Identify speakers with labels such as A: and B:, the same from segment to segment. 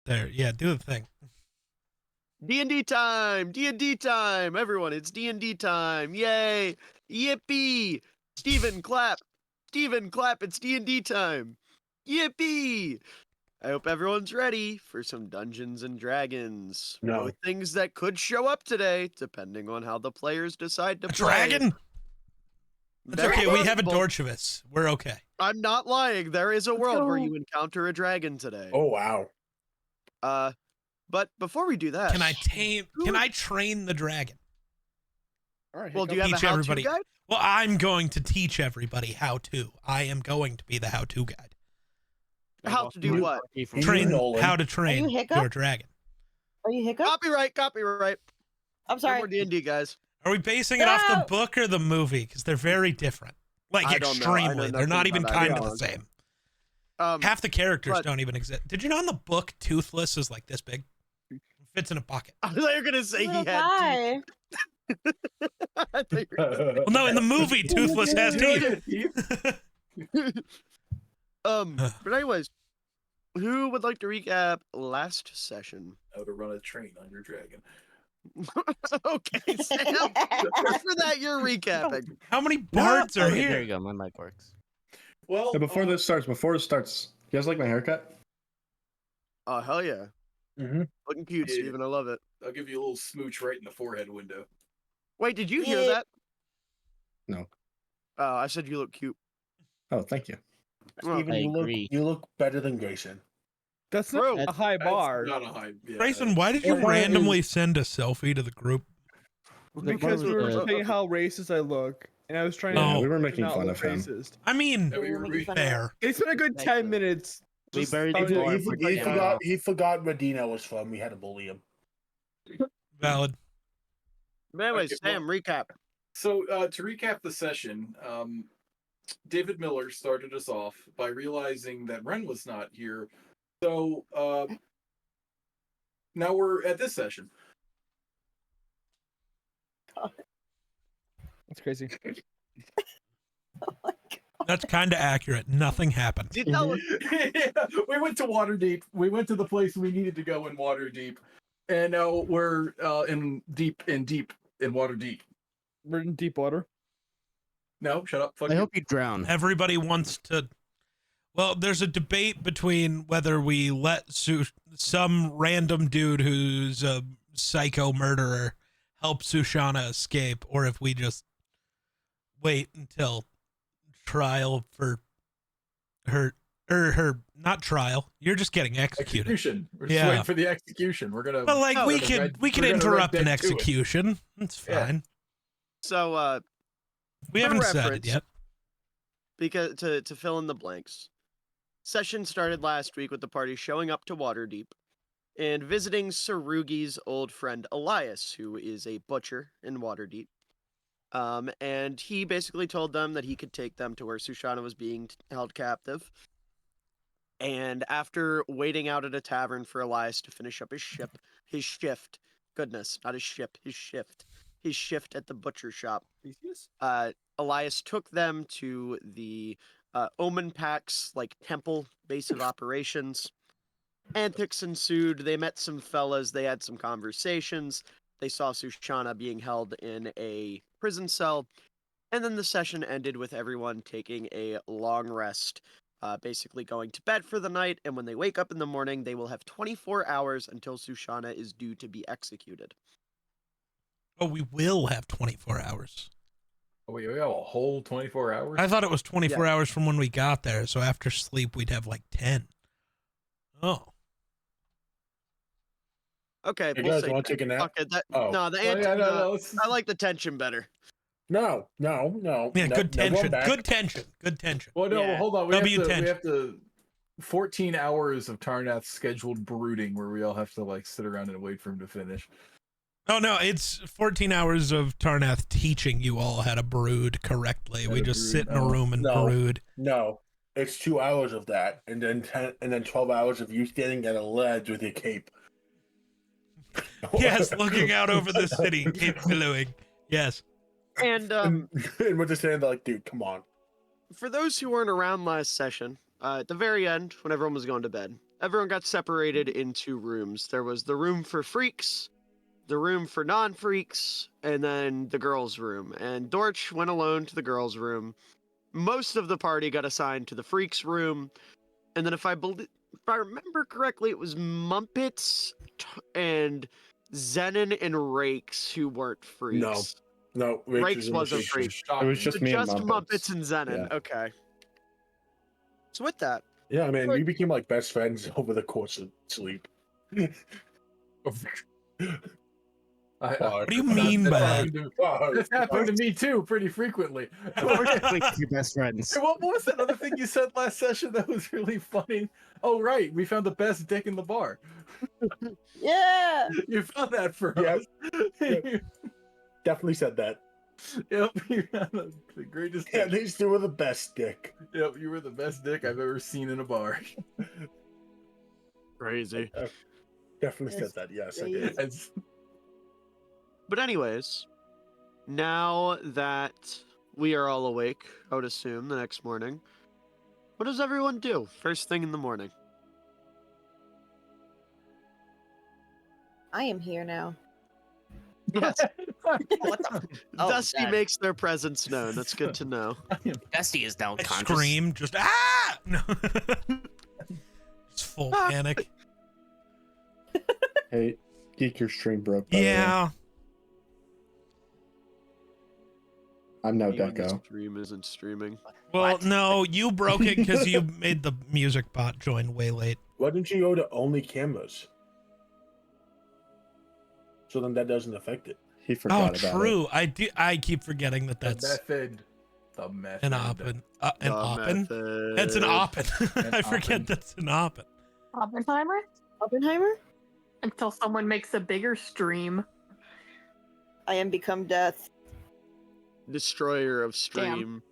A: there. Yeah, do the thing.
B: D&D time! D&D time! Everyone, it's D&D time! Yay! Yippee! Steven, clap! Steven, clap! It's D&D time! Yippee! I hope everyone's ready for some Dungeons and Dragons.
C: No.
B: With things that could show up today, depending on how the players decide to
A: A
B: play.
A: dragon? That's
B: Very
A: okay. We have a
B: possible.
A: Dorchevus. We're okay.
B: I'm not lying. There is a world where
D: go.
B: you encounter a dragon today.
C: Oh wow.
B: But before we do that,
A: Can I tame? Can I train the dragon?
E: All right.
B: well, do you have a
A: Teach
B: how-to
A: everybody.
B: guide?
A: Well, I'm going to teach everybody how to. I am going to be the how-to guide.
B: How to do
C: You-
B: what?
C: You
A: Train
C: Nolan.
A: how to train
D: Hiccup?
A: your dragon.
D: Are you Hiccup?
B: Copyright.
D: I'm
B: No
D: sorry.
B: more D&D, guys.
A: Are we basing it off the
D: No!
A: book or the movie? Because they're very different. Like
B: I don't know. I know
A: extremely. They're not
B: nothing
A: even
B: about
A: kind
B: either
A: of the
B: one.
A: same.
B: Half
A: Half the characters
B: but-
A: don't even exist. Did you know in the book Toothless is like this big? Fits in a bucket.
B: I thought you were gonna say he
D: Little
B: had teeth.
D: guy.
B: I thought you were
A: Well, no, in the movie Toothless has teeth.
B: But anyways, who would like to recap last session?
E: How to run a train on your dragon.
B: Okay, Sam. For that, you're recapping.
A: How many bards are
F: Okay, there
A: here?
F: you go. My mic works.
E: Well,
C: So before this starts, you guys like my haircut?
B: Oh hell yeah,
C: Mm-hmm.
B: looking cute,
E: Yeah.
B: Steven. I love it.
E: I'll give you a little smooch right in the forehead window.
B: Wait, did you hear
D: Yeah.
B: that?
C: No.
B: Oh, I said you look cute.
C: Oh, thank you.
B: Oh,
F: I agree.
C: You look better than Jason.
G: That's
B: Bro,
G: not a high
E: That's
G: bar.
E: not a high. Yeah,
A: Grayson, why did you
G: Yeah.
A: randomly send a selfie to the group?
G: Because we were
F: Uh,
G: saying how racist I look, and I was trying
A: Yeah,
G: to
A: we
C: were making
G: not
C: fun
G: look
C: of him.
G: racist.
A: I mean,
E: Yeah, we were
D: Making fun of
A: fair.
G: It's been a good
F: Thank
G: 10
F: you.
G: minutes.
F: We
G: just
F: buried the
G: starting to
F: door
G: look
F: for
G: like
F: Cam.
G: that.
C: He forgot Medina was from. We had to bully him.
A: Valid.
B: But anyways,
E: Okay, well-
B: Sam, recap.
E: So to recap the session, David Miller started us off by realizing that Ren was not here. So now we're at this session.
G: That's crazy.
A: That's kind of accurate. Nothing happened.
B: Did tell us.
E: We went to Waterdeep. We went to the place we needed to go in Waterdeep, and now we're in deep in Waterdeep.
G: We're in deep water.
E: No, shut up. Fuck
F: I
E: you.
F: hope you drown.
A: Everybody wants to. Well, there's a debate between whether we let some random dude who's a psycho murderer help Sushana escape, or if we just wait until trial for her not trial. You're just getting executed.
E: Execution. We're just
A: Yeah.
E: waiting for the execution. We're gonna.
A: But like
B: No,
A: we
E: we're
A: could
E: gonna
A: we could
E: we're gonna
A: interrupt
E: Red
A: an
E: Dead to it.
A: execution. That's
E: Yeah.
A: fine.
B: So,
A: We
B: For
A: haven't said it
B: reference,
A: yet.
B: because to fill in the blanks, session started last week with the party showing up to Waterdeep and visiting Sarugi's old friend Elias, who is a butcher in Waterdeep. And he basically told them that he could take them to where Sushana was being held captive. And after waiting out at a tavern for Elias to finish up his shift, goodness, not his ship, his shift at the butcher shop, Elias took them to the Omen Pack's like temple base of operations. Antics ensued. They met some fellas. They had some conversations. They saw Sushana being held in a prison cell. And then the session ended with everyone taking a long rest, basically going to bed for the night. And when they wake up in the morning, they will have 24 hours until Sushana is due to be executed.
A: Oh, we will have 24 hours.
E: Oh, wait, we have a whole 24 hours.
A: I thought it was 24 hours from when we got there, so after sleep we'd have like 10. Oh.
B: Okay,
C: Hey
B: we'll
C: guys,
B: say
C: want to take a nap?
B: fuck it.
C: Oh.
B: No, the
E: Oh,
B: anti-
E: yeah,
B: no,
E: no, let's-
B: I like the tension better.
C: No.
A: Yeah,
C: no,
A: good
C: no going
A: tension.
C: back.
A: Good tension. Good tension.
E: Well, no,
B: Yeah.
E: hold on.
A: W
E: We
A: tension.
E: have to 14 hours of Tarnath scheduled brooding where we all have to like sit around and wait for him to finish.
A: Oh no, it's 14 hours of Tarnath teaching you all how to brood correctly.
E: How
A: We
E: to
A: just
E: brood.
A: sit in a
E: Oh.
A: room and
C: No.
A: brood.
C: No. It's 2 hours of that, and then 12 hours of you standing at a ledge with your cape.
A: Yes, looking out over the city, cape billowing. Yes.
B: And
C: and we're just standing there like, dude, come on.
B: for those who weren't around last session, at the very end, when everyone was going to bed, everyone got separated into rooms. There was the room for freaks, the room for non-freaks, and then the girls' room. And Dorch went alone to the girls' room. Most of the party got assigned to the freaks' room, and then if I remember correctly, it was Mumpets and Zenon and Rakes who weren't freaks.
C: No,
B: Rakes was a
C: freak.
B: freak.
D: It was just me and
B: Just
D: Muppets.
B: Muppets and Zenon.
D: Yeah.
B: Okay. So with that,
C: Yeah, I mean, we became like best friends over the course of sleep.
A: What do you mean by that?
E: This happened to me too, pretty frequently.
F: Your best friends.
E: Hey, what was that other thing you said last session that was really funny? Oh, right, we found the best dick in the bar.
H: Yeah.
E: You found that for
C: Yep.
E: us.
C: Yep. Definitely said that.
E: Yep, you found the greatest
C: Yeah,
E: dick.
C: these two were the best dick.
E: Yep, you were the best dick I've ever seen in a bar.
B: crazy.
C: Definitely said that. Yes, I did.
E: It's-
B: But anyways, now that we are all awake, I would assume the next morning, what does everyone do first thing in the morning?
H: I am here now.
B: Yes,
I: What the? Oh,
B: Dusty
I: God.
B: makes their presence known. That's good to know.
I: Dusty is now
A: I
I: conscious.
A: scream, just ah! No. It's full panic.
D: Hey, Geek, your stream broke. by the way.
A: Yeah.
D: I'm now
B: The
D: Deco.
B: stream isn't streaming.
A: Well,
I: What?
A: no, you broke it because you made the music bot join way late.
C: Why didn't you go to only cameras? So then that doesn't affect it.
D: He
A: Oh,
D: forgot about
A: true. I keep forgetting that
E: The
A: that's
E: method. The method.
A: an oppen. An
B: The
A: oppen?
B: method.
A: That's an oppen.
E: An
A: I forget
E: oppen.
A: that's an oppen.
J: Oppenheimer?
H: Oppenheimer?
J: Until someone makes a bigger stream.
H: I am become death.
B: Destroyer of stream.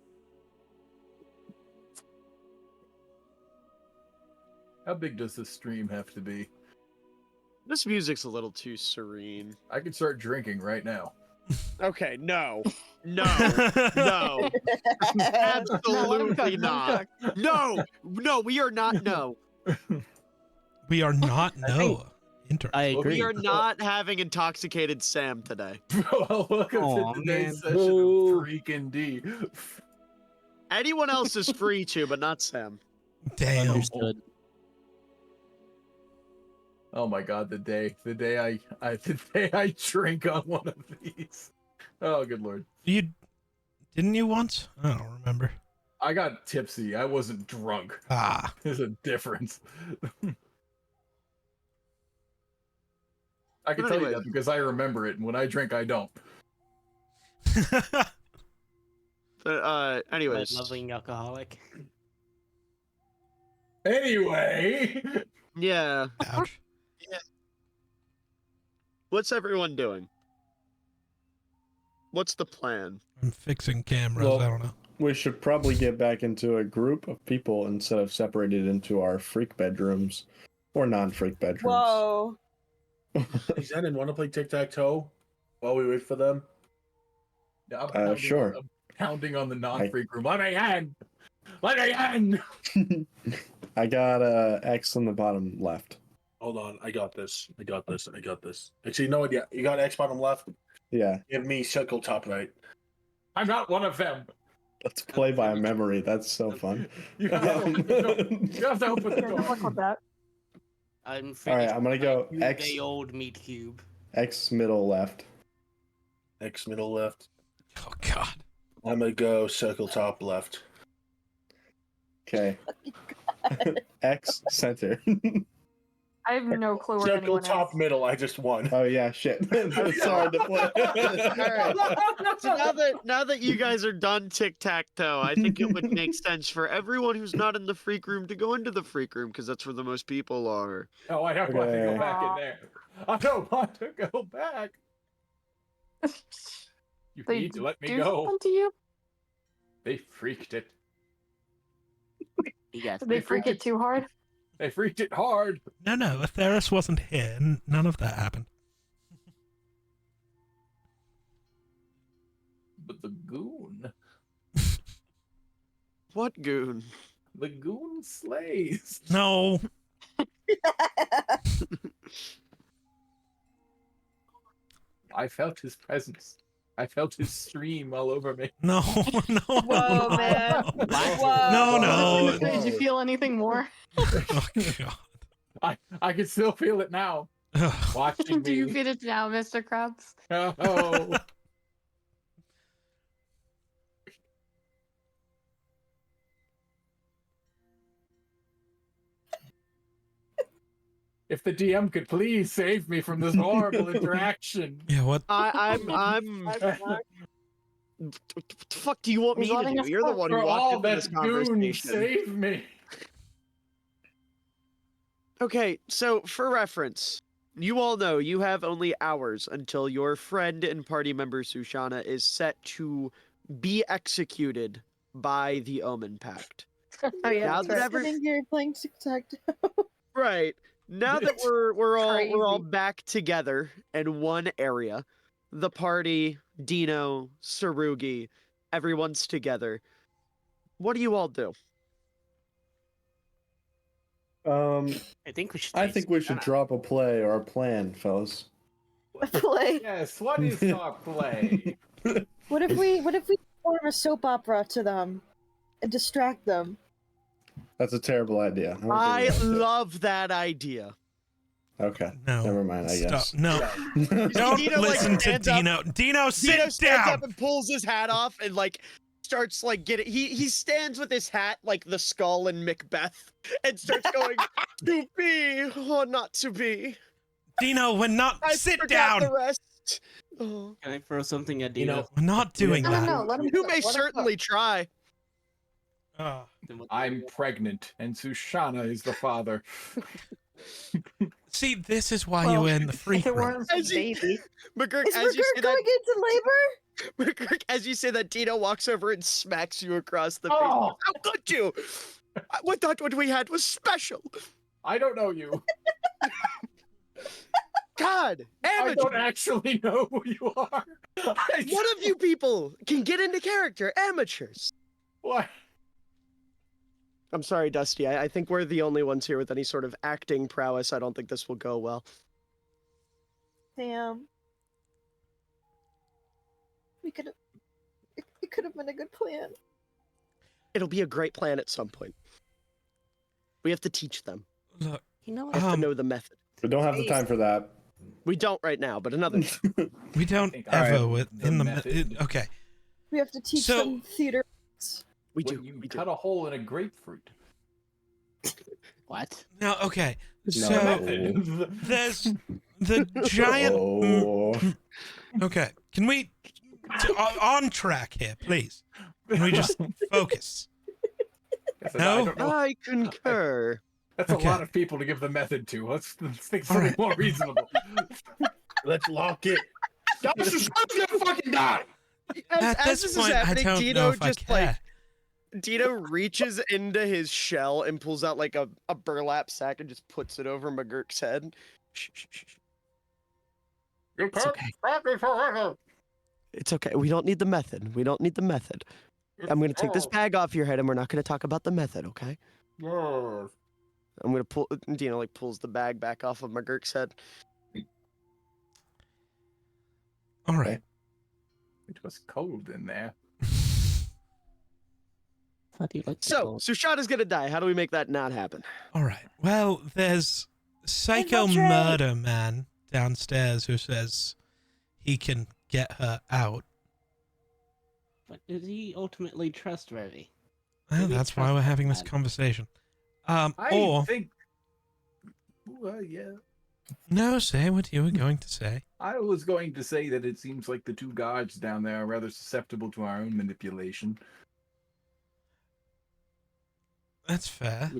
E: How big does this stream have to be?
B: This music's a little too serene.
E: I could start drinking right now.
B: Okay, no. No. No. Absolutely not. No. No, we are not. No.
A: We are not no.
F: I
E: Well,
F: agree.
B: We are not having intoxicated Sam today.
E: Well, welcome
F: Aw,
E: to today's
F: man.
E: session
F: Boo.
E: of Freaking D.
B: Anyone else is free to, but not Sam.
A: Damn.
F: Understood.
E: Oh my god, the day I drink on one of these. Oh good lord.
A: You didn't you once? I don't remember.
E: I got tipsy. I wasn't drunk.
A: Ah.
E: There's a difference. I can
B: But
E: tell you
B: anyway.
E: that because I remember it, and when I drink, I don't.
B: But anyways,
I: Loving alcoholic.
E: Anyway,
B: yeah.
A: Ouch.
B: What's everyone doing? What's the plan?
A: I'm fixing cameras.
D: Well-
A: I don't know.
D: We should probably get back into a group of people instead of separated into our freak bedrooms or non-freak bedrooms.
H: Whoa.
C: Hey, Zenon, want to play tic-tac-toe while we wait for them?
E: yeah, I'm pounding,
D: Sure.
E: I'm pounding on the non-freak room. Let me in. Let me in.
D: I got X on the bottom left.
C: Hold on, I got this. I got this. I got this. Actually, no idea. You got X bottom left.
D: Yeah,
C: Give me circle top right.
E: I'm not one of them.
D: let's play by memory. That's so fun.
E: You have to open the door. You have to open the
J: Good luck
E: door.
J: with that.
I: I'm
D: All right, I'm gonna go X.
I: The old meat cube.
D: X middle left.
C: X middle left.
A: Oh God.
C: I'm gonna go circle top left.
D: Okay. X center.
J: I have no clue where
C: Circle
J: anyone
C: top
J: is.
C: middle. I just won.
D: Oh yeah, shit. That's hard to play.
B: So now that you guys are done tic-tac-toe, I think it would make sense for everyone who's not in the freak room to go into the freak room because that's where the most people are.
E: No, I don't want to go
D: Okay.
E: back in there. I don't want to go back. You
J: They
E: need to let me
J: do
E: go.
J: something to you?
E: They freaked it.
I: Yes.
J: Did they freak it too hard?
E: They freaked it hard.
A: No. Atheris wasn't here. None of that happened.
E: But the goon.
B: What goon?
E: The goon slays.
A: No.
E: I felt his presence. I felt his stream all over me.
A: No, no,
H: Whoa, man. Whoa.
A: no.
J: Did you feel anything more?
A: Oh god.
E: I can still feel it now.
A: Ugh.
E: Watching
J: Do you
E: me.
J: feel it now, Mr. Krabs?
E: Oh. If the DM could please save me from this horrible interaction.
A: Yeah, what?
B: I'm. What the fuck do you want me
J: He's
B: to
J: letting
B: do?
J: us
B: You're the
J: go.
B: one who
E: For
B: walked
E: all
B: into this
E: that goon,
B: conversation.
E: save me.
B: Okay, so for reference, you all know you have only hours until your friend and party member Sushana is set to be executed by the Omen Pact.
H: Oh yeah,
B: Now
H: that's
B: that
H: right.
B: every-
H: Sitting here playing tic-tac-toe.
B: Right. Now that we're all
J: Crazy.
B: back together in one area, the party, Dino, Sarugi, everyone's together. What do you all do?
I: I think we should.
D: I
I: say
D: think we should
I: Sushana.
D: drop a play or a plan, fellas.
H: Play.
E: Yes, what is our play?
H: What if we perform a soap opera to them and distract them?
D: That's a terrible idea. don't
B: I
D: do that.
B: love that idea.
D: Okay.
A: No.
D: Never mind, I
A: Stop.
D: guess.
A: No. Don't
B: Dino, like,
A: listen to
B: stands up.
A: Dino. Dino, sit
B: Dino stands
A: down.
B: up and pulls his hat off and like starts like getting he stands with his hat like the skull in Macbeth and starts going to be or not to be.
A: Dino, we're not.
B: I
A: Sit
B: forgot
A: down.
B: the rest. Oh.
I: Can I throw something at
E: You
I: Dino?
E: know,
A: We're not doing
J: No,
A: that.
J: no, let him
B: You
J: cook,
B: may
J: let him
B: certainly try.
A: Oh.
E: I'm pregnant, and Sushana is the father.
A: See, this is why
J: Well,
A: you in the free
J: If it
A: room.
J: weren't for
B: As you-
J: baby.
B: McGurk,
H: Is
B: as you
H: McGurk
B: say
H: going into labor?
B: that, McGurk, as you say that, Dino walks over and smacks you across the face.
E: Oh!
B: How could you? I thought what we had was special.
E: I don't know you.
B: God,
E: I
B: amateur.
E: don't actually know who you are.
B: One of you people can get into character. Amateurs.
E: What?
B: I'm sorry, Dusty. I think we're the only ones here with any sort of acting prowess. I don't think this will go well.
H: Damn. We could have. It could have been a good plan.
B: It'll be a great plan at some point. We have to teach them.
A: Look,
I: You know what?
B: We have to
A: Um,
B: know the method.
D: We don't have the time for that.
B: We don't right now, but another time.
A: we don't
E: think
A: ever
E: I have
A: with
E: the
A: in the
E: method.
A: okay.
H: We have to teach
A: So-
H: them theater.
B: We
E: When
B: do.
E: you
B: We do.
E: cut a hole in a grapefruit.
I: What?
A: Now, okay.
D: No.
A: So
E: Method.
A: there's the giant.
D: Oh.
A: Okay, can we on track here, please? Can we just focus?
E: I
A: No?
E: don't know.
B: I concur.
E: That's
A: Okay.
E: a lot of people to give the method to. Let's think
A: All
E: something
A: right.
E: more reasonable.
C: Let's lock it. Susana's gonna fucking die.
A: At
B: As
A: this
B: this
A: point,
B: is
A: I
B: happening,
A: don't
B: Dino
A: know if I
B: just
A: care.
B: like Dino reaches into his shell and pulls out like a burlap sack and just puts it over McGurk's head. Shh, shh, shh, shh.
C: You
B: It's
C: can't
B: okay.
C: stop me forever.
B: It's okay. We don't need the method. We don't need the method. I'm gonna take this bag off your head and we're not gonna talk about the method, okay?
C: Yes.
B: I'm gonna pull Dino like pulls the bag back off of McGurk's head.
A: All right.
E: It was cold in there.
I: How do you like the
B: So
I: gold?
B: Sushana's gonna die. How do we make that not happen?
A: All right. Well, there's Psycho
H: Infiltrate.
A: Murder Man downstairs who says he can get her out.
I: But is he ultimately trustworthy?
A: Well,
I: Maybe
A: that's why
I: trust
A: we're
I: that
A: having this
I: man.
A: conversation.
E: I
A: Or
E: think. Well, yeah.
A: no, say what you were going to say.
E: I was going to say that it seems like the two guards down there are rather susceptible to our own manipulation.
A: That's fair.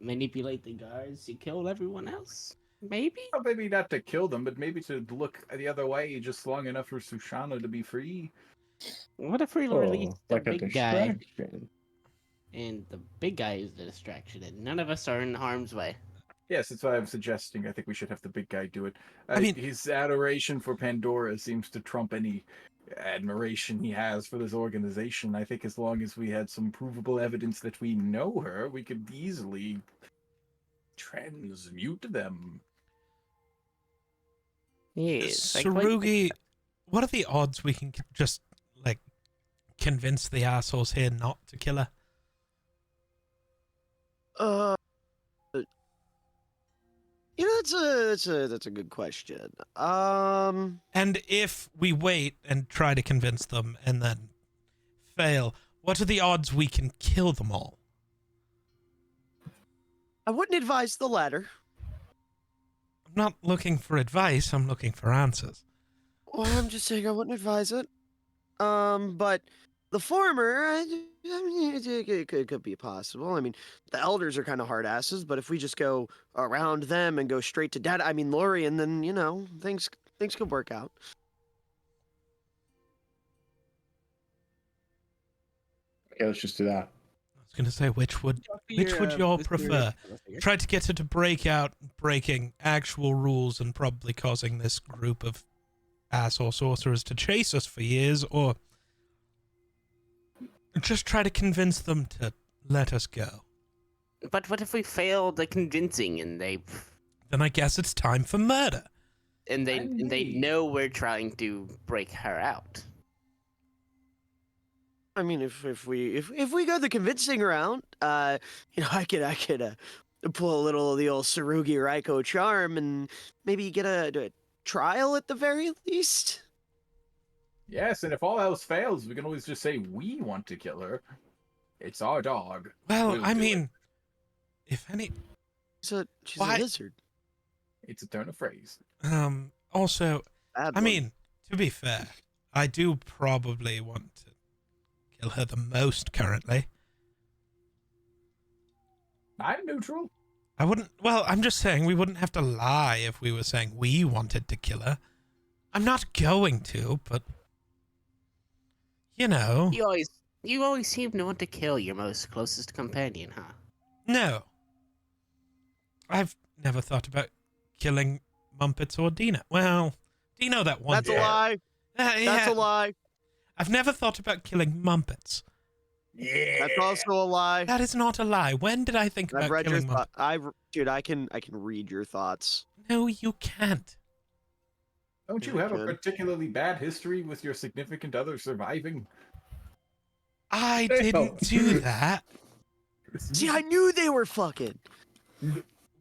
I: Manipulate the guards to kill everyone else? Maybe?
E: Well, maybe not to kill them, but maybe to look the other way just long enough for Sushana to be free.
I: What if we release the
D: like a
I: big guy
D: distraction.
I: and the big guy is the distraction and none of us are in harm's way?
E: Yes, that's what I'm suggesting. I think we should have the big guy do it.
A: I mean-
E: his adoration for Pandora seems to trump any admiration he has for this organization. I think as long as we had some provable evidence that we know her, we could easily transmute them.
I: Yes.
A: Sarugi, what are the odds we can just, like, convince the assholes here not to kill her?
B: You know, that's a good question.
A: And if we wait and try to convince them and then fail, what are the odds we can kill them all?
B: I wouldn't advise the latter.
A: I'm not looking for advice, I'm looking for answers.
B: Well, I'm just saying I wouldn't advise it. But the former, I mean, it could be possible. I mean, the elders are kind of hard asses, but if we just go around them and go straight to dad, I mean, Lorien, then, you know, things could work out.
D: Okay, let's just do that.
A: I was gonna say, which would y'all prefer? Try to get her to break out, breaking actual rules and probably causing this group of asshole sorcerers to chase us for years, or just try to convince them to let us go.
I: But what if we fail the convincing and they
A: Then I guess it's time for murder.
I: and they know we're trying to break her out?
B: I mean, if we go the convincing route, you know, I could pull a little of the old Sarugi Raiko charm and maybe get a trial at the very least.
E: Yes, and if all else fails, we can always just say we want to kill her. It's our dog.
A: Well,
E: We'll
A: I
E: do
A: mean,
E: it.
A: if any,
B: She's
A: Why-
B: a lizard.
E: It's a turn of phrase.
A: also,
B: Bad
A: I
B: one.
A: mean, to be fair, I do probably want to kill her the most currently.
E: I'm neutral.
A: I wouldn't, well, I'm just saying we wouldn't have to lie if we were saying we wanted to kill her. I'm not going to, but, you know,
I: You always seem to want to kill your most closest companion, huh?
A: no. I've never thought about killing Mumpets or Dino. Well, Dino that one
B: That's a
A: time.
B: lie. That's
A: Yeah,
B: a lie.
A: I've never thought about killing Mumpets.
C: Yeah.
B: That's also a lie.
A: That is not a lie. When did I think
B: I've
A: about
B: read your
A: killing Mumpets?
B: thoughts. Dude, I can read your thoughts.
A: No, you can't.
E: Don't you
B: Yeah,
E: have a
B: kid.
E: particularly bad history with your significant other surviving?
A: I
C: Hey,
A: didn't
C: no.
A: do that.
B: See, I knew they were fucking.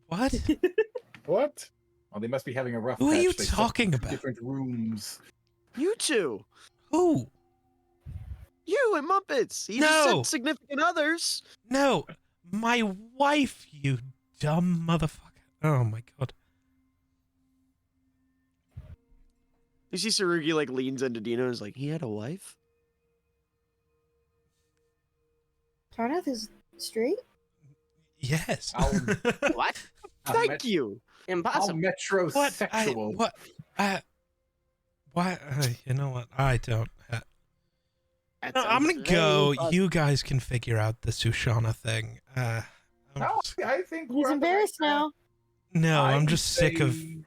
A: What?
C: What?
E: Well, they must be having a rough
A: Who are
E: patch.
A: you
E: They slept
A: talking
E: in
A: about?
E: Different rooms.
B: You two.
A: Who?
B: You and Muppets. You just
A: No.
B: said significant others.
A: No, my wife, you dumb motherfucker. Oh my god.
B: You see Sarugi like leans into Dino and is like, he had a wife?
H: Tarnath is straight?
A: Yes.
E: I'll-
I: What?
B: Thank you.
E: How
I: Impossible.
A: what?
E: metrosexual.
A: Why? You know what? I don't.
I: That
A: No, I'm
I: sounds
A: gonna
I: very
A: go.
I: impossible.
A: You guys can figure out the Sushana thing. I'm
E: No,
A: just-
E: I think
H: He's
E: we're on the right
H: embarrassed
E: track.
H: now.
A: no,
E: I
A: I'm
E: would
A: just sick of
E: say-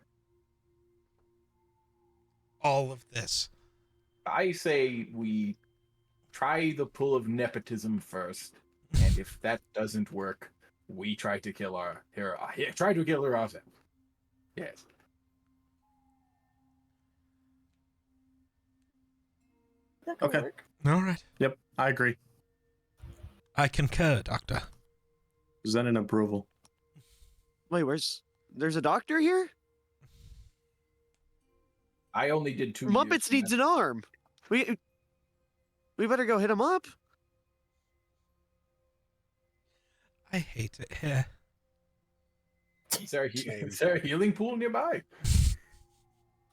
A: all of this.
E: I say we try the pull of nepotism first, and if that doesn't work, we try to kill her ourselves. Yes.
H: That could
D: Okay.
H: work.
A: All right.
D: Yep, I agree.
A: I concur, Doctor.
D: Zen and approval.
B: Wait, there's a doctor here?
E: I only did 2 years.
B: Muppets needs an arm. We better go hit him up.
A: I hate it here.
E: Is there a healing pool nearby?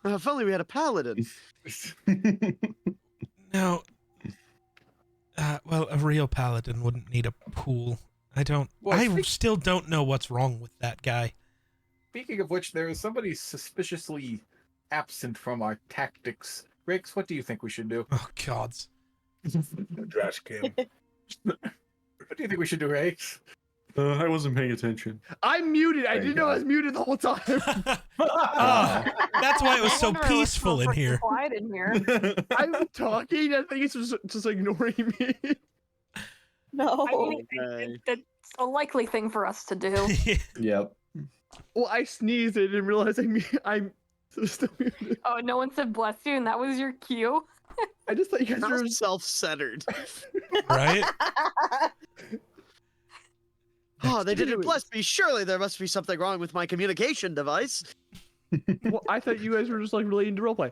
B: If only we had a paladin.
A: No. Well, a real paladin wouldn't need a pool.
E: Well,
A: I still don't know what's wrong with that guy.
E: Speaking of which, there is somebody suspiciously absent from our tactics. Riggs, what do you think we should do?
A: Oh, gods.
C: Trash can.
E: What do you think we should do, Riggs?
D: I wasn't paying attention.
G: I'm muted. I
D: There you
G: didn't know I was muted the whole time.
A: Oh, that's why it was
J: No
A: so
J: wonder it was
A: peaceful in
J: freaking
A: here.
J: Quiet in here.
G: I'm talking. I think it's just ignoring me.
H: No.
J: I mean,
B: Okay.
J: that's a likely thing for us to do.
D: Yep.
G: Well, I sneezed and didn't realize I'm still muted.
J: Oh, no one said bless you, and that was your cue.
G: I just thought you guys
B: How
G: were.
B: self-centered.
A: Right?
B: Oh, they didn't
G: Anyways.
B: bless me. Surely there must be something wrong with my communication device.
G: Well, I thought you guys were just like really into roleplay.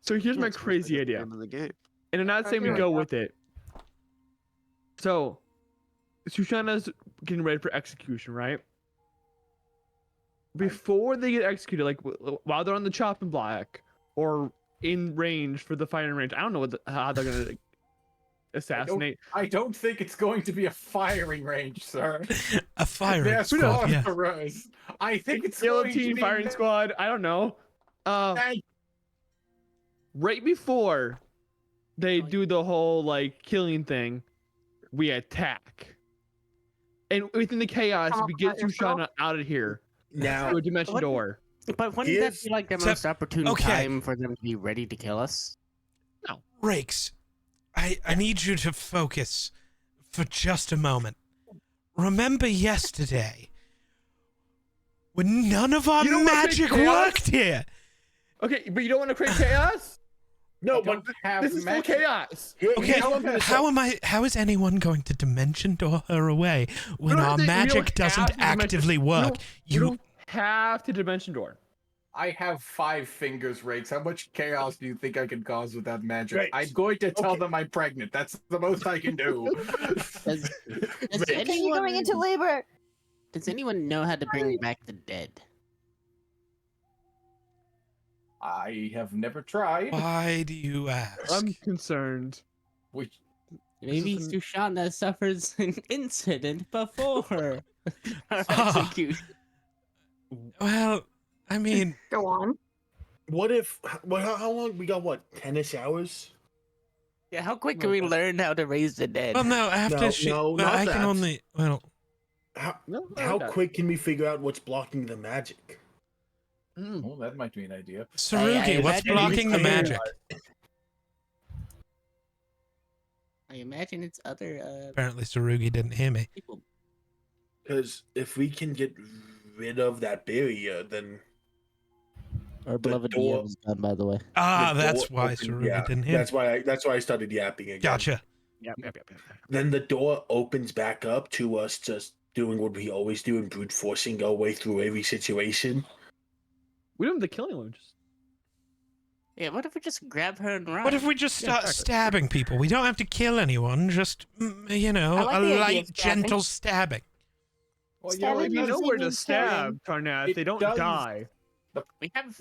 G: So here's my
B: It's almost
G: crazy
B: like a
G: idea,
B: game of the game.
G: and I'm not saying we
J: Okay.
G: go with it. So, Sushana's getting ready for execution, right? Before they get executed, like while they're on the chopping block or in range for the firing range, I don't know how they're gonna assassinate.
E: I don't think it's going to be a firing range, sir.
A: A firing
E: They're
A: squad, yeah.
E: sorcerers. I think it's going to
G: Guillotine
E: be
G: firing squad. I don't know.
E: Hey,
G: Right before they do the whole like killing thing, we attack. And within the chaos,
J: Come
G: we
J: up
G: get
J: with yourself.
G: Sushana out of here
C: Now,
G: through a dimension
I: What?
G: door.
I: But wouldn't that
C: Here's-
I: be like the
A: So-
I: most opportune
A: okay.
I: time for them to be ready to kill us?
A: Rakes, I need you to focus for just a moment. Remember yesterday when none of our
G: You don't wanna
A: magic
G: create chaos?
A: worked here?
G: Okay, but you don't want to create chaos?
C: no,
E: I
C: but
E: don't have
G: This is full
E: magic.
G: chaos.
A: Okay,
C: here's what I'm gonna say.
A: how is anyone going to dimension door her away when
G: don't
A: our
G: have to- we don't
A: magic
G: have
A: doesn't
G: to dimension-
A: actively
G: we
A: work?
G: don't- We
A: You
G: don't have to dimension door.
E: I have 5 fingers, Rakes. How much chaos do you think I can cause with that magic?
C: Rakes,
E: I'm going to tell
C: okay.
E: them I'm pregnant. That's the most I can do.
I: Does, does
H: Okay, you're going into labor.
I: does anyone know how to bring back the dead?
E: I have never tried.
A: why do you ask?
G: I'm concerned.
E: Which
I: Maybe
G: isn't-
I: Sushana suffers an incident before her
A: Ah.
I: execution.
A: Well, I mean,
J: Go on.
C: What if? Well, how long? We got what? 10ish hours?
I: Yeah, how quick can we learn how to raise the dead?
A: well, no. After
C: No,
A: she,
C: no,
A: well,
C: not
A: I can
C: that.
A: only. Well,
C: How
G: No,
C: how quick can we figure out what's blocking the magic?
E: well, that might be an idea.
A: Sarugi, what's
I: imagine
A: blocking the
C: it's-
A: magic?
I: I imagine it's other
A: Apparently, Sarugi didn't hear me.
I: people.
C: Because if we can get rid of that barrier, then
I: Our beloved
C: door-
I: DM is gone, by the way.
A: Ah,
C: the
A: that's
C: door
A: why
C: open-
A: Sarugi
C: yeah,
A: didn't hear.
C: That's why I started yapping again.
A: Gotcha.
G: Yep.
C: Then the door opens back up to us just doing what we always do and brute forcing our way through every situation.
G: We don't have the killing lunges.
I: Yeah, what if we just grab her and run?
A: What if we just
G: Yeah,
A: start
G: exactly.
A: stabbing people? We don't have to kill anyone. Just you know,
J: I like
A: a
J: the idea of
A: light,
J: stabbing.
A: gentle stabbing.
E: Well,
H: Stabbing
G: Well, if you
H: is
G: know where to
H: even
G: stab, Tarnath,
E: It
G: they don't
E: does-
G: die.
I: We have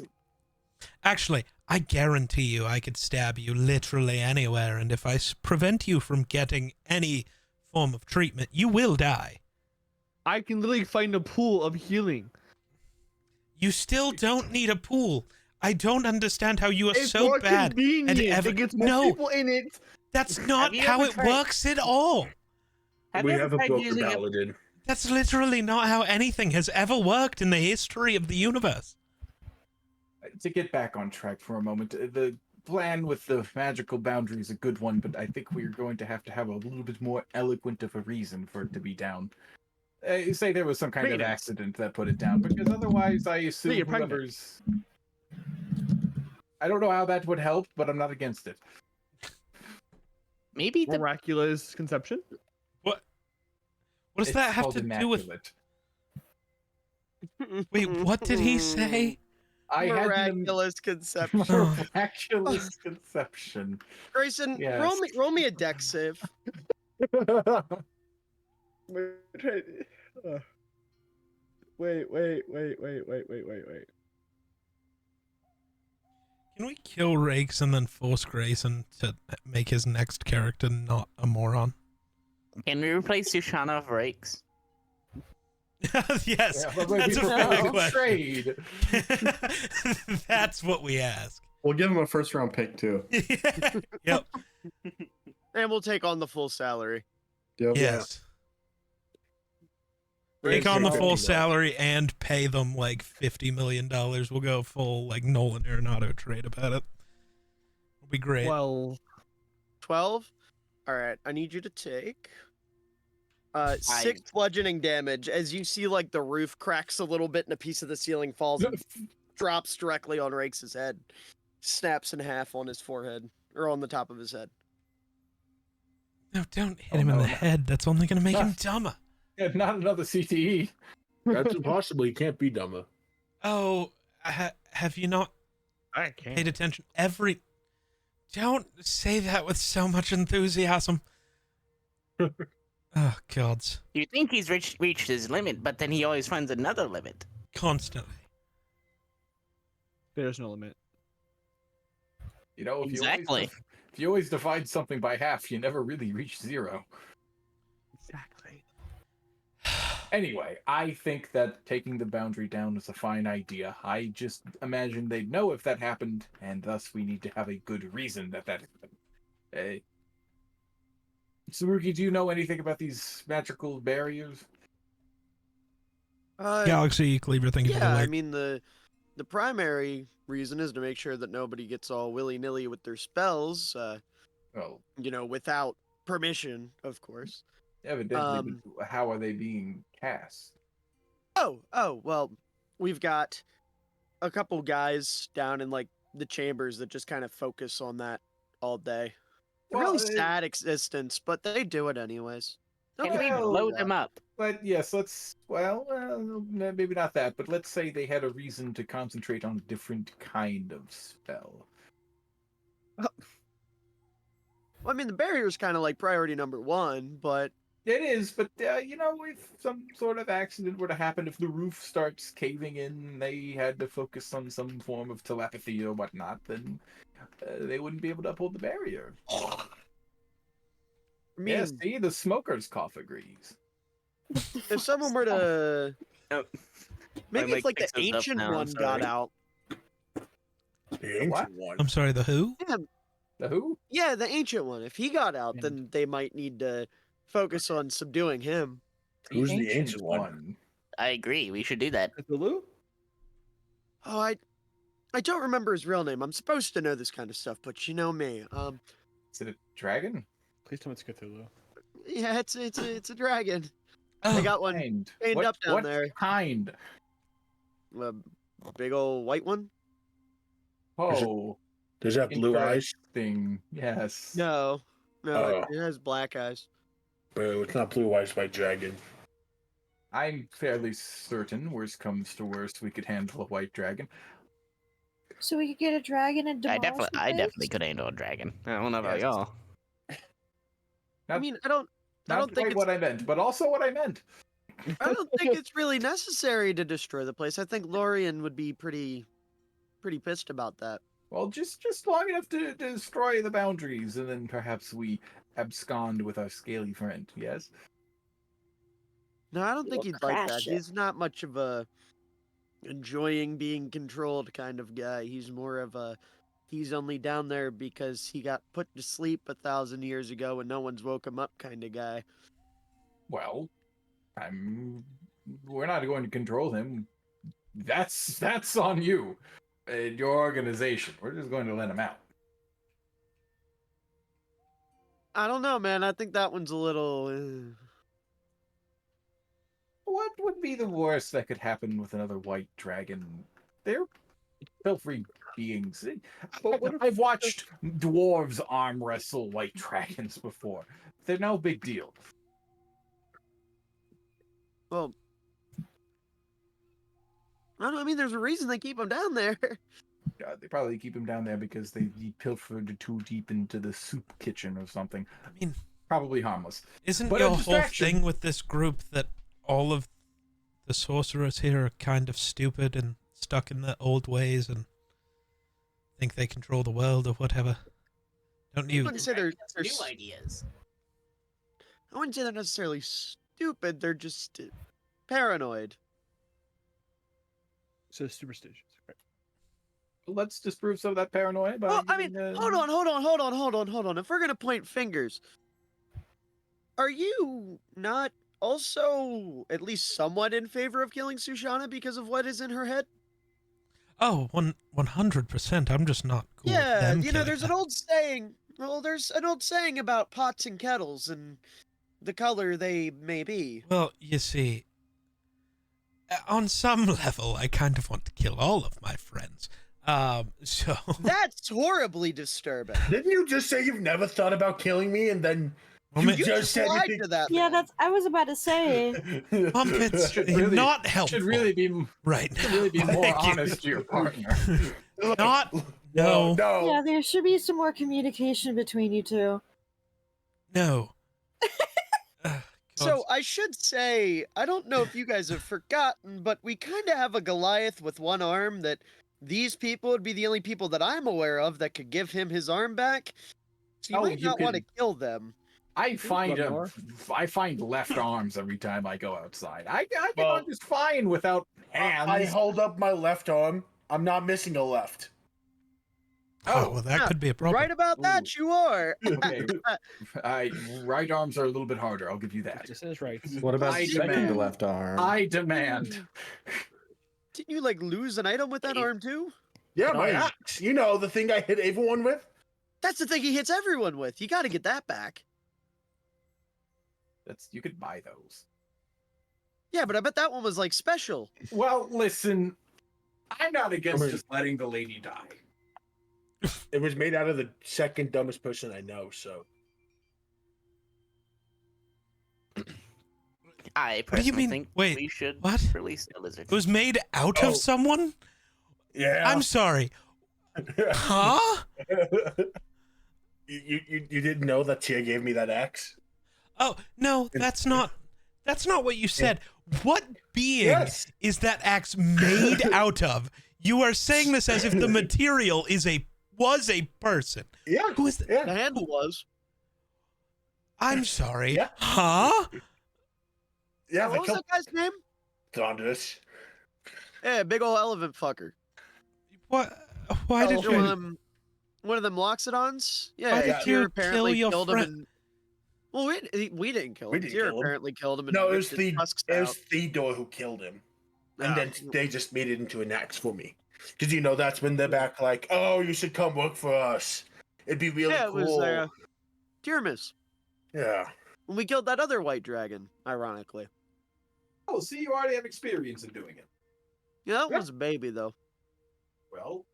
A: Actually, I guarantee you, I could stab you literally anywhere, and if I prevent you from getting any form of treatment, you will die.
G: I can literally find a pool of healing.
A: You still don't need a pool. I don't understand how you are
G: It's
A: so
G: more
A: bad.
G: convenient.
A: ever-
G: It gets more
A: No.
G: people in it.
A: That's not
I: you
A: how
I: ever
A: it
I: tried-
A: works at all.
C: We
I: you
C: have
I: ever
C: a
I: tried
C: broker
I: using
C: paladin.
A: That's literally not how anything has ever worked in the history of the universe.
E: To get back on track for a moment, the plan with the magical boundary is a good one, but I think we're going to have a little bit more eloquent of a reason for it to be down. Say there was some kind of
G: Credence.
E: accident that put it down, because otherwise I assume
G: you're pregnant.
E: whoever's... I don't know how that would help, but I'm not against it.
I: maybe the
G: Miraculous conception.
A: What does
E: It's
A: that have
E: called
A: to do with?
E: immaculate.
A: Wait, what did he say?
E: I had
B: Miraculous conception.
E: the miraculous conception.
B: Grayson,
E: Yes.
B: roll me a dex save.
G: Wait.
A: Can we kill Rakes and then force Grayson to make his next character not a moron?
I: can we replace Sushana with Rakes?
A: Yes,
E: Yeah, but maybe
A: that's a
E: for
A: fair
E: a
A: question.
E: trade.
A: That's what we ask.
D: We'll give him a first round pick too.
A: Yep.
B: And we'll take on the full salary.
D: Yep.
A: Yes. Take on the full salary and pay them like $50 million. We'll go full like Nolan Arenado trade about it. It'll be great.
G: Well,
B: 12? All right, I need you to take 6 bludgeoning damage as you see like the roof cracks a little bit and a piece of the ceiling falls and drops directly on Rakes' head. Snaps in half on his forehead, or on the top of his head.
A: No, don't hit him in the head. That's only going to make him dumber.
E: Yeah, not another CTE.
C: That's impossible. You can't be dumber.
A: Oh, have you not
G: I can't.
A: paid attention? Don't say that with so much enthusiasm. Oh, gods.
I: You think he's reached his limit, but then he always finds another limit.
A: Constantly.
G: There's no limit.
E: You know,
I: Exactly.
E: If you always divide something by half, you never really reach 0.
G: Exactly.
E: Anyway, I think that taking the boundary down is a fine idea. I just imagine they'd know if that happened, and thus we need to have a good reason that happened. Tsurugi, do you know anything about these magical barriers?
A: Galaxy Cleaver, thank you for the
B: Yeah, I
A: alert.
B: mean the primary reason is to make sure that nobody gets all willy-nilly with their spells,
E: Oh,
B: without permission, of course.
E: evidently, but how are they being cast?
B: Oh, well, we've got a couple guys down in like the chambers that just kind of focus on that all day.
E: Well,
B: Really sad existence, but they do it anyways.
I: Can
B: Nobody
I: we
B: can do
I: load
B: that.
I: them up?
E: But yes, maybe not that, but let's say they had a reason to concentrate on a different kind of spell.
B: Well, I mean, the barrier is kind of like priority number 1, but
E: It is, but if some sort of accident were to happen, if the roof starts caving in, they had to focus on some form of telepathy or whatnot, then they wouldn't be able to uphold the barrier.
B: I mean,
E: Yeah, see, the smoker's cough agrees.
B: if someone were to,
I: Oh.
B: maybe
I: mic
B: if like the
I: picks us up
B: ancient
I: now, I'm
B: one got
I: sorry.
B: out.
C: The ancient
E: What?
C: one.
A: I'm sorry, the who?
E: The who?
B: Yeah, the ancient one. If he got out, then they might need to focus on subduing him.
C: Who's the ancient one?
I: I agree. We should do that.
G: Cthulhu?
B: Oh, I don't remember his real name. I'm supposed to know this kind of stuff, but you know me.
E: Is it a dragon?
G: Please tell me it's Cthulhu.
B: Yeah, it's a dragon.
A: Oh,
B: I got one
E: Kind.
B: chained
E: What-
B: up down
E: what
B: there.
E: kind?
B: A big old white one.
E: Oh,
C: Does it have blue eyes?
E: interesting. Yes.
B: No,
C: Oh.
B: it has black eyes.
C: Boo, it's not blue eyes by dragon.
E: I'm fairly certain, worst comes to worst, we could handle a white dragon.
H: So we could get a dragon and demolish the
I: I
H: place?
I: definitely could handle a dragon. I don't know about
E: Yes.
I: y'all.
B: I
E: Not-
B: mean, I don't
E: Not
B: think
E: quite
B: it's-
E: what I meant, but also what I meant.
B: I don't think it's really necessary to destroy the place. I think Lorien would be pretty pissed about that.
E: Well, just long enough to destroy the boundaries, and then perhaps we abscond with our scaly friend. Yes.
B: No, I don't think
H: We'll
B: he'd like that.
H: crash it.
B: He's not much of a enjoying being controlled kind of guy. He's more of a he's only down there because he got put to sleep 1,000 years ago and no one's woke him up kind of guy.
E: Well, we're not going to control him. That's on you and your organization. We're just going to let him out.
B: I don't know, man. I think that one's a little.
E: What would be the worst that could happen with another white dragon? They're filthy beings.
G: But what if-
E: I've watched dwarves arm wrestle white dragons before. They're no big deal.
B: Well, I don't know. I mean, there's a reason they keep him down there.
E: They probably keep him down there because they pilfered too deep into the soup kitchen or something.
A: I mean,
E: Probably harmless.
A: isn't
E: But a
A: your whole
E: distraction.
A: thing with this group that all of the sorcerers here are kind of stupid and stuck in their old ways and think they control the world or whatever? Don't
B: I
A: you?
B: wouldn't say they're
I: New ideas.
B: I wouldn't say they're necessarily stupid. They're just paranoid.
G: So superstitious. Right.
E: Let's disprove some of that paranoia. By
B: Well, I mean,
E: giving,
B: hold on. If we're gonna point fingers, are you not also at least somewhat in favor of killing Sushana because of what is in her head?
A: Oh, 100%. I'm just not cool with
B: Yeah,
A: them
B: you know,
A: killing
B: there's
A: her.
B: an old saying. Well, there's an old saying about pots and kettles, and the color they may be.
A: Well, you see, on some level, I kind of want to kill all of my friends. So
B: That's horribly disturbing.
C: Didn't you just say you've never thought about killing me, and then
A: Well,
C: you
A: ma-
B: You
C: just said
B: lied
C: you
B: to that.
H: Yeah,
B: man.
H: I was about to say.
A: Mumpets
E: Should really-
A: not helpful
E: Should really be
A: right now.
E: should really be more
A: Thank you.
E: honest to your partner.
A: Not
C: no,
A: no
C: no.
H: Yeah, there should be some more communication between you two.
A: no.
B: So I should say, I don't know if you guys have forgotten, but we kind of have a Goliath with one arm that these people would be the only people that I'm aware of that could give him his arm back. So you
E: Oh,
B: might
E: you
B: not want to
E: can-
B: kill them.
E: I find
G: One more.
E: I find left arms every time I go outside. I get
C: Well,
E: on just fine without hands.
C: I hold up my left arm. I'm not missing a left.
A: Oh, well, that
B: yeah,
A: could be a problem.
B: Right about that, you are.
E: Okay. Right arms are a little bit harder. I'll give you that.
G: This is right.
D: What about
E: I
D: second to
E: demand-
D: left arm?
E: I demand.
B: Didn't you like lose an item with that arm too?
C: Yeah, my
D: Nice.
C: axe. You know, the thing I hit everyone with?
B: That's the thing he hits everyone with. You got to get that back.
E: You could buy those.
B: Yeah, but I bet that one was like special.
E: Well, listen, I'm not against
C: I mean-
E: just letting the lady die.
C: It was made out of the second dumbest person I know, so.
I: I
A: What do you
I: personally
A: mean?
I: think
A: Wait,
I: we should
A: what?
I: release the lizard.
A: It was made out
C: Oh.
A: of someone?
C: Yeah.
A: I'm sorry. Huh?
C: you didn't know that Tia gave me that axe?
A: Oh, no, that's not what you said. What being
C: Yes.
A: is that axe made out of? You are saying this as if the material was a person.
C: Yeah.
A: Who is that?
B: The
C: Yeah.
B: handle was.
A: I'm sorry.
C: Yeah.
A: Huh?
C: Yeah,
B: What was that guy's name?
C: Thunderous.
B: Yeah, big old elephant fucker.
A: What? Why did
B: You know,
A: you?
B: one of them Loxodons? Yeah,
A: Why did
B: Tyr
A: you
B: apparently
A: kill your
B: killed him.
A: friend?
B: And... Well, we didn't kill
C: We
B: him.
C: didn't
B: Tyr
C: kill him.
B: apparently killed him. And
C: No, it was
B: ripped his tusks out.
C: Theodore who killed him. And
B: Ah.
C: then they just made it into an axe for me. Because, you know, that's when they're back like, oh, you should come work for us. It'd be really
B: Yeah, it
C: cool.
B: was Tyrmus.
C: Yeah.
B: When we killed that other white dragon, ironically.
E: Oh, see, you already have experience in doing it.
B: Yeah, that
C: Yeah.
B: was a baby, though.
E: Well,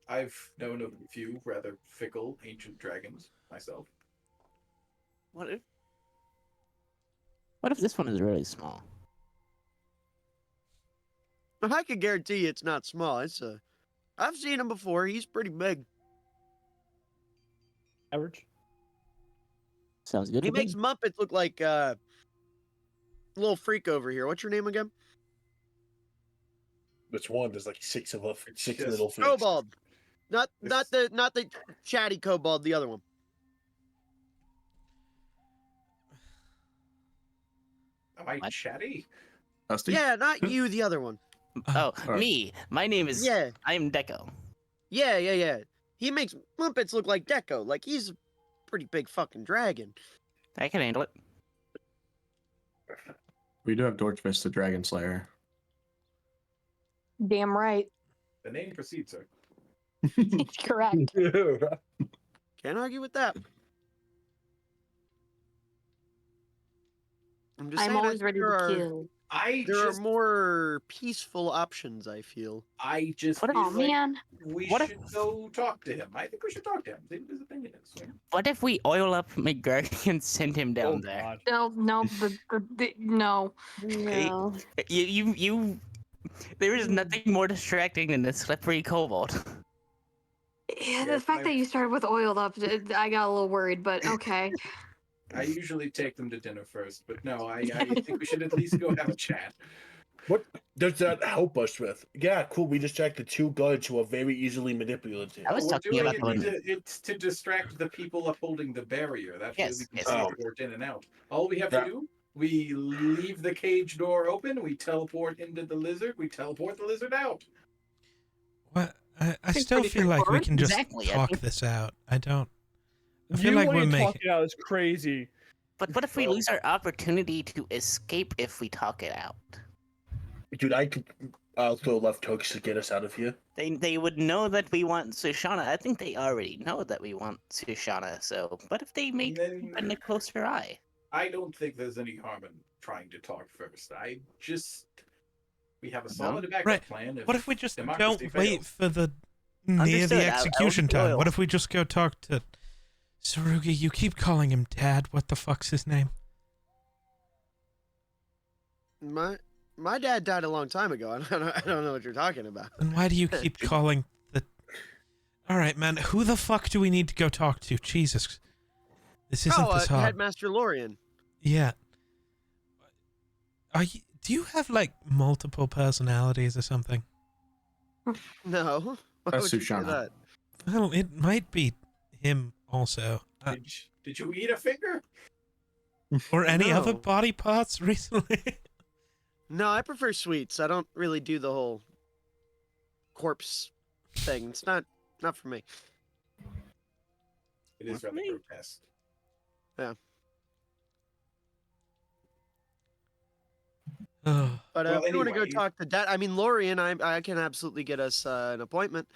E: I've known of a few rather fickle ancient dragons myself.
I: What if this one is really small?
B: But I can guarantee you it's not small. I've seen him before. He's pretty big.
G: Average.
I: Sounds good.
B: He
I: to me.
B: makes Muppets look like little freak over here. What's your name again?
C: Which one? There's like six
E: Yes.
C: little freaks.
B: Kobold. Not
E: It's-
B: the chatty kobold. The other one.
E: Am I
I: What?
F: Dusty?
E: chatty?
B: Yeah, not you. The other one.
I: Oh,
F: Alright.
I: me. My name is.
B: Yeah,
I: I'm Deco.
B: yeah. He makes Muppets look like Deco. Like he's a pretty big fucking dragon.
I: I can handle it.
D: We do have Dorchfist the Dragon Slayer.
J: Damn right.
E: The name precedes her.
J: Correct.
B: Can't argue with that. I'm just
J: I'm
B: saying, I
J: always
B: think
J: ready
B: there
J: to
B: are,
J: kill.
B: There are more peaceful options. I feel.
E: I just
I: What if-
E: feel
J: Oh
E: like
J: man.
E: we
I: What if-
E: should go talk to him. I think we should talk to him. See what his opinion is.
I: What if we oil up McGurk and send him down
G: Oh,
I: there?
G: God.
J: No, no.
H: No.
I: You. There is nothing more distracting than the slippery kobold.
J: Yeah, the
E: Yes,
J: fact
E: I-
J: that you started with oiled up, I got a little worried, but okay.
E: I usually take them to dinner first, but no, I think we should at least go have a chat.
C: What does that help us with? Yeah, cool. We distracted two guards who are very easily manipulative.
I: I was
E: We're
I: talking
E: doing
I: about
E: it
I: the one.
E: it's to distract the people upholding the barrier. That's
I: Yes,
E: way we
I: yes.
E: can
C: Oh.
E: teleport in and out. All we have
C: Yeah.
E: to do, we leave the cage door open, we teleport into the lizard, we teleport the lizard out.
A: What? I
J: It's
A: still
J: pretty
A: feel like we
J: straightforward.
A: can just
I: Exactly, I
A: talk
I: think-
A: this out. I don't. I feel
G: You
A: like we're
G: wanting to talk
A: making.
G: it out is crazy.
I: But what if we
E: Well-
I: lose our opportunity to escape if we talk it out?
C: Dude, I'll throw left hooks to get us out of here.
I: They would know that we want Sushana. I think they already know that we want Sushana. So, but if they make
E: Then-
I: keep a closer eye,
E: I don't think there's any harm in trying to talk first. We have a solid backup
A: Right.
E: plan.
A: What if we just
E: democracy
A: don't wait
E: fails.
A: for the near
I: Understood.
A: the
I: I'll
A: execution
I: be
A: time?
I: loyal.
A: What if we just go talk to Sarugi? You keep calling him Dad. What the fuck's his name?
B: My dad died a long time ago. I don't know what you're talking about.
A: And why do you keep calling the? All right, man. Who the fuck do we need to go talk to? Jesus, this isn't this hard.
B: Headmaster Lorian.
A: Yeah. Do you have like multiple personalities or something?
B: No. Why
D: That's
B: would you say
D: Sushana.
B: that?
A: Well, it might be him also,
E: Did you eat a finger?
A: or any other
B: No.
A: body parts recently.
B: No, I prefer sweets. I don't really do the whole corpse thing. It's not for me.
E: It is rather grotesque.
A: Oh.
B: But
E: Well,
B: if you want to go
E: anyway.
B: talk to Dad, I mean Lorian, I can absolutely get us an appointment.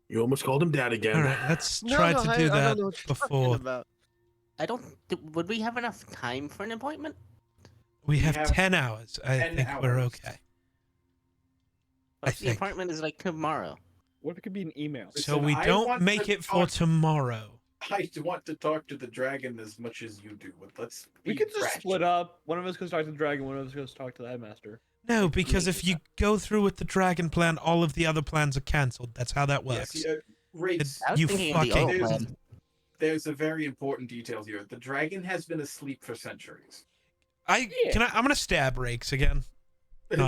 C: You almost called him Dad again.
A: All right, let's try to do
B: I
A: that
B: don't know what you're talking
A: before
B: about.
I: I don't. Would we have enough time for an appointment?
A: we have
E: have
A: 10 hours. I
E: 10
A: think we're
E: hours.
A: okay.
I: What if the
A: think.
I: appointment is like tomorrow?
G: What if it could be an email?
A: So
E: Listen,
A: we
E: I
A: don't
E: want
A: make
E: to
A: it for
E: talk-
A: tomorrow.
E: I want to talk to the dragon as much as you do, but let's.
G: We
E: be
G: could just
E: ratchet.
G: split up. One of us goes talk to the dragon. One of us goes talk to the headmaster.
A: No, because if you go through with the dragon plan, all of the other plans are cancelled. That's how that works.
E: Yes, Rates,
I: I was
A: You
I: thinking of the
A: fucking-
I: old
E: there's,
I: plan.
E: there's a very important detail here. The dragon has been asleep for centuries.
A: I'm gonna stab Rakes again.
B: I'm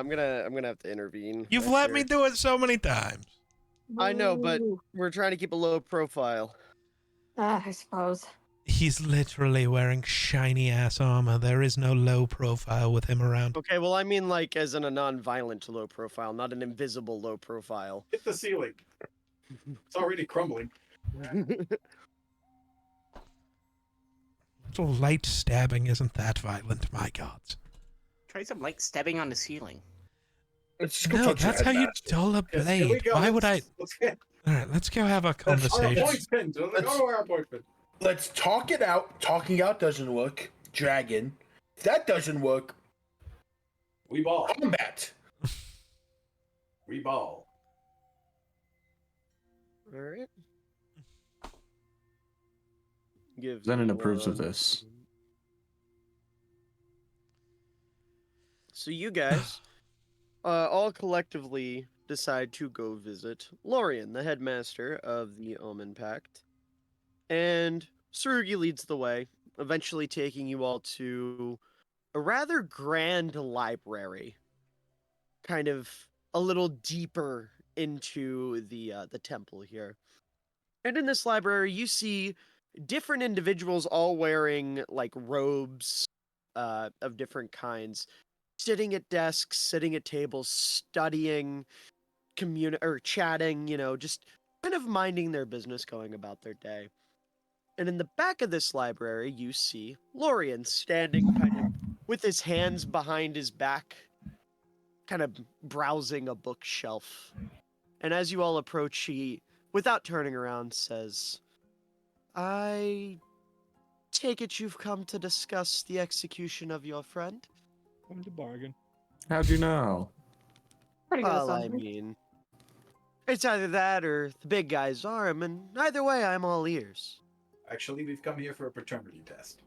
B: gonna have to intervene.
A: You've
B: right
A: let
B: here.
A: me do it so many times.
B: I know, but
J: Ooh.
B: we're trying to keep a low profile.
J: I suppose.
A: He's literally wearing shiny ass armor. There is no low profile with him around.
B: Okay, well I mean like as in a non-violent low profile, not an invisible low profile.
E: Hit the ceiling. It's already crumbling.
A: Little light stabbing isn't that violent, my god.
I: Try some light stabbing on the ceiling.
C: Let's just go
A: No,
C: talk to the
A: that's how you
C: headmaster.
A: dull a
E: Yes, here we
A: blade.
E: go.
A: Why would I?
E: Let's get
A: All right, let's go have a
E: our
A: conversation.
E: appointment. Let's go to our appointment.
C: Let's talk it out. Talking out doesn't work. Dragon. If that doesn't work,
E: We ball.
C: combat.
E: We ball.
B: All right. Give
D: Zenon
B: me
D: approves of
B: one
D: this.
B: second. So you guys all collectively decide to go visit Lorian, the headmaster of the Omen Pact. And Surugi leads the way, eventually taking you all to a rather grand library, kind of a little deeper into the temple here. And in this library, you see different individuals all wearing like robes of different kinds, sitting at desks, sitting at tables, studying, or chatting, just kind of minding their business, going about their day. And in the back of this library, you see Lorian standing kind of with his hands behind his back, kind of browsing a bookshelf. And as you all approach, he, without turning around, says, I take it you've come to discuss the execution of your friend?
G: Come to bargain.
D: How'd you know?
J: Pretty good
B: Well, I
J: assumption.
B: mean, it's either that or the big guy's arm, and either way, I'm all ears.
E: Actually, we've come here for a paternity test.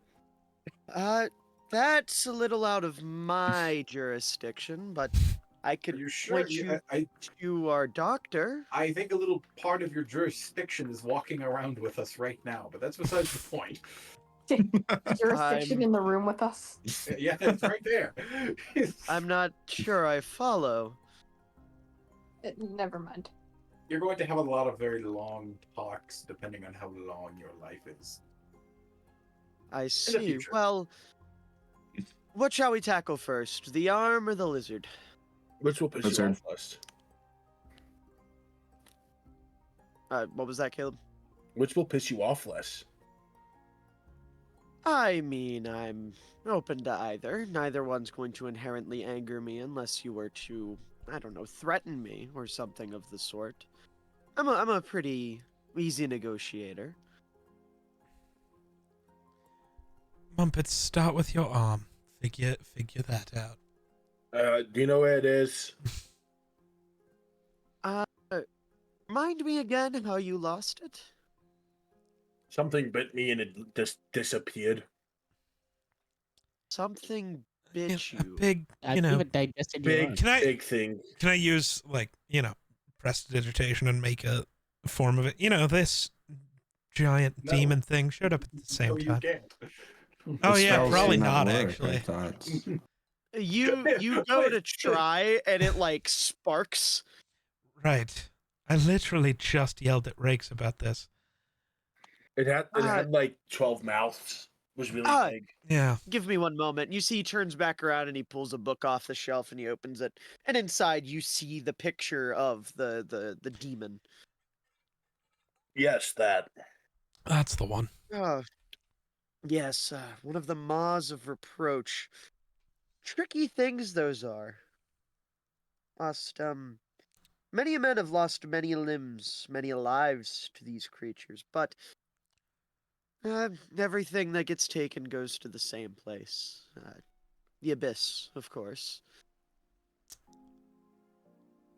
B: That's a little out of my jurisdiction, but I
E: Are
B: could
E: you sure?
B: point you
E: I
B: to our doctor.
E: think a little part of your jurisdiction is walking around with us right now, but that's besides the point.
J: Jurisdiction
B: I'm-
J: in the room with us.
E: Yeah, it's right there.
B: I'm not sure I follow.
J: Never mind.
E: You're going to have a lot of very long talks, depending on how long your life is.
B: I see.
E: future.
B: Well, what shall we tackle first, the arm or the lizard?
C: Which will piss you
D: Lizard.
C: off first?
B: What was that, Caleb?
C: Which will piss you off less?
B: I mean, I'm open to either. Neither one's going to inherently anger me unless you were to, I don't know, threaten me or something of the sort. I'm a pretty easy negotiator.
A: Mumpets, start with your arm. Figure that out.
C: Do you know where it is?
B: Mind me again how you lost it?
C: Something bit me and it just disappeared.
B: Something bit
A: A
B: you.
A: big,
F: I
A: you know.
F: even digested your arm.
C: Big thing.
A: Can I use, like, you know, prestidigitation and make a form of it? You know, this giant
E: No.
A: demon thing showed up at the same
E: No, you
A: time.
E: can't.
A: Oh
D: The
A: yeah,
D: spells
A: probably
D: do
A: not
D: work,
A: actually.
D: I thought.
B: You go to try and it like sparks.
A: Right. I literally just yelled at Rakes about this.
C: It had like 12 mouths. It was really big.
A: Yeah.
B: Give me one moment. You see he turns back around and he pulls a book off the shelf and he opens it. And inside you see the picture of the demon.
C: Yes, that.
A: That's the one.
B: Oh, yes, one of the maws of reproach. Tricky things those are. Many men have lost many limbs, many lives to these creatures, but everything that gets taken goes to the same place. The abyss, of course.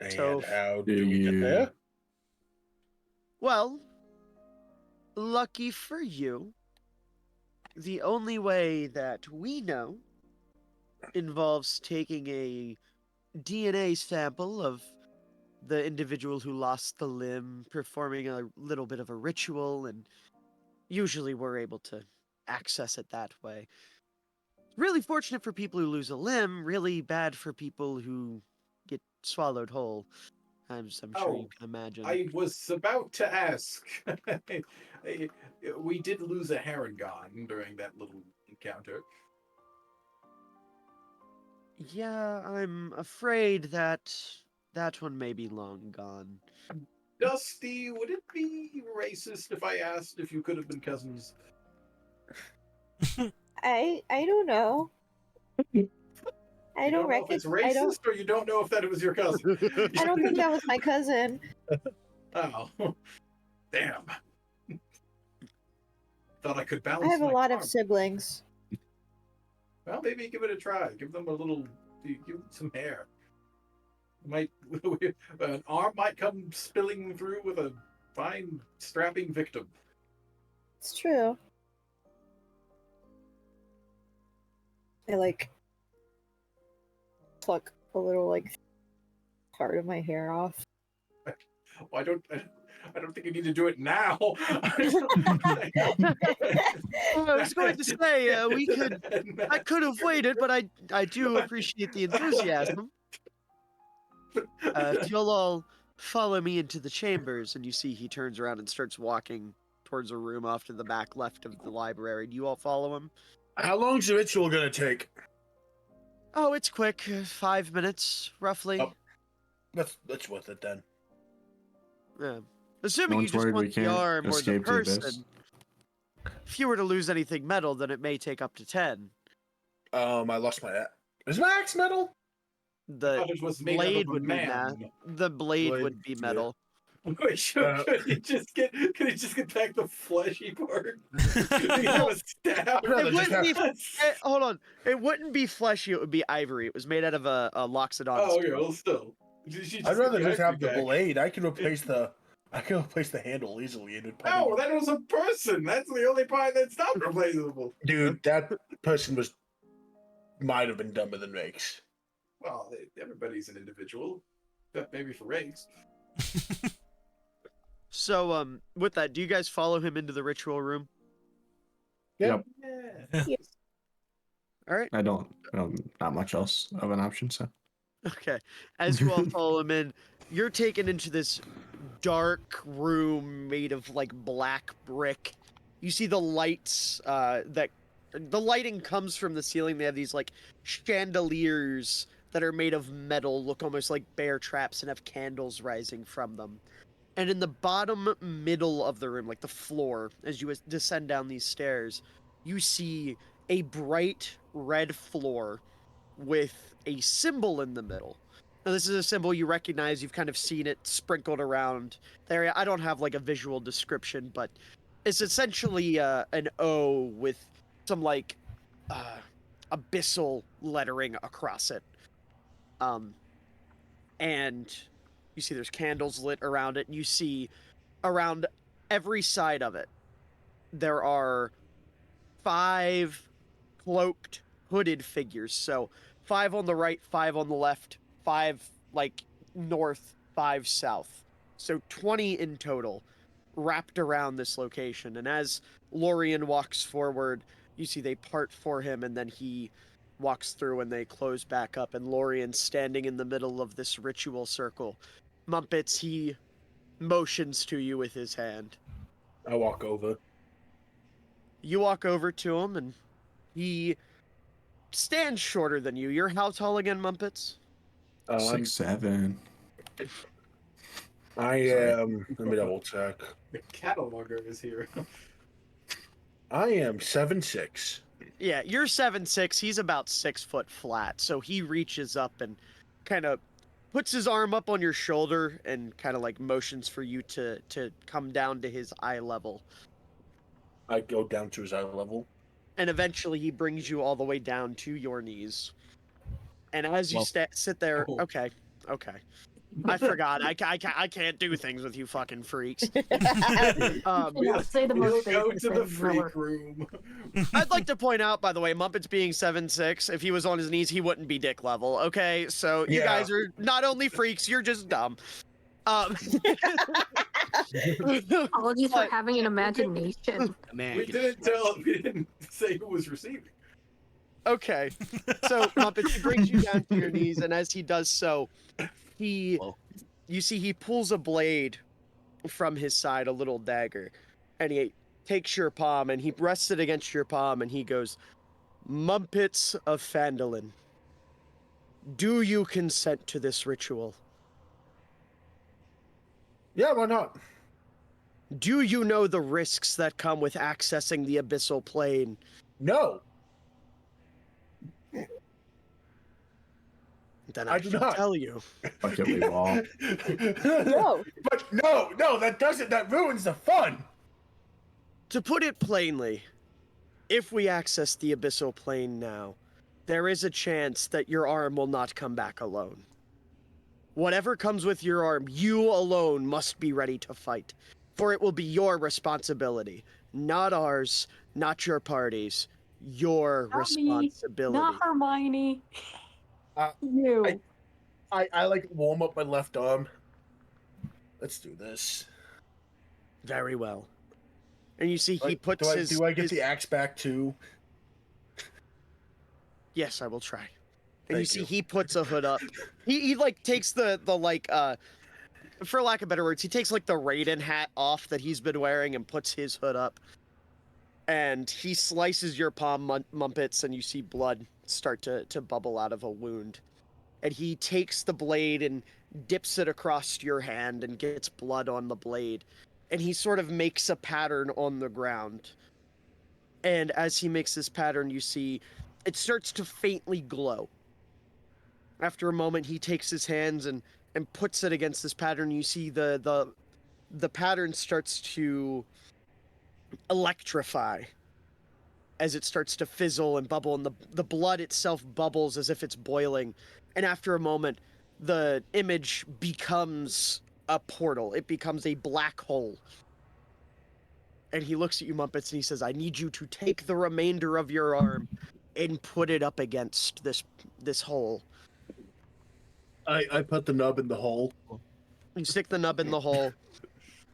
C: And
B: So,
C: how do we get there?
B: well, lucky for you, the only way that we know involves taking a DNA sample of the individual who lost the limb, performing a little bit of a ritual, and usually we're able to access it that way. Really fortunate for people who lose a limb, really bad for people who get swallowed whole. I'm sure you can imagine.
E: I was about to ask. We did lose a Harengon during that little encounter.
B: Yeah, I'm afraid that one may be long gone.
E: Dusty, would it be racist if I asked if you could have been cousins?
H: I don't know. I
E: You
H: don't
E: know if it's racist,
H: I don't.
E: or you don't know if that was your cousin.
H: I don't think that was my cousin.
E: Oh, damn! Thought I could balance.
H: I have a
E: my
H: lot
E: arm.
H: of siblings.
E: Well, maybe give it a try. Give them a little. Give them some hair. Might an arm might come spilling through with a fine strapping victim.
H: It's true. I like pluck a little like part of my hair off.
E: Well, I don't think you need to do it now.
B: I was going to say I could have waited, but I do appreciate the enthusiasm. If you'll all follow me into the chambers, and you see he turns around and starts walking towards a room off to the back left of the library. Do you all follow him?
C: How long's the ritual gonna take?
B: Oh, it's quick. 5 minutes, roughly.
C: Oh. That's worth it then.
B: Yeah. Assuming
D: No
B: you
D: one's
B: just
D: worried we
B: want the
D: can't
B: arm or the
D: escape the abyss.
B: person. If you were to lose anything metal, then it may take up to 10.
C: I lost my. Is my axe metal?
B: The
E: thought it was made out
B: blade
E: of a
B: would be
E: man.
B: the blade
C: Blade,
B: would be
C: yeah.
B: metal.
E: Wait, could you just get back the fleshy part? You have a stab.
B: It wouldn't be, hold on. It wouldn't be fleshy. It would be ivory. It was made out of a loxodon.
E: Oh,
B: stone.
E: yeah, well, still.
C: I'd rather just have the
E: blade.
C: blade. I can replace the handle easily. And it'd probably...
E: No, that was a person. That's the only part that's not replaceable.
C: Dude, that person might have been dumber than Rakes.
E: Well, everybody's an individual, except maybe for Rakes.
B: So, with that, do you guys follow him into the ritual room?
D: Yep.
E: Yeah.
B: All right.
D: I don't not much else of an option, so.
B: Okay. As you all follow him in, you're taken into this dark room made of like black brick. You see the lights that the lighting comes from the ceiling. They have these like chandeliers that are made of metal, look almost like bear traps, and have candles rising from them. And in the bottom middle of the room, like the floor, as you descend down these stairs, you see a bright red floor with a symbol in the middle. Now, this is a symbol you recognize. You've kind of seen it sprinkled around the area. I don't have like a visual description, but it's essentially an O with some like abyssal lettering across it. And you see there's candles lit around it, and you see around every side of it there are 5 cloaked, hooded figures. So 5 on the right, 5 on the left, 5 like north, 5 south. So 20 in total wrapped around this location. And as Lorien walks forward, you see they part for him, and then he walks through and they close back up, and Lorien's standing in the middle of this ritual circle. Mumpets, he motions to you with his hand.
C: I walk over.
B: You walk over to him, and he stands shorter than you. You're how tall again, Mumpets?
D: 6'7".
C: I am. Let me double check.
E: The cataloger is here.
C: I am 7'6".
B: Yeah, you're 7'6". He's about 6 foot flat. So he reaches up and kind of puts his arm up on your shoulder and kind of like motions for you to come down to his eye level.
C: I go down to his eye level.
B: And eventually he brings you all the way down to your knees. And as you sit there, okay. I forgot. I can't do things with you fucking freaks.
J: Say the most
E: Go
J: basic
E: to the
J: things
E: freak
J: ever.
E: room.
B: I'd like to point out, by the way, Mumpets being 7'6", if he was on his knees, he wouldn't be dick level, okay? So you guys are not only freaks, you're just dumb.
J: Apologies for having an imagination.
E: We didn't say who was receiving.
B: Okay, so Muppets, he brings you down to your knees, and as he does so, you see he pulls a blade from his side, a little dagger, and he takes your palm, and he rests it against your palm, and he goes, "Mumpets of Phandalin, do you consent to this ritual?
C: Yeah, why not?
B: Do you know the risks that come with accessing the abyssal plane?"
C: No.
B: Then
C: I do not
B: tell you.
D: Fuck it, we all.
H: No.
C: But no, that ruins the fun.
B: To put it plainly, if we access the abyssal plane now, there is a chance that your arm will not come back alone. Whatever comes with your arm, you alone must be ready to fight, for it will be your responsibility, not ours, not your party's, your
J: Not me,
B: responsibility.
J: Not Hermione.
C: Uh,
J: You.
C: I like warm up my left arm. Let's do this.
B: Very well. And you see he puts his...
C: Do I get the axe back too?
B: Yes, I will try. And
C: Thank
B: you see
C: you.
B: he puts a hood up. He like takes the like for lack of better words, he takes like the Raiden hat off that he's been wearing and puts his hood up. And he slices your palm, Mumpets, and you see blood start to bubble out of a wound. And he takes the blade and dips it across your hand and gets blood on the blade. And he sort of makes a pattern on the ground. And as he makes this pattern, you see it starts to faintly glow. After a moment, he takes his hands and puts it against this pattern. You see the pattern starts to electrify as it starts to fizzle and bubble, and the blood itself bubbles as if it's boiling. And after a moment, the image becomes a portal. It becomes a black hole. And he looks at you, Mumpets, and he says, "I need you to take the remainder of your arm and put it up against this hole."
C: I put the nub in the hole.
B: You stick the nub in the hole.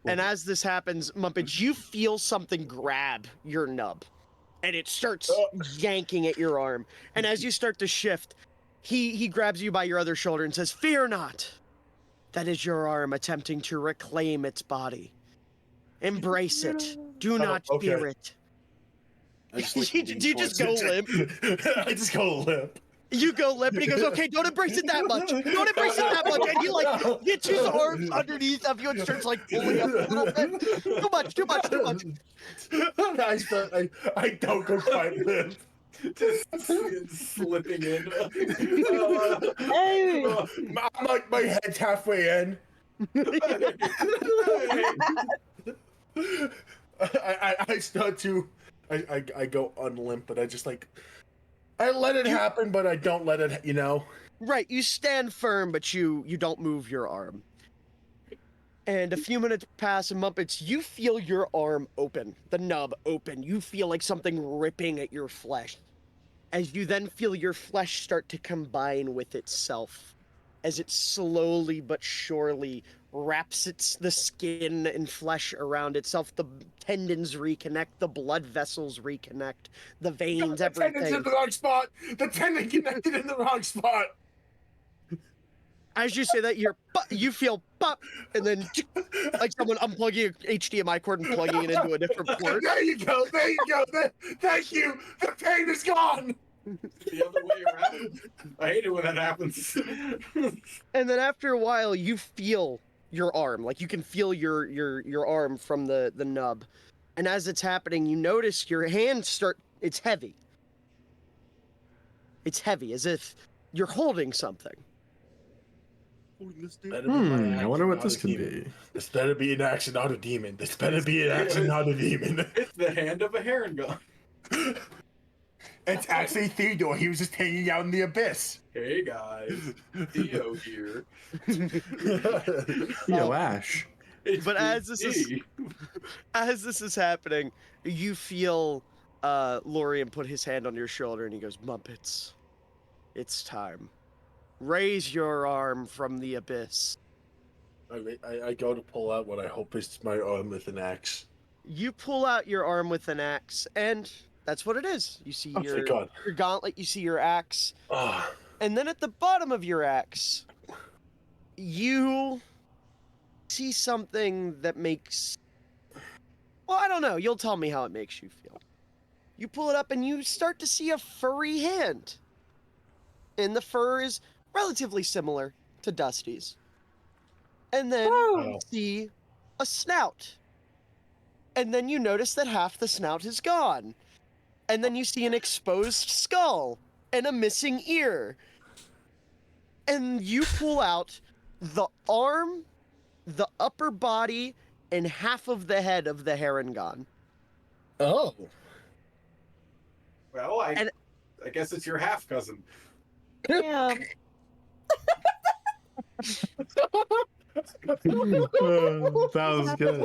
B: And as this happens, Mumpets, you feel something grab your nub. And it starts yanking at your arm. And as you start to shift, he grabs you by your other shoulder and says, "Fear not. That is your arm attempting to reclaim its body. Embrace it. Do not
C: okay.
B: fear it."
C: I just like
B: Do you just go limp?
C: I just go limp.
B: You go limp, and he goes, "Okay, don't embrace it that much. Don't embrace it that much." And he like gets his arms underneath of you and starts like pulling up a little bit. Too much, too much, too much.
C: I don't go quite limp.
E: Just slipping in.
H: Hey.
C: I'm like, my head's halfway in. I start to, I go unlimp, but I just like, I let it happen, but I don't let it, you know.
B: Right, you stand firm, but you don't move your arm. And a few minutes pass, and Muppets, you feel your arm open, the nub open. You feel like something ripping at your flesh. As you then feel your flesh start to combine with itself, as it slowly but surely wraps the skin and flesh around itself. The tendons reconnect, the blood vessels reconnect, the veins, everything.
C: The tendon's in the wrong spot. The tendon connected in the wrong spot.
B: As you say that, you feel pop, and then like someone unplugging an HDMI cord and plugging it into a different port.
C: There you go. There you go. Thank you. The pain is gone.
E: The other way around. I hate it when that happens.
B: And then after a while, you feel your arm, like you can feel your arm from the nub. And as it's happening, you notice your hands it's heavy. It's heavy, as if you're holding something.
D: I wonder what this could be.
C: This better be an axe, not a demon. This better be an axe, not a demon.
E: It's the hand of a heron gun.
C: It's actually Theodore. He was just hanging out in the abyss.
E: Hey guys, Theo here.
D: Yo, Ash.
B: But as this is happening, you feel Lorian put his hand on your shoulder and he goes, "Muppets, it's time. Raise your arm from the abyss."
C: I go to pull out what I hope is my arm with an axe.
B: You pull out your arm with an axe, and that's what it is. You see your gauntlet, you see your axe, and then at the bottom of your axe, you see something that makes... Well, I don't know. You'll tell me how it makes you feel. You pull it up, and you start to see a furry hand. And the fur is relatively similar to Dusty's. And then you see a snout. And then you notice that half the snout is gone. And then you see an exposed skull and a missing ear. And you pull out the arm, the upper body, and half of the head of the Harengon.
C: Oh.
E: Well, I guess it's your half cousin.
H: Yeah.
D: That was good.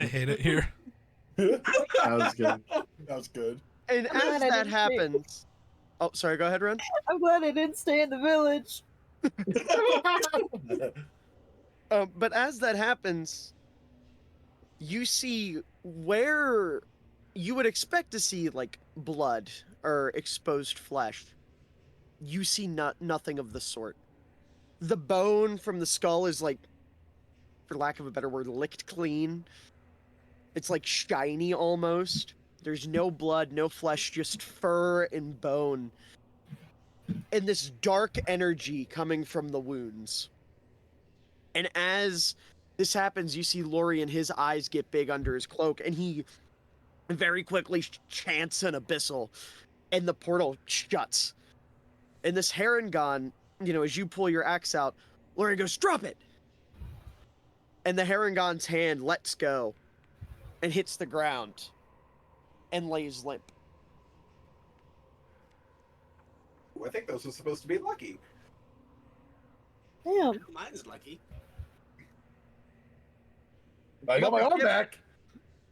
A: I hate it here.
D: That was good.
C: That was good.
B: And
H: I'm
B: as
H: glad I
B: that
H: didn't
B: happens... Oh, sorry, go ahead, Ren.
H: I'm glad I didn't stay in the village.
B: But as that happens, you see where you would expect to see, like, blood or exposed flesh. You see nothing of the sort. The bone from the skull is, like, for lack of a better word, licked clean. It's, like, shiny almost. There's no blood, no flesh, just fur and bone. And this dark energy coming from the wounds. And as this happens, you see Lorian, his eyes get big under his cloak, and he very quickly chants an abyssal, and the portal shuts. And this Harengon, as you pull your axe out, Lorian goes, "Drop it!" And the Harengon's hand lets go and hits the ground and lays limp.
E: I think those were supposed to be lucky.
H: Yeah.
I: Mine's lucky.
C: I got my arm back.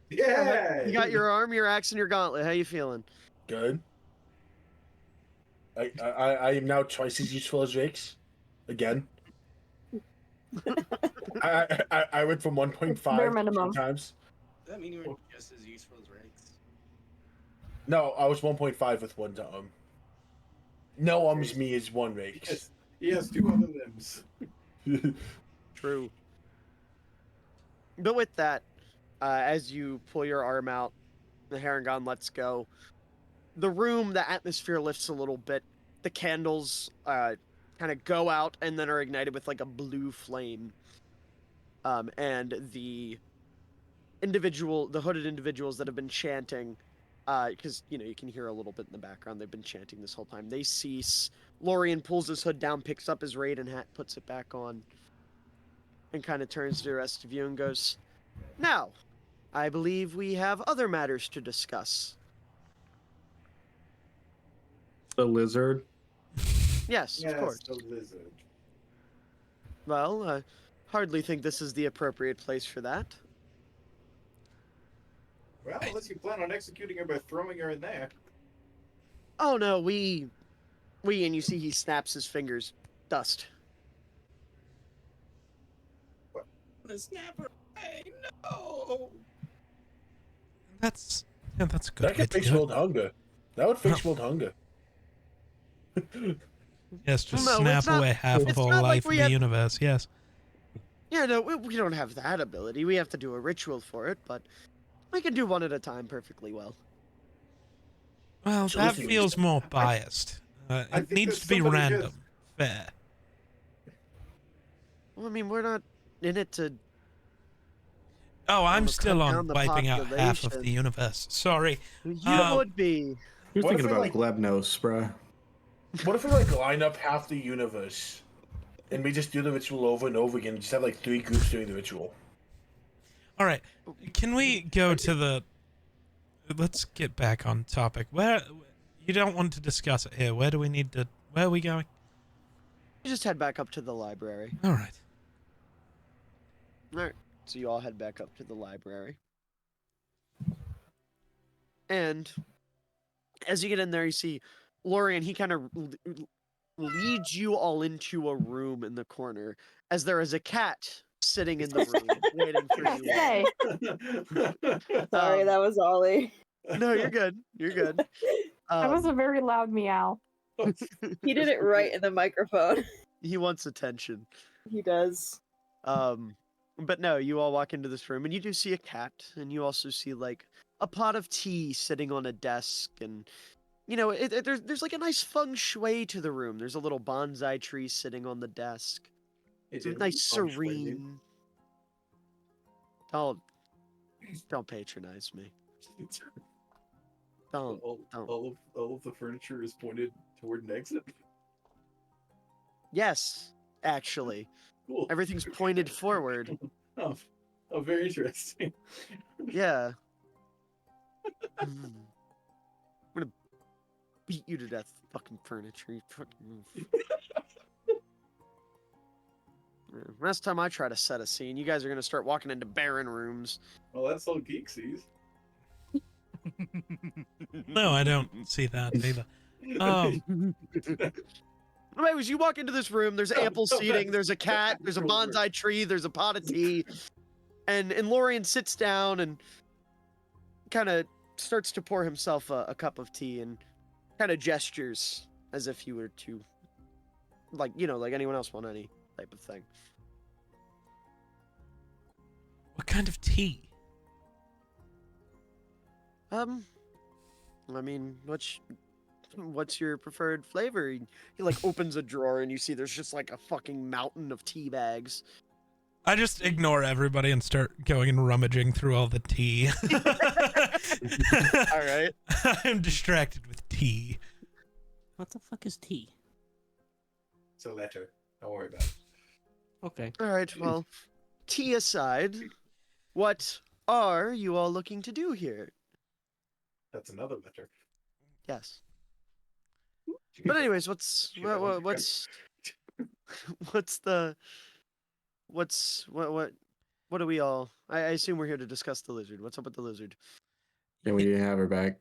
E: Yeah.
B: You got your arm, your axe, and your gauntlet. How you feeling?
C: Good. I am now twice as useful as Rakes. Again. I went from 1.5
J: Bare minimum.
C: times.
I: Does that mean you were just as useful as Rakes?
C: No, I was 1.5 with one arm. No arms me is one Rakes.
E: Yes, he has two other limbs.
B: True. But with that, as you pull your arm out, the Harengon lets go. The room, the atmosphere lifts a little bit, the candles kind of go out and then are ignited with like a blue flame. And the hooded individuals that have been chanting, because you can hear a little bit in the background, they've been chanting this whole time. They cease. Lorian pulls his hood down, picks up his Raiden hat, puts it back on, and kind of turns to the rest of you and goes, "Now, I believe we have other matters to discuss."
D: The lizard.
B: Yes, of course.
C: the lizard.
B: Well, I hardly think this is the appropriate place for that.
K: Well, unless you plan on executing her by throwing her in there.
B: Oh no, we, and you see he snaps his fingers. Dust.
K: The snapper. Hey, no.
A: That's a good.
C: That could fix world hunger. That would fix world hunger.
A: Yes, just
B: No,
A: snap
B: it's not-
A: away half
B: it's
A: of all
B: not like
A: life in
B: we
A: the
B: have-
A: universe. Yes.
B: Yeah, no, we don't have that ability. We have to do a ritual for it, but we can do one at a time perfectly well.
A: Well,
C: So
A: that
C: listen,
A: feels more biased.
K: I
A: It
K: think
A: needs
K: there's
A: to be
K: somebody
A: random.
K: just-
A: Fair.
B: Well, I mean, we're not in it to.
A: Oh, I'm
B: Wanna
A: still
B: cut
A: on
B: down the
A: wiping out half of the
B: population.
A: universe. Sorry.
B: You
A: Um,
B: would be.
D: You're
C: What if
D: thinking
C: we,
D: about
C: like-
D: Glebnos, bruh.
C: What if we like line up half the universe, and we just do the ritual over and over again? Just have like 3 groups doing the ritual.
A: All right. Can we go to the? Let's get back on topic. Where you don't want to discuss it here. Where do we need to? Where are we going?
B: You just head back up to the library.
A: All right.
B: All right. So you all head back up to the library. And as you get in there, you see Lorian. He kind of leads you all into a room in the corner, as there is a cat sitting in the room waiting for you.
J: Hey,
H: Sorry,
B: Um,
H: that was Ollie.
B: No, you're good. You're good.
J: that was a very loud meow.
H: He did it right in the microphone.
B: He wants attention.
H: He does.
B: But no, you all walk into this room and you do see a cat, and you also see like a pot of tea sitting on a desk, and there's like a nice feng shui to the room. There's a little bonsai tree sitting on the desk. It's nice, serene. Don't patronize me. Don't.
K: All of the furniture is pointed toward an exit.
B: Yes, actually,
K: Cool.
B: everything's pointed forward.
K: Oh, very interesting.
B: Yeah. I'm gonna beat you to death, fucking furniture. You fucking. Yeah, last time I try to set a scene, you guys are gonna start walking into barren rooms.
K: Well, that's all Geek sees.
A: No, I don't see that either.
B: Anyways, you walk into this room. There's ample
K: no,
B: seating.
K: that's-
B: There's a cat. There's a bonsai tree. There's a pot of tea, and Lorian sits down and kind of starts to pour himself a cup of tea and kind of gestures as if he were to, like anyone else want any type of thing.
A: What kind of tea?
B: I mean, what's your preferred flavor? He like opens a drawer and you see there's just like a fucking mountain of tea bags.
A: I just ignore everybody and start going and rummaging through all the tea.
B: All right.
A: I'm distracted with tea.
I: What the fuck is tea?
K: It's a letter. Don't worry about it.
I: Okay.
B: All right. Well, tea aside, what are you all looking to do here?
K: That's another letter.
B: Yes. But anyways, what's what do we all? I assume we're here to discuss the lizard. What's up with the lizard?
D: Can we have her back?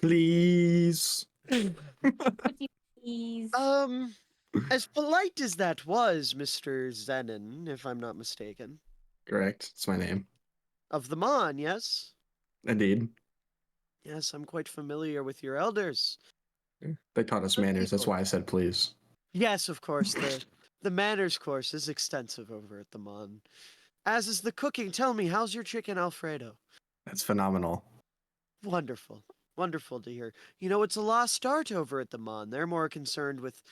D: Please.
J: Please.
B: As polite as that was, Mr. Zenon, if I'm not mistaken,
D: Correct. It's my name.
B: of the Mon, yes?
D: Indeed.
B: Yes, I'm quite familiar with your elders.
D: They taught us
B: Good
D: manners. That's
B: people.
D: why I said please.
B: Yes, of course, the manners course is extensive over at the Mon. As is the cooking. Tell me, how's your chicken Alfredo?
D: That's phenomenal.
B: Wonderful. Wonderful to hear. You know, it's a lost art over at the Mon. They're more concerned with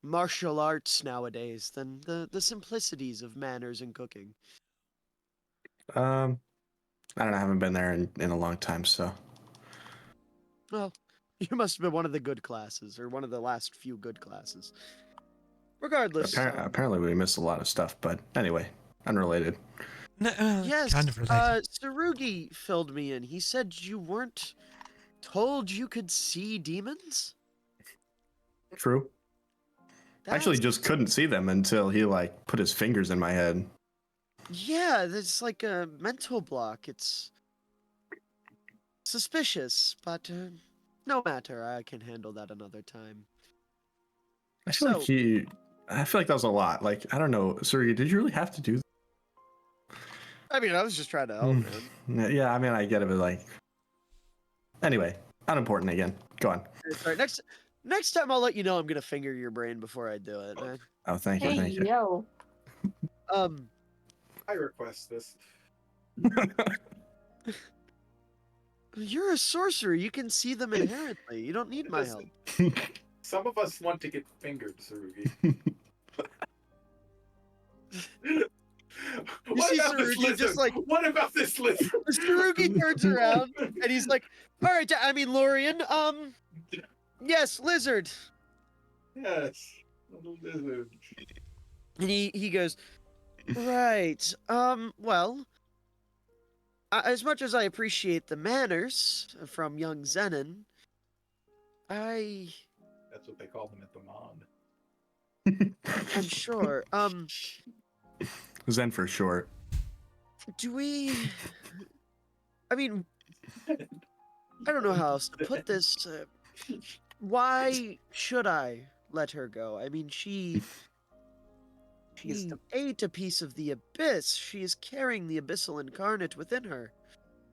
B: martial arts nowadays than the simplicities of manners and cooking.
D: I don't know. I haven't been there in a long time, so.
B: Well, you must have been one of the good classes, or one of the last few good classes. Regardless.
D: Apparently, we missed a lot of stuff, but anyway, unrelated.
B: Yes,
A: kind of related.
B: Sarugi filled me in. He said you weren't told you could see demons?
D: True. I actually just couldn't see them until he like put his fingers in my head.
B: Yeah, it's like a mental block. It's suspicious, but no matter. I can handle that another time.
D: I feel like that was a lot. Like, I don't know, Sergey, did you really have to do that?
B: I mean, I was just trying to help, man.
D: Yeah, I mean, I get it, but like, anyway, unimportant again. Go on.
B: Sorry, next time I'll let you know I'm gonna finger your brain before I do it, man.
D: Oh, thank you, thank you.
J: Yo.
K: I request this.
B: You're a sorcerer. You can see them inherently. You don't need my help.
K: Some of us want to get fingered, Sarugi. What about this lizard?
B: Sarugi turns around and he's like, "All right, I mean, Lorian, yes, lizard."
K: Yes, lizard.
B: And he goes, "Right, well, as much as I appreciate the manners from young Zenon,
K: That's what they call them at the Mon.
B: I'm sure,
D: Zen for short.
B: do we... I mean, I don't know how else to put this. Why should I let her go? I mean, she ate a piece of the abyss. She is carrying the abyssal incarnate within her.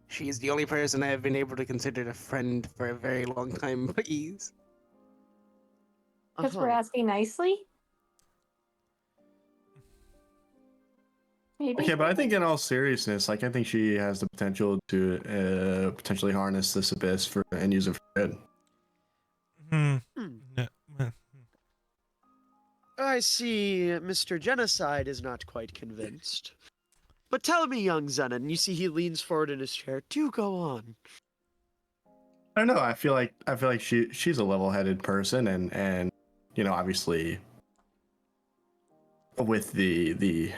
F: She is the only person I have been able to consider a friend for a very long time, please.
J: Because we're asking nicely? Maybe.
D: Okay, but I think in all seriousness, like I think she has the potential to potentially harness this abyss and use it for good.
A: No.
B: I see Mr. Genocide is not quite convinced. But tell me, young Zenon, you see he leans forward in his chair. Do go on.
D: I don't know. I feel like she's a level-headed person, and you know, obviously, with the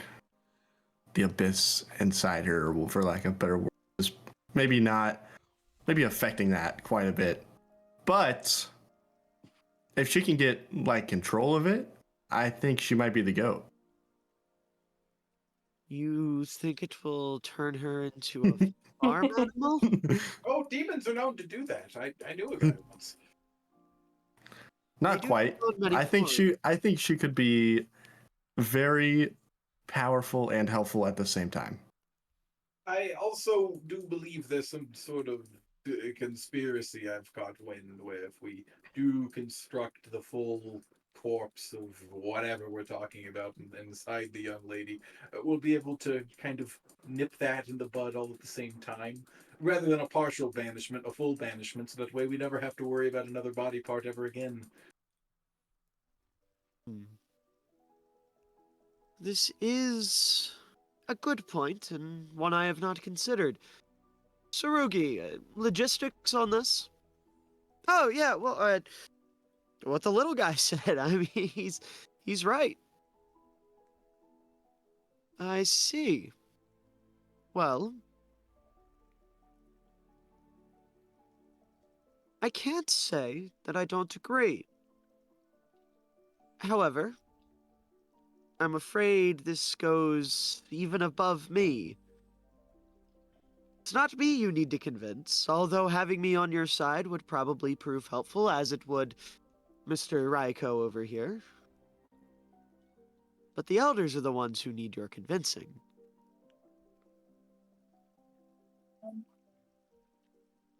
D: abyss inside her, for lack of better words, is maybe affecting that quite a bit. But if she can get like control of it, I think she might be the GOAT.
B: You think it will turn her into a farm animal?
K: Oh, demons are known to do that. I knew a guy once.
D: Not quite. I think she could be very powerful and helpful at the same time.
K: I also do believe there's some sort of conspiracy I've caught wind where if we do construct the full corpse of whatever we're talking about inside the young lady, we'll be able to kind of nip that in the bud all at the same time, rather than a partial banishment, a full banishment, so that way we never have to worry about another body part ever again.
B: This is a good point, and one I have not considered. Sarugi, logistics on this? Oh, yeah, well, what the little guy said. I mean, he's right. I see. Well, I can't say that I don't agree. However, I'm afraid this goes even above me. It's not me you need to convince, although having me on your side would probably prove helpful, as it would Mr. Raiko over here. But the elders are the ones who need your convincing.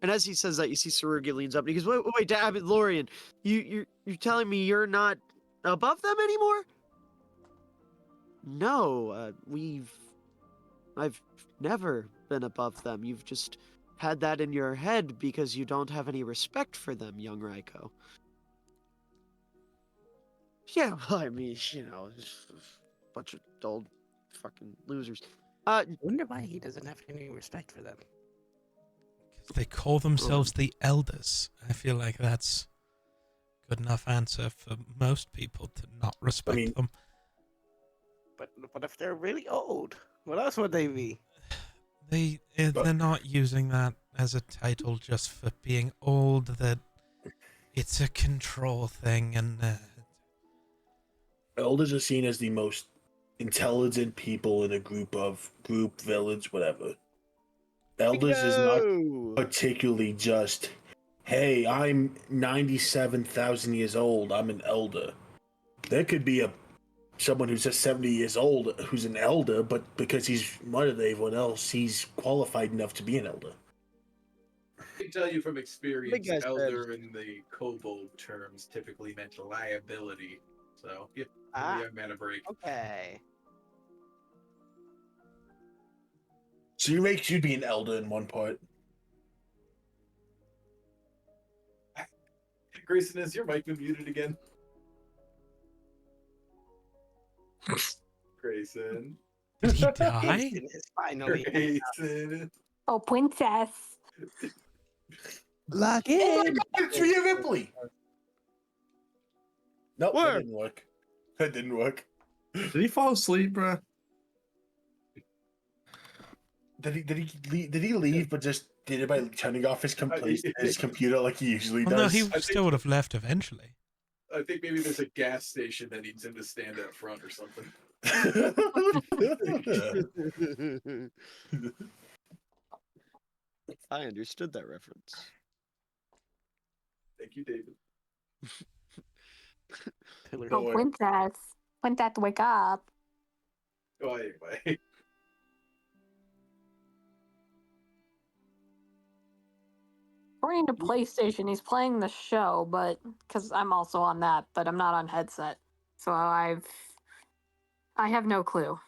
B: And as he says that, you see Sarugi leans up and he goes, wait, I mean, Lorian, you're telling me you're not above them anymore? No, I've never been above them. You've just had that in your head because you don't have any respect for them, young Raiko. Yeah, well, I mean, just a bunch of old fucking losers.
F: I wonder why he doesn't have any respect for them.
A: They call themselves the elders. I feel like that's good enough answer for most people to not respect them.
F: But what if they're really old? What else would they be?
A: They're not using that as a title just for being old. That it's a control thing, and
C: Elders are seen as the most intelligent people in a group, village, whatever. Elders is not particularly just, hey, I'm 97,000 years old, I'm an elder. There could be someone who's just 70 years old who's an elder, but because he's smarter than everyone else, he's qualified enough to be an elder.
K: I can tell you from experience, elder in the kobold terms typically meant liability. So, yeah, young man a break.
F: Okay.
C: So you'd be an elder in one part.
K: Grayson, is your mic been muted again? Grayson.
A: Did he die?
K: Grayson.
J: Oh, princess.
F: Lock
C: Oh my
F: in.
C: God, it's Rhea Ripley. Nope,
D: Where?
C: that didn't work. That didn't work.
D: Did he fall asleep, bro?
C: Did he leave, but just did it by turning off his computer like he usually
A: well, no,
C: does?
A: he still would have left eventually.
K: I think maybe there's a gas station that needs him to stand out front or something.
B: I understood that reference.
K: Thank you, David.
J: Oh, princess. Princess, wake up.
K: Oh, anyway.
J: According to PlayStation, he's playing the show, but because I'm also on that, but I'm not on headset, so I have no clue.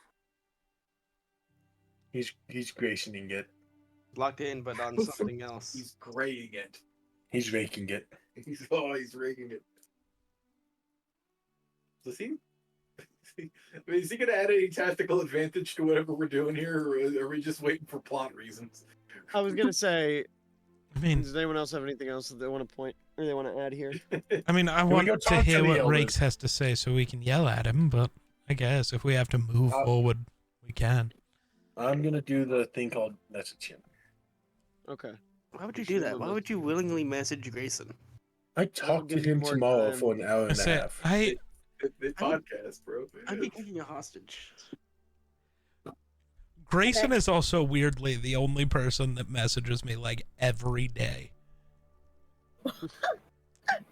C: He's Graysoning it.
F: Locked in, but on something else.
K: He's graying it.
C: He's raking it.
K: He's raking it. Does he? I mean, is he going to add any tactical advantage to whatever we're doing here, or are we just waiting for plot reasons?
B: I was gonna say.
A: I mean,
B: does anyone else have anything else that they want to point or they want to add here?
A: I mean, I want to hear what Rakes has to say so we can yell at him, but I guess if we have to move forward, we can.
C: I'm gonna do the thing called message him.
B: Okay.
F: Why would you do that? Why would you willingly message Grayson?
C: I talked to him tomorrow for an hour and a half.
K: The podcast, bro.
F: I'd be taking a hostage.
A: Grayson is also weirdly the only person that messages me like every day.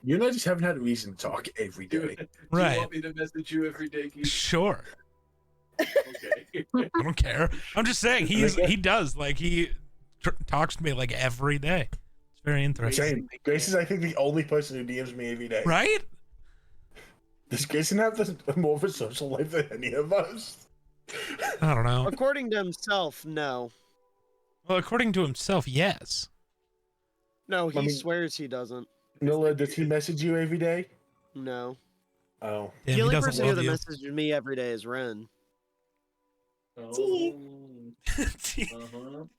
C: You and I just haven't had a reason to talk every day.
K: Do you want me to message you every day, Keith?
A: Sure.
K: Okay.
A: I don't care. I'm just saying he does like he talks to me like every day. It's very interesting.
C: Grayson's, I think, the only person who DMs me every day.
A: Right?
C: Does Grayson have more of a social life than any of us?
A: I don't know.
B: According to himself, no.
A: Well, according to himself, yes.
B: No, he swears he doesn't.
C: Nola, does he message you every day?
B: No.
C: Oh.
B: The only person that messages me every day is Ren.
C: Oh.
A: You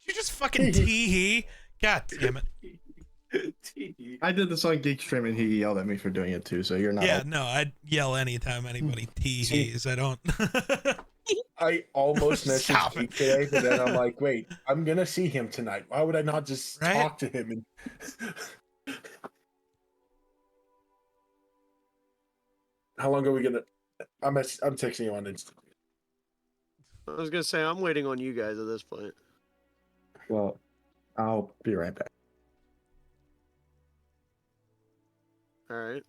A: just fucking tee-hee. God damn it.
D: I did this on Geek Stream and he yelled at me for doing it too, so you're not.
A: Yeah, no, I'd yell anytime anybody tee-hees. I don't.
C: I almost messaged Geek today, but then I'm like, wait, I'm gonna see him tonight. Why would I not just talk to him? And how long are we gonna? I'm texting you on Instagram.
B: I was gonna say I'm waiting on you guys at this point.
D: Well, I'll be right back.
B: All right.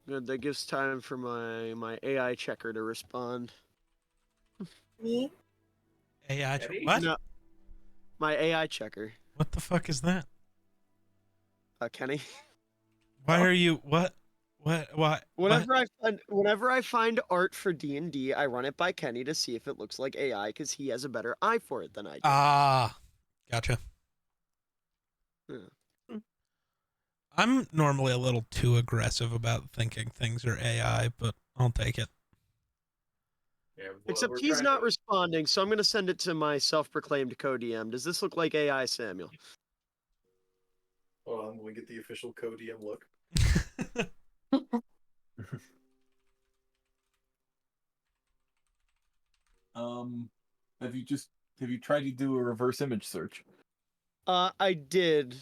B: Good. That gives time for my AI checker to respond.
H: Me?
A: AI what?
B: No, my AI checker.
A: What the fuck is that?
B: Kenny.
A: Why are you what? Why?
B: Whenever I find art for D&D, I run it by Kenny to see if it looks like AI because he has a better eye for it than I do.
A: Ah, gotcha. I'm normally a little too aggressive about thinking things are AI, but I'll take it.
K: Yeah,
B: Except
K: we're
B: he's
K: trying
B: not
K: to-
B: responding, so I'm going to send it to my self-proclaimed co-DM. Does this look like AI, Samuel?
K: Hold on, we get the official co-DM look.
E: Have you tried to do a reverse image search?
B: I did.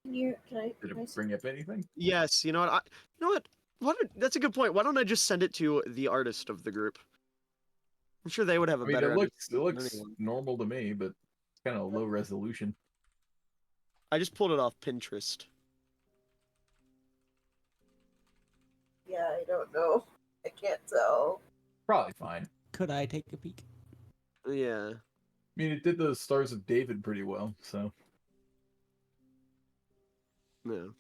H: Can I?
E: Did
H: Can I
E: it bring up anything?
B: Yes. You know what? You know what? That's a good point. Why don't I just send it to the artist of the group? I'm sure they would have a
E: I mean,
B: better.
E: it looks
B: understanding than anyone.
E: normal to me, but it's kind of low resolution.
B: I just pulled it off Pinterest.
H: Yeah, I don't know. I can't tell.
E: Probably fine.
F: Could I take a peek?
B: Yeah.
E: I mean, it did the Stars of David pretty well, so.
B: No.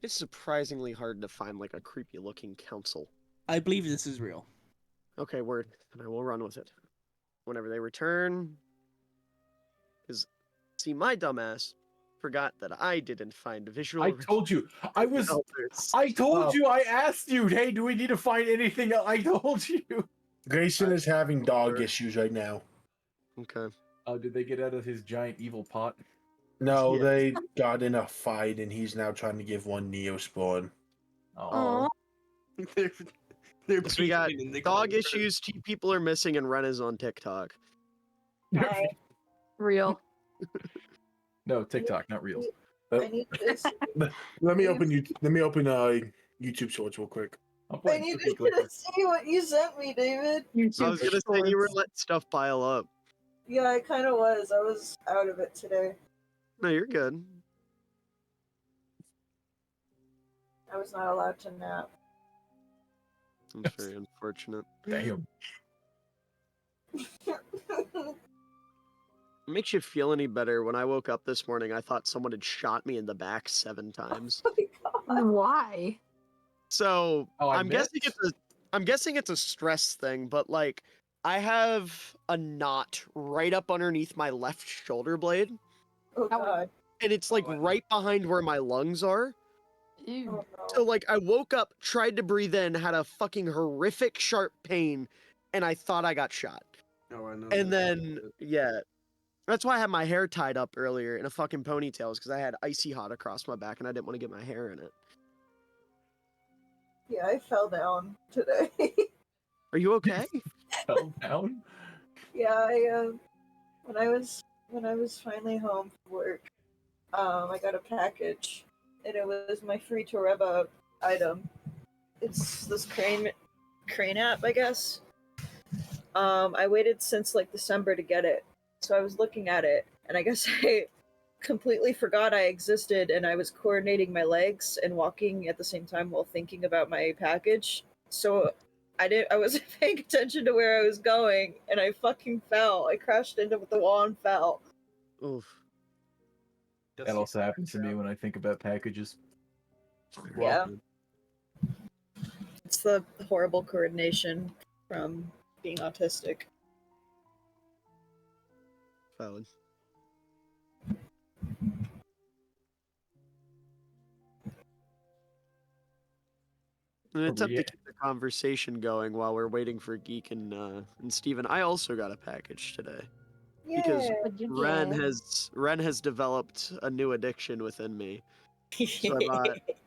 B: It's surprisingly hard to find like a creepy looking council.
F: I believe this is real.
B: Okay, word. And I will run with it. Whenever they return. Because, see, my dumbass forgot that I didn't find visual.
E: I told you. I told
C: Oh.
E: you. I asked you. Hey, do we need to find anything else? I told you.
C: Grayson is having dog issues right now.
B: Okay.
E: Oh, did they get out of his giant evil pot?
C: No,
B: Yes.
C: they got in a fight, and he's now trying to give one Neospawn.
E: Oh.
F: they're
B: So we got
F: beefing in the
B: dog
F: corner.
B: issues, 2 people are missing, and Ren is on TikTok.
J: Real.
E: No, TikTok, not Reels.
H: I need this.
C: Let me open YouTube Shorts real quick.
E: I'm
H: I
E: playing
H: need
E: Cookie
H: to
E: Clicker.
H: see what you sent me, David.
B: I was gonna say you were letting stuff pile up.
H: Yeah, I kind of was. I was out of it today.
B: No, you're good.
H: I was not allowed to nap.
B: That's very unfortunate.
E: Damn.
B: Makes you feel any better? When I woke up this morning, I thought someone had shot me in the back 7 times.
J: Why?
B: So
E: Oh, I
B: I'm guessing
E: missed?
B: I'm guessing it's a stress thing, but like I have a knot right up underneath my left shoulder blade,
H: Oh
J: That would-
H: god.
B: and it's like right behind where my lungs are.
J: Ew.
H: Oh
B: So
H: no.
B: like I woke up, tried to breathe in, had a fucking horrific sharp pain, and I thought I got shot.
F: Oh, I know.
B: And then yeah. That's why I had my hair tied up earlier in a fucking ponytail, because I had icy hot across my back and I didn't want to get my hair in it.
H: Yeah, I fell down today.
B: Are you okay?
E: Fell down?
H: Yeah, I when I was finally home from work, I got a package, and it was my free Toreba item. It's this crane app, I guess. I waited since like December to get it, so I was looking at it, and I guess I completely forgot I existed, and I was coordinating my legs and walking at the same time while thinking about my package. So I wasn't paying attention to where I was going, and I fucking fell. I crashed into the wall and fell.
B: Oof.
E: That also happens to me when I think about packages.
H: Yeah. It's the horrible coordination from being autistic.
B: Valid. And it's up to
E: Yeah.
B: keep the conversation going while we're waiting for Geek and Steven. I also got a package today. Because
H: Yeah.
J: What'd you
B: Ren
J: get?
B: has developed a new addiction within me. So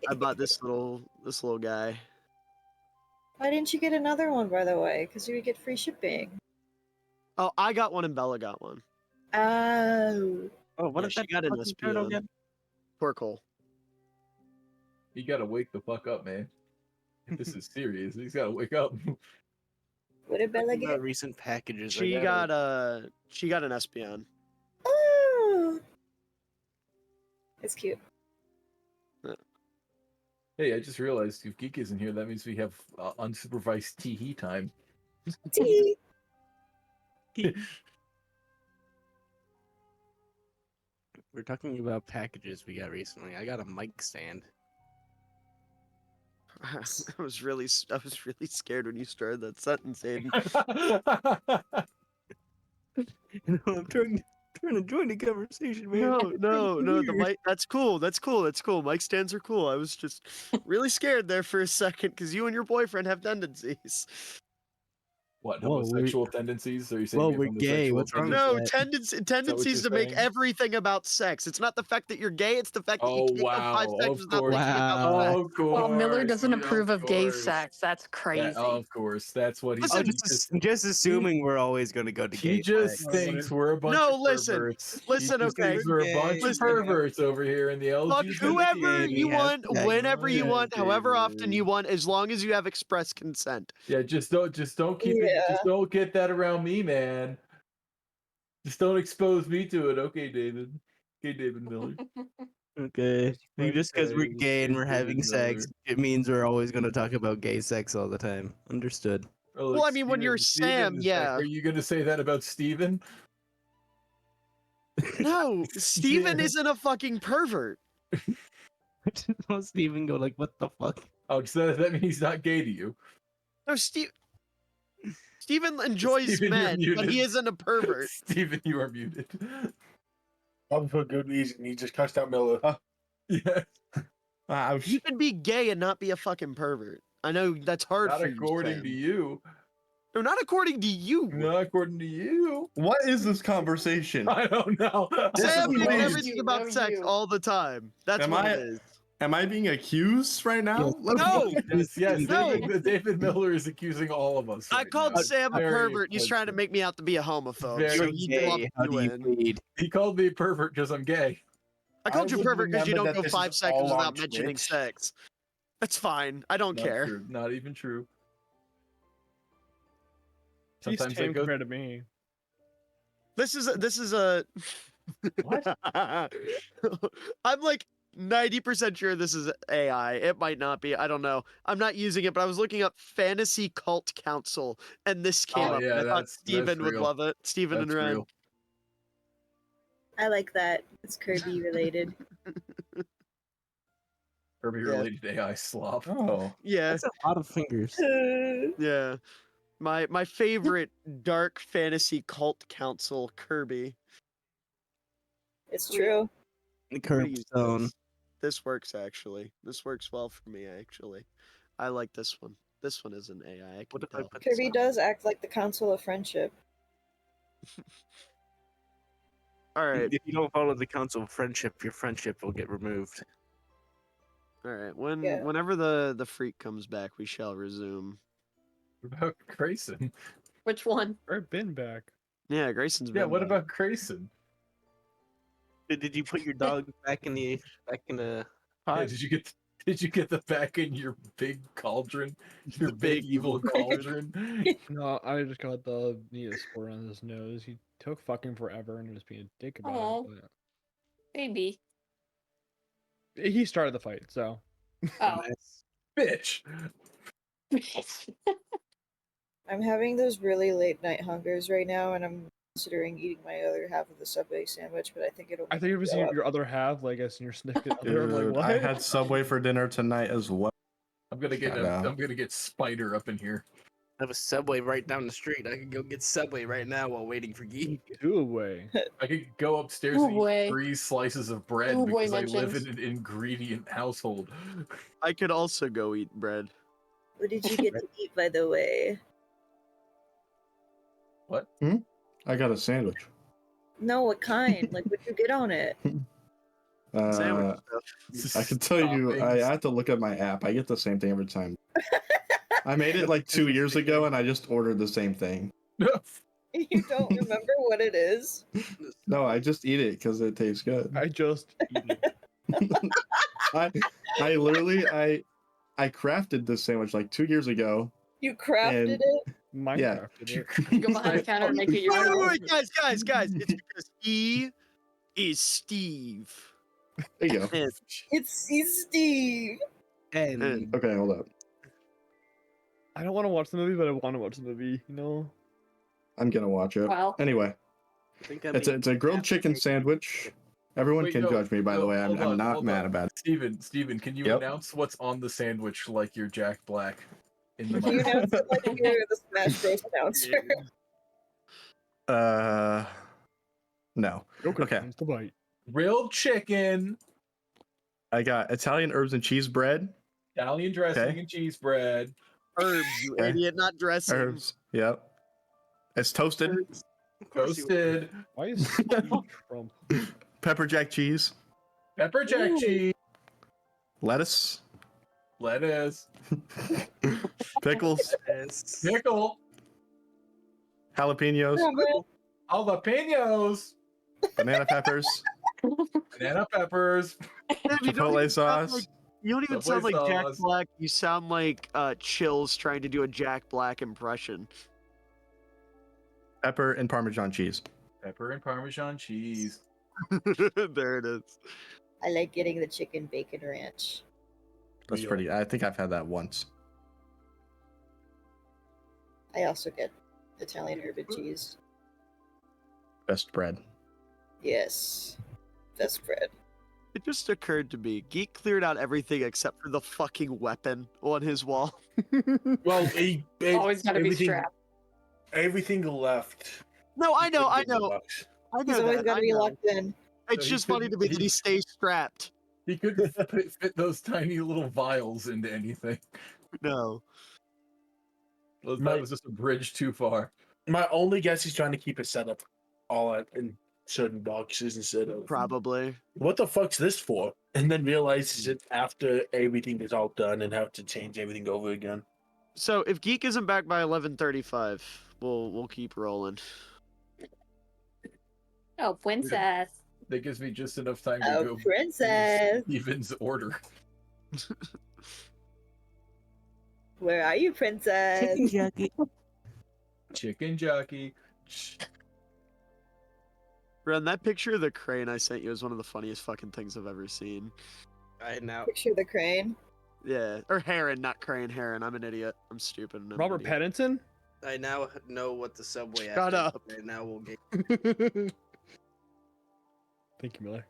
B: I bought this little guy.
H: Why didn't you get another one, by the way? Because you would get free shipping.
B: Oh, I got one and Bella got one.
H: Oh.
F: Oh, what
B: Yeah,
F: is
B: she
F: that
B: got an
F: fucking turtle
B: SPN.
F: again?
B: Torkoal.
E: You gotta wake the fuck up, man. This is serious. He's gotta wake up.
H: What did Bella
F: Talking
H: get?
F: about recent packages. I
B: She
F: got
B: got an SPN.
H: Oh. It's cute.
E: Hey, I just realized if Geek isn't here, that means we have unsupervised tee time.
H: Tee.
F: We're talking about packages we got recently. I got a mic stand.
B: I was really scared when you started that sentence, Aiden.
F: I'm trying to join the conversation, man.
B: No. The mic. That's cool. Mic stands are cool. I was just really scared there for a second because you and your boyfriend have tendencies.
E: What
F: Whoa,
E: homosexual tendencies? Are you saying
F: well,
E: we have
F: we're gay,
E: homosexual
F: what's wrong with
E: tendencies?
F: that?
B: Tendencies to
E: you're
B: make
E: saying?
B: everything about sex. It's not the fact that you're gay. It's the fact that
E: Oh
B: you can't have 5
E: wow!
B: seconds
E: Of
B: without
E: course,
B: thinking about
F: Wow.
B: sex.
E: of course.
J: Well, Miller doesn't approve of gay
E: course.
J: sex. That's crazy.
E: Yeah, of course, that's what he.
B: Listen,
E: he
F: Just assuming we're always gonna go to
E: he
F: gay.
E: just
F: sex.
E: thinks we're a bunch
B: No,
E: of
B: listen.
E: perverts.
B: Listen,
E: he just
B: okay.
E: thinks we're a bunch of
B: Listen.
E: perverts over here in the
B: Fuck
E: LGBT.
B: whoever you
F: have
B: want,
F: sex.
B: whenever you want, however often
E: David.
B: you want, as long as you have express consent.
E: Yeah, just don't keep it. Just don't get that around me, man. Just don't expose me to it, okay, David? Okay, David Miller.
F: Okay. Just because we're
E: Okay,
F: gay and we're
E: David
F: having sex,
E: Miller.
F: it means we're always gonna talk about gay sex all the time. Understood.
E: Oh,
B: Well,
E: look,
B: I mean, when you're
E: Steven
B: Sam,
E: is
B: yeah.
E: Like, are you gonna say that about Steven?
B: No, Steven
E: Yeah.
B: isn't a fucking pervert.
F: Don't Steven go like, what the fuck?
E: Oh, so that means he's not gay to you.
B: No, Steven enjoys
E: Steven, you're
B: men, but he
E: muted.
B: isn't a pervert.
E: Steven, you are muted.
C: Probably for good reason. He just cussed out Miller.
E: Yeah.
B: You can be gay and not be a fucking pervert. I know that's hard
E: Not
B: for you.
E: according
B: Sam.
E: to you.
B: No, not according to you.
E: Not according to you.
D: What is this conversation?
E: I don't know.
B: Sam
D: is
B: thinks
D: weird.
B: everything about sex all the time. That's
D: Am
B: what
D: I-
B: it is.
D: Am I being accused right now?
B: No!
E: Yes,
B: No.
E: David Miller is accusing all of us.
B: I
E: right
B: called
E: now.
B: Sam a
E: Very
B: pervert. He's trying to
E: offensive.
B: make me out to be a homophobe.
E: Very
B: So
F: You're
B: he
F: gay.
B: lumped
F: How
B: you
F: do you
B: in.
F: plead?
E: He called me a pervert because I'm gay.
B: I called you
C: would
B: pervert because you
C: remember
B: don't
C: that
B: go
C: this
B: 5
C: is
B: seconds
C: all on
B: without mentioning
C: Twitch.
B: sex. That's fine. I don't
E: Not
B: care.
E: true. Not even true.
G: He's
E: Sometimes I
G: tame
E: go.
G: compared to me.
B: This is a
C: What?
B: I'm like 90% sure this is AI. It might not be. I don't know. I'm not using it, but I was looking up Fantasy Cult Council, and this came
E: Oh,
B: up.
E: yeah,
B: and I thought
E: that's
B: Steven would
E: real.
B: love it. Steven and
E: That's
B: Ren.
E: real.
H: I like that. It's Kirby related.
E: Kirby
B: Yeah.
E: related AI slop.
D: Oh,
B: Yeah,
F: That's a lot of fingers.
B: yeah. My favorite dark fantasy cult council, Kirby.
H: It's true.
F: The
B: I'm gonna
F: curb
B: use
F: stone.
B: this. This works actually. This works well for me actually. I like this one. This one is an AI. I can
F: What if I
B: tell.
F: put this
H: Kirby
F: on?
H: does act like the Council of Friendship.
B: All right,
F: If you don't follow the council of friendship, your friendship will get removed.
B: all right.
H: Yeah.
B: Whenever the freak comes back, we shall resume.
E: What about Grayson?
J: Which one?
G: I've been back.
B: Yeah, Grayson's been
E: Yeah, what
B: back.
E: about Grayson?
F: Did you put your dog back in the
E: Yeah,
F: pot?
E: did you get the back in your big cauldron? Your big evil cauldron?
G: No, I just got the Neospore on his nose. He took fucking forever and was being a dick about
J: Aw.
G: it.
J: Baby.
G: But he started the fight, so
J: Oh.
E: Bitch.
H: I'm having those really late night hungers right now, and I'm considering eating my other half of the Subway sandwich, but I think it'll.
G: I think it was
H: throw up.
G: your other half, like I guess, in your significant other. I'm like,
D: dude,
G: what?
D: I had Subway for dinner tonight as well.
E: I'm gonna get
D: Shut up.
E: I'm gonna get Spider up in here.
F: I have a Subway right down the street. I could go get Subway right now while waiting for Geek.
G: Two away.
E: I could go upstairs
J: Oh,
E: and
J: boy.
E: eat 3 slices of bread
J: Oh, boy,
E: because I live in
J: mentions.
E: an ingredient household.
B: I could also go eat bread.
H: What did you get to eat, by the way?
E: What?
D: I got a sandwich.
H: No, what kind? Like, what'd you get on it?
B: Sandwich stuff.
D: I can tell you, I have to look at my app. I get the same thing every time. I made it like 2 years ago, and I just ordered the same thing.
H: You don't remember what it is?
D: No, I just eat it because it tastes good.
G: I just eat it.
D: I literally I crafted this sandwich like 2 years ago.
H: You crafted
D: And-
H: it?
G: Minecraft.
J: You go behind the counter and make it your
B: Wait,
J: own.
B: wait, guys! It's because he is Steve.
D: There you go.
B: And
H: It's Steve.
F: And
D: Okay, hold up.
G: I don't want to watch the movie, but I want to watch the movie. You know.
D: I'm gonna watch it.
J: Well,
D: Anyway,
F: I think I
D: it's a grilled chicken sandwich. Everyone
E: Wait,
D: can
E: no,
D: judge me, by the
E: no,
D: way. I'm
E: hold on,
D: not
E: hold
D: mad
E: on.
D: about it.
E: Steven, can you
D: Yep.
E: announce what's on the sandwich like you're Jack Black in the
H: You
E: mic?
H: announced it like you're the Smash Bros. announcer.
D: No. Okay.
G: Comes to bite.
E: Grilled chicken,
D: I got Italian herbs and cheese bread.
E: Italian dressing
D: Okay.
E: and cheese bread.
B: Herbs, you
D: Okay.
B: idiot, not dressing.
D: Herbs. Yep. It's toasted.
F: Of course you would.
E: Toasted.
G: Why is Steve Trump?
D: Pepper jack cheese.
E: Pepper jack
J: Ooh.
E: cheese.
D: Lettuce.
E: Lettuce.
D: Pickles.
F: Yes.
E: Pickle.
D: Jalapenos.
E: Jalapenos.
D: Banana peppers.
E: Banana peppers.
B: Dude, you don't
D: Chipotle
B: even sound
D: sauce.
B: like- you don't even
E: Subway
B: sound like Jack
E: sauce.
B: Black. You sound like Chills trying to do a Jack Black impression.
D: Pepper and Parmesan cheese.
E: Pepper and Parmesan cheese.
B: There it is.
H: I like getting the chicken bacon ranch.
D: That's
C: Real.
D: pretty. I think I've had that once.
H: I also get Italian herb and cheese.
D: Best bread.
H: Yes. Best bread.
B: It just occurred to me. Geek cleared out everything except for the fucking weapon on his wall.
C: Well,
J: Always gotta be
C: everything-
J: strapped.
C: Everything left.
B: No, I know, I know.
C: Box.
B: I know
H: He's always
B: that,
H: got
B: I
H: to be
B: know.
H: locked in.
B: It's
E: So he
B: just funny to
E: couldn't-
B: me that
E: he-
B: he stays strapped.
E: He couldn't fit those tiny little vials into anything.
B: No.
E: That
C: My-
E: was just a bridge too far.
C: My only guess he's trying to keep it set up all in certain boxes instead of
B: Probably.
C: what the fuck's this for? And then realizes it after everything is all done and have to change everything over again.
B: So if Geek isn't back by 11:35, we'll keep rolling.
J: Oh, princess.
E: That gives me just enough time to
H: Oh,
E: go
H: princess.
E: Steven's order.
H: Where are you, princess?
E: Chicken jockey.
B: Ren, that picture of the crane I sent you is one of the funniest fucking things I've ever seen.
F: I know.
H: Picture the crane.
B: Yeah, or Heron, not crane. Heron. I'm an idiot. I'm stupid. and I'm an
G: Robert
B: idiot.
G: Pattinson?
F: I now know what the subway.
B: Shut
F: after
B: up.
F: I now will get.
G: Thank you, Miller.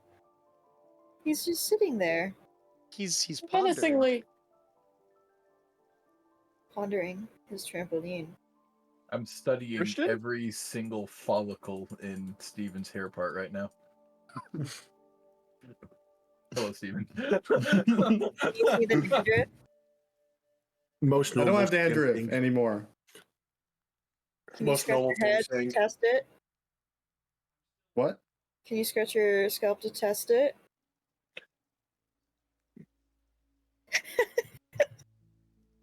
H: He's just sitting there,
B: He's pondering.
J: Menacingly.
H: pondering his trampoline.
E: I'm studying
G: Christian?
E: every single follicle in Steven's hair part right now. Hello, Steven.
H: You see the dandruff?
C: Most
D: I don't
C: normal
D: have dandruff
C: thing.
D: anymore.
H: Can you
C: Most
H: scratch
C: normal
H: your head
C: thing
H: to
C: saying.
H: test it?
D: What?
H: Can you scratch your scalp to test it?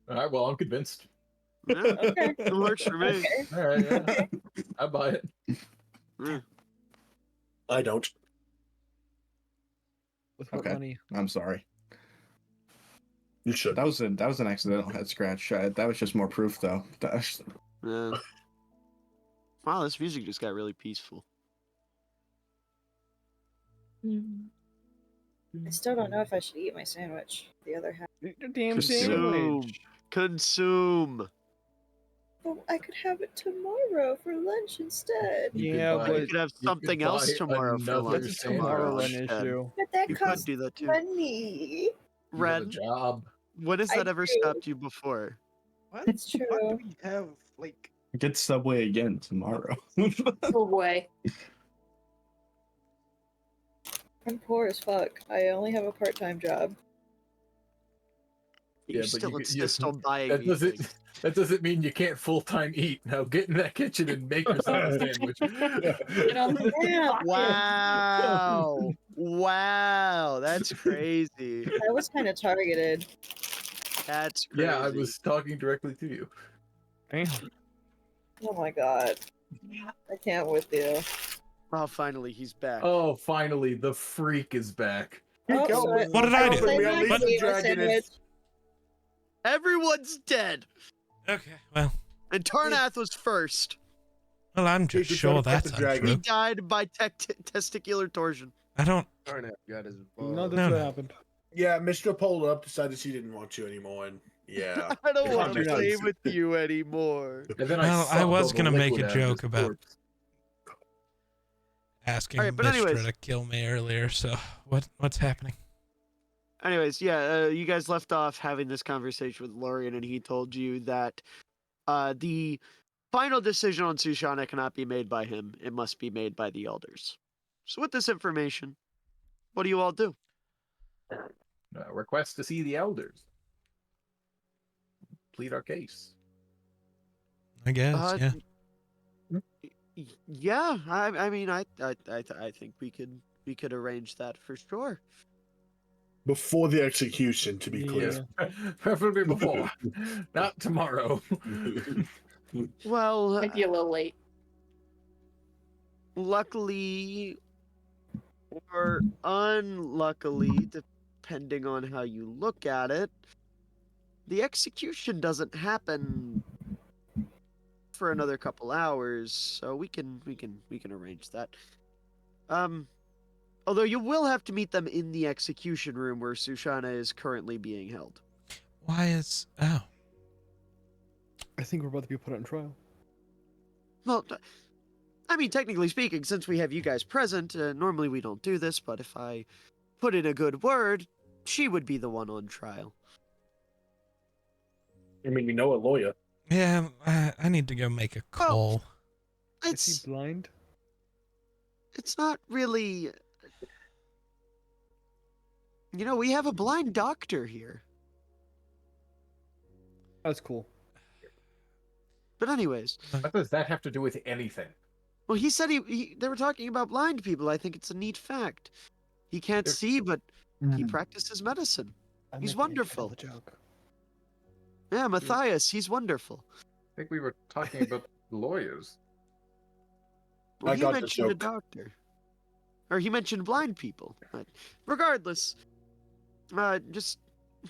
E: All right, well, I'm convinced.
B: Yeah,
H: Okay.
B: it works for me.
H: Okay.
E: All right, yeah. I buy it.
C: I don't.
G: With what
D: Okay.
G: money?
D: I'm sorry.
C: You should.
D: That was an accidental head scratch. That was just more proof, though.
B: Yeah. Wow, this music just got really peaceful.
H: I still don't know if I should eat my sandwich. The other half.
G: Eat your damn
B: Consume.
G: sandwich.
B: Consume.
H: Oh, I could have it tomorrow for lunch instead.
E: You could
G: Yeah,
E: buy-
B: You
G: but
B: could have
E: you could
B: something else
E: buy
B: tomorrow for
E: another
B: lunch.
G: that's a
E: sandwich.
G: Tomorrowland
B: instead.
G: issue.
H: But that
B: You could
H: costs
B: do that too.
H: money.
E: You have a
B: Ren,
E: job.
B: when has
H: I
B: that ever
H: do.
B: stopped you before?
F: What?
H: It's true.
F: What do we have? Like,
D: Get Subway again tomorrow.
J: Oh boy.
H: I'm poor as fuck. I only have a part-time job.
B: You
E: Yeah, but
B: still
E: you could- you-
B: insist on buying
E: That
B: me
E: doesn't.
B: things.
E: That doesn't mean you can't full time eat. Now get in that kitchen and make yourself a sandwich.
J: Get on the
H: Yeah.
J: pocket.
B: Wow. Wow. That's crazy.
H: I was kind of targeted.
B: That's crazy.
E: Yeah, I was talking directly to you.
G: Damn.
H: Oh my god. I can't with you.
B: Oh, finally, he's back.
E: Oh, finally, the freak is back.
H: Oh,
C: go.
H: sorry.
A: What did I do?
H: Say
C: We
H: that,
C: unleashed
H: I
C: the
H: ate my
C: dragon and-
H: sandwich.
B: Everyone's dead.
A: Okay, well,
B: And Tarnath was first.
A: I'm just
C: Keep it
A: sure
C: going,
A: that's
C: Captain Dragon.
B: He
A: untrue.
B: died by testicular torsion.
A: I don't.
F: Arnett got his
G: No,
F: balls.
G: that's
A: No,
G: what
A: no.
G: happened.
C: Yeah, Mr. Pulled Up decided she didn't want you anymore, and yeah.
B: I don't want to
C: Context.
B: play with you anymore.
E: And then
A: Well, I
E: sucked
A: was
E: all the
A: gonna make
E: liquid
A: a
E: out of his
A: joke about-
E: corpse.
A: Asking
B: Alright, but
A: Mistra
B: anyways.
A: to kill me earlier, so what's happening?
B: Anyways, yeah, you guys left off having this conversation with Lorian, and he told you that the final decision on Sushana cannot be made by him. It must be made by the elders. So with this information, what do you all do?
E: Request to see the elders. Plead our case.
A: I guess, yeah.
B: Yeah, I mean, I think we could arrange that for sure.
C: Before the execution, to be clear.
E: Preferably before, not tomorrow.
B: Well,
J: Might be a little late.
B: luckily or unluckily, depending on how you look at it, the execution doesn't happen for another couple hours, so we can arrange that. Although you will have to meet them in the execution room where Sushana is currently being held.
A: Why is... Oh.
G: I think we're about to be put on trial.
B: Well, I mean, technically speaking, since we have you guys present, normally we don't do this, but if I put in a good word, she would be the one on trial.
C: I mean, you know a lawyer.
A: Yeah, I need to go make a call.
G: Is he blind?
B: It's not really... You know, we have a blind doctor here.
G: That's cool.
B: But anyways...
E: What does that have to do with anything?
B: Well, he said they were talking about blind people. I think it's a neat fact. He can't see, but he practices medicine. He's wonderful. Yeah, Matthias, he's wonderful.
E: I think we were talking about lawyers.
B: Well, he mentioned a doctor. Or he mentioned blind people. But regardless, just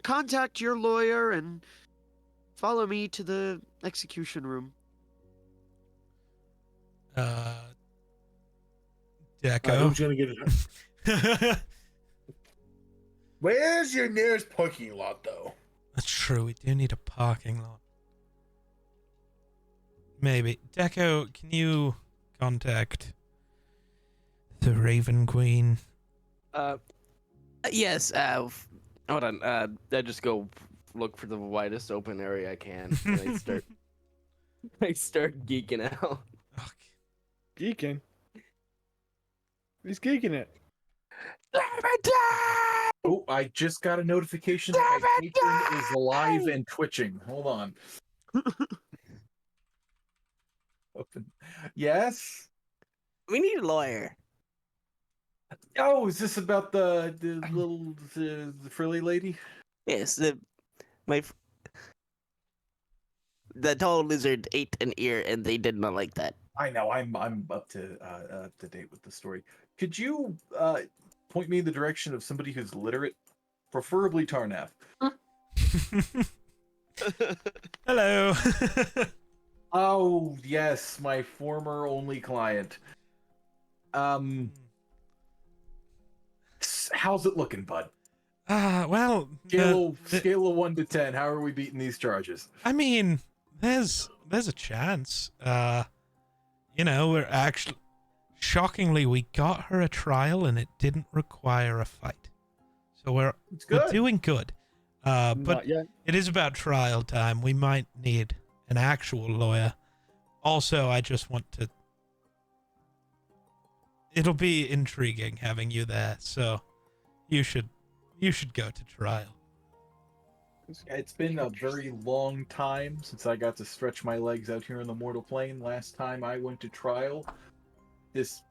B: contact your lawyer and follow me to the execution room.
A: Deco.
C: Who's gonna get it? Where's your nearest parking lot, though?
A: That's true. We do need a parking lot. Maybe. Deco, can you contact the Raven Queen?
F: Yes. Hold on. I just go look for the widest open area I can, and I start geeking out.
G: Geeking? He's geeking it.
E: Oh, I just got a notification that my patron is alive and twitching. Hold on. Open. Yes?
F: We need a lawyer.
E: Oh, is this about the little the frilly lady?
F: Yes, the tall lizard ate an ear, and they did not like that.
E: I know. I'm up to date with the story. Could you point me in the direction of somebody who's literate, preferably Tarnath?
A: Hello.
E: Oh yes, my former only client. How's it looking, bud?
A: Well,
E: Scale of 1 to 10. How are we beating these charges?
A: I mean, there's a chance. You know, we're actually shockingly we got her a trial and it didn't require a fight, so we're doing good. But it is about trial time. We might need an actual lawyer. Also, I just want to. It'll be intriguing having you there, so you should go to trial.
E: It's been a very long time since I got to stretch my legs out here in the mortal plane. Last time I went to trial, this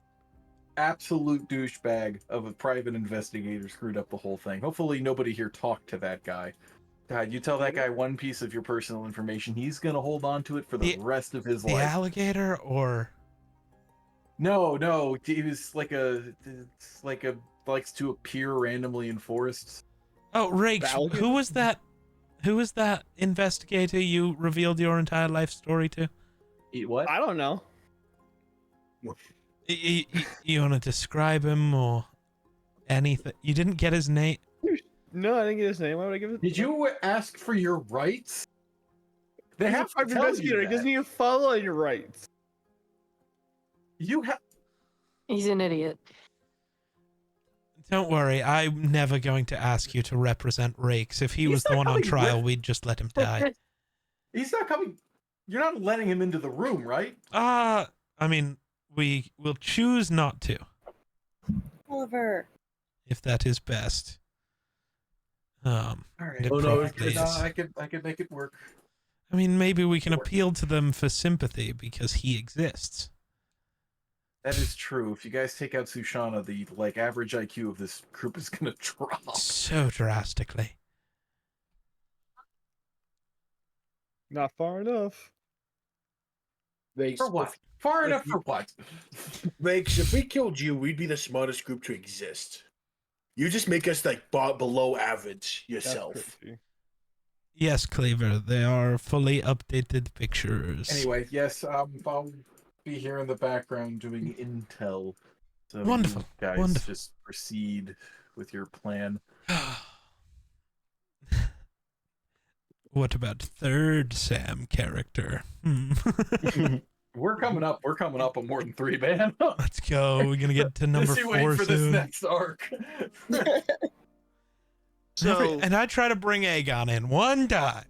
E: absolute douchebag of a private investigator screwed up the whole thing. Hopefully nobody here talked to that guy. God, you tell that guy one piece of your personal information, he's gonna hold on to it for the rest of his life.
A: The alligator, or
E: no, he was likes to appear randomly in forests.
A: Oh, Rakes, who was that? Who was that investigator you revealed your entire life story to?
E: What?
G: I don't know.
A: You want to describe him or anything? You didn't get his name?
G: No, I didn't get his name. Why would I give it?
E: Did you ask for your rights? They
G: He's
E: have
G: a
E: to
G: private
E: tell
G: investigator.
E: you
G: He
E: that.
G: doesn't even follow your rights.
E: You have.
J: He's an idiot.
A: Don't worry, I'm never going to ask you to represent Rakes. If he was the one on trial, we'd just let him die.
E: He's not coming. You're not letting him into the room, right?
A: I mean, we will choose not to,
H: Oliver.
A: if that is best.
E: All right.
A: It
C: Oh, no,
A: probably
C: it's-
A: is.
E: I could make it work.
A: I mean, maybe we can appeal to them for sympathy because he exists.
E: That is true. If you guys take out Sushana, the average IQ of this group is gonna drop.
A: So drastically.
G: Not far enough.
C: Makes,
E: For what? Far
C: if
E: enough
C: you-
E: for what?
C: Makes, if we killed you, we'd be the smartest group to exist. You just make us below average
G: That's
C: yourself.
G: crazy.
A: Yes, Cleaver, they are fully updated pictures.
E: Anyway, yes, I'll be here in the background doing intel. So
A: Wonderful,
E: you guys
A: wonderful.
E: just proceed with your plan.
A: What about third Sam character?
E: We're coming up on more than 3, man.
A: Let's go. We're gonna get to number
E: Just you wait
A: 4
E: for this
A: soon.
E: next arc.
B: So,
A: And I try to bring Aegon in one time.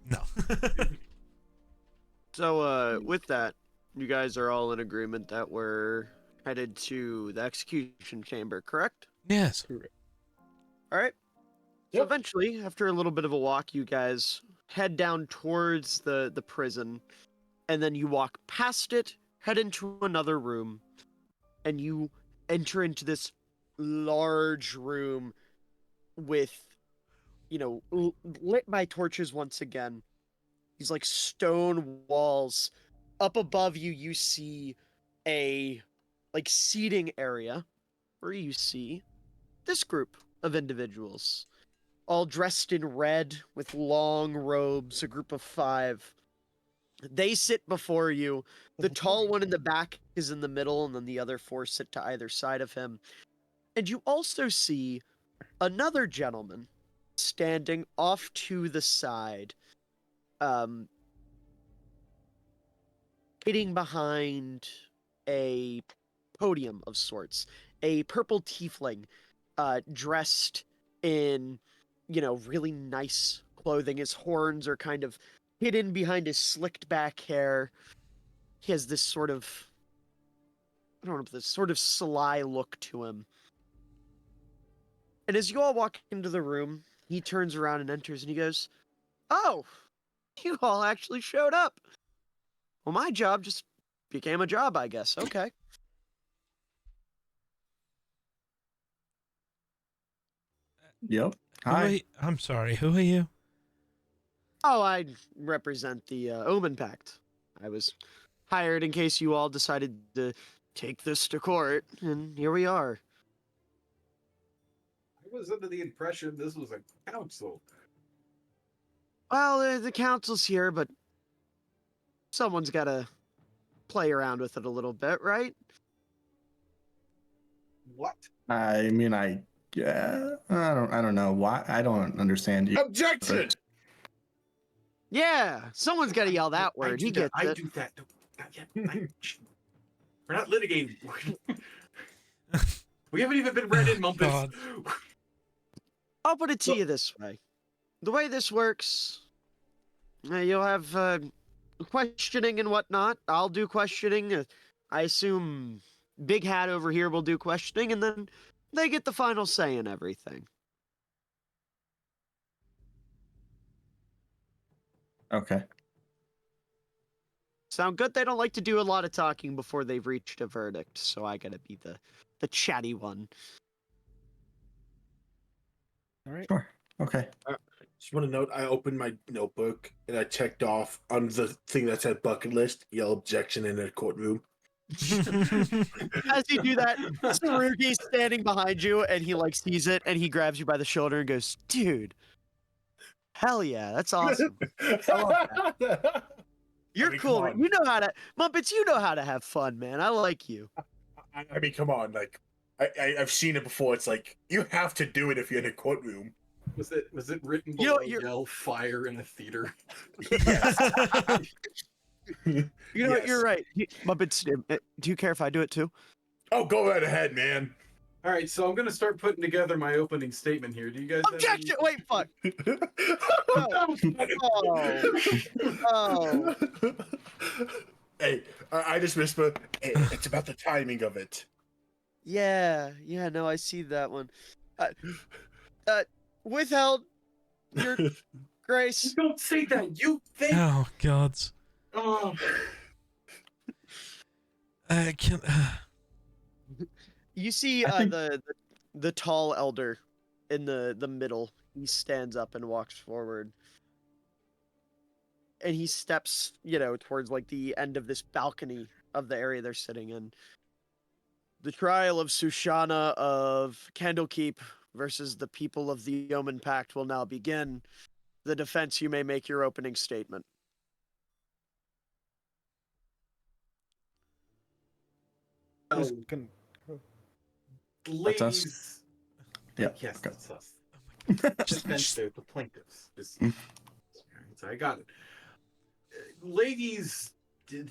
A: No.
B: with that, you guys are all in agreement that we're headed to the execution chamber, correct?
A: Yes.
B: All right. So eventually, after a little bit of a walk, you guys head down towards the prison, and then you walk past it, head into another room, and you enter into this large room with, lit by torches once again. These stone walls. Up above you, you see a seating area where you see this group of individuals, all dressed in red with long robes, a group of 5. They sit before you. The tall one in the back is in the middle, and then the other 4 sit to either side of him. And you also see another gentleman standing off to the side, hiding behind a podium of sorts. A purple tiefling, dressed in, really nice clothing. His horns are kind of hidden behind his slicked back hair. He has this sort of, this sort of sly look to him. And as you all walk into the room, he turns around and enters and he goes, "Oh, you all actually showed up. Well, my job just became a job, I guess. Okay."
D: Yep.
A: Who are
D: Hi.
A: you- I'm sorry. Who are you?
B: Oh, I represent the Omen Pact. I was hired in case you all decided to take this to court, and here we are.
K: I was under the impression this was a council.
B: Well, the council's here, but someone's got to play around with it a little bit, right?
K: What?
D: I mean, I don't know why. I don't understand you.
C: Objection!
B: Yeah, someone's got to yell that
K: I
B: word.
K: do
B: He
K: that.
B: gets
K: I
B: it.
K: do that. Not yet. We're not litigating. We haven't even been read in, Mumpus.
A: God.
B: I'll put it to you this way. The way this works, you'll have questioning and whatnot. I'll do questioning. I assume Big Hat over here will do questioning, and then they get the final say in everything.
D: Okay.
B: Sound good? They don't like to do a lot of talking before they've reached a verdict, so I gotta be the chatty one.
G: All right.
D: Sure. Okay.
C: Just want to note, I opened my notebook and I checked off on the thing that said bucket list, yell objection in a courtroom.
B: As you do that, Sarugi's standing behind you, and he sees it, and he grabs you by the shoulder and goes, "Dude, hell yeah, that's awesome. You're
C: mean,
B: cool.
C: come
B: man.
C: on.
B: You know how to Muppets. You know how to have fun, man. I like you."
C: I mean, come on, I've seen it before. It's you have to do it if you're in a courtroom.
K: Was it written
B: You know,
K: below yell fire in a theater?
C: Yes.
B: You know what? You're
C: Yes.
B: right. Muppets. Do you care if I do it too?
C: Oh, go right ahead, man.
K: All right, so I'm gonna start putting together my opening statement here. Do you guys?
B: Objection! Wait, fuck. Oh.
C: Hey, I just whisper. Hey, it's about the timing of it.
B: Yeah, no, I see that one. Withheld, Your Grace.
K: Don't say that. You think?
A: Oh God.
K: Oh.
A: I can't.
B: You see the tall elder in the middle. He stands up and walks forward. And he steps, towards like the end of this balcony of the area they're sitting in. The trial of Sushana of Candlekeep versus the people of the Yeoman Pact will now begin. The defense, you may make your opening statement.
K: Oh,
D: That's us.
K: ladies.
D: Yeah.
K: Yes,
D: okay.
K: that's us. Defense, the plaintiffs. So I got it. Ladies,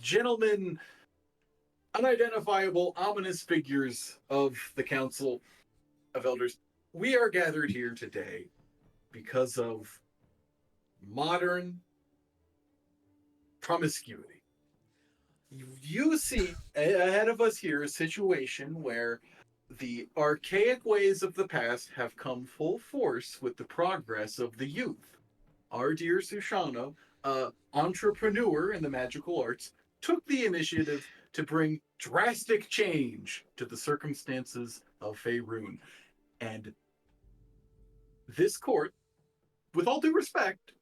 K: gentlemen, unidentifiable, ominous figures of the Council of Elders, we are gathered here today because of modern promiscuity. You see ahead of us here a situation where the archaic ways of the past have come full force with the progress of the youth. Our dear Sushana, entrepreneur in the magical arts, took the initiative to bring drastic change to the circumstances of Faerun. And this court, with all due respect,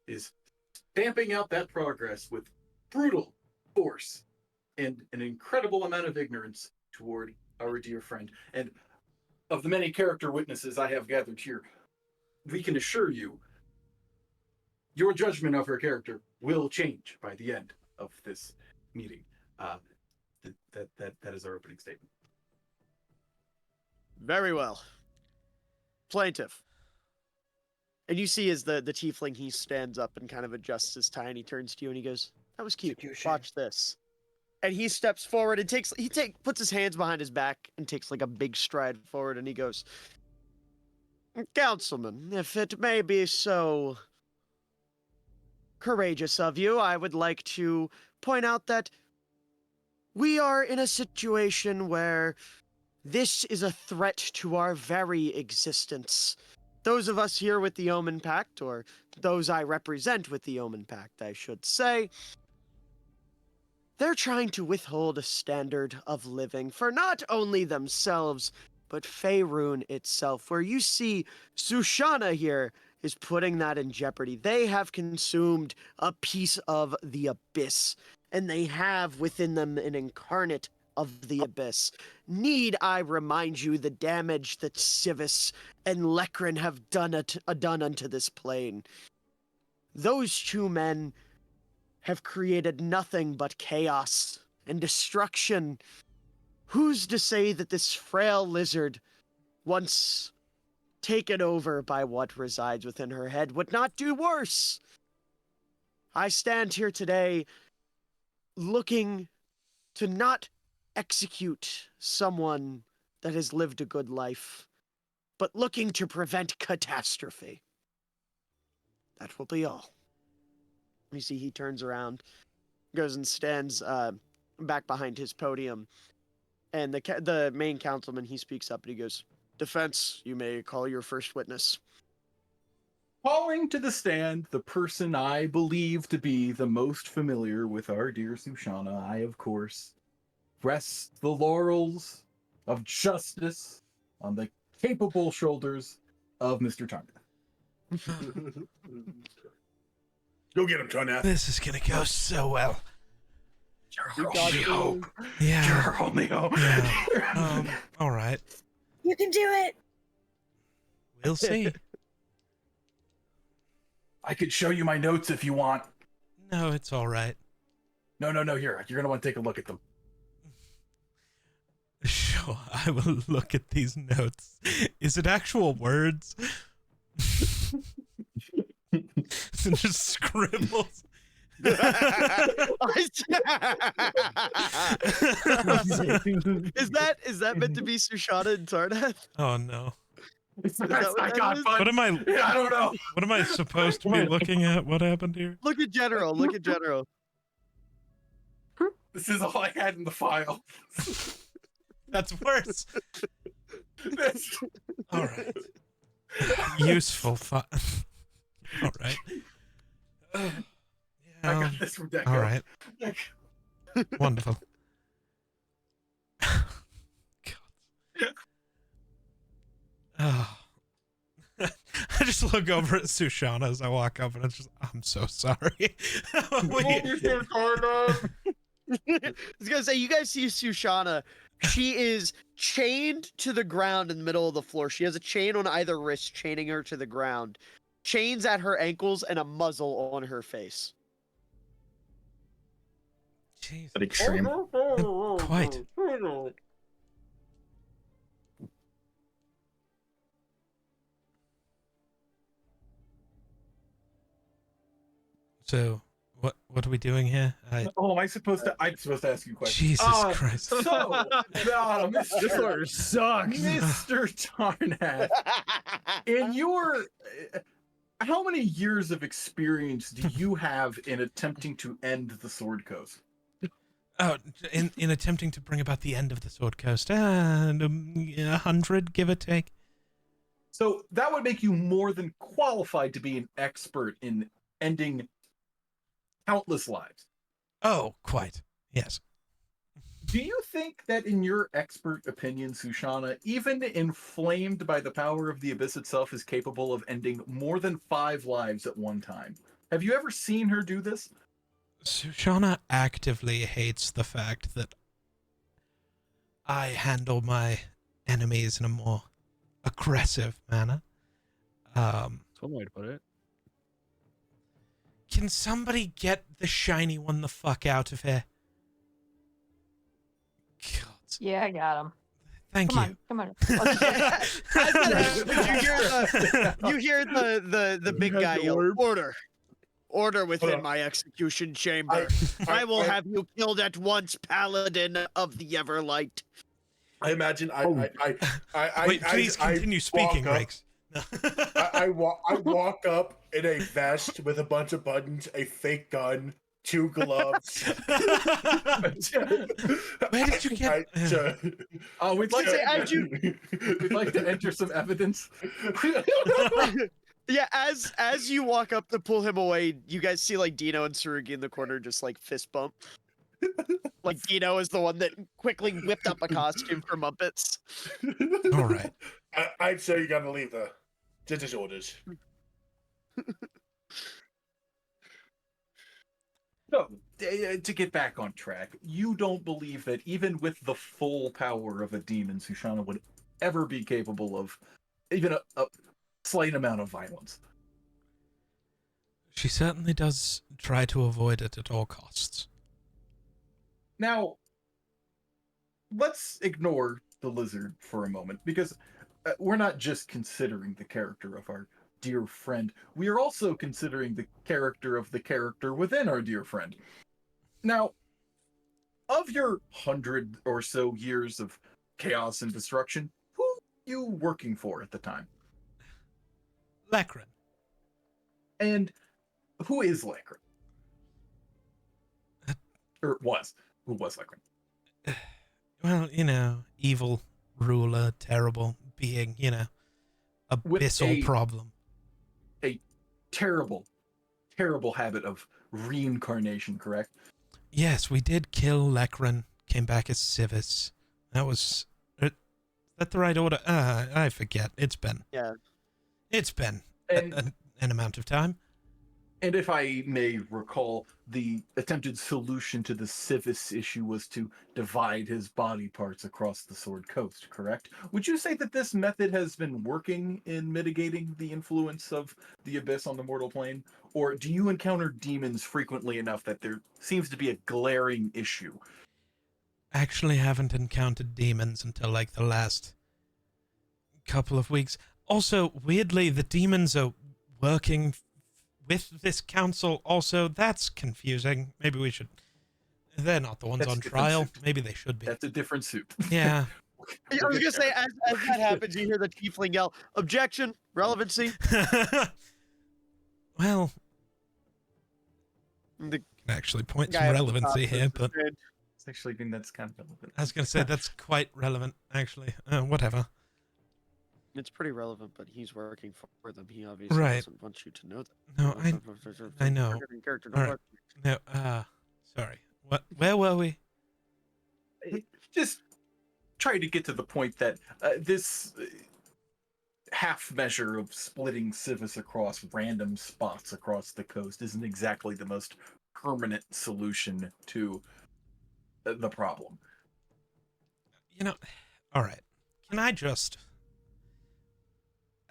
K: is stamping out that progress with brutal force and an incredible amount of ignorance toward our dear friend. And of the many character witnesses I have gathered here, we can assure you, your judgment of her character will change by the end of this meeting. That is our opening statement.
B: Very well. Plaintiff. And you see as the tiefling, he stands up and kind of adjusts his tie and he turns to you and he goes, that was cute. Watch this. And he steps forward and puts his hands behind his back and takes like a big stride forward and he goes, Councilman, if it may be so courageous of you, I would like to point out that we are in a situation where this is a threat to our very existence. Those of us here with the Yeoman Pact, or those I represent with the Yeoman Pact, I should say, they're trying to withhold a standard of living for not only themselves, but Faerun itself, where you see Sushana here is putting that in jeopardy. They have consumed a piece of the abyss, and they have within them an incarnate of the abyss. Need I remind you the damage that Civis and Lekrin have done unto this plane? Those two men have created nothing but chaos and destruction. Who's to say that this frail lizard, once taken over by what resides within her head, would not do worse? I stand here today looking to not execute someone that has lived a good life, but looking to prevent catastrophe. That will be all. You see, he turns around, goes and stands back behind his podium, and the main councilman, he speaks up and he goes, Defense, you may call your first witness.
E: Calling to the stand the person I believe to be the most familiar with our dear Sushana, I, of course, rest the laurels of justice on the capable shoulders of Mr. Tarnath.
C: Go get him, Tarnath.
A: This is gonna go so well.
C: Your only hope.
A: Yeah.
C: Your only hope.
A: Yeah. All right.
H: You can do it.
A: We'll see.
E: I could show you my notes if you want.
A: No, it's all right.
E: No, here. You're going to want to take a look at them.
A: Sure, I will look at these notes. Is it actual words? Is it just scribbles?
B: Is that meant to be Sushana and Tarnath?
A: Oh no.
B: Is that what that is?
A: What am I?
E: I don't know.
A: What am I supposed to be looking at? What happened here?
B: Look at General. Look at General.
E: This is all I had in the file.
A: That's worse.
E: That's-
A: All right. Useful fun. All right.
E: I
A: Yeah.
E: got this from Deco.
A: All right. Wonderful. God. Oh. I just look over at Sushana as I walk up, and it's just, I'm so sorry.
B: I was gonna say, you guys see Sushana. She is chained to the ground in the middle of the floor. She has a chain on either wrist, chaining her to the ground. Chains at her ankles and a muzzle on her face.
A: Jeez.
D: But extreme.
A: Quite. So, what are we doing here?
E: Oh, am I supposed to? I'm supposed to ask you a question.
A: Jesus Christ.
E: So, Mr.
G: This order sucks.
E: Mr. Tarnath, in your, how many years of experience do you have in attempting to end the Sword Coast?
A: Oh, in attempting to bring about the end of the Sword Coast, and 100, give or take.
E: So that would make you more than qualified to be an expert in ending countless lives.
A: Oh, quite. Yes.
E: Do you think that, in your expert opinion, Sushana, even inflamed by the power of the Abyss itself, is capable of ending more than 5 lives at one time? Have you ever seen her do this?
A: Sushana actively hates the fact that I handle my enemies in a more aggressive manner.
G: That's one way to put it.
A: Can somebody get the shiny one the fuck out of here? God.
J: Yeah, I got him.
A: Thank
J: Come
A: you.
J: on, come on.
B: You hear the big guy yell, Order within my execution chamber. I will have you killed at once, Paladin of the Everlight.
C: I imagine
A: Wait, please continue speaking, Rex.
C: I walk up in a vest with a bunch of buttons, a fake gun, 2 gloves.
A: Where did you get?
E: Oh, we'd like
B: Let's say,
E: to
B: as you-
E: we'd like to enter some evidence.
B: Yeah, as you walk up to pull him away, you guys see like Dino and Tsurugi in the corner just like fist bump. Like Dino is the one that quickly whipped up a costume for Muppets.
A: All right.
C: I'd say you gotta leave the judge's orders.
E: So, to get back on track, you don't believe that even with the full power of a demon, Sushana would ever be capable of even a slight amount of violence?
A: She certainly does try to avoid it at all costs.
E: Now, let's ignore the lizard for a moment, because we're not just considering the character of our dear friend. We are also considering the character of the character within our dear friend. Now, of your 100 or so years of chaos and destruction, who are you working for at the time?
A: Lekrin.
E: And who is Lekrin? Or was. Who was Lekrin?
A: Well, evil ruler, terrible being, abyssal problem.
E: A terrible, terrible habit of reincarnation, correct?
A: Yes, we did kill Lekrin, came back as Sivis. That was... Is that the right order? I forget. It's been an amount of time.
E: And if I may recall, the attempted solution to the Sivis issue was to divide his body parts across the Sword Coast, correct? Would you say that this method has been working in mitigating the influence of the Abyss on the mortal plane? Or do you encounter demons frequently enough that there seems to be a glaring issue?
A: Actually haven't encountered demons until like the last couple of weeks. Also, weirdly, the demons are working with this council also, that's confusing. Maybe we should. They're not the ones
E: That's
A: on
E: a different
A: trial.
E: suit.
A: Maybe they should be.
E: That's a different suit.
A: Yeah.
B: I was gonna say, as that happens, you hear the tiefling yell, "Objection! Relevancy!"
A: Well,
B: The
A: can actually point
B: guy
A: some
B: at the
A: relevancy
B: top
A: here,
B: raises
A: but
B: his hand.
E: It's actually, I mean, that's kind of relevant.
A: I was going to say that's quite relevant, actually. Whatever.
B: It's pretty relevant, but he's working for them. He obviously
A: Right.
B: doesn't want you to know that.
A: No, I know.
B: Forgetting character,
A: All
B: don't
A: right.
B: worry.
A: No, sorry. What? Where were we?
E: Just try to get to the point that this half measure of splitting Civis across random spots across the coast isn't exactly the most permanent solution to the problem.
A: You know, all right. Can I just,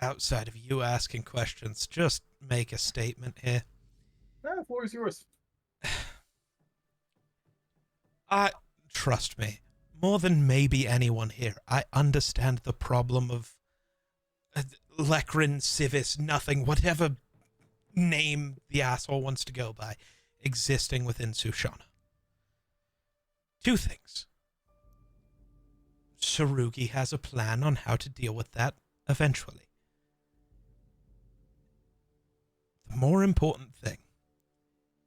A: outside of you asking questions, just make a statement here?
E: The floor is yours.
A: Trust me, more than maybe anyone here, I understand the problem of Lekrin, Civis, nothing, whatever name the asshole wants to go by, existing within Sushana. Two things. Sarugi has a plan on how to deal with that eventually. The more important thing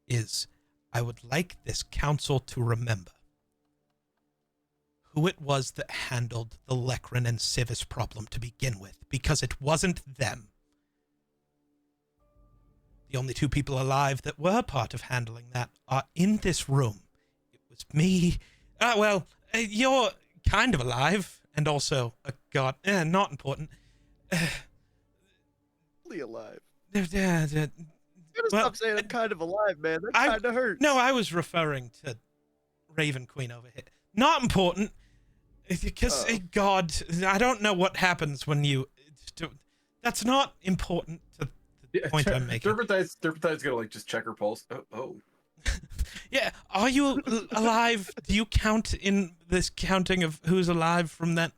A: is I would like this council to remember who it was that handled the Lekrin and Civis problem to begin with, because it wasn't them. The only two people alive that were part of handling that are in this room. It was me. You're kind of alive, and also a god. Not important.
B: Fully alive.
A: Yeah.
B: You gotta stop saying I'm kind of alive, man. That kind of hurts.
A: No, I was referring to Raven Queen over here. Not important. Because, God, I don't know what happens when you... That's not important to the point I'm making.
E: Derpentide's gonna, like, just check her pulse. Oh.
A: Yeah, are you alive? Do you count in this counting of who's alive from that?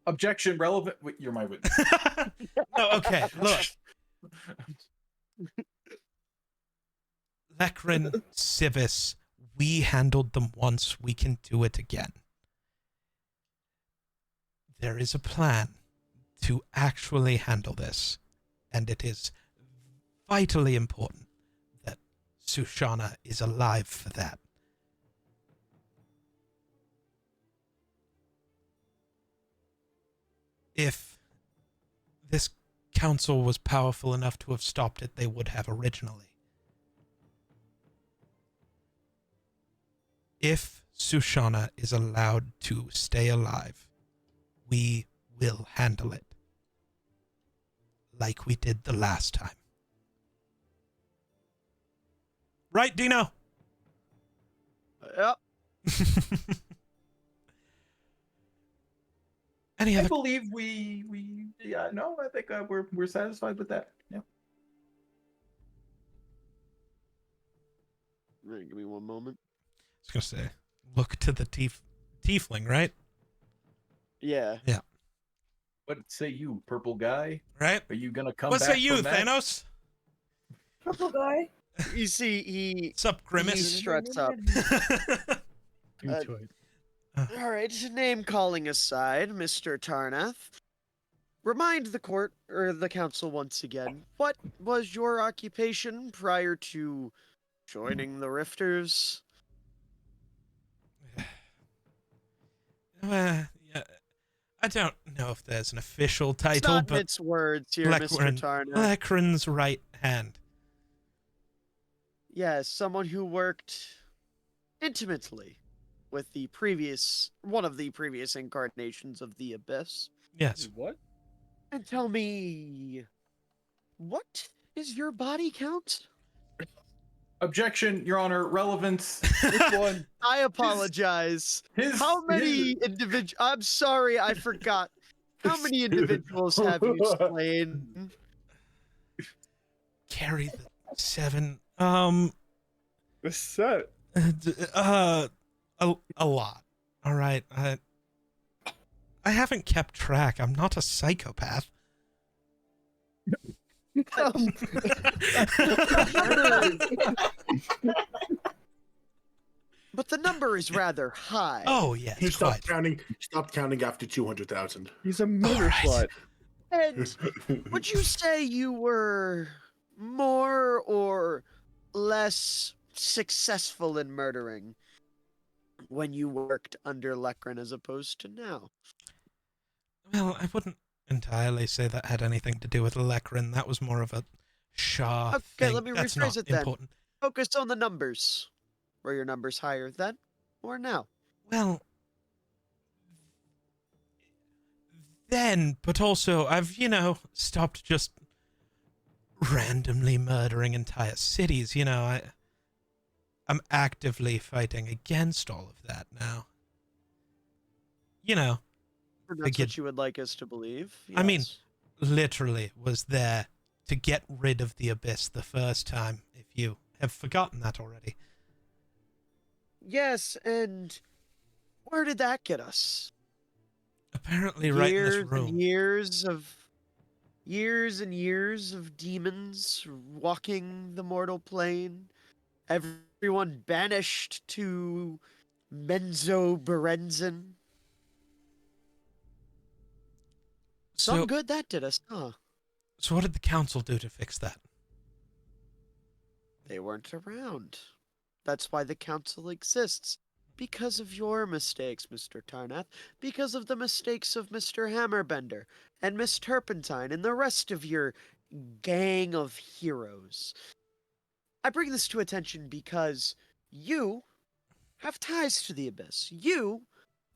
E: Objection, relevant. Wait, you're my witness.
A: No, okay, look. Lekrin, Civis, we handled them once, we can do it again. There is a plan to actually handle this, and it is vitally important that Sushana is alive for that. If this council was powerful enough to have stopped it, they would have originally. If Sushana is allowed to stay alive, we will handle it. Like we did the last time. Right, Dino?
B: Yep.
A: Any
E: I
A: other...
E: believe I think we're satisfied with that. Yeah.
B: Right, give me one moment.
A: I was going to say, look to the tiefling, right?
B: Yeah.
A: Yeah.
E: What say you, purple guy?
A: Right?
E: Are you gonna come
A: What
E: back
A: say you,
E: from that?
A: Thanos?
H: Purple guy.
B: You see, he
A: What's up,
B: he
A: Grimace?
B: struts up. All right, name calling aside, Mr. Tarnath. Remind the court or the council once again, what was your occupation prior to joining the Rifters?
A: Yeah, I don't know if there's an official
B: It's
A: title,
B: not
A: but
B: its words here, Mr. Tarnath.
A: Lekrin's right hand.
B: Yes, someone who worked intimately with one of the previous incarnations of the Abyss.
A: Yes.
G: What?
B: And tell me, what is your body count?
E: Objection, Your Honor. Relevance.
B: Which one? I apologize. How many individuals? I'm sorry, I forgot. How many individuals have you slain?
A: Carry the 7.
G: What's that?
A: A lot. All right. I haven't kept track. I'm not a psychopath.
B: But the number is rather high.
A: Oh yes,
C: He
A: quite.
C: stopped counting after 200,000.
G: He's a murder
A: Alright.
G: slut.
B: And would you say you were more or less successful in murdering when you worked under Lekrin as opposed to now?
A: Well, I wouldn't entirely say that had anything to do with Lekrin. That was more of a Shah
B: Okay,
A: thing.
B: let me
A: That's
B: rephrase
A: not
B: it then.
A: important.
B: Focus on the numbers. Were your numbers higher then or now?
A: Well, then, but also I've, stopped just randomly murdering entire cities. I'm actively fighting against all of that now.
B: That's
A: Again-
B: what you would like us to believe.
A: I mean,
B: Yes.
A: literally was there to get rid of the Abyss the first time, if you have forgotten that already.
B: Yes, and where did that get us?
A: Apparently right in this
B: And
A: room.
B: years and years of demons walking the mortal plane. Everyone banished to Menzo Berenzin. Some
A: So,
B: good that did us, huh?
A: so what did the council do to fix that?
B: They weren't around. That's why the council exists. Because of your mistakes, Mr. Tarnath. Because of the mistakes of Mr. Hammerbender and Miss Turpentine and the rest of your gang of heroes. I bring this to attention because you have ties to the Abyss. You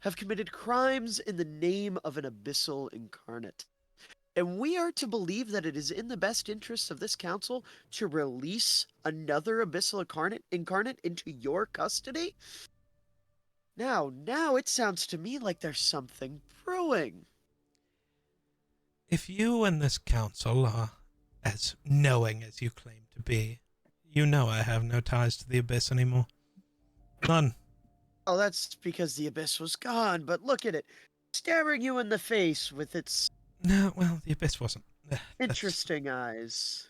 B: have committed crimes in the name of an abyssal incarnate. And we are to believe that it is in the best interests of this council to release another abyssal incarnate into your custody? Now it sounds to me like there's something brewing.
A: If you and this council are as knowing as you claim to be, you know I have no ties to the Abyss anymore. None.
B: Oh, that's because the Abyss was gone, but look at it. Staring you in the face with its
A: No, well, the Abyss wasn't.
B: interesting eyes.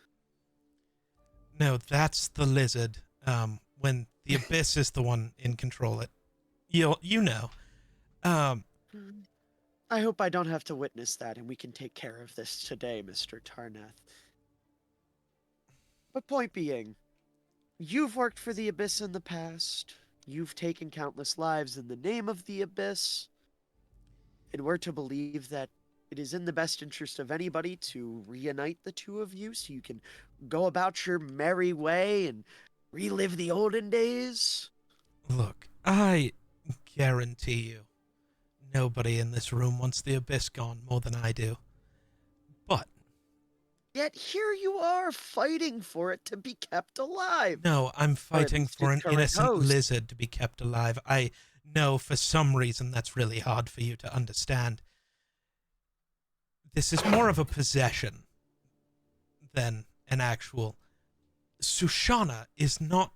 A: No, that's the lizard. When the Abyss is the one in control, you know.
B: I hope I don't have to witness that and we can take care of this today, Mr. Tarnath. But point being, you've worked for the Abyss in the past. You've taken countless lives in the name of the Abyss. And we're to believe that it is in the best interest of anybody to reunite the two of you so you can go about your merry way and relive the olden days.
A: Look, I guarantee you, nobody in this room wants the Abyss gone more than I do. But
B: Yet here you are fighting for it to be kept alive.
A: no, I'm fighting
B: least
A: for an
B: its current
A: innocent
B: host.
A: lizard to be kept alive. I know for some reason that's really hard for you to understand. This is more of a possession than an actual. Sushana is not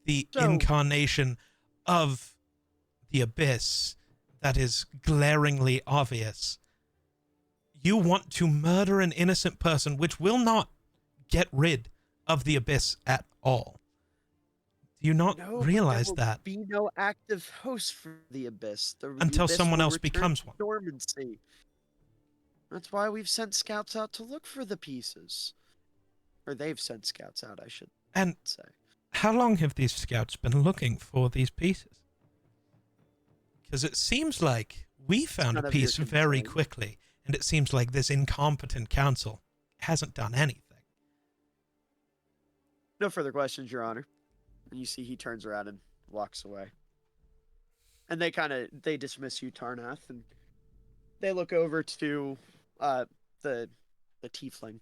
A: the
B: So-
A: incarnation of the Abyss that is glaringly obvious. You want to murder an innocent person, which will not get rid of the Abyss at all. Do you not
B: No, but
A: realize
B: there will
A: that?
B: be no active host for the Abyss. The
A: Until
B: Abyss
A: someone
B: will
A: else
B: return
A: becomes
B: to
A: one.
B: dormancy. That's why we've sent scouts out to look for the pieces. Or they've sent scouts out, I should
A: And
B: say.
A: how long have these scouts been looking for these pieces? Because it seems like we found
B: none
A: a
B: of your
A: piece very
B: concern.
A: quickly, and it seems like this incompetent council hasn't done anything.
B: No further questions, Your Honor. And you see he turns around and walks away. And they dismiss you, Tarnath, and they look over to the tiefling.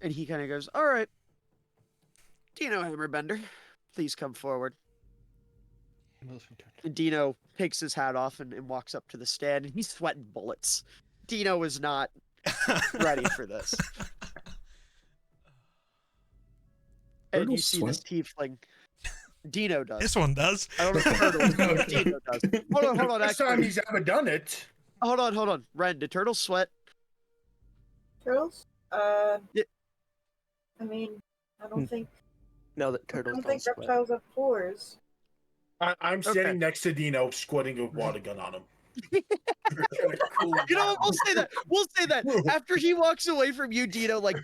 B: And he kind of goes, "All right, Dino Hammerbender, please come forward." And Dino takes his hat off and walks up to the stand, and he's sweating bullets. Dino is not ready for this. And you
D: Turtles
B: see this tiefling. Dino does.
A: This one does.
B: I don't know if Turtle does. Dino does. Hold on.
C: First time
B: Actually,
C: he's ever done it.
B: hold on. Ren, did Turtle sweat?
H: Turtles?
B: Yeah.
H: I mean, I don't think
F: No, that
H: I
F: turtles
H: don't
F: don't
H: think
F: sweat.
H: reptiles have pores.
C: I'm standing next to Dino, squirting a water gun on him.
B: You know what? We'll say that. We'll say that. After he walks away from you, Dino, like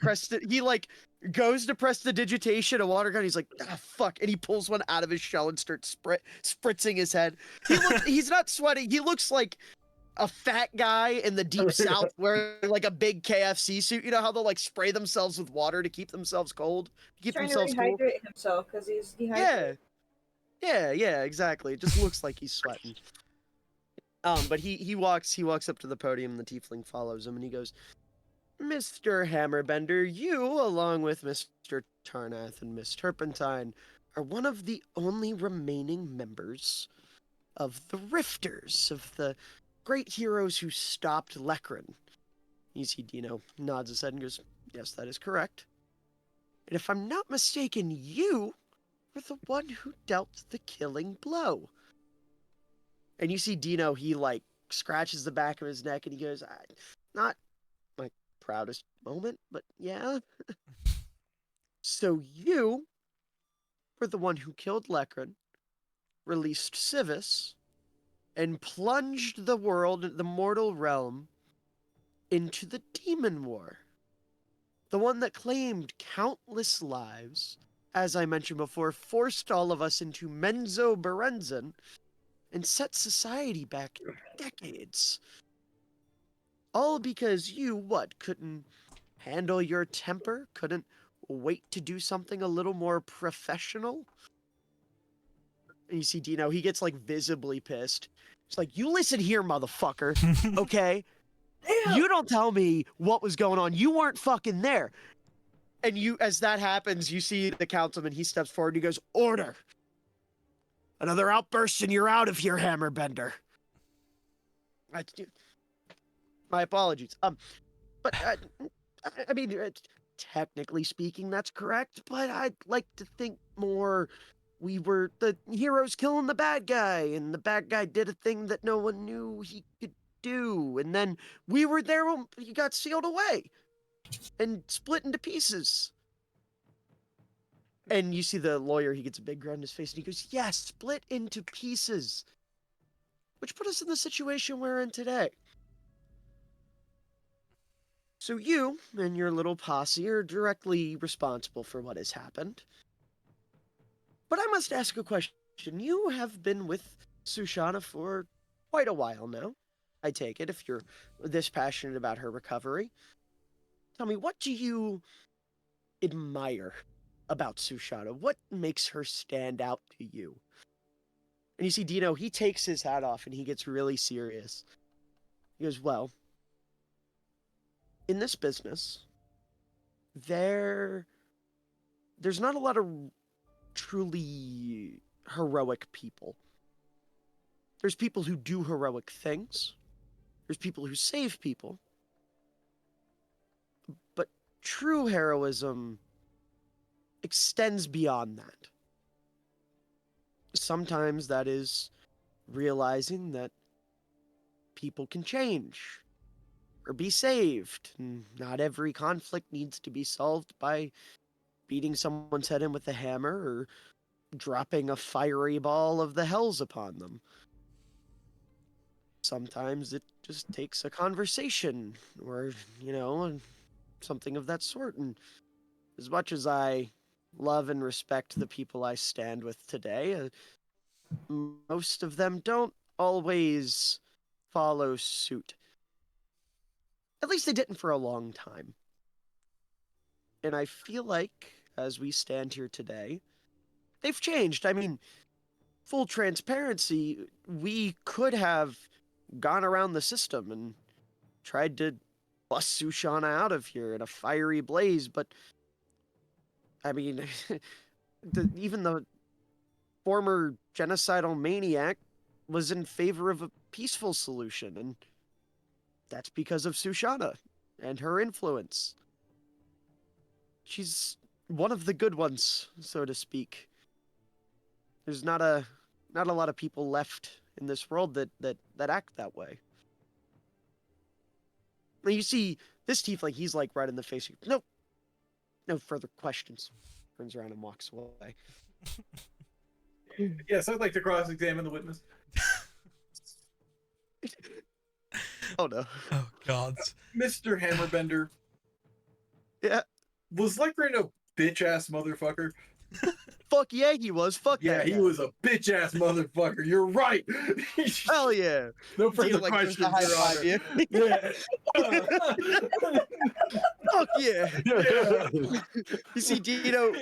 B: he like goes to press the digitation, a water gun. He's like, ah, fuck, and he pulls one out of his shell and starts spritzing his head. He's not sweating. He looks like a fat guy in the deep south wearing like a big KFC suit. You know how they'll like spray themselves with water to keep themselves cold, to
H: He's
B: keep
H: trying
B: themselves
H: to
B: cool.
H: rehydrate himself because he's dehydrated.
B: Yeah, exactly. It just looks like he's sweating. But he walks up to the podium, and the tiefling follows him, and he goes, Mr. Hammerbender, you, along with Mr. Tarnath and Miss Turpentine, are one of the only remaining members of the Rifters, of the great heroes who stopped Lekrin. You see Dino nods his head and goes, yes, that is correct. And if I'm not mistaken, you were the one who dealt the killing blow. And you see Dino, he like scratches the back of his neck and he goes, not my proudest moment, but yeah. So you were the one who killed Lekrin, released Civis, and plunged the world, the mortal realm, into the demon war. The one that claimed countless lives, as I mentioned before, forced all of us into Menzo Berenzin, and set society back decades. All because you, couldn't handle your temper? Couldn't wait to do something a little more professional? And you see Dino, he gets like visibly pissed. It's like, you listen here, motherfucker, okay? You don't tell me what was going on. You weren't fucking there. And you, as that happens, you see the councilman, he steps forward and he goes, order. Another outburst and you're out of here, Hammerbender. My apologies. But I mean, technically speaking, that's correct. But I'd like to think more. We were the heroes killing the bad guy, and the bad guy did a thing that no one knew he could do, and then we were there when he got sealed away and split into pieces. And you see the lawyer, he gets a big grin on his face, and he goes, yes, split into pieces. Which put us in the situation we're in today. So you and your little posse are directly responsible for what has happened. But I must ask a question. You have been with Sushana for quite a while now. I take it, if you're this passionate about her recovery. Tell me, what do you admire about Sushana? What makes her stand out to you? And you see Dino, he takes his hat off and he gets really serious. He goes, well, in this business, there's not a lot of truly heroic people. There's people who do heroic things. There's people who save people. But true heroism extends beyond that. Sometimes that is realizing that people can change or be saved. Not every conflict needs to be solved by beating someone's head in with a hammer or dropping a fiery ball of the hells upon them. Sometimes it just takes a conversation or, something of that sort. And as much as I love and respect the people I stand with today, most of them don't always follow suit. At least they didn't for a long time. And I feel like, as we stand here today, they've changed. I mean, full transparency, we could have gone around the system and tried to bust Sushana out of here in a fiery blaze, but I mean, even the former genocidal maniac was in favor of a peaceful solution, and that's because of Sushana and her influence. She's one of the good ones, so to speak. There's not a lot of people left in this world that act that way. And you see this tiefling, he's like right in the face. No, no further questions. Turns around and walks away.
E: Yes, I'd like to cross-examine the witness.
B: Oh no.
A: Oh God.
E: Mr. Hammerbender.
B: Yeah.
E: Was Lekrin a bitch-ass motherfucker?
B: Fuck yeah, he was. Fuck
E: Yeah,
B: that
E: he
B: guy.
E: was a bitch-ass motherfucker. You're right.
B: Hell yeah.
E: No
B: Dino,
E: further
B: like, goes
E: questions,
B: to high
E: Your
B: five
E: Honor.
B: you.
E: Yeah.
B: Fuck yeah. You see Dino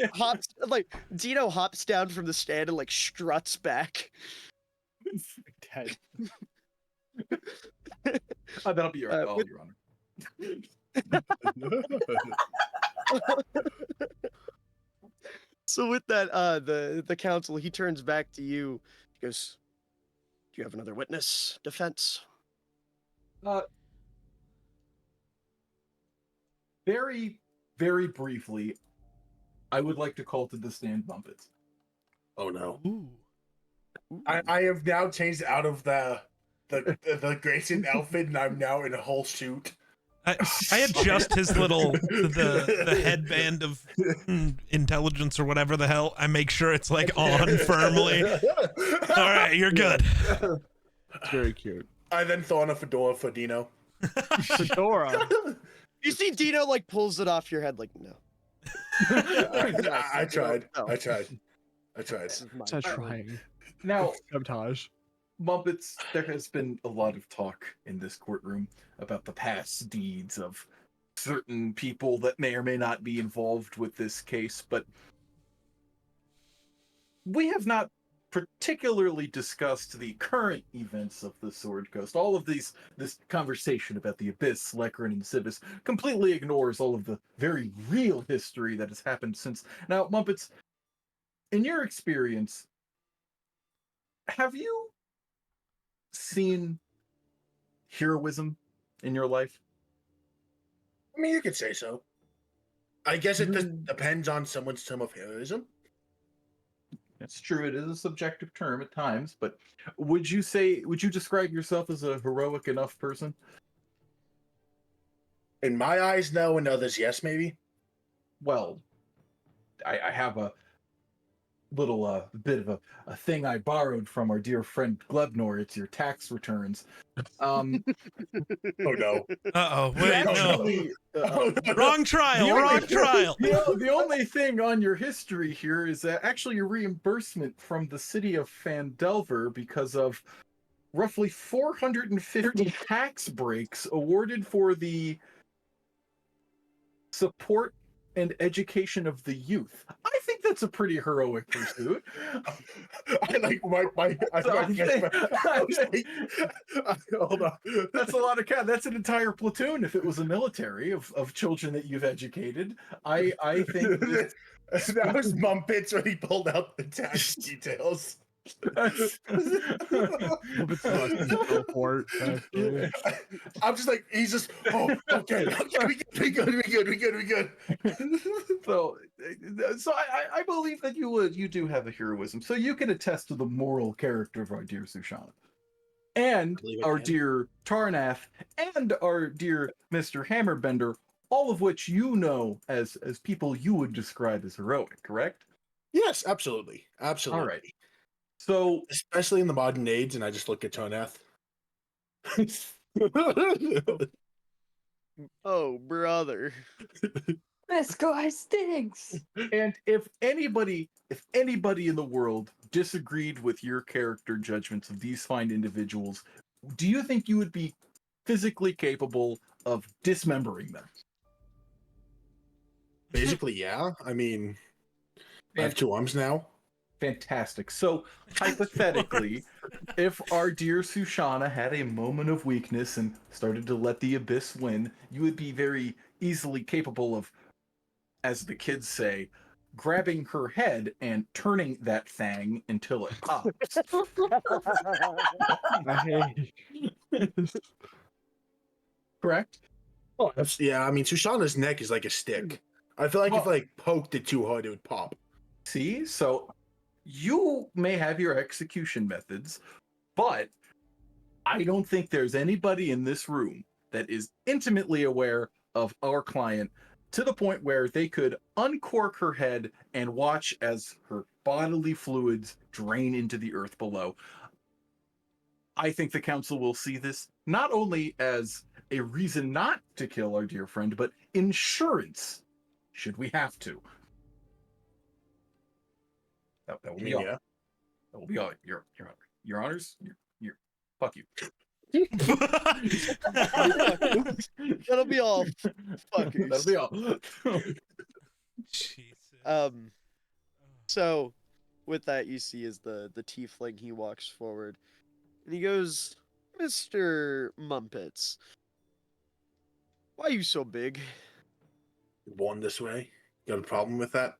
B: hops down from the stand and like struts back.
G: Dead.
E: That'll be your call,
B: with-
E: Your Honor.
B: So with that, the counsel, he turns back to you. He goes, "Do you have another witness? Defense?"
E: Very, very briefly, I would like to call to the stand Bumpets.
C: Oh no.
A: Ooh.
C: I have now changed out of the Grayson outfit, and I'm now in a whole suit.
A: I adjust his little the headband of intelligence or whatever the hell. I make sure it's like on firmly. All right, you're good.
G: It's very cute.
C: I then throw on a fedora for Dino.
G: Fedora.
B: You see Dino like pulls it off your head, like, no.
C: I tried.
B: No.
C: I tried. I tried.
B: This is mine.
G: It's not trying.
E: Now,
G: Sabotage.
E: Mumpets, there has been a lot of talk in this courtroom about the past deeds of certain people that may or may not be involved with this case, but we have not particularly discussed the current events of the Sword Coast. All of this conversation about the Abyss, Lekrin, and Sibis completely ignores all of the very real history that has happened since. Now, Mumpets, in your experience, have you seen heroism in your life?
C: I mean, you could say so. I guess it just depends on someone's term of heroism.
E: That's true. It is a subjective term at times, but would you describe yourself as a heroic enough person?
C: In my eyes, no. In others, yes, maybe.
E: Well, I have a little bit of a thing I borrowed from our dear friend Glebnor. It's your tax returns.
C: Oh no.
A: Uh-oh. Wait, no.
E: Actually,
A: Wrong trial. Wrong trial.
E: The only thing on your history here is actually a reimbursement from the city of Phandelver because of roughly 450 tax breaks awarded for the support and education of the youth. I think that's a pretty heroic pursuit.
C: I like my hold on.
E: That's a lot of that's an entire platoon if it was a military of children that you've educated. I think
C: that was Mumpets when he pulled out the tax details.
G: I'm
C: just like, he's just, oh, okay, we good.
E: So I believe that you do have a heroism. So you can attest to the moral character of our dear Sushana. And our dear Tarnath and our dear Mr. Hammerbender, all of which you know as people you would describe as heroic, correct?
C: Yes, absolutely. Absolutely.
E: All right. So,
C: especially in the modern age, and I just look at Tarnath.
B: Oh, brother.
J: This guy stinks.
E: And if anybody in the world disagreed with your character judgments of these fine individuals, do you think you would be physically capable of dismembering them?
C: Basically, yeah. I mean, I have two arms now.
E: Fantastic. So, hypothetically, if our dear Sushana had a moment of weakness and started to let the Abyss win, you would be very easily capable of, as the kids say, grabbing her head and turning that thing until it pops. Correct?
C: Oh, yeah. I mean, Sushana's neck is like a stick. I feel like if I like poked it too hard, it would pop.
E: See? So you may have your execution methods, but I don't think there's anybody in this room that is intimately aware of our client to the point where they could uncork her head and watch as her bodily fluids drain into the earth below. I think the council will see this not only as a reason not to kill our dear friend, but insurance, should we have to. That will be all.
C: Yeah.
E: That will be all. Your honors. Fuck you.
B: That'll be all. Fuckers.
E: That'll be all.
A: Jesus.
B: So, with that, you see is the tiefling. He walks forward, and he goes, "Mr. Mumpets, why are you so big?"
C: Born this way. Got a problem with that?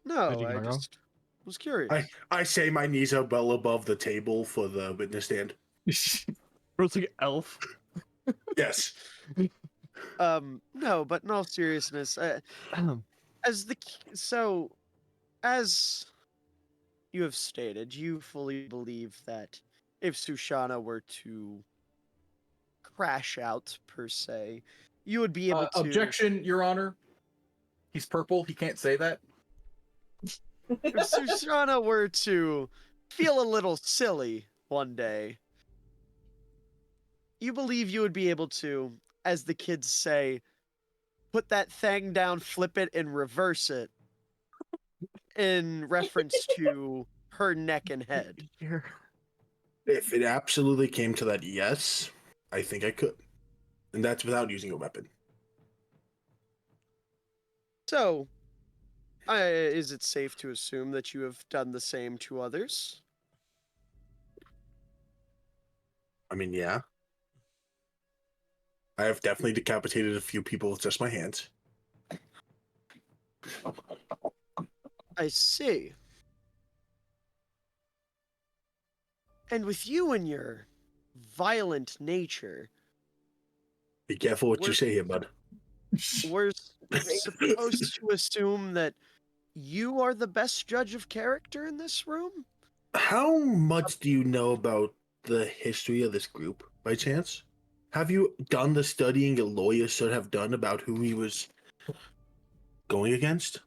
B: No,
G: Magic
B: I
G: Margo?
B: just was curious.
C: I say my knees are well above the table for the witness stand.
G: Bro, it's like an elf.
C: Yes.
B: No, but in all seriousness, as you have stated, you fully believe that if Sushana were to crash out per se, you would be able to.
E: Objection, Your Honor. He's purple. He can't say that.
B: If Sushana were to feel a little silly one day, you believe you would be able to, as the kids say, put that thing down, flip it, and reverse it in reference to her neck and head.
C: If it absolutely came to that, yes, I think I could. And that's without using a weapon.
B: So, is it safe to assume that you have done the same to others?
C: I mean, yeah. I have definitely decapitated a few people with just my hands.
B: I see. And with you and your violent nature,
C: Be careful what you
B: We're-
C: say here, bud.
B: we're supposed to assume that you are the best judge of character in this room?
C: How much do you know about the history of this group, by chance? Have you done the studying a lawyer should have done about who he was going against?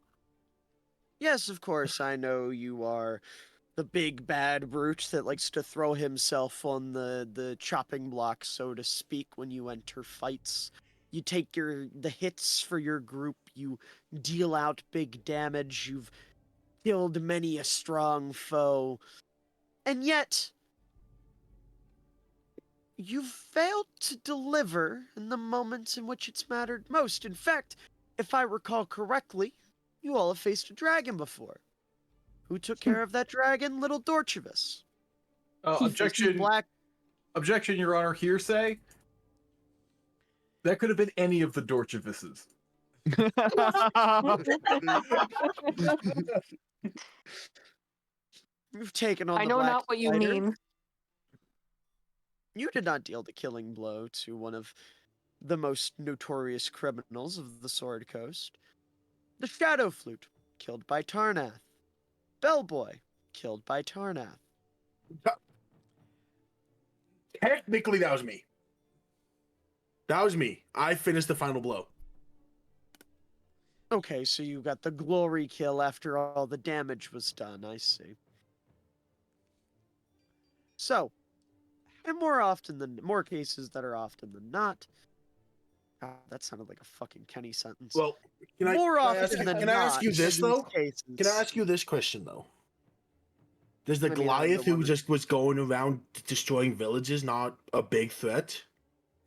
B: Yes, of course, I know you are the big bad brute that likes to throw himself on the chopping block, so to speak, when you enter fights. You take the hits for your group, you deal out big damage, you've killed many a strong foe, and yet you failed to deliver in the moments in which it's mattered most. In fact, if I recall correctly, you all have faced a dragon before. Who took care of that dragon? Little Dorchivus.
E: Objection.
B: Black.
E: Objection, Your Honor. Hearsay. That could have been any of the Dorchivuses.
B: You've taken on
J: I
B: the
J: know
B: Black
J: not what you
B: Spider.
J: mean.
B: You did not deal the killing blow to one of the most notorious criminals of the Sword Coast. The Shadow Flute, killed by Tarnath. Bellboy, killed by Tarnath.
C: Technically, that was me. That was me. I finished the final blow.
B: Okay, so you got the glory kill after all the damage was done. I see. So, in more cases that are often than not. God, that sounded like a fucking Kenny sentence.
C: Well, can
B: More
C: I
B: often
C: ask,
B: than
C: can I ask
B: not,
C: you
B: in
C: this
B: these
C: though?
B: cases-
C: Can I ask you this question though? Does the
B: I mean, I'm the
C: Goliath who
B: one that-
C: just was going around destroying villages not a big threat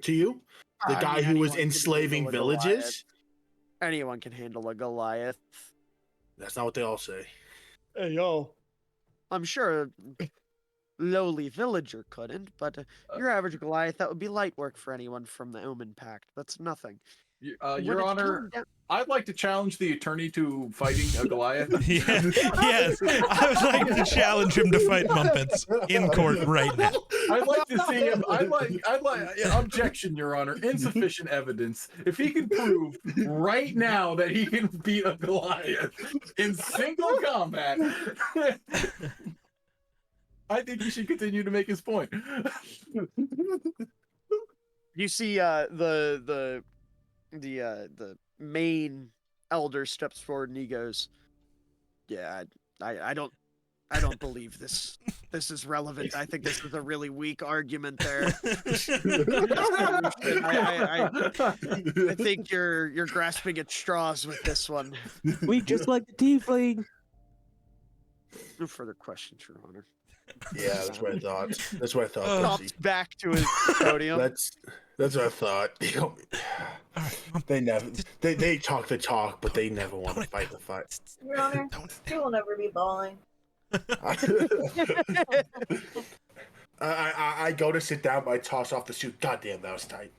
C: to you? The
B: I
C: guy
B: mean,
C: who was
B: anyone can
C: enslaving
B: handle a Goliath.
C: villages?
B: Anyone can handle a Goliath.
C: That's not what they all say.
B: Hey, yo. I'm sure a lowly villager couldn't, but your average Goliath, that would be light work for anyone from the Omen Pact. That's nothing. When
E: Your
B: it's
E: Honor,
B: come down-
E: I'd like to challenge the attorney to fighting a Goliath.
A: Yes, I would like to challenge him to fight Mumpets in court right now.
E: I'd like to see him. I'd like. Objection, Your Honor. Insufficient evidence. If he can prove right now that he can beat a Goliath in single combat, I think he should continue to make his point.
B: You see the main elder steps forward and he goes, "Yeah, I don't believe this is relevant. I think this is a really weak argument there. I think you're grasping at straws with this one."
F: We just like the tiefling.
B: No further questions, Your Honor.
C: Yeah, that's what I thought. That's what I thought.
B: Drops
C: Percy.
B: back to his podium.
C: That's what I thought. They never they talk the talk, but they never want to fight the fight.
H: Your Honor, he will never be bawling.
C: I go to sit down, but I toss off the suit. Goddamn, that was tight.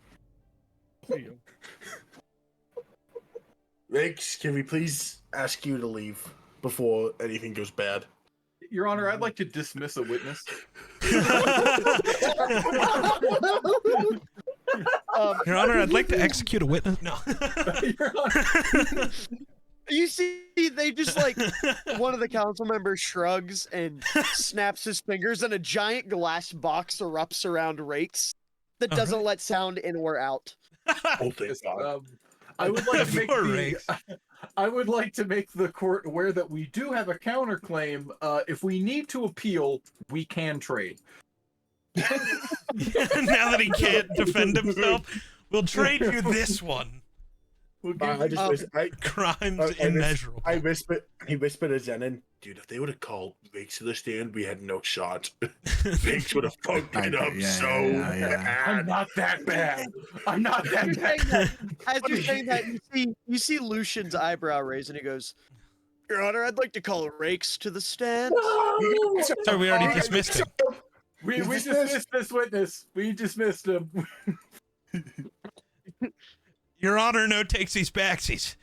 C: Riggs, can we please ask you to leave before anything goes bad?
E: Your Honor, I'd like to dismiss a witness.
A: Your Honor, I'd like to execute a witness. No.
E: Your Honor.
B: You see, they just like one of the council members shrugs and snaps his fingers, and a giant glass box erupts around Rakes that doesn't let sound in or out.
C: Oh, thank God.
E: I would like to make
A: Poor
E: the,
A: Rakes.
E: I would like to make the court aware that we do have a counterclaim. If we need to appeal, we can trade.
A: Now that he can't defend himself, we'll trade you this one.
E: We'll give
C: I just
A: Crimes immeasurable.
C: He whispered to Zenon, dude, if they would have called Riggs to the stand, we had no shot. Riggs would have fucked it up bad.
E: I'm not that bad. I'm not that bad.
B: As you're saying that, you see Lucian's eyebrow raise, and he goes, "Your Honor, I'd like to call Rakes to the stand."
A: Sorry, we already dismissed him.
E: We dismissed this witness. We dismissed him.
A: Your Honor, no takesies backsies.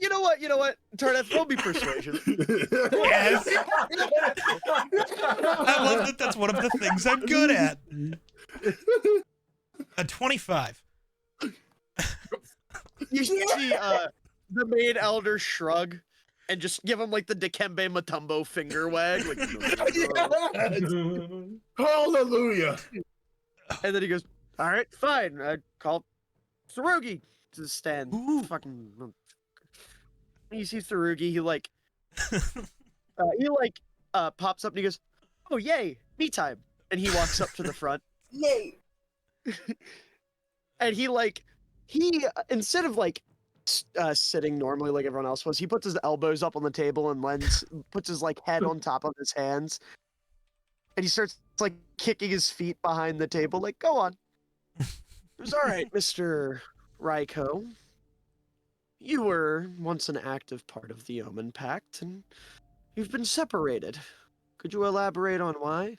B: You know what? Turneth, roll me persuasion.
A: Yes. I love that. That's one of the things I'm good at. A 25.
B: You see the main elder shrug and just give him like the Dikembe Mutombo finger wag. Like,
C: Hallelujah.
B: and then he goes, "All right, fine. Call Tsurugi to the stand." Fucking. You see Tsurugi, he pops up and he goes, "Oh yay, me time!" And he walks up to the front.
H: Yay!
B: And he instead of sitting normally like everyone else was, he puts his elbows up on the table and puts his head on top of his hands, and he starts kicking his feet behind the table. Like, go on. It was all right, Mr. Raiko. You were once an active part of the Omen Pact, and you've been separated. Could you elaborate on why?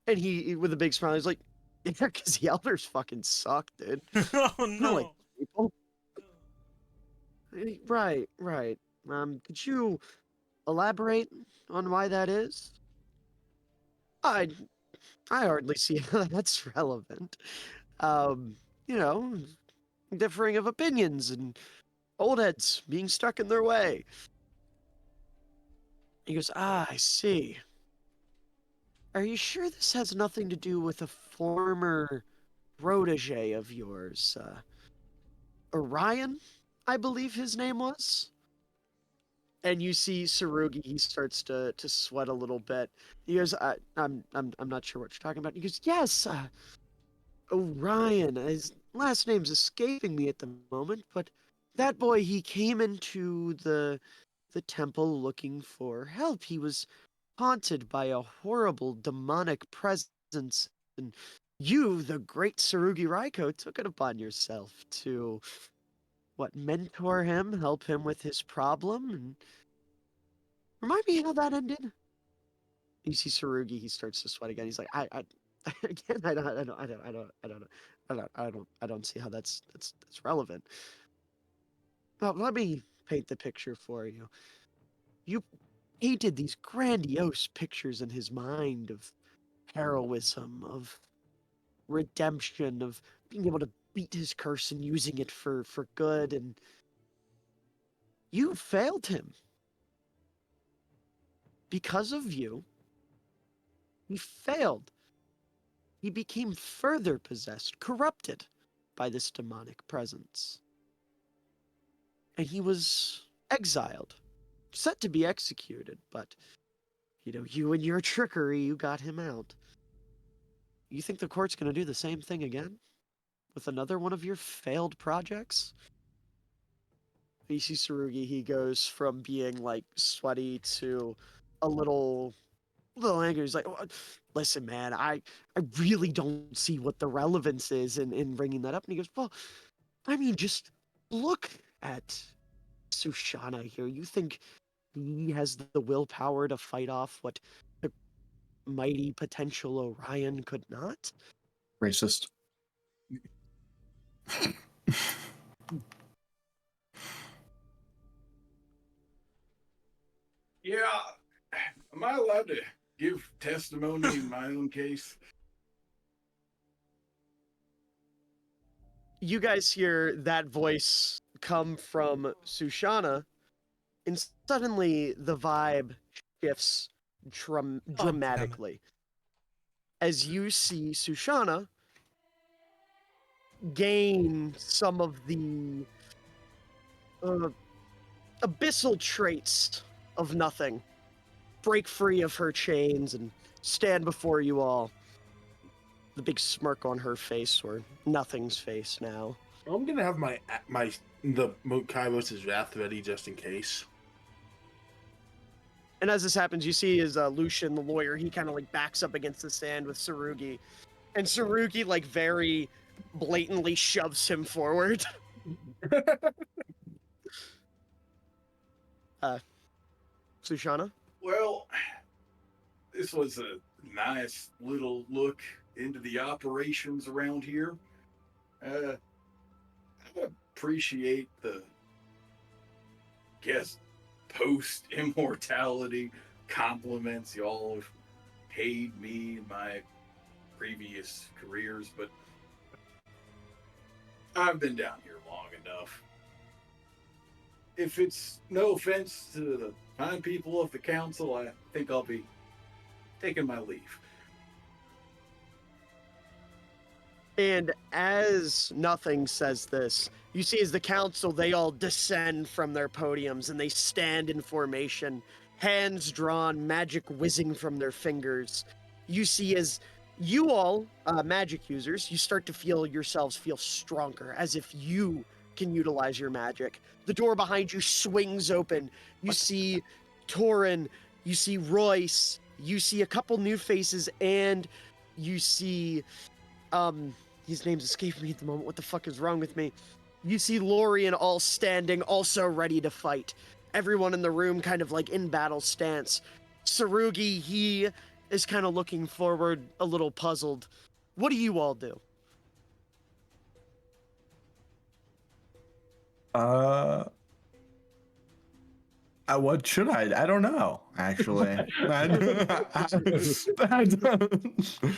B: And he, with a big smile, he's like, "Yeah, because the elders fucking suck, dude."
A: Oh
B: Not
A: no.
B: like people. Right. Could you elaborate on why that is? I hardly see how that's relevant. Differing of opinions and old heads being stuck in their way. He goes, I see. Are you sure this has nothing to do with a former protege of yours? Orion, I believe his name was? And you see Tsurugi, he starts to sweat a little bit. He goes, I'm not sure what you're talking about. He goes, yes, Orion. His last name's escaping me at the moment, but that boy, he came into the temple looking for help. He was haunted by a horrible demonic presence, and you, the great Tsurugi Raiko, took it upon yourself to mentor him, help him with his problem, and remind me how that ended. You see Tsurugi, he starts to sweat again. He's like, I don't see how that's relevant. Well, let me paint the picture for you. You painted these grandiose pictures in his mind of heroism, of redemption, of being able to beat his curse and using it for good, and you failed him. Because of you, he failed. he became further possessed, corrupted by this demonic presence. And he was exiled, set to be executed, but, you and your trickery, you got him out. You think the court's going to do the same thing again? With another one of your failed projects? You see Tsurugi, he goes from being, like, sweaty to a little angry. He's like, listen, man, I really don't see what the relevance is in bringing that up. And he goes, well, I mean, just look at Sushana here. You think he has the willpower to fight off what the mighty potential Orion could not?
D: Racist.
K: Yeah, am I allowed to give testimony in my own case?
B: You guys hear that voice come from Sushana, and suddenly the vibe shifts dramatically. As you see Sushana gain some of the abyssal traits of nothing, break free of her chains, and stand before you all. The big smirk on her face, or nothing's face now.
C: I'm gonna have the Kairos' wrath ready just in case.
B: And as this happens, you see is Lucian, the lawyer, he kind of like backs up against the stand with Tsurugi. And Tsurugi like very blatantly shoves him forward. Sushana?
K: Well, this was a nice little look into the operations around here. I appreciate the, post-immortality compliments y'all have paid me in my previous careers, but I've been down here long enough. If it's no offense to the fine people of the council, I think I'll be taking my leave.
B: And as Nothing says this, you see as the council, they all descend from their podiums and they stand in formation, hands drawn, magic whizzing from their fingers. You see as you all, magic users, you start to feel yourselves feel stronger, as if you can utilize your magic. The door behind you swings open. You see Torin, you see Royce, you see a couple new faces, and you see, his name's escaping me at the moment. What the fuck is wrong with me? You see Lorien all standing, also ready to fight. Everyone in the room kind of like in battle stance. Tsurugi, he is kind of looking forward, a little puzzled. What do you all do?
D: What should I? I don't know, actually. I don't.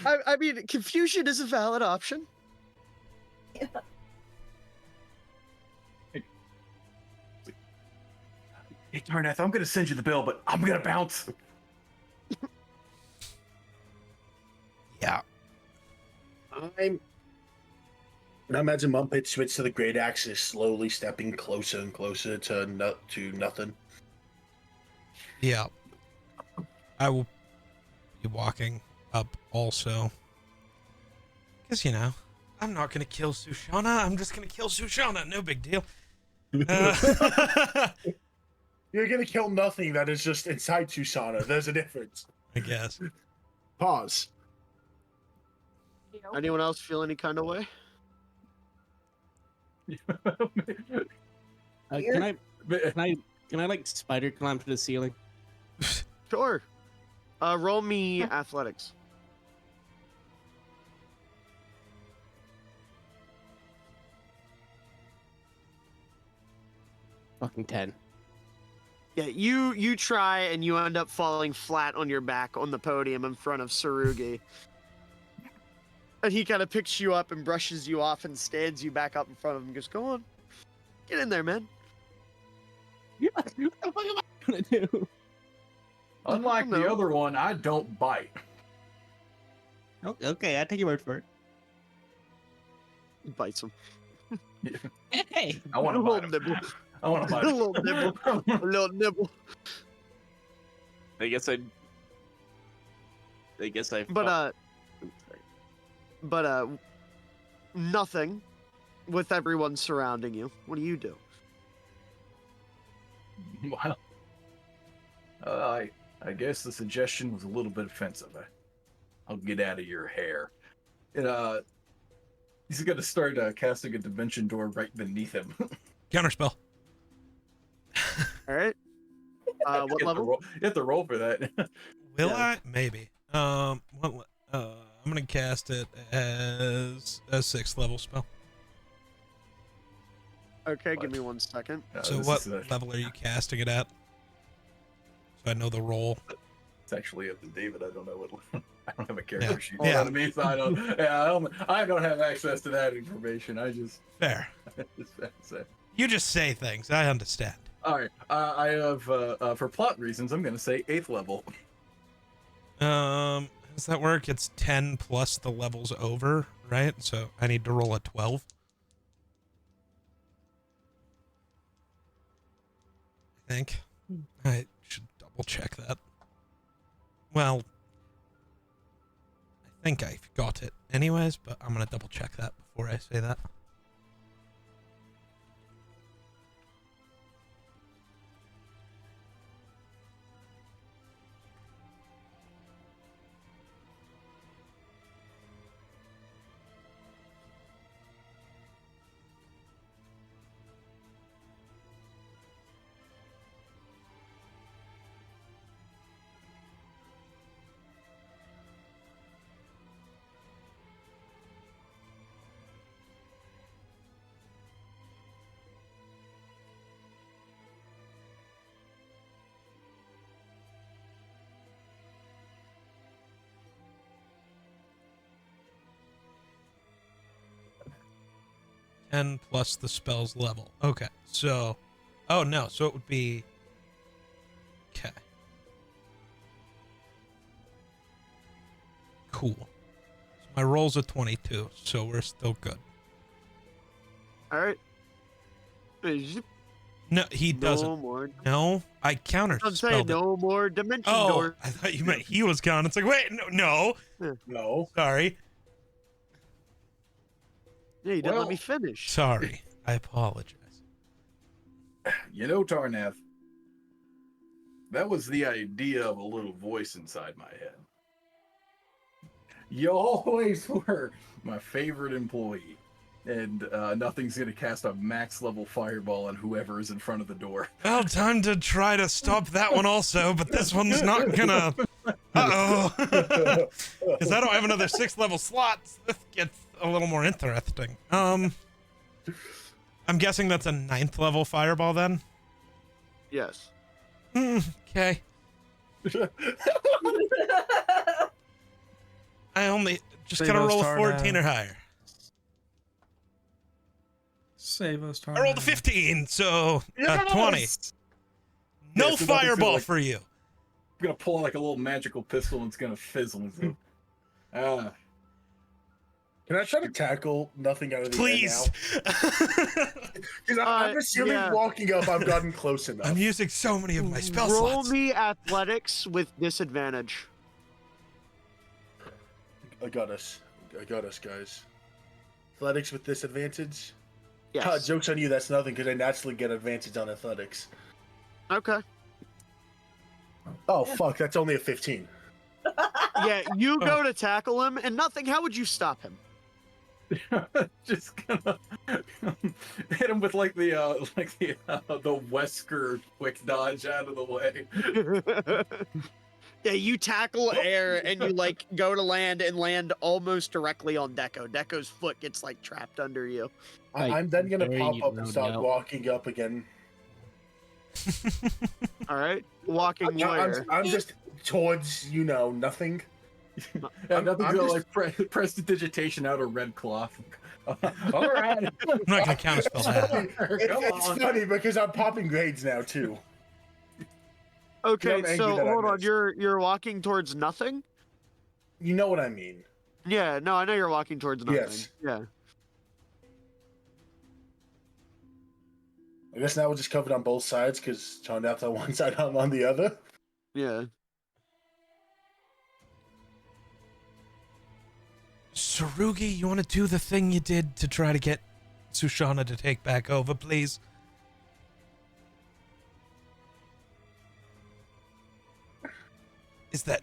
B: I mean, confusion is a valid option.
H: Yeah.
E: Hey, Tarnath, I'm gonna send you the bill, but I'm gonna bounce.
A: Yeah.
C: I imagine Mumpet switch to the great axis, slowly stepping closer and closer to nothing.
A: Yeah. I will be walking up also. Because, I'm not going to kill Sushana. I'm just going to kill Sushana. No big deal.
C: You're gonna kill nothing that is just inside Sushana. There's a difference.
A: I guess.
C: Pause.
B: Anyone else feel any kind of way?
F: Can I like spider climb to the ceiling?
B: Sure. Roll me athletics.
F: Fucking 10.
B: Yeah, you try and you end up falling flat on your back on the podium in front of Tsurugi. And he kind of picks you up and brushes you off and stands you back up in front of him and goes, go on. Get in there, man.
F: Yeah, what the fuck am I gonna do?
E: Unlike the other one, I don't bite.
L: Okay, I take your word for it.
B: Bites him.
L: Hey,
E: I want
B: a
E: to
B: little
E: bite him.
B: nibble.
E: I want to
B: A
E: bite him.
B: little nibble. A little nibble.
F: I guess I.
B: But nothing with everyone surrounding you. What do you do?
E: Well, I guess the suggestion was a little bit offensive. I'll get out of your hair. He's going to start casting a dimension door right beneath him.
A: Counterspell.
B: All right. What level?
E: You have to roll for that.
A: Will I? Maybe. I'm gonna cast it as a 6th level spell.
B: Okay, give me 1 second.
A: So what level are you casting it at? So I know the roll.
E: It's actually up to David. I don't know what. I don't have a character sheet in
A: Yeah.
E: front of me, so I don't. Yeah, I don't have access to that information. I just.
A: Fair. You just say things. I understand.
E: All right. I have for plot reasons. I'm going to say 8th level.
A: How does that work? It's 10 plus the levels over, right? So I need to roll a 12. I think. I should double check that. Well, I think I got it anyways, but I'm gonna double check that before I say that. Plus the spell's level. Okay, so... Oh, no, so it would be... Okay. Cool. So my roll's a 22, so we're still good.
B: All right.
A: No, he doesn't.
B: No more.
A: No, I counter.
B: I'm saying no more dimension door.
A: I thought you meant he was gone. It's like, wait, no.
E: No.
A: Sorry.
B: Yeah, you didn't let me finish.
A: Sorry. I apologize.
E: You know, Tarnath, that was the idea of a little voice inside my head. You always were my favorite employee, and nothing's going to cast a max level fireball on whoever is in front of the door.
A: Well, time to try to stop that one also, but this one's not gonna. Uh-oh. Because I don't have another 6th level slot. This gets a little more interesting. I'm guessing that's a 9th level fireball then?
B: Yes.
A: Okay. I only just
M: Save
A: gotta
M: us,
A: roll a
M: Tarnath.
A: 14 or higher.
M: Save us,
A: I rolled a 15, so 20. No
E: Yeah, so nothing's
A: fireball
E: gonna,
A: for you.
E: I'm going to pull like a little magical pistol and it's going to fizzle.
C: Can I try to tackle nothing out of the
A: Please.
C: air now? Because I'm assuming walking up, I've gotten close enough.
A: I'm using so many of my spell
B: Roll
A: slots.
B: me athletics with disadvantage.
C: I got us, guys. Athletics with disadvantage?
B: Yes.
C: Joke's on you, that's nothing, because I naturally get advantage on athletics.
B: Okay.
C: Oh, fuck, that's only a 15.
B: Yeah, you go to tackle him, and nothing. How would you stop him?
E: Just gonna hit him with like the Wesker quick dodge out of the way.
B: Yeah, you tackle air and you like go to land and land almost directly on Deco. Deco's foot gets like trapped under you.
C: I'm then gonna
L: Very
C: pop up and start
L: loud.
C: walking up again.
B: All right, walking where?
C: I'm just towards, nothing.
E: Yeah, nothing's
C: I'm
E: gonna
C: just-
E: like prestidigitation out of red cloth. All right.
A: I'm not gonna counterspell that.
C: It's funny because I'm popping grades now too.
B: Okay,
C: I'm angry
B: so
C: that I
B: hold on.
C: missed.
B: You're walking towards nothing.
C: You know what I mean?
B: Yeah, no, I know you're walking towards nothing.
C: Yes.
B: Yeah.
C: I guess now we're just covered on both sides because Charnap's on one side, I'm on the other.
B: Yeah.
A: Sarugi, you want to do the thing you did to try to get Sushana to take back over, please? Is that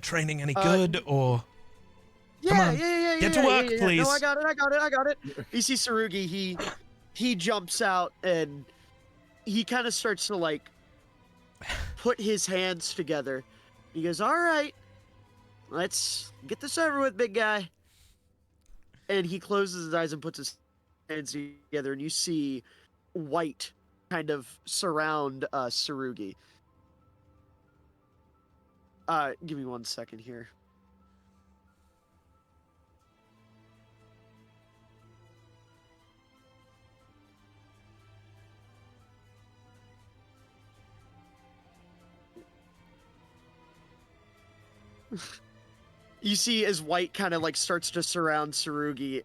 A: training any good, or? Come on, get to work, please.
B: No, I got it. You see Sarugi, he jumps out and he kind of starts to like put his hands together. He goes, "All right, let's get this over with, big guy." And he closes his eyes and puts his hands together, and you see white kind of surround Sarugi. Give me 1 second here. You see as white kind of like starts to surround Sarugi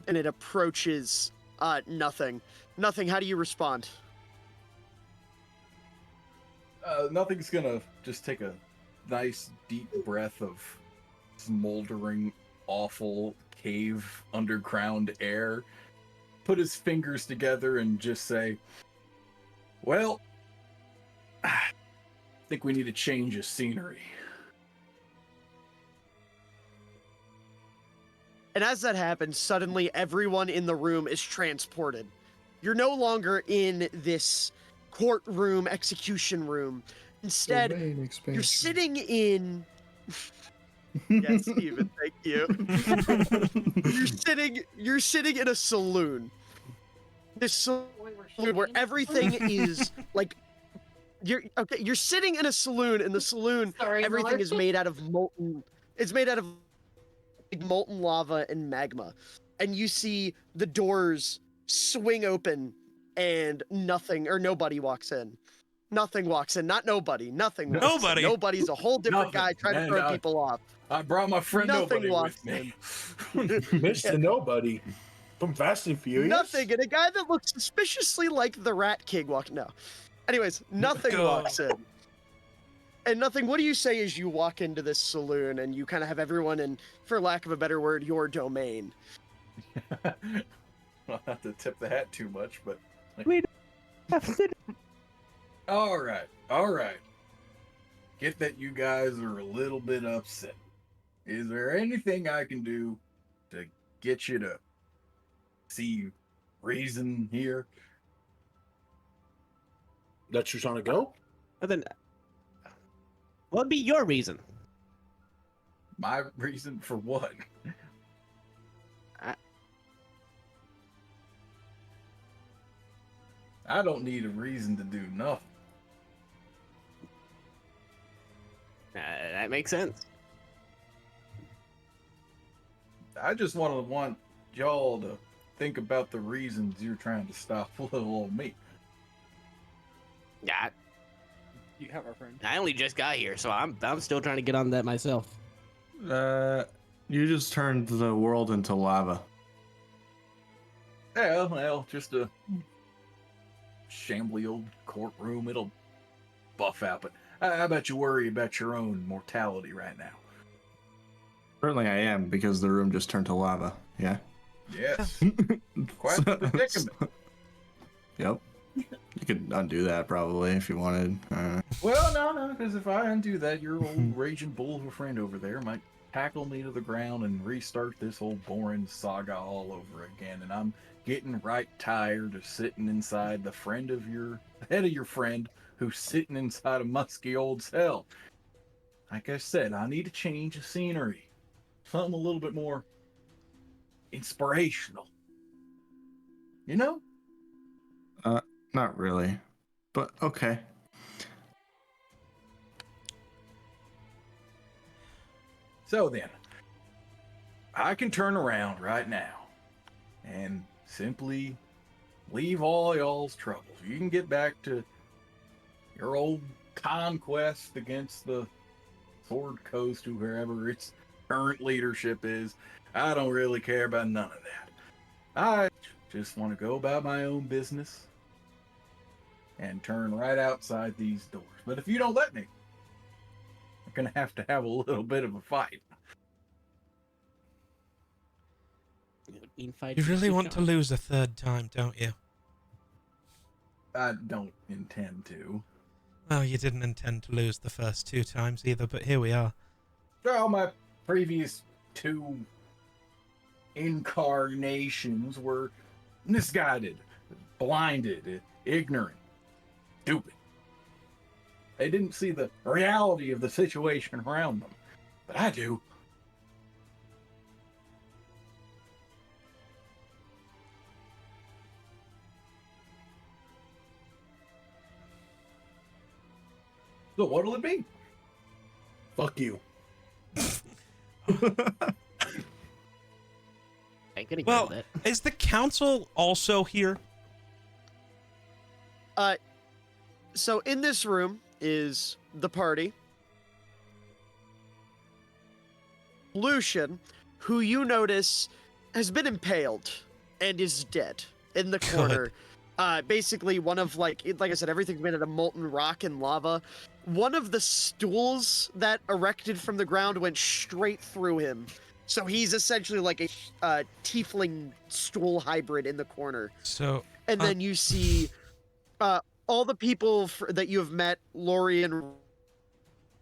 B: and it approaches nothing. Nothing, how do you respond?
E: Nothing's gonna just take a nice deep breath of smoldering, awful cave underground air, put his fingers together and just say, well, I think we need a change of scenery.
B: And as that happens, suddenly everyone in the room is transported. You're no longer in this courtroom, execution room. Instead, you're sitting in... Yes, Steven, thank you. You're sitting in a saloon. This saloon where everything is like... You're sitting in a saloon, and the saloon, everything is made out of molten... It's made out of molten lava and magma, and you see the doors swing open and nobody walks in. Nothing walks in. Not nobody. Nothing.
A: Nobody.
B: Nobody's a whole different guy trying to throw people off.
E: I brought my friend
B: Nothing
E: Nobody
B: walks
E: with me.
C: Mr. Nobody from Fast and Furious.
B: Nothing. And a guy that looks suspiciously like the Rat King walks. No. Anyways, nothing walks in. And nothing, what do you say as you walk into this saloon and you kind of have everyone in, for lack of a better word, your domain?
E: I'll have to tip the hat too much, but...
F: We don't have to...
E: All right. Get that you guys are a little bit upset. Is there anything I can do to get you to see reason here?
C: Let you trying to go?
L: Well, then, what would be your reason?
E: My reason for what? I don't need a reason to do nothing.
L: That makes sense.
E: I just want y'all to think about the reasons you're trying to stop little old me.
L: Yeah,
G: You have our friend.
L: I only just got here, so I'm still trying to get on that myself.
D: You just turned the world into lava.
E: Yeah, well, just a shambly old courtroom. It'll buff out, but I bet you worry about your own mortality right now.
D: Certainly I am, because the room just turned to lava. Yeah?
E: Yes. Quite the predicament.
D: Yep. You could undo that probably if you wanted.
E: Well, no, because if I undo that, your old raging bull of a friend over there might tackle me to the ground and restart this whole boring saga all over again. And I'm getting right tired of sitting inside the head of your friend who's sitting inside a musky old cell. Like I said, I need a change of scenery. Something a little bit more inspirational. You know?
D: Not really. But okay.
E: So then, I can turn around right now and simply leave all y'all's troubles. You can get back to your old conquest against the Sword Coast or wherever. It's current leadership is. I don't really care about none of that. I just want to go about my own business and turn right outside these doors. But if you don't let me, I'm going to have a little bit of a fight.
A: You really want to lose a third time, don't you?
E: I don't intend to.
A: Well, you didn't intend to lose the first 2 times either, but here we are.
E: All my previous 2 incarnations were misguided, blinded, ignorant, stupid. They didn't see the reality of the situation around them, but I do. So what'll it be?
C: Fuck you.
L: I could have
A: Well,
L: killed it.
A: is the council also here?
B: So in this room is the party. Lucian, who you notice has been impaled and is dead in the corner. Basically one of like I said, everything's made out of molten rock and lava. One of the stools that erected from the ground went straight through him. So he's essentially like a tiefling stool hybrid in the corner.
A: So,
B: and then you see all the people that you have met, Lorian,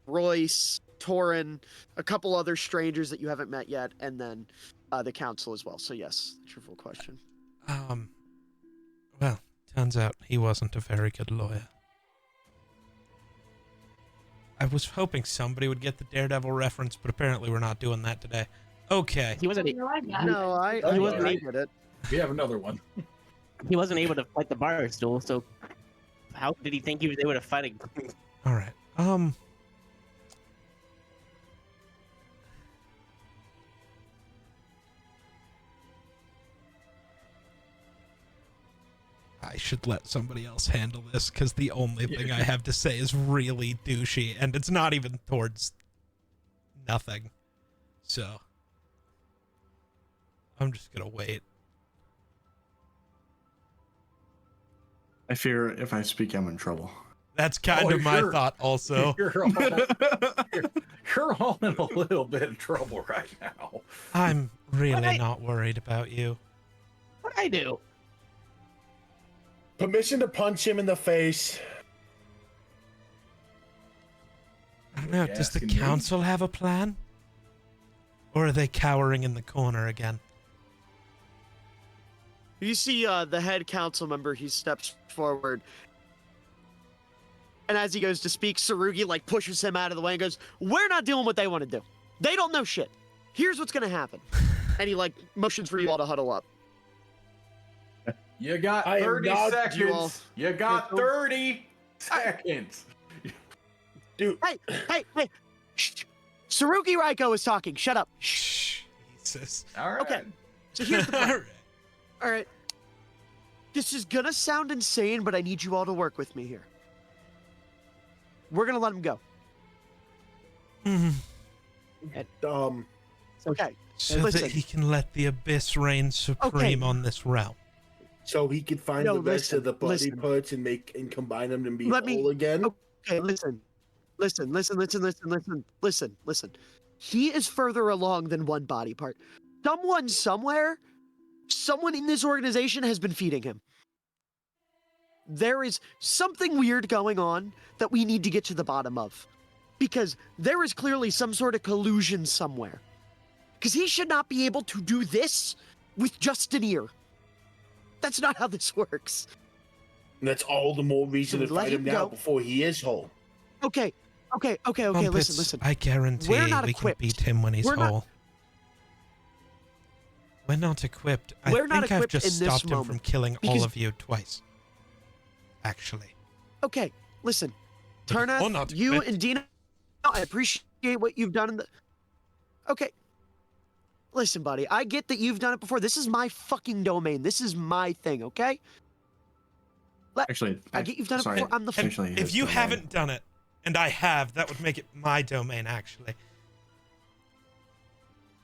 B: Royce, Torin, a couple other strangers that you haven't met yet, and then the council as well. So yes, that's your full question.
A: Well, turns out he wasn't a very good lawyer. I was hoping somebody would get the Daredevil reference, but apparently we're not doing that today. Okay.
L: He wasn't.
B: No, I get it.
E: We have another one.
L: He wasn't able to fight the bar stool, so how did he think he was able to fight it?
A: All right. I should let somebody else handle this because the only thing I have to say is really douchey, and it's not even towards nothing. So I'm just gonna wait.
D: I fear if I speak, I'm in trouble.
A: That's kind of my thought also.
E: You're all in a little bit of trouble right now.
A: I'm really not worried about you.
L: What'd I do?
C: Permission to punch him in the face.
A: I don't know, does the council have a plan? Or are they cowering in the corner again?
B: You see the head council member, he steps forward. And as he goes to speak, Tsurugi like pushes him out of the way and goes, "We're not doing what they want to do. They don't know shit. Here's what's gonna happen." And he like motions for you all to huddle up.
E: You got 30 seconds. You got 30 seconds.
C: Dude.
B: Hey. Shh. Tsurugi Raiko is talking. Shut up.
A: Shh. Jesus.
E: All right.
B: Okay. So here's the plan. All right. This is gonna sound insane, but I need you all to work with me here. We're gonna let him go. Okay.
A: So
B: listen.
A: that he can let the abyss reign supreme on this realm.
C: So he can find the rest of the body parts and combine them and be whole again.
B: Okay, listen. He is further along than one body part. Someone somewhere, someone in this organization has been feeding him. There is something weird going on that we need to get to the bottom of. Because there is clearly some sort of collusion somewhere. Because he should not be able to do this with just an ear. That's not how this works.
C: And that's all the more reason to fight him now before he is whole.
B: Okay.
A: Crumpets,
B: Listen.
A: I guarantee we can beat him when he's whole. We're not equipped. I think I've just stopped him from killing all of you twice. Actually.
B: Okay, listen. Turna, you and Dina, I appreciate what you've done in the... Okay. Listen, buddy, I get that you've done it before. This is my fucking domain. This is my thing, okay?
D: Actually,
B: I get you've done it before. I'm the...
A: If you haven't done it, and I have, that would make it my domain, actually.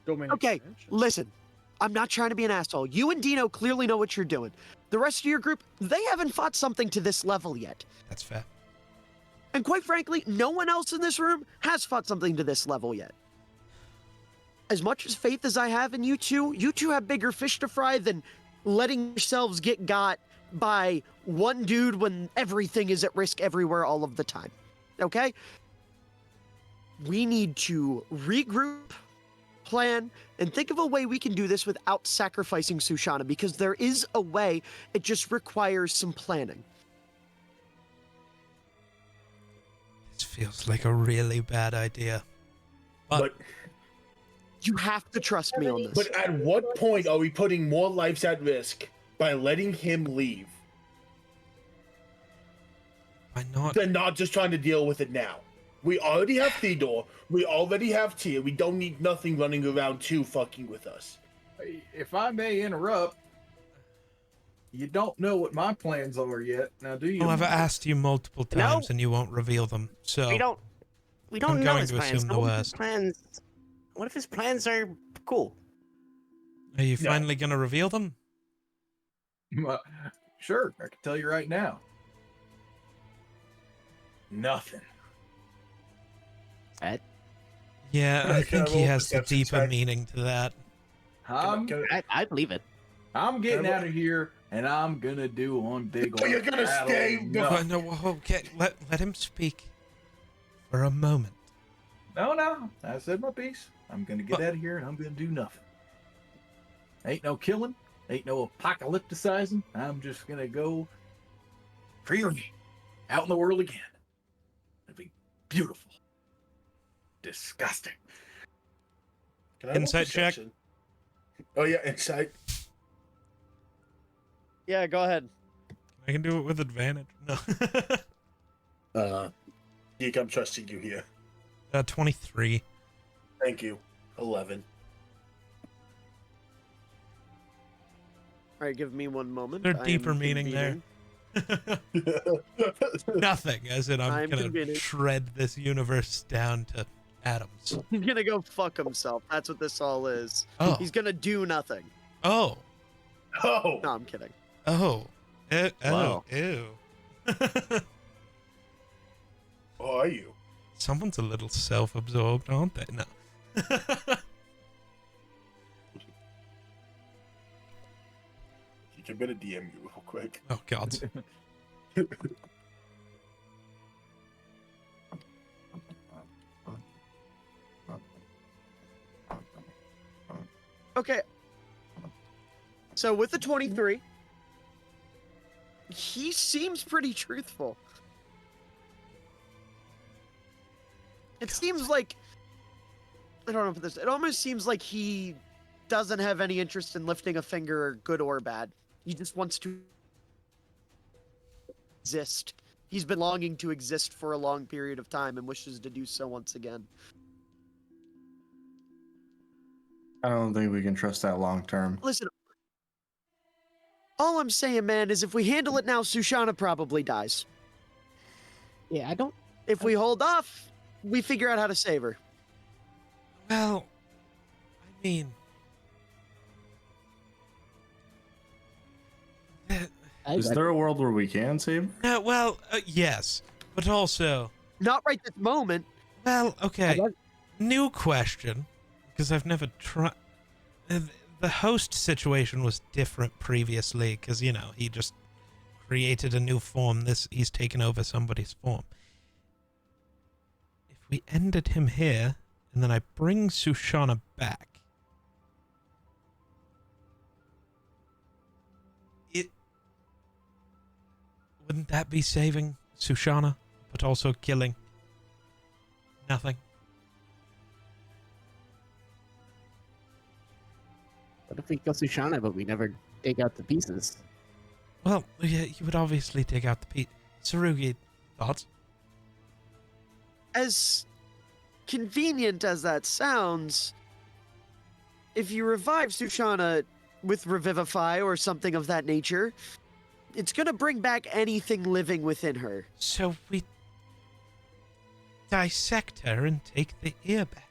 G: Domain
B: Okay,
G: expansion.
B: listen. I'm not trying to be an asshole. You and Dino clearly know what you're doing. The rest of your group, they haven't fought something to this level yet.
A: That's fair.
B: And quite frankly, no one else in this room has fought something to this level yet. As much as faith as I have in you two have bigger fish to fry than letting yourselves get got by one dude when everything is at risk everywhere all of the time. Okay? We need to regroup, plan, and think of a way we can do this without sacrificing Sushana, because there is a way. It just requires some planning.
A: This feels like a really bad idea.
C: But
B: you have to trust me on this.
C: But at what point are we putting more lives at risk by letting him leave?
A: Why not?
C: Than not just trying to deal with it now. We already have Theodore. We already have Tia. We don't need nothing running around too fucking with us.
E: If I may interrupt, you don't know what my plans are yet. Now, do you?
A: Well, I've asked you multiple times and you won't reveal them. So
L: We don't
A: I'm
L: know
A: going
L: his
A: to
L: plans.
A: assume the
L: What if his
A: worst.
L: plans? What if his plans are cool?
A: Are you finally going to reveal them?
E: Sure, I can tell you right now. Nothing.
A: Yeah, I
C: Can I
A: think he
C: roll
A: has a
C: perception
A: deeper
C: check?
A: meaning to that.
L: I believe it.
E: I'm getting out of here, and I'm gonna do one big.
C: But you're gonna
E: battle
C: stay
E: of
A: No,
E: nothing.
A: no, okay, let him speak for a moment.
E: No. I said my piece. I'm gonna get out of here, and I'm gonna do nothing. Ain't no killing. Ain't no apocalypticizing. I'm just gonna go free out in the world again. It'll be beautiful. Disgusting.
C: Can I roll
A: Insight check?
C: perception? Oh yeah, insight.
B: Yeah, go ahead.
A: I can do it with advantage. No.
C: Geek, I'm trusting you here.
A: 23.
C: Thank you. 11.
B: All right, give me one moment.
A: There's
B: I am
A: deeper meaning there.
B: convening.
A: Nothing, as in I'm
B: I'm
A: gonna
B: convening.
A: shred this universe down to atoms.
B: He's gonna go fuck himself. That's what this all is.
A: Oh.
B: He's gonna do nothing.
A: Oh.
C: Oh.
B: No, I'm kidding.
A: Oh.
B: Wow.
A: Ew.
C: Who are you?
A: Someone's a little self-absorbed, aren't they? No.
C: Geek, I'm gonna DM you real quick.
A: Oh, God.
B: Okay. So with the 23, he seems pretty truthful. It seems like, I don't know if this, it almost seems like he doesn't have any interest in lifting a finger, good or bad. He just wants to exist. He's been longing to exist for a long period of time and wishes to do so once again.
D: I don't think we can trust that long term.
B: Listen, all I'm saying, man, is if we handle it now, Sushana probably dies.
L: Yeah, I don't.
B: If we hold off, we figure out how to save her.
A: Well, I mean,
D: Is there a world where we can save her?
A: no, well, yes, but also,
B: Not right this moment.
A: well, okay, new question, because I've never tried. The host situation was different previously, because, you know, he just created a new form. He's taken over somebody's form. If we ended him here, and then I bring Sushana back, wouldn't that be saving Sushana, but also killing nothing?
L: What if we kill Sushana, but we never take out the pieces?
A: Well, yeah, you would obviously take out the Pete. Tsurugi, thoughts?
B: As convenient as that sounds, if you revive Sushana with Revivify or something of that nature, it's gonna bring back anything living within her.
A: So we dissect her and take the ear back.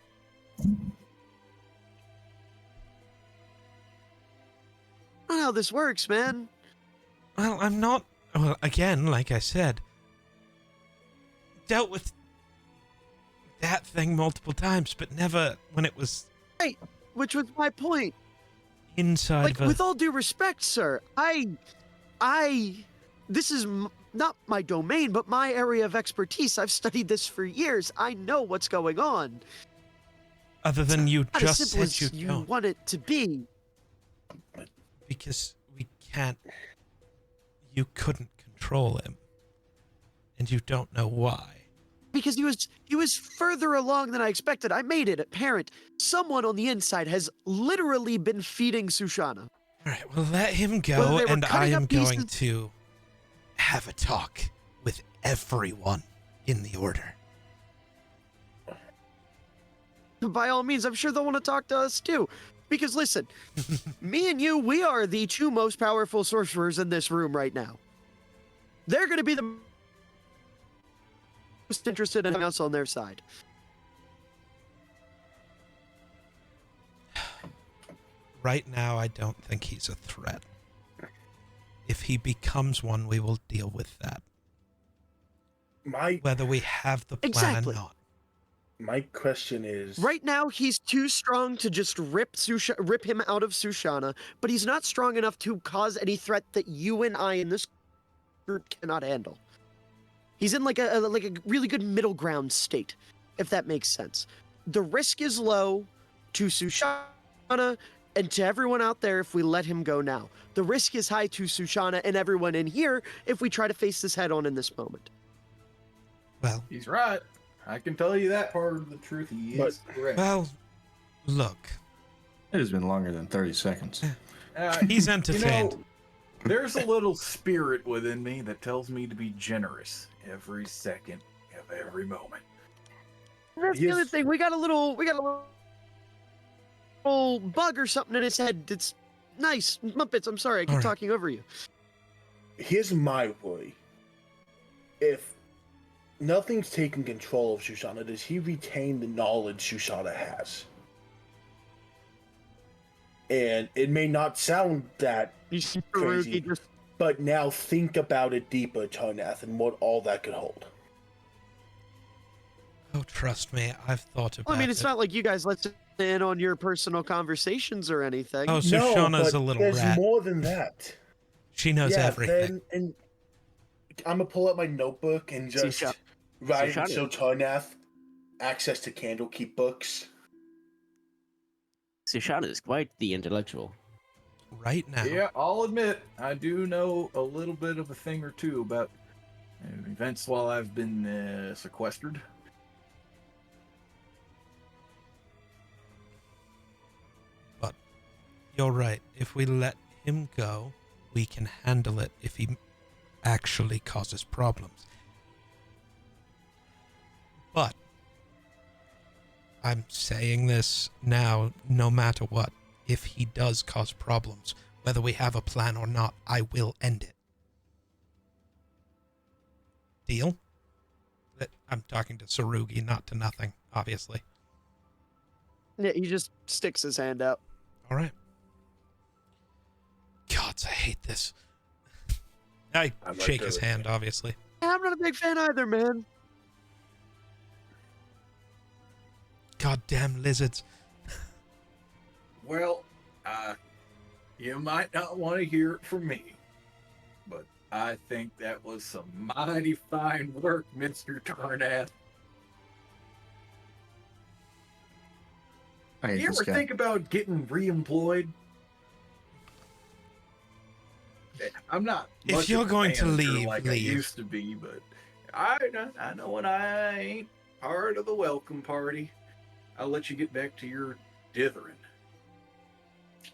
B: Not how this works, man.
A: Well, I'm not. Well, again, like I said, dealt with that thing multiple times, but never when it was
B: Right, which was my point.
A: inside
B: Like,
A: of a.
B: with all due respect, sir, this is not my domain, but my area of expertise. I've studied this for years. I know what's going on.
A: Other than you
B: Not
A: just
B: as simple
A: said
B: as
A: you
B: you
A: don't.
B: want it to be.
A: Because we can't. You couldn't control him. And you don't know why.
B: Because he was further along than I expected. I made it apparent. Someone on the inside has literally been feeding Sushana.
A: Alright, well, let him
B: Whether
A: go,
B: they were
A: and I
B: cutting
A: am
B: up
A: going
B: pieces-
A: to have a talk with everyone in the order.
B: By all means, I'm sure they'll want to talk to us too. Because listen, me and you, we are the two most powerful sorcerers in this room right now. They're going to be the most interested in us on their side.
A: Right now, I don't think he's a threat. If he becomes one, we will deal with that. Whether we have the plan
B: Exactly.
A: or not.
C: My question is
B: Right now, he's too strong to just rip him out of Sushana, but he's not strong enough to cause any threat that you and I in this group cannot handle. He's in like a really good middle ground state, if that makes sense. The risk is low to Sushana and to everyone out there if we let him go now. The risk is high to Sushana and everyone in here if we try to face this head on in this moment.
A: Well,
E: he's right. I can tell you that part of the truth. He is correct.
A: Well, look.
D: It has been longer than 30 seconds.
A: He's
E: You
A: entertained.
E: know, there's a little spirit within me that tells me to be generous every second of every moment.
B: That's the other thing. We got a little bug or something in his head. It's nice. Muppets, I'm sorry. I keep talking over you.
C: Here's my worry. If nothing's taking control of Sushana, does he retain the knowledge Sushana has? And it may not sound that crazy, but now think about it deeper, Tarnath, and what all that could hold.
A: Oh, trust me, I've thought about
B: Well, I mean,
A: it.
B: it's not like you guys let in on your personal conversations or anything.
A: Oh, so Shauna's
C: but
A: a little
C: there's
A: rat.
C: more than that.
A: She knows everything.
C: And I'm gonna pull out my notebook and just write
F: Sushana-
C: so Tarnath access to Candlekeep books.
F: Sushana is quite the intellectual.
A: Right now.
E: Yeah, I'll admit, I do know a little bit of a thing or two about events while I've been sequestered.
A: But you're right. If we let him go, we can handle it if he actually causes problems. But I'm saying this now, no matter what. If he does cause problems, whether we have a plan or not, I will end it. Deal? I'm talking to Sarugi, not to nothing, obviously.
B: Yeah, he just sticks his hand out.
A: All right. Gods, I hate this. I
C: I'm right
A: shake
C: there
A: his
C: with
A: hand, obviously.
B: Yeah, I'm not a big fan either, man.
A: Goddamn lizards.
E: Well, you might not want to hear it from me, but I think that was some mighty fine work, Mr. Tarnath.
D: I hate
E: You
D: this
E: ever
D: guy.
E: think about getting reemployed? I'm not.
A: If
E: much
A: you're
E: of a
A: going to
E: manager
A: leave,
E: like I
A: leave.
E: used to be, but I know when I ain't part of the welcome party, I'll let you get back to your dithering.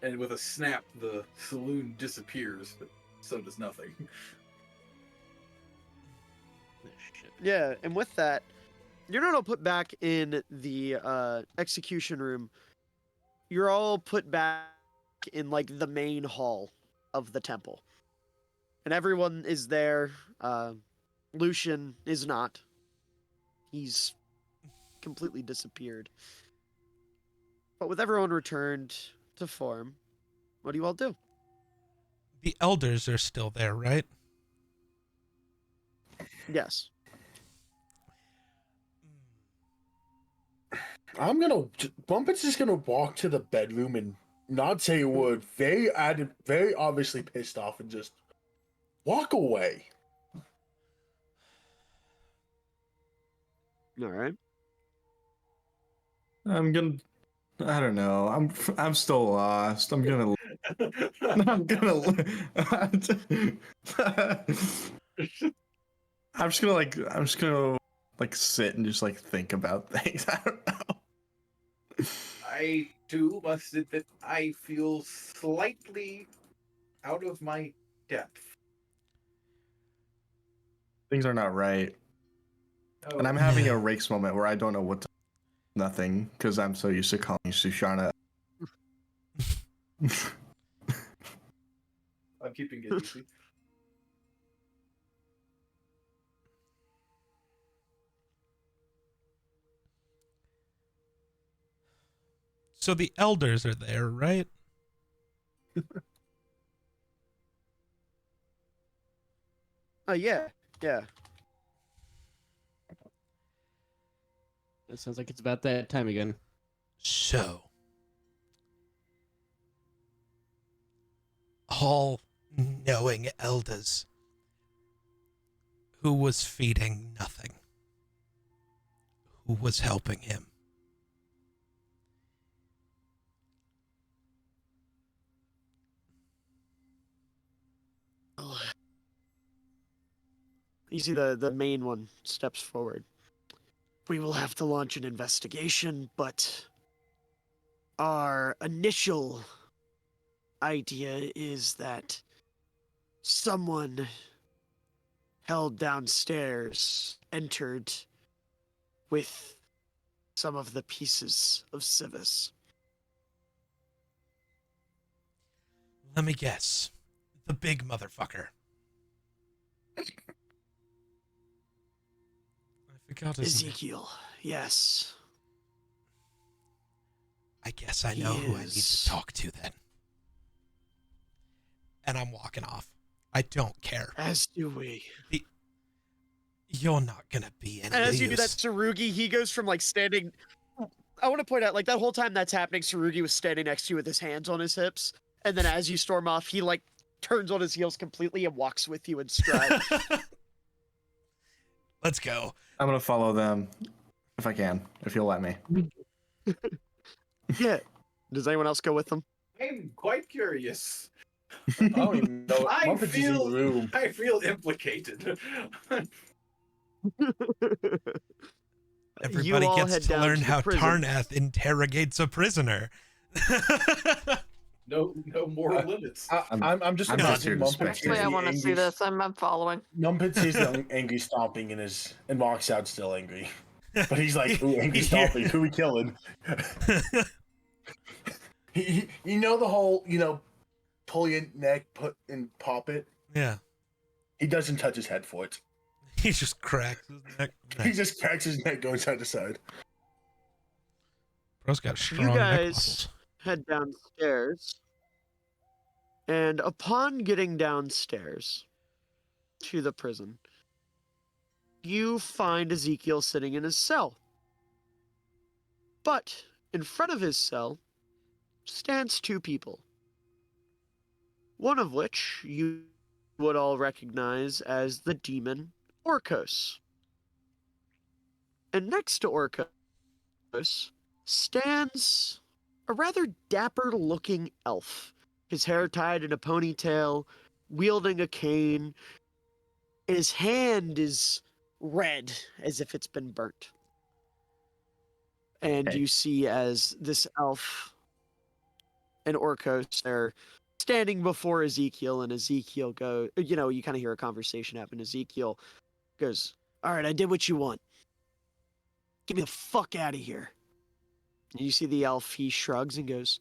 E: And with a snap, the saloon disappears, but so does nothing.
B: Yeah, and with that, you're not all put back in the execution room. You're all put back in like the main hall of the temple. And everyone is there. Lucian is not. He's completely disappeared. But with everyone returned to form, what do you all do?
A: The elders are still there, right?
B: Yes.
C: Bumpet's just gonna walk to the bedroom and not say a word. Very obviously pissed off, and just walk away.
B: All right.
D: I don't know. I'm still lost. I'm gonna I'm just gonna like sit and just like think about things. I don't know.
K: I too must admit I feel slightly out of my depth.
D: Things are not right.
K: Oh,
D: And I'm having a Rakes moment where I don't know what to nothing because I'm so used to calling Sushana.
K: I'm keeping it easy.
A: So the elders are there, right?
B: Yeah.
F: It sounds like it's about that time again.
A: So, all knowing elders who was feeding nothing, who was helping him.
B: You see the main one steps forward. We will have to launch an investigation, but our initial idea is that someone held downstairs entered with some of the pieces of Civis.
A: Let me guess. The big motherfucker. I forgot his name.
B: Ezekiel, yes.
A: I guess I know who I need to talk to then. And I'm walking off. I don't care.
B: As do we.
A: You're not gonna be any
B: And as you do that,
A: use.
B: Tsurugi, he goes from like standing. I want to point out, like that whole time that's happening, Tsurugi was standing next to you with his hands on his hips, and then as you storm off, he like turns on his heels completely and walks with you in stride.
A: Let's go.
D: I'm gonna follow them if I can, if you'll let me.
B: Yeah. Does anyone else go with them?
K: I'm quite curious.
C: Oh, no,
K: I
C: Muppets is in the room.
K: feel implicated.
A: Everybody
B: all
A: gets
B: head
A: to
B: down
A: learn
B: to the
A: how
B: prison.
A: Tarnath interrogates a prisoner.
K: No moral limits.
C: I'm just
D: I'm just here
C: imagining
D: to
C: Mumpets
D: spectate.
C: sees
J: Wait, I
C: the
J: want to see
C: angry-
J: this. I'm following.
C: Mumpet sees the angry stomping and walks out still angry. But he's like, ooh, angry stomping, who we killing? You know the whole, pull your neck, put and pop it?
A: Yeah.
C: He doesn't touch his head for it.
A: He just cracks his neck.
C: He just cracks his neck going side to side.
A: Bro's got strong
B: You
A: neck
B: guys
A: muscles.
B: head downstairs, and upon getting downstairs to the prison, you find Ezekiel sitting in his cell. But in front of his cell stands two people. One of which you would all recognize as the demon Orcos. And next to Orcos stands a rather dapper-looking elf. His hair tied in a ponytail, wielding a cane. And his hand is red, as if it's been burnt. And
D: Okay.
B: you see as this elf and Orcos are standing before Ezekiel, and Ezekiel you kind of hear a conversation happen. Ezekiel goes, "All right, I did what you want. Get me the fuck out of here." And you see the elf, he shrugs and goes,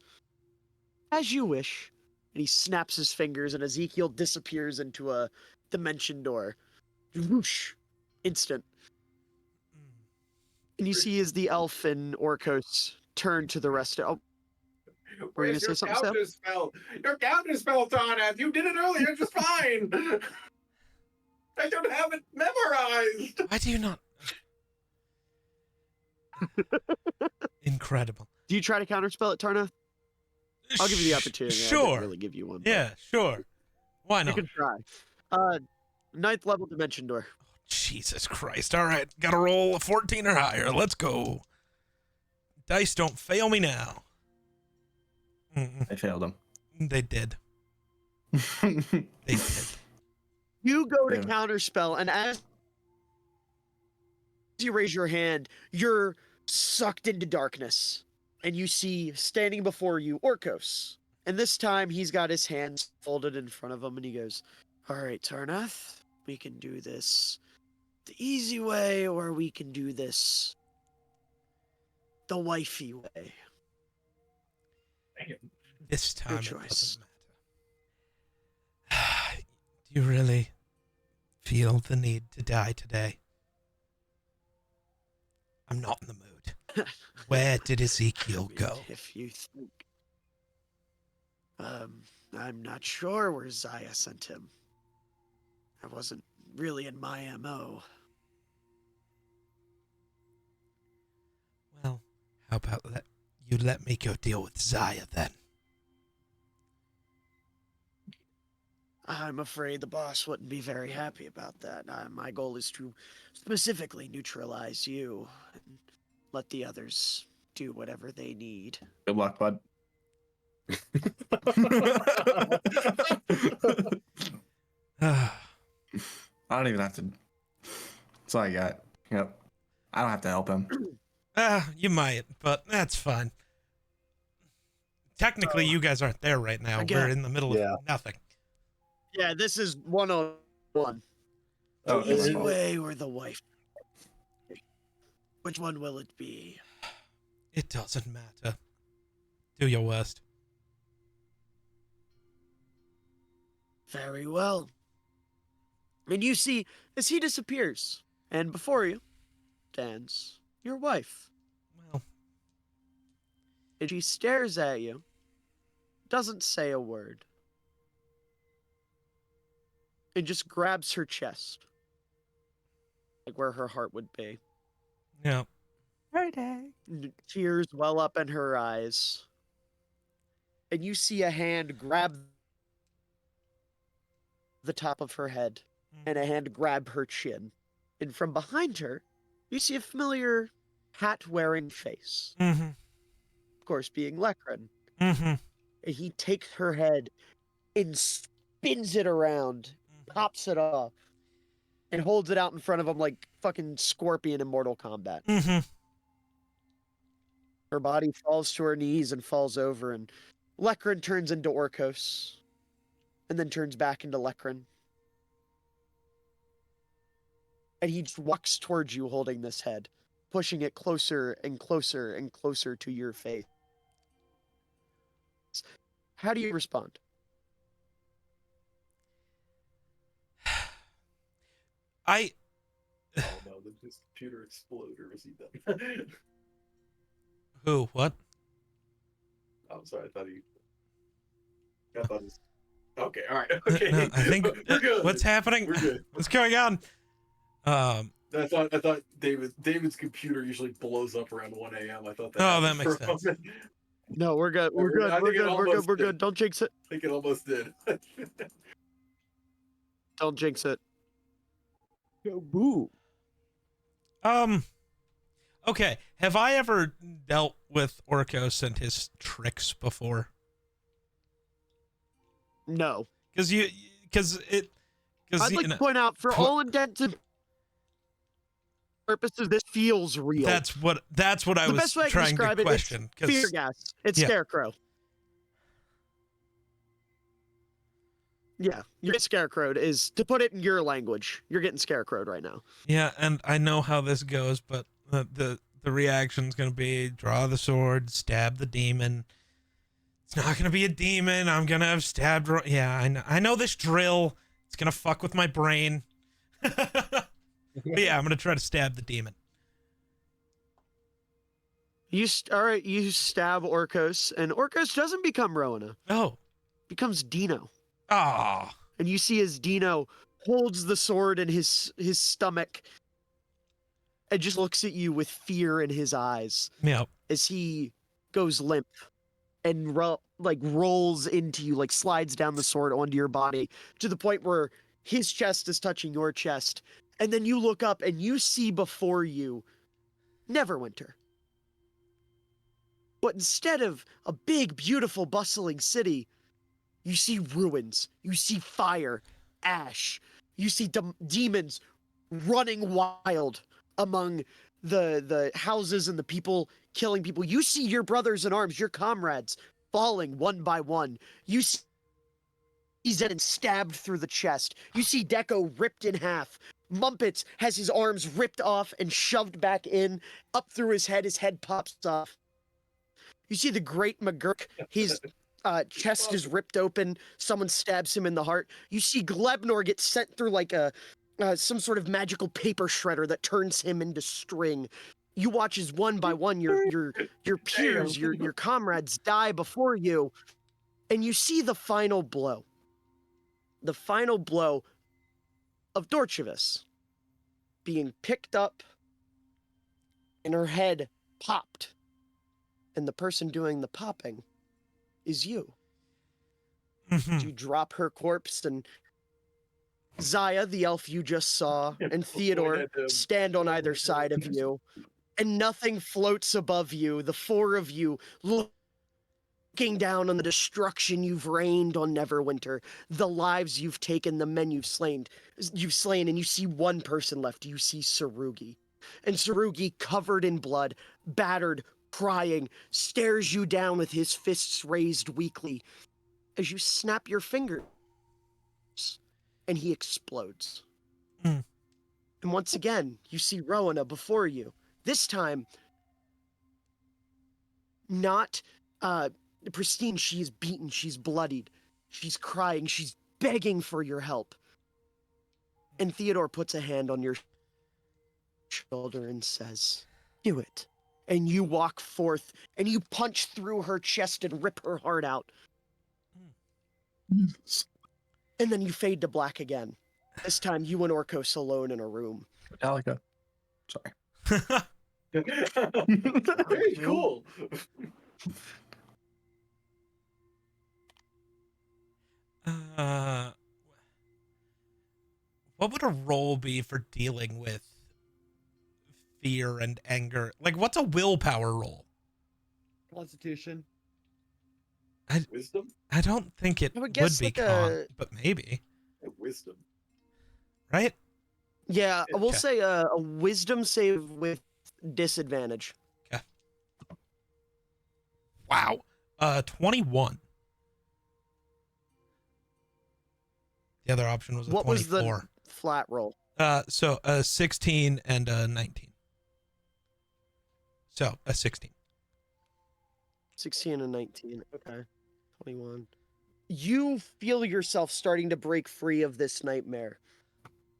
B: "As you wish." And he snaps his fingers, and Ezekiel disappears into a dimension door. Whoosh! Instant. And you see as the elf and Orcos turn to the rest of... Were you
K: Where's
B: gonna say
K: your
B: something, Sam?
K: counter spell? Your counter spell, Tarnath! You did it earlier just fine! I don't have it memorized!
A: Why do you not? Incredible.
B: Do you try to counterspell it, Tarnath? I'll give you the opportunity. I
A: Sure.
B: didn't really give you one. but
A: Yeah, sure. Why
B: You
A: not?
B: can try. 9th level dimension door.
A: Jesus Christ. All right. Got to roll a 14 or higher. Let's go. Dice don't fail me now.
D: I failed him.
A: They did. They did.
B: You go to
D: Yeah.
B: counterspell, and as you raise your hand, you're sucked into darkness. And you see standing before you Orkos. And this time he's got his hands folded in front of him and he goes, "All right, Tarnath, we can do this the easy way, or we can do this the wifey way.
A: This time it
B: choice.
A: doesn't matter. Do you really feel the need to die today? I'm not in the mood. Where did Ezekiel go?
B: If you think. I'm not sure where Zaya sent him. I wasn't really in my MO.
A: Well, how about you let me go deal with Zaya then?
B: I'm afraid the boss wouldn't be very happy about that. My goal is to specifically neutralize you and let the others do whatever they need.
D: Good luck, bud. I don't even have to. That's all I got. Yep. I don't have to help him.
A: You might, but that's fine. Technically, you guys aren't there right now.
B: Again.
A: We're in the middle of nothing.
B: Yeah, this is 101.
C: Oh,
B: The easy
C: oh.
B: way or the wife? Which one will it be?
A: It doesn't matter. Do your worst.
B: Very well. And you see, as he disappears, and before you stands your wife.
A: Well,
B: And she stares at you, doesn't say a word, and just grabs her chest, like where her heart would be.
A: yeah.
B: And tears well up in her eyes. And you see a hand grab the top of her head, and a hand grab her chin. And from behind her, you see a familiar hat-wearing face.
A: Mm-hmm.
B: Of course, being Lekran.
A: Mm-hmm.
B: And he takes her head and spins it around, pops it off, and holds it out in front of him like fucking Scorpion in Mortal Kombat.
A: Mm-hmm.
B: Her body falls to her knees and falls over, and Lekran turns into Orkos, and then turns back into Lekran. And he just walks towards you holding this head, pushing it closer and closer and closer to your face. How do you respond?
A: I
K: Oh no, his computer exploded, or was he done?
A: who? What?
K: I'm sorry, I thought he was... Okay, alright, okay.
A: No, I think
K: we're good.
A: what's happening?
K: We're good.
A: What's going on?
K: I thought David's computer usually blows up around 1 a.m. I thought that.
A: Oh, that
K: happened
A: makes
K: for a
A: sense.
K: moment.
B: No, we're good. We're good.
K: I
B: We're
K: think it
B: good. We're good.
K: almost
B: We're good.
K: did.
B: Don't jinx it.
K: I think it almost did.
B: Don't jinx it.
G: Boo.
A: Okay. Have I ever dealt with Orkos and his tricks before?
B: No.
A: Because
B: I'd like to point out, for all intents and purposes, this feels real.
A: that's what I
B: the
A: was
B: best way I can
A: trying to
B: describe it
A: question.
B: is fear gas. It's
A: yeah.
B: Scarecrow. Yeah, you get scarecrowed. Is to put it in your language. You're getting scarecrowed right now.
A: Yeah, and I know how this goes, but the reaction's gonna be draw the sword, stab the demon. It's not gonna be a demon. I'm gonna have stabbed. Yeah, I know this drill. It's gonna fuck with my brain. But yeah, I'm gonna try to stab the demon.
B: All right, you stab Orcos, and Orcos doesn't become Rowana.
A: Oh.
B: Becomes Dino.
A: Ah.
B: And you see as Dino holds the sword in his stomach and just looks at you with fear in his eyes.
A: Yeah.
B: As he goes limp and rolls into you, like slides down the sword onto your body to the point where his chest is touching your chest. And then you look up and you see before you Neverwinter. But instead of a big, beautiful, bustling city, you see ruins. You see fire, ash. You see demons running wild among the houses and the people killing people. You see your brothers in arms, your comrades, falling one by one. You see Zen stabbed through the chest. You see Deco ripped in half. Mumpets has his arms ripped off and shoved back in, up through his head pops off. You see the great McGurk, his chest is ripped open, someone stabs him in the heart. You see Glebnor get sent through like some sort of magical paper shredder that turns him into string. You watch as one by one your peers, your comrades die before you, and you see the final blow. The final blow of Dorchevus being picked up and her head popped. And the person doing the popping is you. You drop her corpse, and Zaya, the elf you just saw, and Theodore stand on either side of you, and nothing floats above you. The four of you looking down on the destruction you've rained on Neverwinter, the lives you've taken, the men you've slain, and you see one person left. You see Tsurugi. And Tsurugi, covered in blood, battered, crying, stares you down with his fists raised weakly as you snap your fingers, and he explodes. And once again, you see Rowana before you. This time, not pristine. She is beaten. She's bloodied. She's crying. She's begging for your help. And Theodore puts a hand on your shoulder and says, "Do it." And you walk forth, and you punch through her chest and rip her heart out. And then you fade to black again. This time, you and Orcos alone in a room.
D: Metallica. Sorry.
K: Very cool.
A: What would a roll be for dealing with fear and anger? Like, what's a willpower roll?
G: Constitution.
K: Wisdom?
A: I don't think it
B: I would
A: would
B: guess
A: be
B: like
A: con, but maybe.
K: Wisdom.
A: Right?
B: Yeah, we'll
A: Okay.
B: say a wisdom save with disadvantage.
A: Okay. Wow. 21. The other option was a
B: What was
A: 24.
B: the flat roll?
A: So a 16 and a 19. So a 16.
B: 16 and 19. Okay. 21. You feel yourself starting to break free of this nightmare.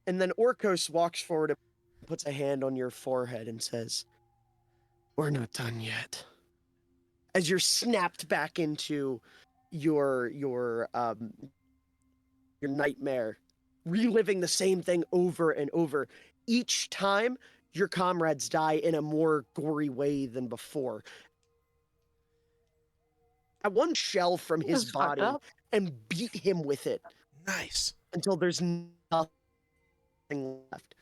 B: And then Orcos walks forward and puts a hand on your forehead and says, "We're not done yet." As you're snapped back into your nightmare, reliving the same thing over and over. Each time, your comrades die in a more gory way than before. I one shell from his
J: That's fucked
B: body
J: up.
B: and beat him with it
A: Nice.
B: until there's nothing left.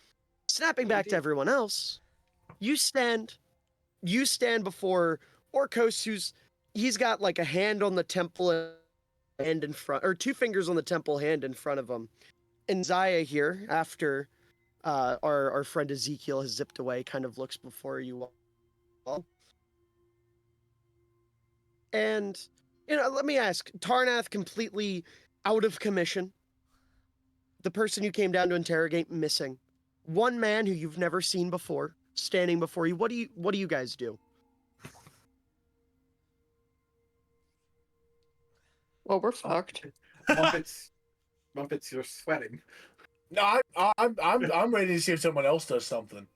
B: Snapping back to everyone else, you stand before Orcos, he's got like a hand on the temple hand in front, or two fingers on the temple hand in front of him. And Zaya here, after our friend Ezekiel has zipped away, kind of looks before you all. And, let me ask, Tarnath completely out of commission. The person you came down to interrogate missing. One man who you've never seen before, standing before you. What do you guys do?
J: Well, we're fucked.
K: Muppets, you're sweating.
C: No, I'm ready to see if someone else does something.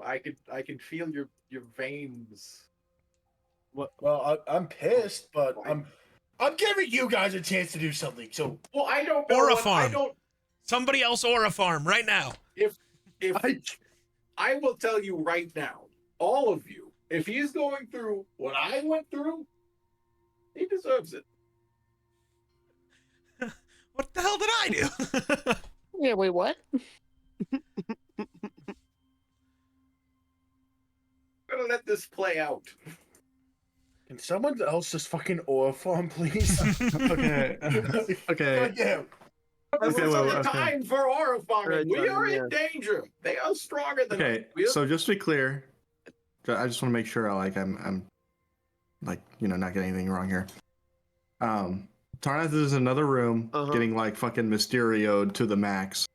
K: I can feel your veins.
C: Well, I'm pissed, but I'm giving you guys a chance to do something. So,
K: Well, I don't know.
A: Aura
K: what-
A: farm.
K: I don't.
A: Somebody else aura farm right now.
K: If I will tell you right now, all of you, if he's going through what I went through, he deserves it.
A: What the hell did I do?
L: Yeah, wait, what?
K: I'm gonna let this play out.
C: can someone else just fucking aura farm, please?
D: Okay. Okay.
C: Yeah.
K: This
D: Okay,
K: is
D: well,
K: the
D: okay.
K: time for aura farming. We are
B: Yeah.
K: in danger. They are stronger than
D: Okay,
K: us.
D: so just to be clear, I just want to make sure I'm like, not getting anything wrong here. Tarnath is in another room getting like fucking Mysterio'd to the max.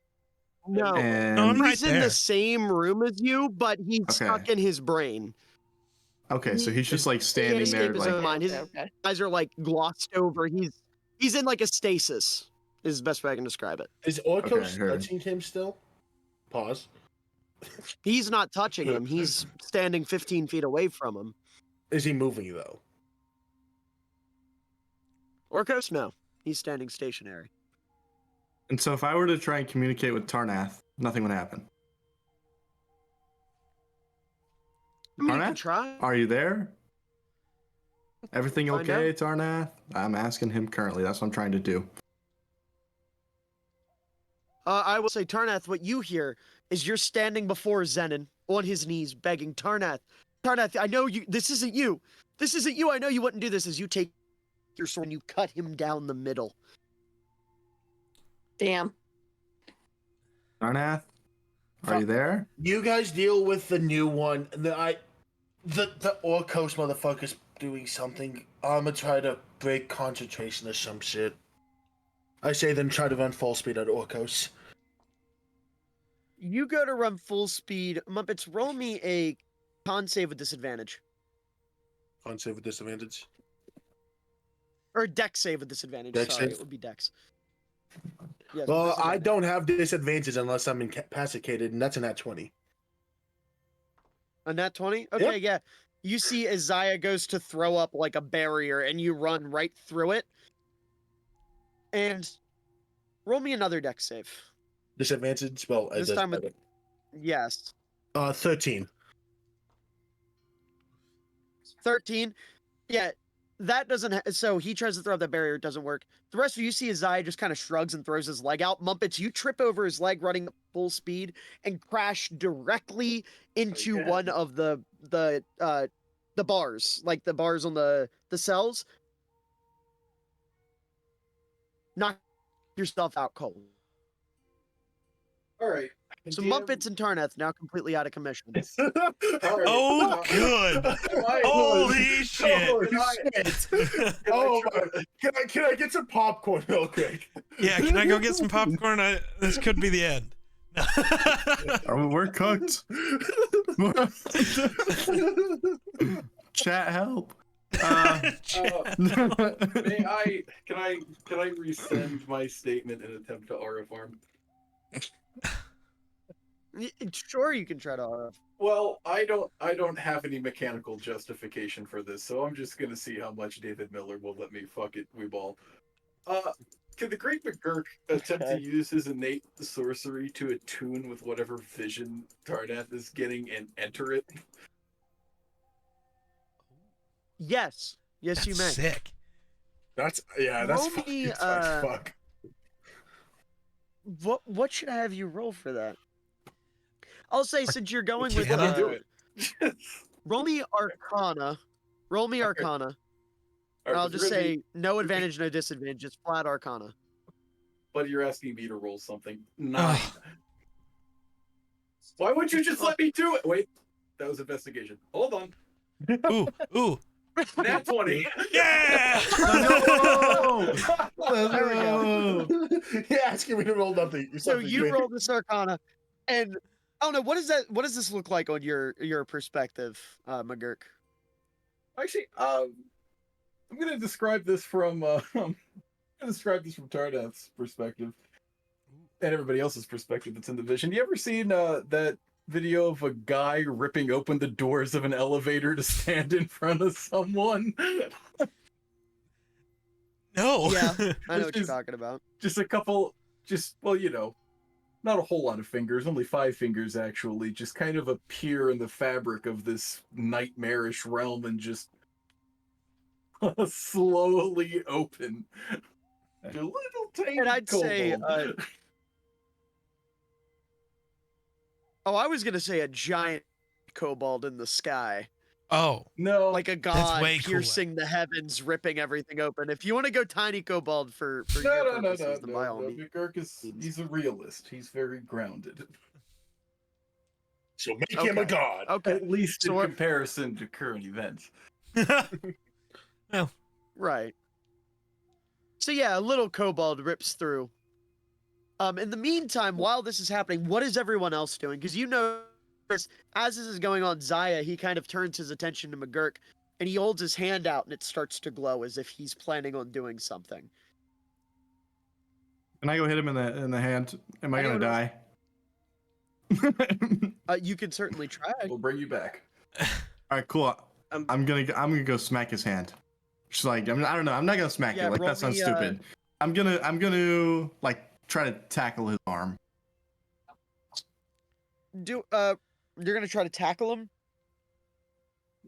B: No,
D: And
A: No, I'm right
B: he's in
A: there.
B: the same room as you, but he's stuck in his brain.
D: okay, so he's just like
B: He can't
D: standing
B: escape
D: there
B: his
D: like
B: own mind. His eyes are like glossed over. He's in like a stasis. Is the best way I can describe it.
C: Is Orcos
D: Okay, heard.
C: touching him still? Pause.
B: He's not touching him. He's standing 15 feet away from him.
C: Is he moving though?
B: Orcos, no. He's standing stationary.
D: And so if I were to try and communicate with Tarnath, nothing would happen.
B: I mean, you can
D: Tarnath?
B: try.
D: Are you there? Everything
B: Find
D: okay, Tarnath? I'm asking him currently. That's what I'm trying to do.
B: I will say, Tarnath, what you hear is you're standing before Zenon on his knees begging, Tarnath, I know you, this isn't you. This isn't you. I know you wouldn't do this. As you take your sword and you cut him down the middle.
J: Damn.
D: Tarnath? Are you there?
C: You guys deal with the new one. The Orcos motherfucker's doing something. I'm gonna try to break concentration or some shit. I say then try to run full speed at Orcos.
B: You go to run full speed. Muppets, roll me a con save with disadvantage.
C: Con save with disadvantage.
B: Or dex save with disadvantage.
C: Dex
B: Sorry,
C: save?
B: it would be dex. Yes,
C: Well,
B: disadvantage.
C: I don't have disadvantage unless I'm incapacitated, and that's an at 20.
B: A nat 20? Okay, yeah. You see Isaiah goes to throw up like a barrier and you run right through it. And roll me another dex save.
C: Disadvantage? Well,
B: This time with yes.
C: 13.
B: 13. Yeah, that doesn't so he tries to throw up that barrier, it doesn't work. The rest of you see Isaiah just kind of shrugs and throws his leg out. Mumpets, you trip over his leg running at full speed and crash directly into one of the bars, like the bars on the cells. Knock yourself out cold.
K: All right.
B: So Muppets and Tarnath now completely out of commission.
A: Oh, good. Holy shit.
C: Oh my! Can I get some popcorn real quick?
A: Yeah, can I go get some popcorn? This could be the end.
D: We're cooked. Chat help.
K: Can I rescind my statement and attempt to aura farm?
B: Sure, you can try to.
K: Well, I don't have any mechanical justification for this, so I'm just gonna see how much David Miller will let me fuck it, we ball. Can the Great McGurk attempt to use his innate sorcery to attune with whatever vision Tarnath is getting and enter it?
B: Yes. Yes, you may.
A: Sick.
C: That's
B: Roll me,
C: fuck.
B: What should I have you roll for that? I'll say since you're going with
K: Can I do it?
B: roll me Arcana. Roll me Arcana.
K: Alright,
B: I'll
K: but
B: just
K: you're gonna
B: say no advantage, no disadvantage, just flat Arcana.
K: But you're asking me to roll something. 9. Why wouldn't you just let me do it? Wait, that was investigation. Hold on.
A: Ooh.
K: Nat 20.
A: Yeah!
B: There we go.
C: You're asking me to roll nothing.
B: So you roll this Arcana, and I don't know what is that. What does this look like on your perspective, McGurk?
K: Actually, I'm gonna describe this from Tarnath's perspective and everybody else's perspective that's in the vision. You ever seen that
E: video of a guy ripping open the doors of an elevator to stand in front of someone?
A: No.
B: Yeah, I know
E: Which
B: what you're
E: is
B: talking about.
E: Just a couple, well, not a whole lot of fingers, only 5 fingers actually, just kind of appear in the fabric of this nightmarish realm and just slowly open. A little tiny
B: And I'd say,
E: kobold.
B: oh, I was gonna say a giant kobold in the sky.
A: Oh,
E: no,
B: Like a
A: That's
B: god
A: way cooler.
B: piercing the heavens, ripping everything open. If you want to go tiny kobold for your purposes, then by all means.
E: McGurk he's a realist. He's very grounded.
C: So make him a
B: Okay.
C: god.
B: Okay.
E: At least
B: So
E: in comparison to current events.
B: Right. So yeah, a little kobold rips through. In the meantime, while this is happening, what is everyone else doing? Because you know, as this is going on, Zaya, he kind of turns his attention to McGurk, and he holds his hand out, and it starts to glow as if he's planning on doing something.
D: Can I go hit him in the hand? Am I gonna
B: Anyone
D: die?
B: You can certainly try.
E: We'll bring you back.
D: All right, cool. I'm gonna go smack his hand. Just like I don't know. I'm not gonna smack
B: Yeah,
D: it. Like
B: roll
D: that sounds
B: me,
D: stupid. I'm gonna like try to tackle his arm.
B: You're gonna try to tackle him.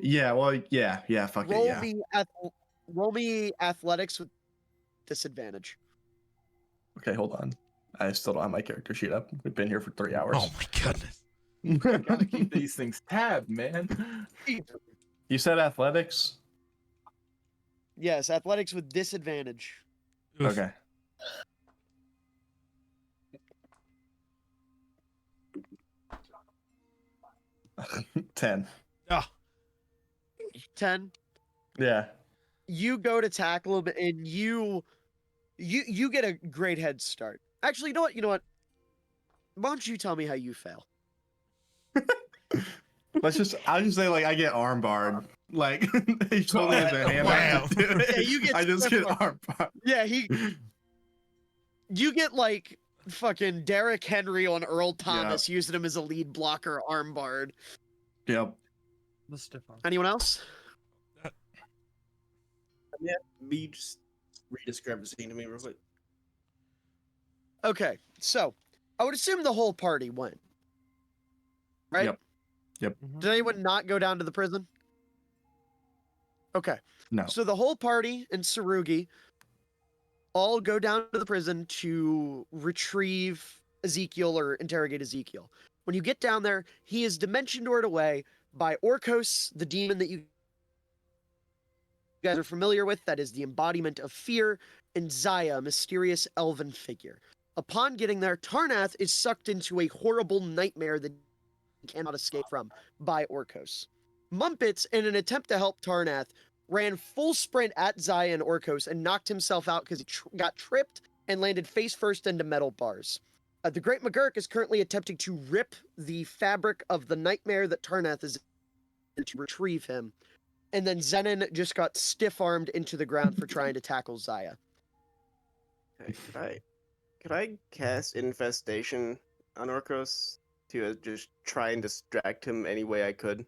D: Yeah. Well. Yeah. Fuck
B: Roll
D: it. Yeah.
B: me roll me athletics with disadvantage.
D: Okay. Hold on. I still don't have my character sheet up. We've been here for 3 hours.
A: Oh my goodness.
E: Gotta keep these things tabbed, man.
D: You said athletics.
B: Yes, athletics with disadvantage.
A: Oof.
D: Okay. Ten.
A: Ah,
B: 10.
D: Yeah.
B: You go to tackle him, and you get a great head start. Actually, you know what? Why don't you tell me how you fail?
D: I'll just say like I get arm barred. Like he totally has a hand
A: Wow.
D: out to do it.
B: Yeah, you get
D: I just
B: stiff
D: get arm barred.
B: Yeah, you get like fucking Derrick Henry on Earl Thomas, using him as a lead blocker, armbarred.
D: Yep.
M: The stiff arm.
B: Anyone else?
F: Yeah, me just re-describe the scene to me real quick.
B: Okay, so I would assume the whole party went. Right?
D: Yep.
B: Did anyone not go down to the prison? Okay.
D: No.
B: So the whole party and Tsurugi all go down to the prison to retrieve Ezekiel or interrogate Ezekiel. When you get down there, he is dimension doored away by Orkos, the demon that you guys are familiar with, that is the embodiment of fear, and Zaya, a mysterious elven figure. Upon getting there, Tarnath is sucked into a horrible nightmare that he cannot escape from by Orkos. Mumpets, in an attempt to help Tarnath, ran full sprint at Zaya and Orkos and knocked himself out because he got tripped and landed face first into metal bars. The Great McGurk is currently attempting to rip the fabric of the nightmare that Tarnath is in to retrieve him. And then Zenon just got stiff-armed into the ground for trying to tackle Zaya.
F: Okay, could I cast Infestation on Orkos to just try and distract him any way I could?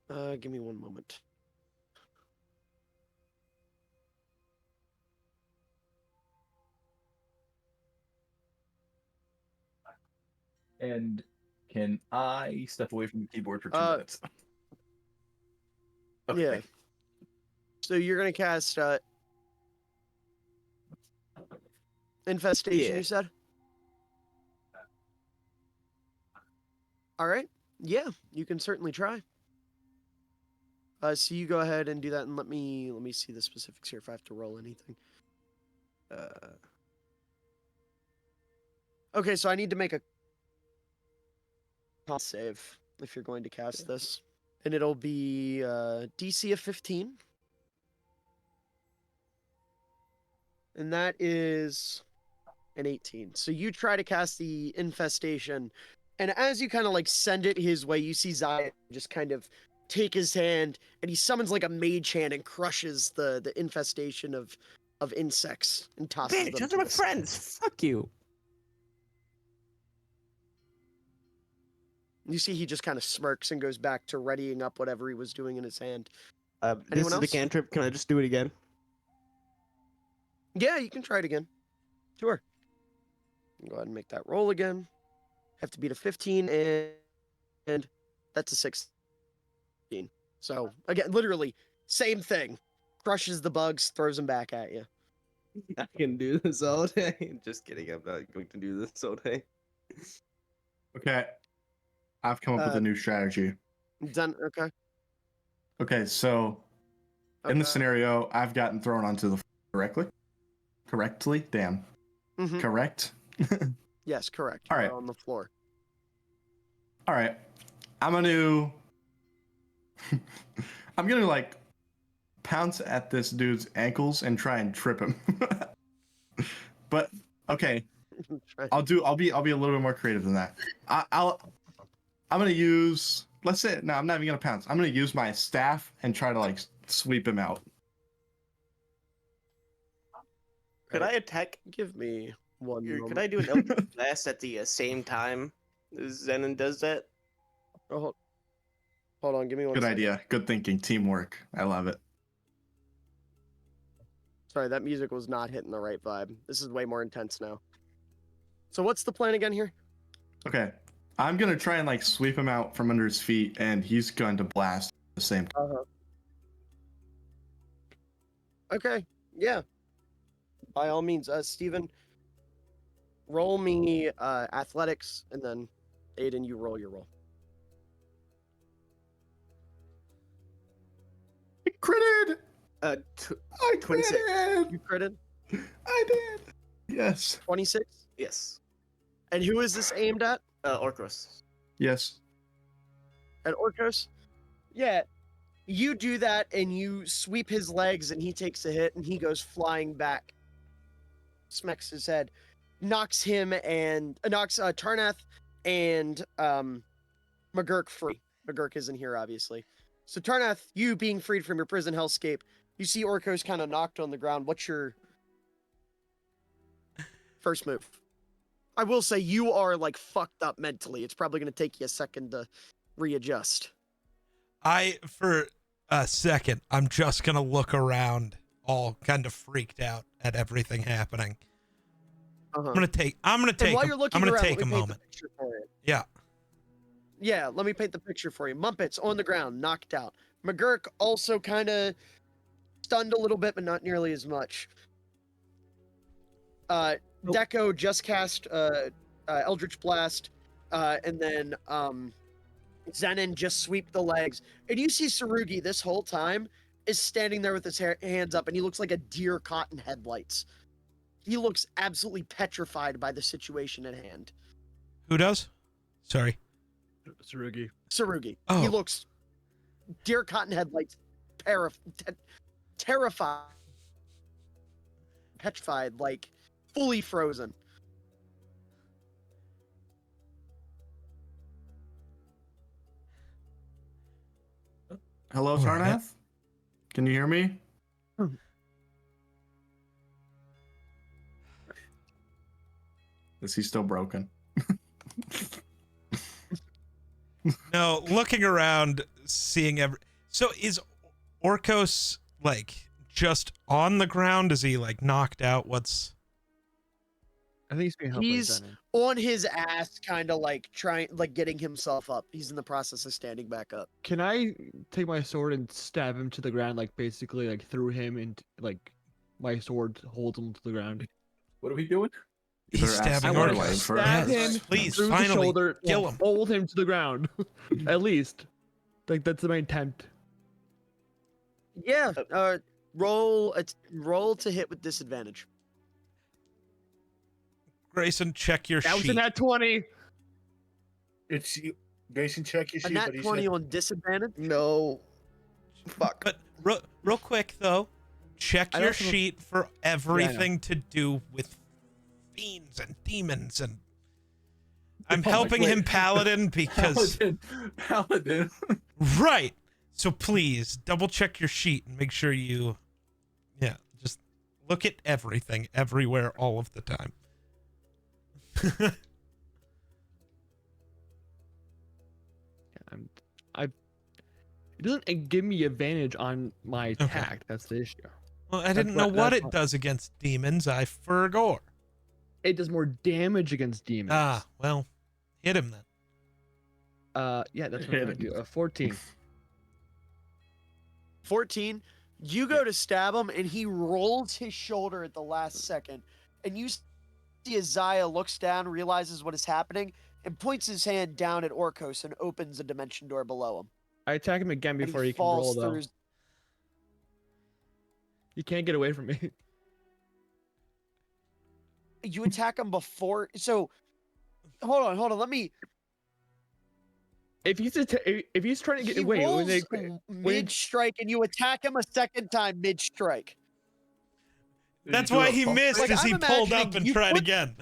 B: Give me one moment.
E: And can I step away from the keyboard for 2 minutes?
B: Yeah. So you're gonna cast Infestation,
F: Yeah.
B: you said? Alright. Yeah, you can certainly try. So you go ahead and do that, and let me see the specifics here if I have to roll anything. Okay, so I need to make a con save if you're going to cast this. And it'll be DC of 15. And that is an 18. So you try to cast the Infestation, and as you kind of like send it his way, you see Zaya just kind of take his hand, and he summons like a mage hand and crushes the infestation of insects and tosses
L: Bitch,
B: them.
L: those are my friends. Fuck you.
B: You see he just kind of smirks and goes back to readying up whatever he was doing in his hand.
F: This
B: Anyone
F: is the
B: else?
F: cantrip. Can I just do it again?
B: Yeah, you can try it again. Sure. Go ahead and make that roll again. Have to beat a 15, and that's a 16. So, again, literally, same thing. Crushes the bugs, throws them back at you.
F: I can do this all day. Just kidding. I'm not going to do this all day.
D: Okay. I've come up with a new strategy.
B: Done. Okay.
D: Okay, so in the scenario, I've gotten thrown onto the floor correctly? Damn.
B: Mhm.
D: Correct?
B: Yes, correct.
D: All
B: You
D: right.
B: are on the floor.
D: All right. I'm going to like pounce at this dude's ankles and try and trip him. But okay, I'll be a little bit more creative than that. I'm going to use, let's say, no, I'm not even going to pounce. I'm going to use my staff and try to like sweep him out.
F: Could I attack?
B: Give me one
F: Could
B: moment.
F: I do an Eldritch Blast at the same time as Zenon does that?
B: Oh, hold on, give me one
D: Good
B: second.
D: idea. Good thinking. Teamwork. I love it.
B: Sorry, that music was not hitting the right vibe. This is way more intense now. So what's the plan again here?
D: Okay. I'm going to try and like sweep him out from under his feet and he's going to blast at the same time.
B: Uh-huh. Okay, yeah. By all means, Steven, roll me athletics, and then Aiden, you roll your roll.
D: Critted!
F: I
D: 26.
B: You critted?
D: I did. Yes.
B: 26?
F: Yes.
B: And who is this aimed at?
F: Orcros.
D: Yes.
B: At Orcos? Yeah. You do that, and you sweep his legs, and he takes a hit, and he goes flying back. Smacks his head, knocks him and knocks Tarnath and McGurk free. McGurk isn't here, obviously. So Tarnath, you being freed from your prison hellscape, you see Orcos kind of knocked on the ground. What's your first move? I will say you are like fucked up mentally. It's probably going to take you a second to readjust.
A: For a second, I'm just going to look around all kind of freaked out at everything happening.
B: Uh-huh.
A: I'm going to take
B: And while you're looking
A: I'm going
B: around,
A: to take
B: let
A: a
B: me paint the
A: moment.
B: picture for you.
A: Yeah.
B: Yeah, let me paint the picture for you. Mumpets on the ground, knocked out. McGurk also kind of stunned a little bit, but not nearly as much. Deco just cast Eldritch Blast, and then Zenon just sweep the legs. And you see Sarugi this whole time is standing there with his hands up, and he looks like a deer caught in headlights. He looks absolutely petrified by the situation at hand.
A: Who does? Sorry.
G: Sarugi.
B: Sarugi.
A: Oh.
B: He looks deer caught in headlights, terrified, petrified, like fully frozen.
D: Hello,
A: All right.
D: Tarnath? Can you hear me? Is he still broken?
A: No, looking around, seeing So is Orcos like just on the ground? Is he like knocked out? What's?
G: I think he's being helped by
B: He's
G: Zenon.
B: on his ass, kind of like getting himself up. He's in the process of standing back up.
G: Can I take my sword and stab him to the ground, like basically like through him, and like my sword holds him to the ground?
E: What are we doing?
A: He's stabbing
G: I want to
A: Orcos.
G: stab
A: Yes,
G: him
A: please,
G: through
A: finally,
G: the shoulder,
A: kill
G: and
A: him.
G: hold him to the ground, at least. Like that's my intent.
B: Yeah. Roll to hit with disadvantage.
A: Grayson, check your
G: That was
A: sheet.
G: a nat 20.
C: It's you. Grayson, check your
B: A
C: sheet.
B: nat
C: What he
B: 20
C: said.
B: on disadvantage.
F: No. Fuck.
A: But real quick though, check
G: I
A: your
G: don't have a-
A: sheet for everything to do with fiends and demons, and I'm
E: Oh,
A: helping
E: wait.
A: him paladin because
E: Paladin.
A: right. So please double check your sheet and make sure you, just look at everything, everywhere, all of the time.
G: It doesn't give me advantage on my attack. That's the issue.
A: Well, I didn't know what it does against demons. I forgot.
G: It does more damage against demons.
A: Ah, well, hit him then.
G: Yeah, that's what I'm gonna do. 14.
B: 14. You go to stab him, and he rolls his shoulder at the last second. And you see as Zaya looks down, realizes what is happening, and points his hand down at Orkos and opens a dimension door below him.
G: I attack him again
B: And
G: before he can
B: falls
G: roll, though.
B: through.
G: You can't get away from me.
B: You attack him before. So, hold on. Let me.
G: If he's trying to get
B: He
G: away,
B: rolls mid strike, and you attack him a second time mid strike.
A: That's why he missed,
B: Like,
A: because he
B: I'm
A: pulled up
B: imagining
A: and
B: you
A: tried
B: put-
A: again.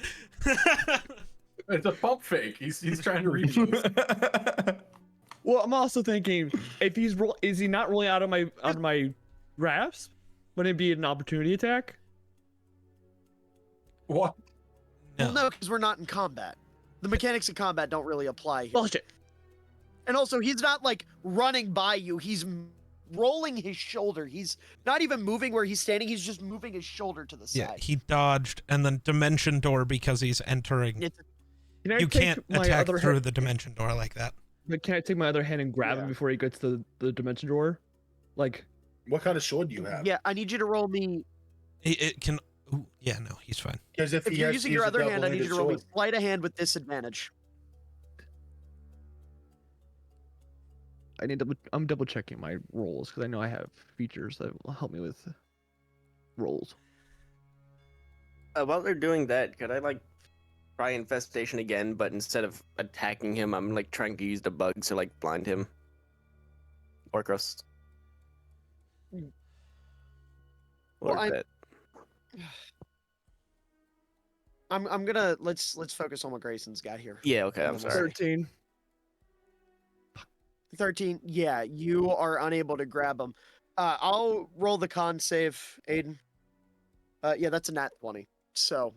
E: It's a pump fake. He's trying to reach us.
G: Well, I'm also thinking if is he not rolling out of my grasp? Wouldn't it be an opportunity attack?
E: What?
B: Well, no, because we're not in combat. The mechanics of combat don't really apply here.
G: Bullshit.
B: And also, he's not like running by you. He's rolling his shoulder. He's not even moving where he's standing. He's just moving his shoulder to the side.
A: Yeah, he dodged, and then dimension door because he's entering.
G: Can I
A: You
G: take
A: can't
G: my
A: attack
G: other
A: through
G: hand-
A: the dimension door like that.
G: But can I take my other hand and grab him before he gets to the dimension door? Like,
C: what kind of sword do you have?
B: Yeah, I need you to roll me.
A: It can. Ooh, yeah, no, he's fine.
C: Because
B: If you're using your other hand, I need you to roll me sleight of hand with disadvantage.
G: I'm double checking my rolls because I know I have features that will help me with rolls.
F: While they're doing that, could I try infestation again? But instead of attacking him, I'm trying to use the bugs to blind him. Orkos.
B: Well,
F: Or that.
B: I'm gonna let's focus on what Grayson's got here.
F: Yeah, okay, I'm sorry.
G: 13.
B: 13. Yeah, you are unable to grab him. I'll roll the con save, Aiden. Yeah, that's a nat 20. So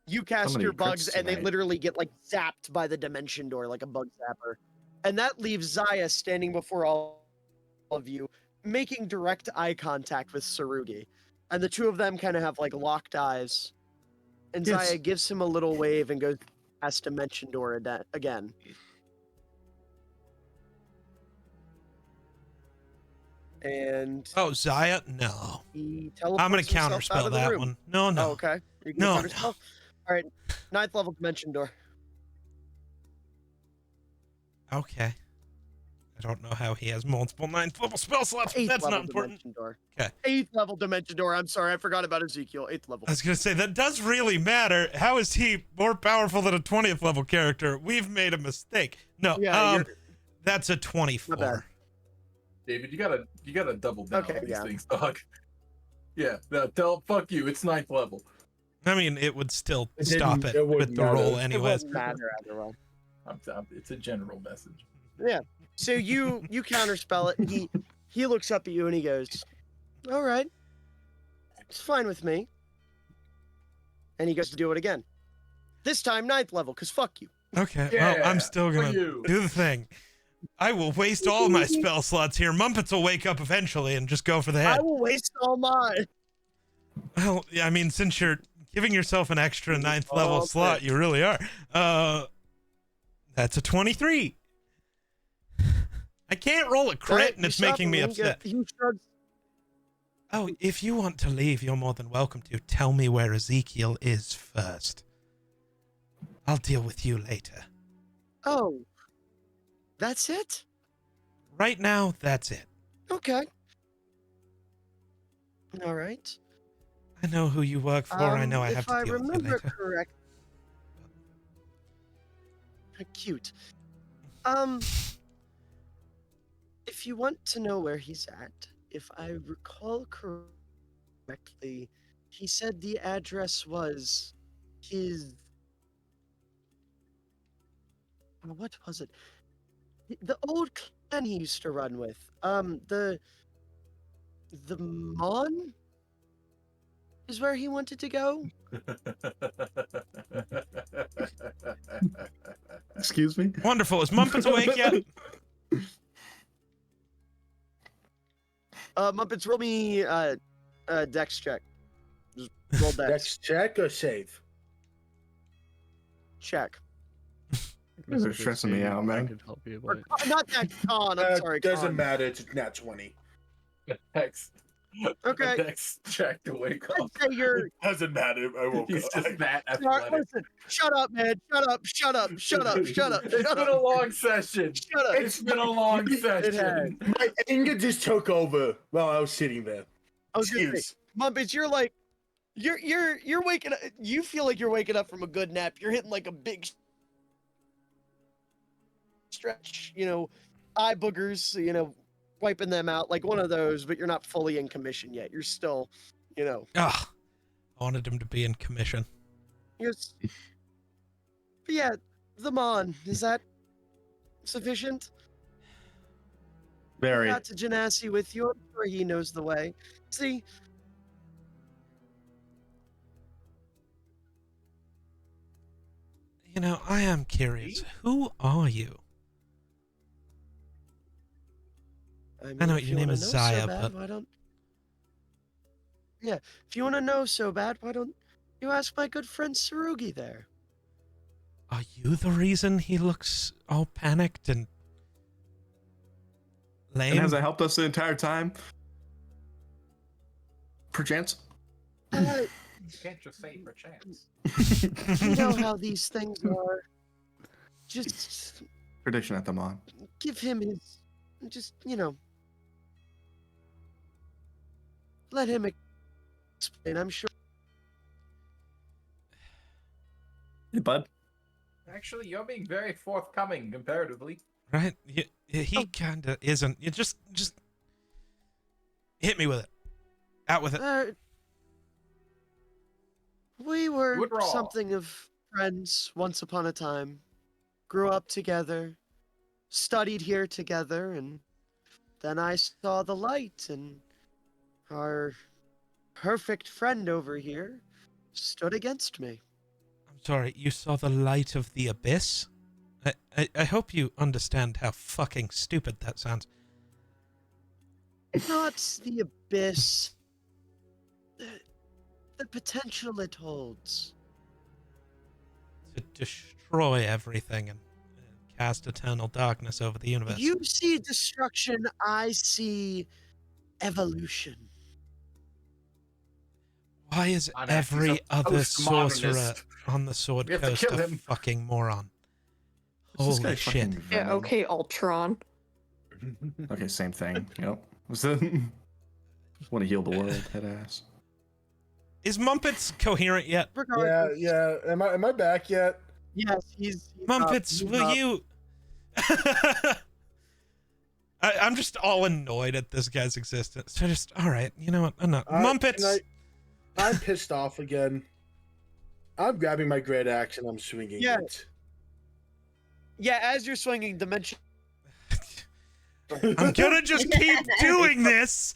B: you cast
D: Somebody
B: your bugs,
D: crits
B: and they
D: tonight.
B: literally get zapped by the dimension door like a bug zapper, and that leaves Zaya standing before all of you, making direct eye contact with Sarugi, and the two of them kind of have locked eyes, and
D: Yes.
B: Zaya gives him a little wave and goes past dimension door again. And
A: Oh, Zaya? No.
B: he
A: I'm gonna
B: teleports himself out
A: counterspell
B: of the
A: that
B: room.
A: one. No, no.
B: Oh, okay. You can
A: No,
B: counterspell?
A: no.
B: All right. 9th level dimension door.
A: Okay. I don't know how he has multiple 9th level spell slots, but
B: 8th
A: that's
B: level
A: not important.
B: dimension door.
A: Okay.
B: 8th level dimension door. I'm sorry, I forgot about Ezekiel. 8th level.
A: I was gonna say that does really matter. How is he more powerful than a 20th level character? We've made a mistake. No,
B: Yeah, you're-
A: that's a
B: Not bad.
A: 24.
E: David, you gotta double down
B: Okay,
E: on these
B: yeah.
E: things, dog. Yeah, no, fuck you. It's 9th level.
A: I mean, it would still
C: It
A: stop
C: didn't-
A: it
C: it
A: with
C: wouldn't
A: the roll
C: matter.
B: It
A: anyways.
B: doesn't matter either way.
E: It's a general message.
B: Yeah. So you counterspell it, and he looks up at you and he goes, "All right, it's fine with me." And he goes to do it again. This time 9th level, cause fuck you.
A: Okay,
E: Yeah,
A: well, I'm still
E: for
A: gonna
E: you.
A: do the thing. I will waste all my spell slots here. Mumpets will wake up eventually and just go for the
B: I
A: head.
B: will waste all mine.
A: Well, yeah, I mean, since you're giving yourself an extra 9th level
B: Okay.
A: slot, you really are. That's a 23. I can't roll a crit,
B: Alright,
A: and
B: you
A: it's
B: stop
A: making
B: him,
A: me
B: and
A: upset.
B: He shrugs.
A: Oh, if you want to leave, you're more than welcome to. Tell me where Ezekiel is first. I'll deal with you later.
B: Oh, that's it?
A: Right now, that's it.
B: Okay. All right.
A: I know who you work for. I know I have
B: If
A: to
B: I
A: deal with you
B: remember
A: later.
B: correct. Cute. If you want to know where he's at, if I recall correctly, he said the address was his. What was it? The old clan he used to run with. The Mon? is where he wanted to go.
D: Excuse me?
A: Wonderful. Is Mumpets awake yet?
B: Muppets, roll me dex check. Just roll dex.
C: Dex check or save?
B: Check.
D: They're stressing me out, man.
G: I could help you,
B: Or,
G: but
B: not that con. I'm sorry.
C: Doesn't
B: con.
C: matter. It's nat 20.
E: Dex.
B: Okay.
E: Dex check to wake up.
B: I'd say you're.
C: Doesn't matter. I woke
E: He's
C: up.
E: just that
B: Sorry,
E: athletic.
B: listen. Shut up, man. Shut up. Shut up. Shut up. Shut up.
E: It's
B: Shut
E: been a
B: up.
E: long session.
B: Shut up.
E: It's been a long session.
C: My anger just took over while I was sitting there.
B: I was gonna say,
C: Excuse.
B: Muppets, you're like, you're waking up. You feel like you're waking up from a good nap. You're hitting like a big stretch. Eye boogers. Wiping them out like one of those. But you're not fully in commission yet. You're still,
A: Ah, I wanted him to be in commission.
B: You're. But yeah, the Mon. Is that sufficient?
D: Very.
B: Got to Genasi with you. I'm sure he knows the way. See.
A: I am curious. Who are you?
B: mean,
A: I know
B: if
A: your
B: you
A: name
B: wanna
A: is
B: know
A: Zaya,
B: so bad,
A: but
B: why don't? Yeah, if you want to know so bad, why don't you ask my good friend Sarugi there?
A: are you the reason he looks all panicked and lame?
D: And has it helped us the entire time? Perchance?
E: You can't just say for chance.
B: You know how these things are. Just
D: Prediction at the Mon.
B: give him his. Just let him explain. I'm sure.
D: Hey, bud.
E: Actually, you're being very forthcoming comparatively.
A: Right? He kind of isn't. You just hit me with it. Out with it.
B: We were
E: Good roll.
B: something of friends once upon a time. Grew up together, studied here together, and then I saw the light, and our perfect friend over here stood against me.
A: I'm sorry, you saw the light of the abyss? I hope you understand how fucking stupid that sounds.
B: Not the abyss. The potential it holds.
A: To destroy everything and cast eternal darkness over the universe.
B: You see destruction, I see evolution.
A: Why is
E: On that, he's
A: every
E: a
A: other sorcerer
E: postmodernist.
A: on the Sword
E: We have to
A: Coast
E: kill
A: a
E: him.
A: fucking moron?
D: This guy
A: Holy shit.
D: fucking
J: Yeah,
D: Venom.
J: okay, Ultron.
D: Okay, same thing. Yep. Was that? Just want to heal the world, head ass.
A: Is Mumpets coherent yet?
C: Yeah, yeah. Am I back yet?
B: Yes, he's
A: Mumpets,
B: up,
A: will you? I'm just all annoyed at this guy's existence. So just, all right, you know what? Enough. Mumpets.
C: I'm pissed off again. I'm grabbing my great axe and I'm swinging
B: Yeah.
C: it.
B: Yeah, as you're swinging dimension.
A: I'm gonna just keep doing this.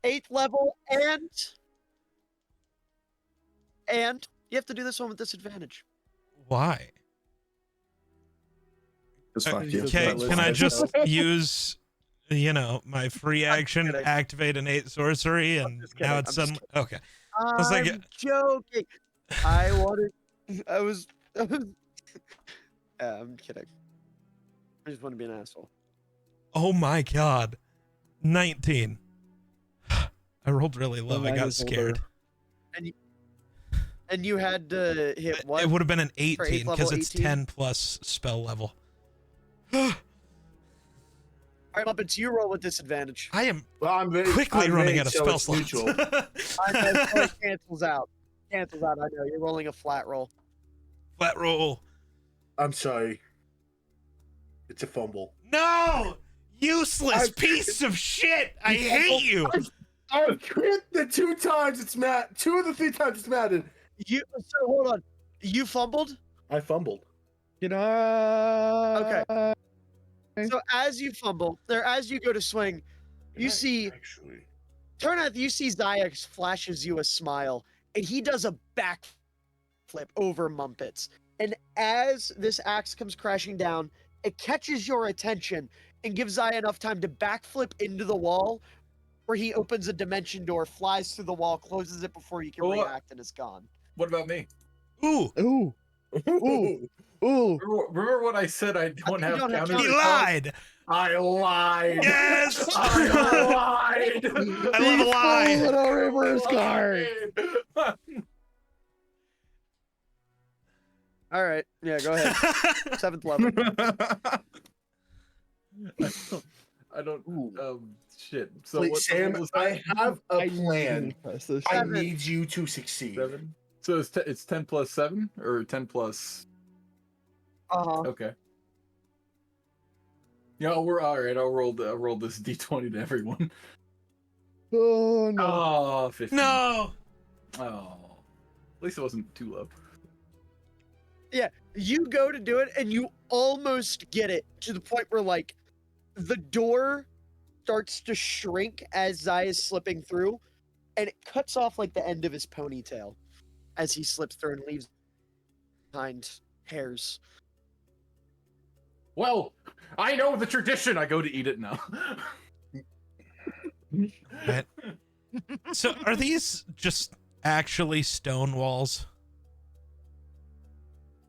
B: 8th level and you have to do this one with disadvantage.
A: Why?
D: Just fuck you.
A: Okay,
C: That
A: can I
C: list
A: just
C: myself.
A: use, my free action,
B: kidding.
A: activate innate sorcery, and
B: just kidding,
A: now
B: I'm
A: it's
B: just
A: suddenly okay.
B: I'm
A: was like-
B: joking. I was I'm kidding. I just want to be an asshole.
A: Oh my god, 19. I rolled really low. I
G: mine
A: got
G: is older.
A: scared.
B: And you had to hit what?
A: It would have been an
B: For eighth
A: 18 because
B: level,
A: it's
B: 18?
A: 10 plus spell level.
B: All right, Muppets, you roll with disadvantage.
A: I am
C: Well, I'm
A: quickly running out of
C: so
A: spell
C: it's
A: slots.
C: neutral.
B: I know, so it cancels out. Cancels out. I know you're rolling a flat roll.
A: Flat roll.
C: I'm sorry. It's a fumble.
A: No! Useless piece of shit! I hate you!
C: I've crit the 2 times it's Matt. 2 of the 3 times it's mattered.
B: So hold on. You fumbled?
C: I fumbled.
B: Okay. So as you fumble, as you go to swing, you see
C: Actually.
B: Turn out, you see Zaya flashes you a smile, and he does a backflip over Mumpets. And as this axe comes crashing down, it catches your attention and gives Zaya enough time to backflip into the wall, where he opens a dimension door, flies through the wall, closes it before you can react, and is gone.
E: What about me?
A: Ooh.
G: Ooh. Ooh. Ooh.
E: Remember what I said? I don't have counters.
A: He lied.
E: I lied.
A: Yes.
E: I lied.
A: I love a lie.
G: Pull a reverse card.
B: All right. Yeah, go ahead. 7th level.
E: I don't. Shit. So
C: Wait,
E: what
C: Sam,
E: was
C: I have a
G: I
C: plan.
G: need
C: I need you to succeed.
E: 7. So it's 10 plus 7 or 10 plus. Okay. Yeah, we're all right. I'll roll this d20 to everyone.
G: Oh no.
E: Oh, 15.
A: No.
E: Oh, at least it wasn't too low.
B: Yeah, you go to do it, and you almost get it to the point where, like, the door starts to shrink as Zai is slipping through, and it cuts off, like, the end of his ponytail as he slips through and leaves behind hairs.
E: Well, I know the tradition. I go to eat it now.
A: Right. So are these just actually stone walls?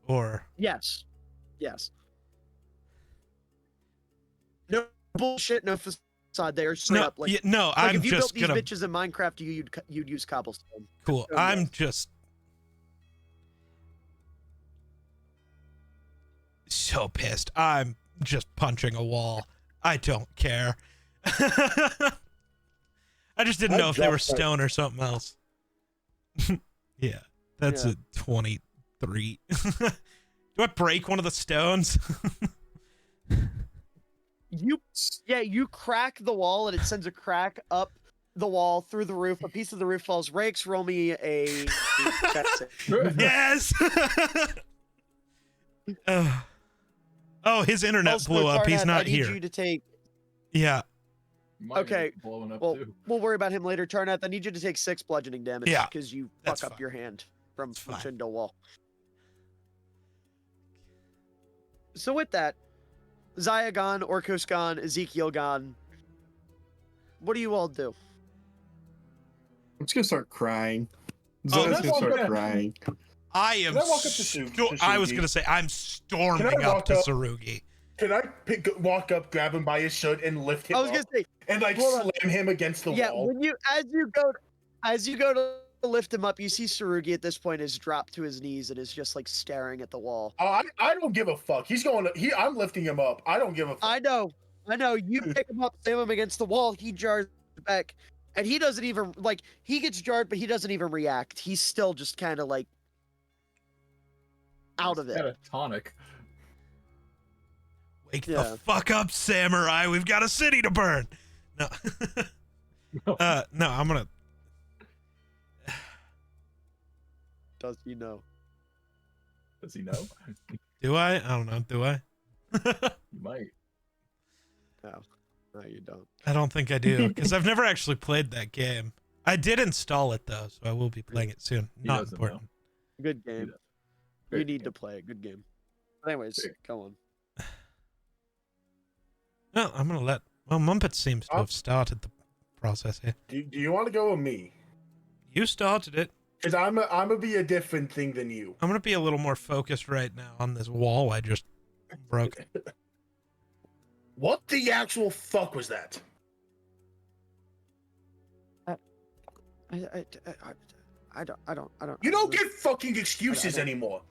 A: Or
B: Yes. Yes. No bullshit, no facade. They are straight
A: no,
B: up like,
A: yeah, no,
B: like
A: I'm
B: if you
A: just
B: built
A: gonna
B: these bitches in Minecraft, you'd use cobblestone.
A: cool.
B: Oh,
A: I'm
B: yes.
A: just so pissed. I'm just punching a wall. I don't care. I just didn't know if they were stone or something else. Yeah, that's a 23. Do I break one of the stones?
B: You crack the wall and it sends a crack up the wall through the roof. A piece of the roof falls. Rakes, roll me a check save.
A: Yes. Oh, his internet
B: Also,
A: blew up. He's
B: Tarnath,
A: not
B: I need
A: here.
B: you to take.
A: Yeah.
E: Mine
B: Okay.
E: is blowing up
B: Well,
E: too.
B: we'll worry about him later. Tarnath, I need you to take 6 bludgeoning damage.
A: Yeah,
B: Because you
A: that's
B: fuck up
A: fine.
B: your hand from
A: That's fine.
B: pushing the wall. So with that, Zaya gone, Orkos gone, Ezekiel gone. What do you all do?
D: I'm just gonna start crying.
A: Oh,
D: Zoe's gonna start
C: yeah.
D: crying.
A: I am.
C: Can I walk up to
A: I was
C: Surugi?
A: gonna say I'm storming up
C: walk
A: to
C: up?
A: Sarugi.
C: Can I walk up, grab him by his shirt, and lift him
B: I was
C: up
B: gonna say,
C: and like
B: hold on.
C: slam him against the
B: yeah,
C: wall?
B: when you as you go to lift him up, you see Sarugi at this point is dropped to his knees and is just like staring at the wall.
C: Oh, I don't give a fuck. He's going. I'm lifting him up. I don't give a fuck.
B: I know. You pick him up, slam him against the wall. He jars back, and he doesn't even like. He gets jarred, but he doesn't even react. He's still just kind of like out of it.
E: Got a tonic.
A: Wake
B: Yeah.
A: the fuck up, samurai. We've got a city to burn. No. No, I'm gonna.
B: Does he know?
E: Does he know?
A: Do I? I don't know. Do I?
E: You might.
B: No, you don't.
A: I don't think I do because I've never actually played that game. I did install it though, so I will be playing it soon.
E: He
A: Not
E: doesn't
A: important.
B: Good game.
E: does.
B: You
E: Great
B: need
E: game.
B: to play it. Good game. But anyways,
E: Great.
B: go on.
A: No, I'm gonna let. Well, Mumpet seems to have started the process here.
C: Do you want to go with me?
A: You started it.
C: Because I'm gonna be a different thing than you.
A: I'm gonna be a little more focused right now on this wall I just broke.
C: What the actual fuck was that?
B: I don't.
C: You don't get fucking excuses anymore.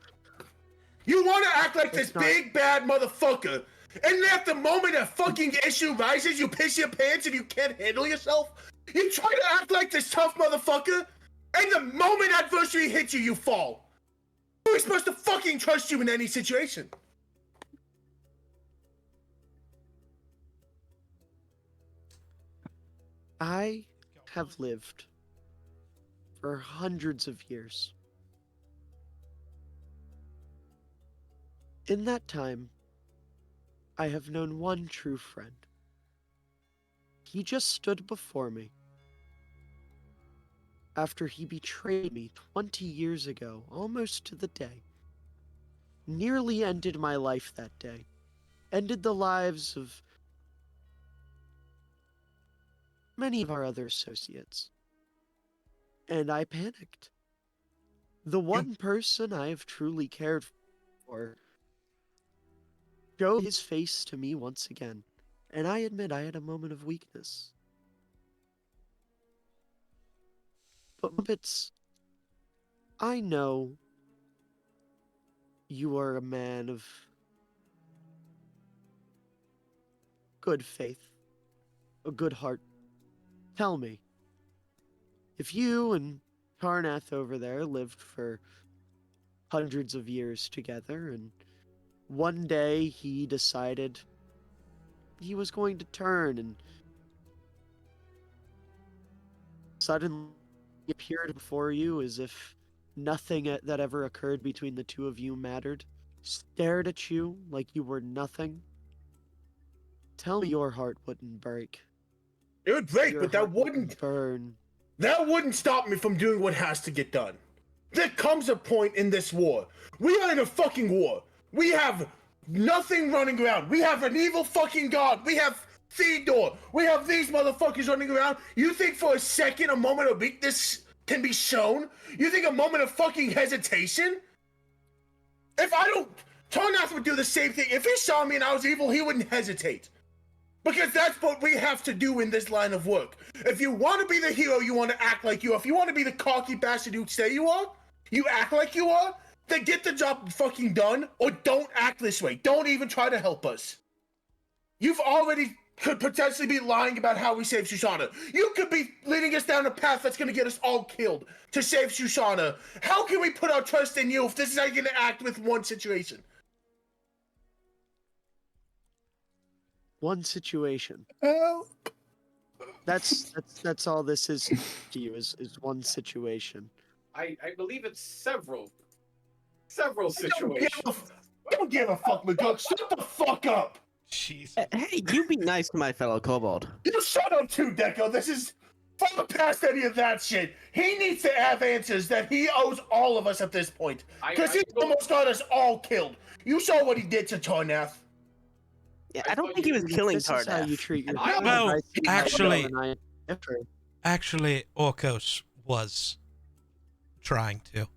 C: You want to act like this
B: It's not-
C: big bad motherfucker, and then at the moment a fucking issue rises, you piss your pants and you can't handle yourself. You try to act like this tough motherfucker, and the moment adversity hits you, you fall. Who is supposed to fucking trust you in any situation?
B: I have lived for hundreds of years. In that time, I have known one true friend. He just stood before me after he betrayed me 20 years ago, almost to the day. Nearly ended my life that day. Ended the lives of many of our other associates. And I panicked. The one person I have truly cared for showed his face to me once again, and I admit I had a moment of weakness. But Muppets, I know you are a man of good faith, a good heart. Tell me, if you and Karnath over there lived for hundreds of years together, and one day he decided he was going to turn and suddenly appeared before you as if nothing that ever occurred between the two of you mattered, stared at you like you were nothing, tell me your heart wouldn't break.
C: It would break,
B: Your
C: but that
B: heart
C: wouldn't
B: burn.
C: That wouldn't stop me from doing what has to get done. There comes a point in this war. We are in a fucking war. We have nothing running around. We have an evil fucking god. We have Theodore. We have these motherfuckers running around. You think for a second a moment of weakness can be shown? You think a moment of fucking hesitation? If I don't... Tarnath would do the same thing. If he saw me and I was evil, he wouldn't hesitate. Because that's what we have to do in this line of work. If you want to be the hero, you want to act like you are. If you want to be the cocky bastard you say you are, you act like you are, then get the job fucking done, or don't act this way. Don't even try to help us. You've already could potentially be lying about how we saved Shoshana. You could be leading us down a path that's going to get us all killed to save Shoshana. How can we put our trust in you if this is how you're going to act with one situation?
B: One situation.
C: Help.
B: That's all this is to you is one situation.
K: I believe it's several situations.
C: I don't give a fuck, McGuck. Shut the fuck up.
A: Jeez.
F: Hey, you be nice to my fellow kobold.
C: You shut up too, Deco. This is far past any of that shit. He needs to have answers that he owes all of us at this point. Because he almost got us all killed. You saw what he did to Tarnath.
F: Yeah, I don't think he was killing
B: This is how you
F: Tarnath.
B: treat your
A: Well, actually,
B: after.
A: actually, Orkos was trying to.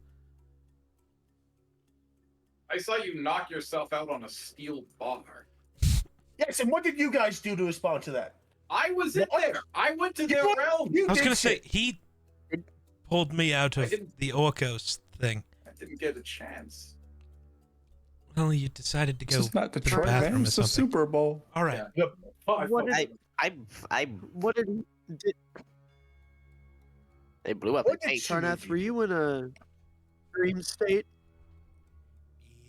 K: I saw you knock yourself out on a steel bar.
C: Yes, and what did you guys do to respond to that?
K: I was in there. I went to their realm.
A: I was gonna say he pulled me out of the Orkos thing.
K: I didn't get a chance.
A: Well, you decided to go
M: This is not
A: to the
M: Detroit,
A: bathroom
M: man.
A: or
M: It's the
A: something.
M: Super Bowl.
A: All right.
K: Yeah.
B: What did,
F: What
B: did
F: They blew up.
C: What
F: Hey,
C: did
B: Tarnath, were you in a dream state?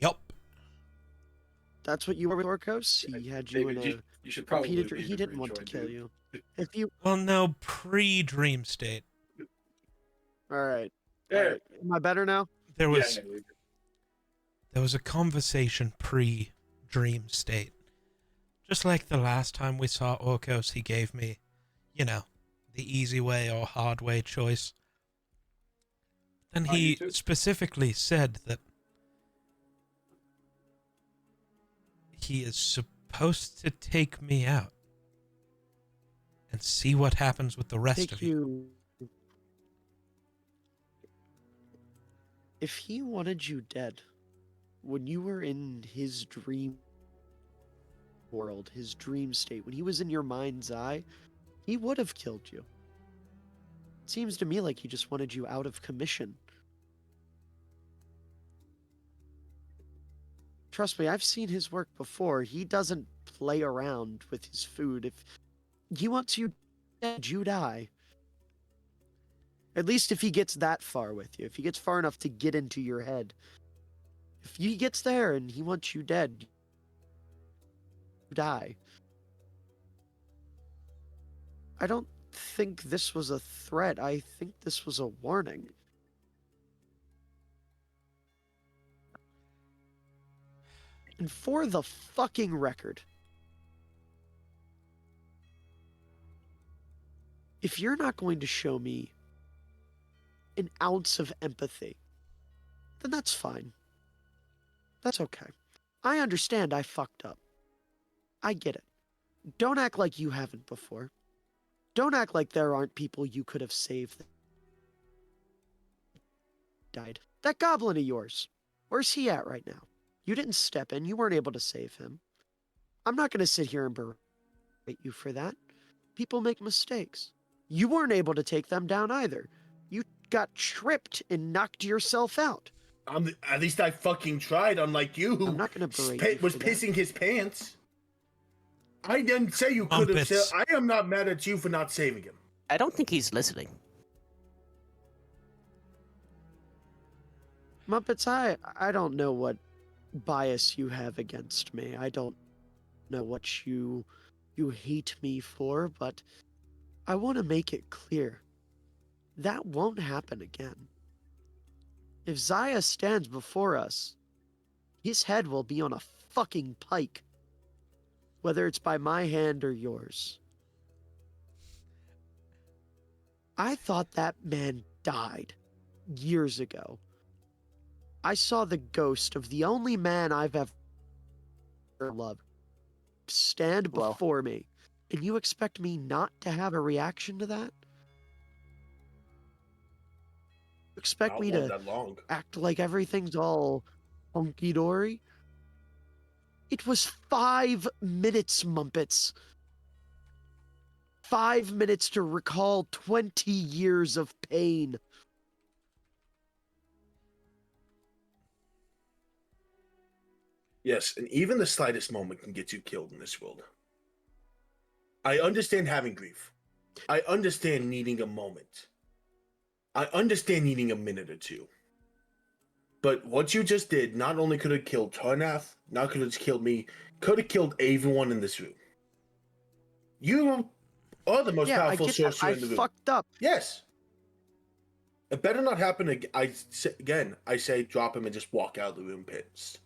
A: Yup.
B: That's what you were with Orkos? He had you
K: David,
B: in a
K: you should probably
B: repeated
K: leave
B: he
K: and
B: didn't want to
K: rejoin,
B: kill
K: dude.
B: you. If you
A: Well, no, pre-dream state.
B: alright.
K: There.
B: Am I better now?
A: There
K: Yeah,
A: was
K: yeah, we-
A: there was a conversation pre-dream state. Just like the last time we saw Orkos, he gave me, you know, the easy way or hard way choice. Then
K: Oh,
A: he
K: you too?
A: specifically said that he is supposed to take me out and see what happens with the rest
B: Take
A: of you.
B: you. If he wanted you dead, when you were in his dream world, his dream state, when he was in your mind's eye, he would have killed you. It seems to me like he just wanted you out of commission. Trust me, I've seen his work before. He doesn't play around with his food. If he wants you dead, you die. At least if he gets that far with you. If he gets far enough to get into your head. If he gets there and he wants you dead, you die. I don't think this was a threat. I think this was a warning. And for the fucking record, if you're not going to show me an ounce of empathy, then that's fine. That's okay. I understand I fucked up. I get it. Don't act like you haven't before. Don't act like there aren't people you could have saved that died. That goblin of yours, where's he at right now? You didn't step in. You weren't able to save him. I'm not going to sit here and berate you for that. People make mistakes. You weren't able to take them down either. You got tripped and knocked yourself out.
C: At least I fucking tried, unlike you, who
B: I'm not going to berate you
C: was
B: for that.
C: pissing his pants. I didn't say you could have
A: Mumpets.
C: saved. I am not mad at you for not saving him.
L: I don't think he's listening.
B: Muppets, I don't know what bias you have against me. I don't know what you hate me for, but I want to make it clear. That won't happen again. If Zaya stands before us, his head will be on a fucking pike. Whether it's by my hand or yours. I thought that man died years ago. I saw the ghost of the only man I've ever loved stand before me, and you expect me not to have a reaction to that? You expect
C: Not
B: me
C: one
B: to
C: that long.
B: act like everything's all hunky-dory? It was 5 minutes, Mumpets. 5 minutes to recall 20 years of pain.
C: Yes, and even the slightest moment can get you killed in this world. I understand having grief. I understand needing a moment. I understand needing a minute or two. But what you just did not only could have killed Tarnath, not could have killed me, could have killed everyone in this room. You are the most powerful sorcerer in the room.
B: I fucked up.
C: Yes. It better not happen again. I say drop him and just walk out of the room pissed.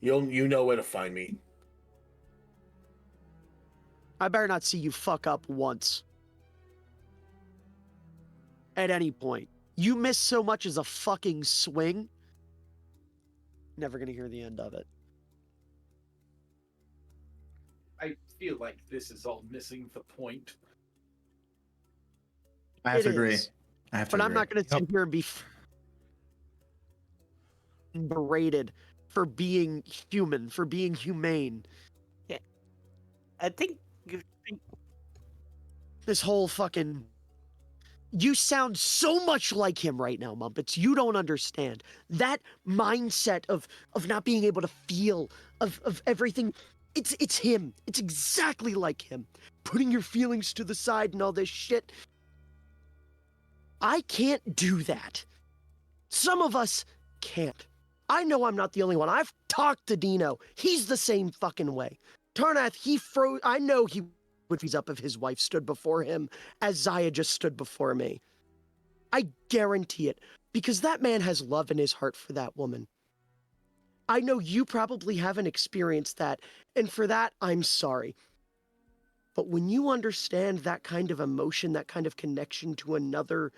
C: You know where to find me.
B: I better not see you fuck up once. At any point. You miss so much as a fucking swing. Never gonna hear the end of it.
K: I feel like this is all missing the point.
D: I have
B: It
D: to agree.
B: is.
D: I have to
B: But I'm
D: agree.
B: not gonna sit here and be berated for being human, for being humane.
L: I think
B: This whole fucking... You sound so much like him right now, Mumpets. You don't understand. That mindset of not being able to feel, of everything, it's him. It's exactly like him. Putting your feelings to the side and all this shit. I can't do that. Some of us can't. I know I'm not the only one. I've talked to Dino. He's the same fucking way. Tarnath, he froze. I know he would freeze up if his wife stood before him as Zaya just stood before me. I guarantee it, because that man has love in his heart for that woman. I know you probably haven't experienced that, and for that, I'm sorry. But when you understand that kind of emotion, that kind of connection to another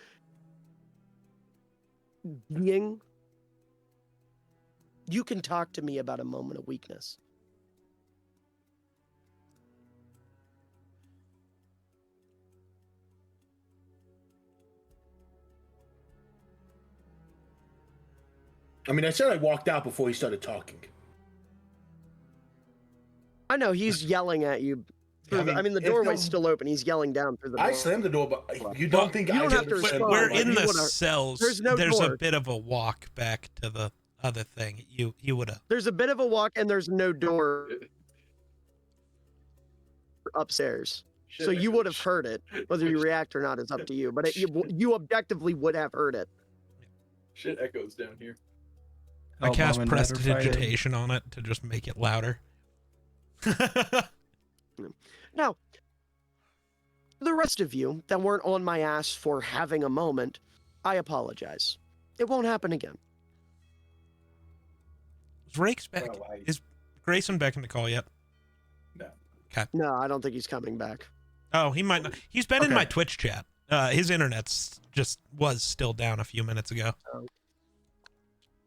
B: being, you can talk to me about a moment of weakness.
C: I mean, I said I walked out before he started talking.
B: I know he's yelling at you. I mean, the
C: if
B: doorway's
C: no-
B: still open. He's yelling down through the door.
C: I slammed the door, but you don't think
B: you
C: I
B: don't
C: did
B: have to
C: it?
B: respond.
A: We're
B: Like,
A: in
B: you
A: the
B: wanna-
A: cells.
B: There's no
A: There's
B: door.
A: a bit of a walk back to the other thing. You would have.
B: There's a bit of a walk, and there's no door upstairs. So you would have heard it. Whether you react or not is up to you. But you objectively would have heard it.
K: Shit echoes down here.
A: I
M: Oh,
A: cast
M: Mom and Dad are fighting.
A: prestidigitation on it to just make it louder.
B: Now, the rest of you that weren't on my ass for having a moment, I apologize. It won't happen again.
A: Is Rake's back?
K: Well,
A: Is Grayson back in the call yet?
K: No.
B: No, I don't think he's coming back.
A: Oh, he might not. He's been in
D: Okay.
A: my Twitch chat. His internet's was still down a few minutes ago.
B: Oh.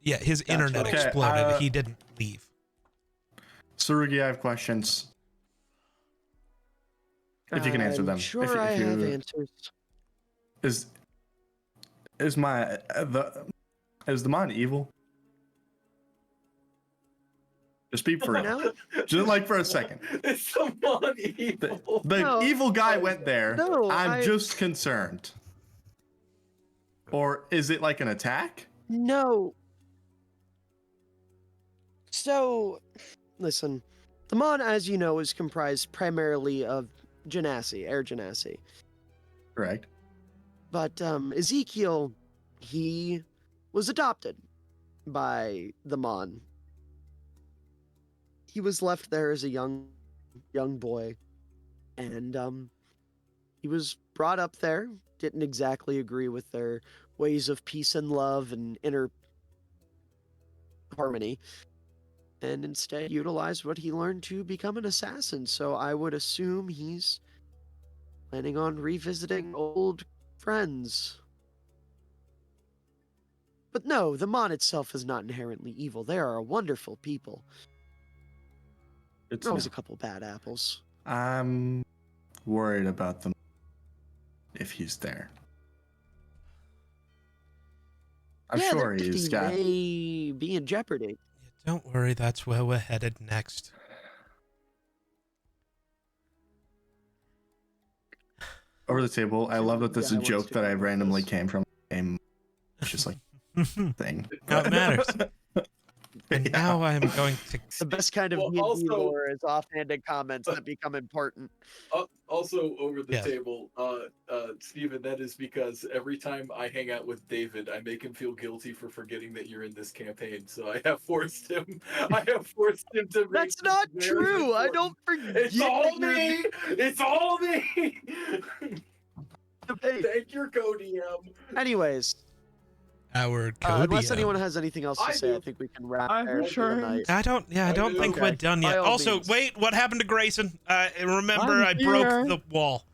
A: Yeah, his internet
D: Okay,
A: exploded. He didn't leave.
D: Tsurugi, I have questions. If you can answer
B: I'm
D: them.
B: Sure,
D: if
B: I have
D: you,
B: answers.
D: Is the Mon evil? Just speak for
B: No.
D: real. Just like for a second.
K: It's the Mon evil.
D: The
B: No.
D: evil guy went there.
B: No,
D: I'm just concerned. Or is it like an attack?
B: No. So, listen, the Mon, as you know, is comprised primarily of Genasi, Air Genasi.
D: Correct.
B: But Ezekiel, he was adopted by the Mon. He was left there as a young boy, and he was brought up there. Didn't exactly agree with their ways of peace and love and inner harmony, and instead utilized what he learned to become an assassin. So I would assume he's planning on revisiting old friends. But no, the Mon itself is not inherently evil. They are a wonderful people.
D: It's
B: Always a couple bad apples.
D: I'm worried about them if he's there. I'm
B: Yeah,
D: sure
B: their
D: he's
B: safety
D: got.
B: may be in jeopardy.
A: Don't worry, that's where we're headed next.
D: Over the table. I love that this is
B: Guy
D: a
B: wants
D: joke
B: to
D: that I
B: go with
D: randomly
B: this.
D: came from a game. It's just like thing.
A: That matters. And
D: Yeah.
A: now I am going to.
B: The best kind of
K: Well,
B: D&D
K: also-
B: lore is offhanded comments that become important.
K: Also over the
A: Yes.
K: table, Steven, that is because every time I hang out with David, I make him feel guilty for forgetting that you're in this campaign. So I have forced him. To make
B: That's
K: this
B: not
K: very
B: true. I
K: important.
B: don't forget.
K: It's all
B: that you're-
K: me. It's all me.
B: Hey,
K: Thank your co-DM.
B: anyways,
A: Our
B: unless
A: Codium.
B: anyone has anything else to
K: I
B: say, I
K: do.
B: think we can wrap
G: I'm
B: there for
G: sure.
B: the night.
A: I don't
K: do.
A: think we're
B: Okay.
A: done
B: By
A: yet.
B: all
A: Also,
B: means.
A: wait, what happened to Grayson? Remember,
G: I'm
A: I broke
G: here.
A: the wall.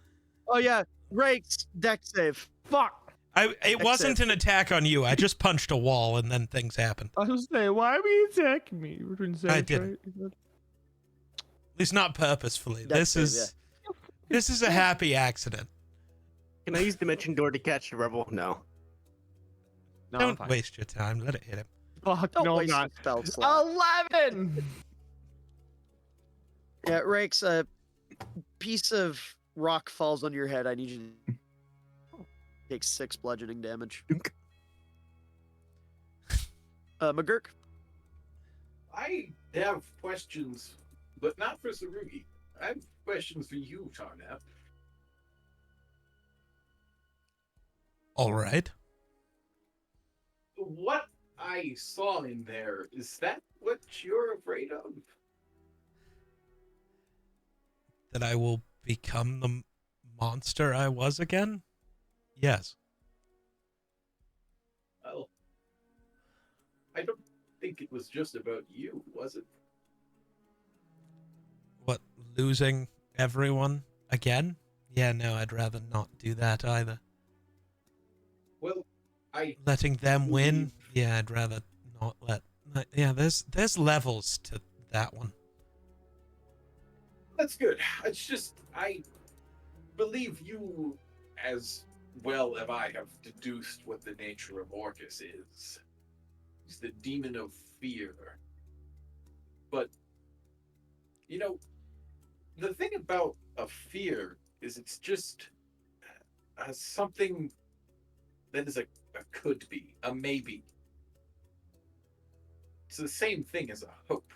B: Oh yeah, Rake's deck save.
G: Fuck.
A: It wasn't an attack on you. I just punched a wall and then things happened.
G: I was gonna say, why are you attacking me? We're doing
A: I didn't. At least not purposefully.
B: Deck
A: This
B: save,
A: is a happy accident.
F: Can I use Dimension Door to catch the rebel? No.
G: No,
A: Don't waste your time. Let it hit him.
G: Fuck,
B: Don't
G: no, I'm
B: waste
G: not.
B: your spell slot.
G: 11!
B: Yeah, Rake's a piece of rock falls on your head. I need you to take 6 bludgeoning damage. McGurk?
K: I have questions, but not for Sarugi. I have questions for you, Tarnap.
A: All right.
K: What I saw in there, is that what you're afraid of?
A: That I will become the monster I was again? Yes.
K: Well, I don't think it was just about you, was it?
A: What, losing everyone again? Yeah, no, I'd rather not do that either.
K: Well,
A: Letting them win? Yeah, I'd rather not yeah, there's levels to that one.
K: that's good. It's just, I believe you, as well as I, have deduced what the nature of Orcus is. He's the demon of fear. But, you know, the thing about a fear is it's just something that is a could be, a maybe. It's the same thing as a hope.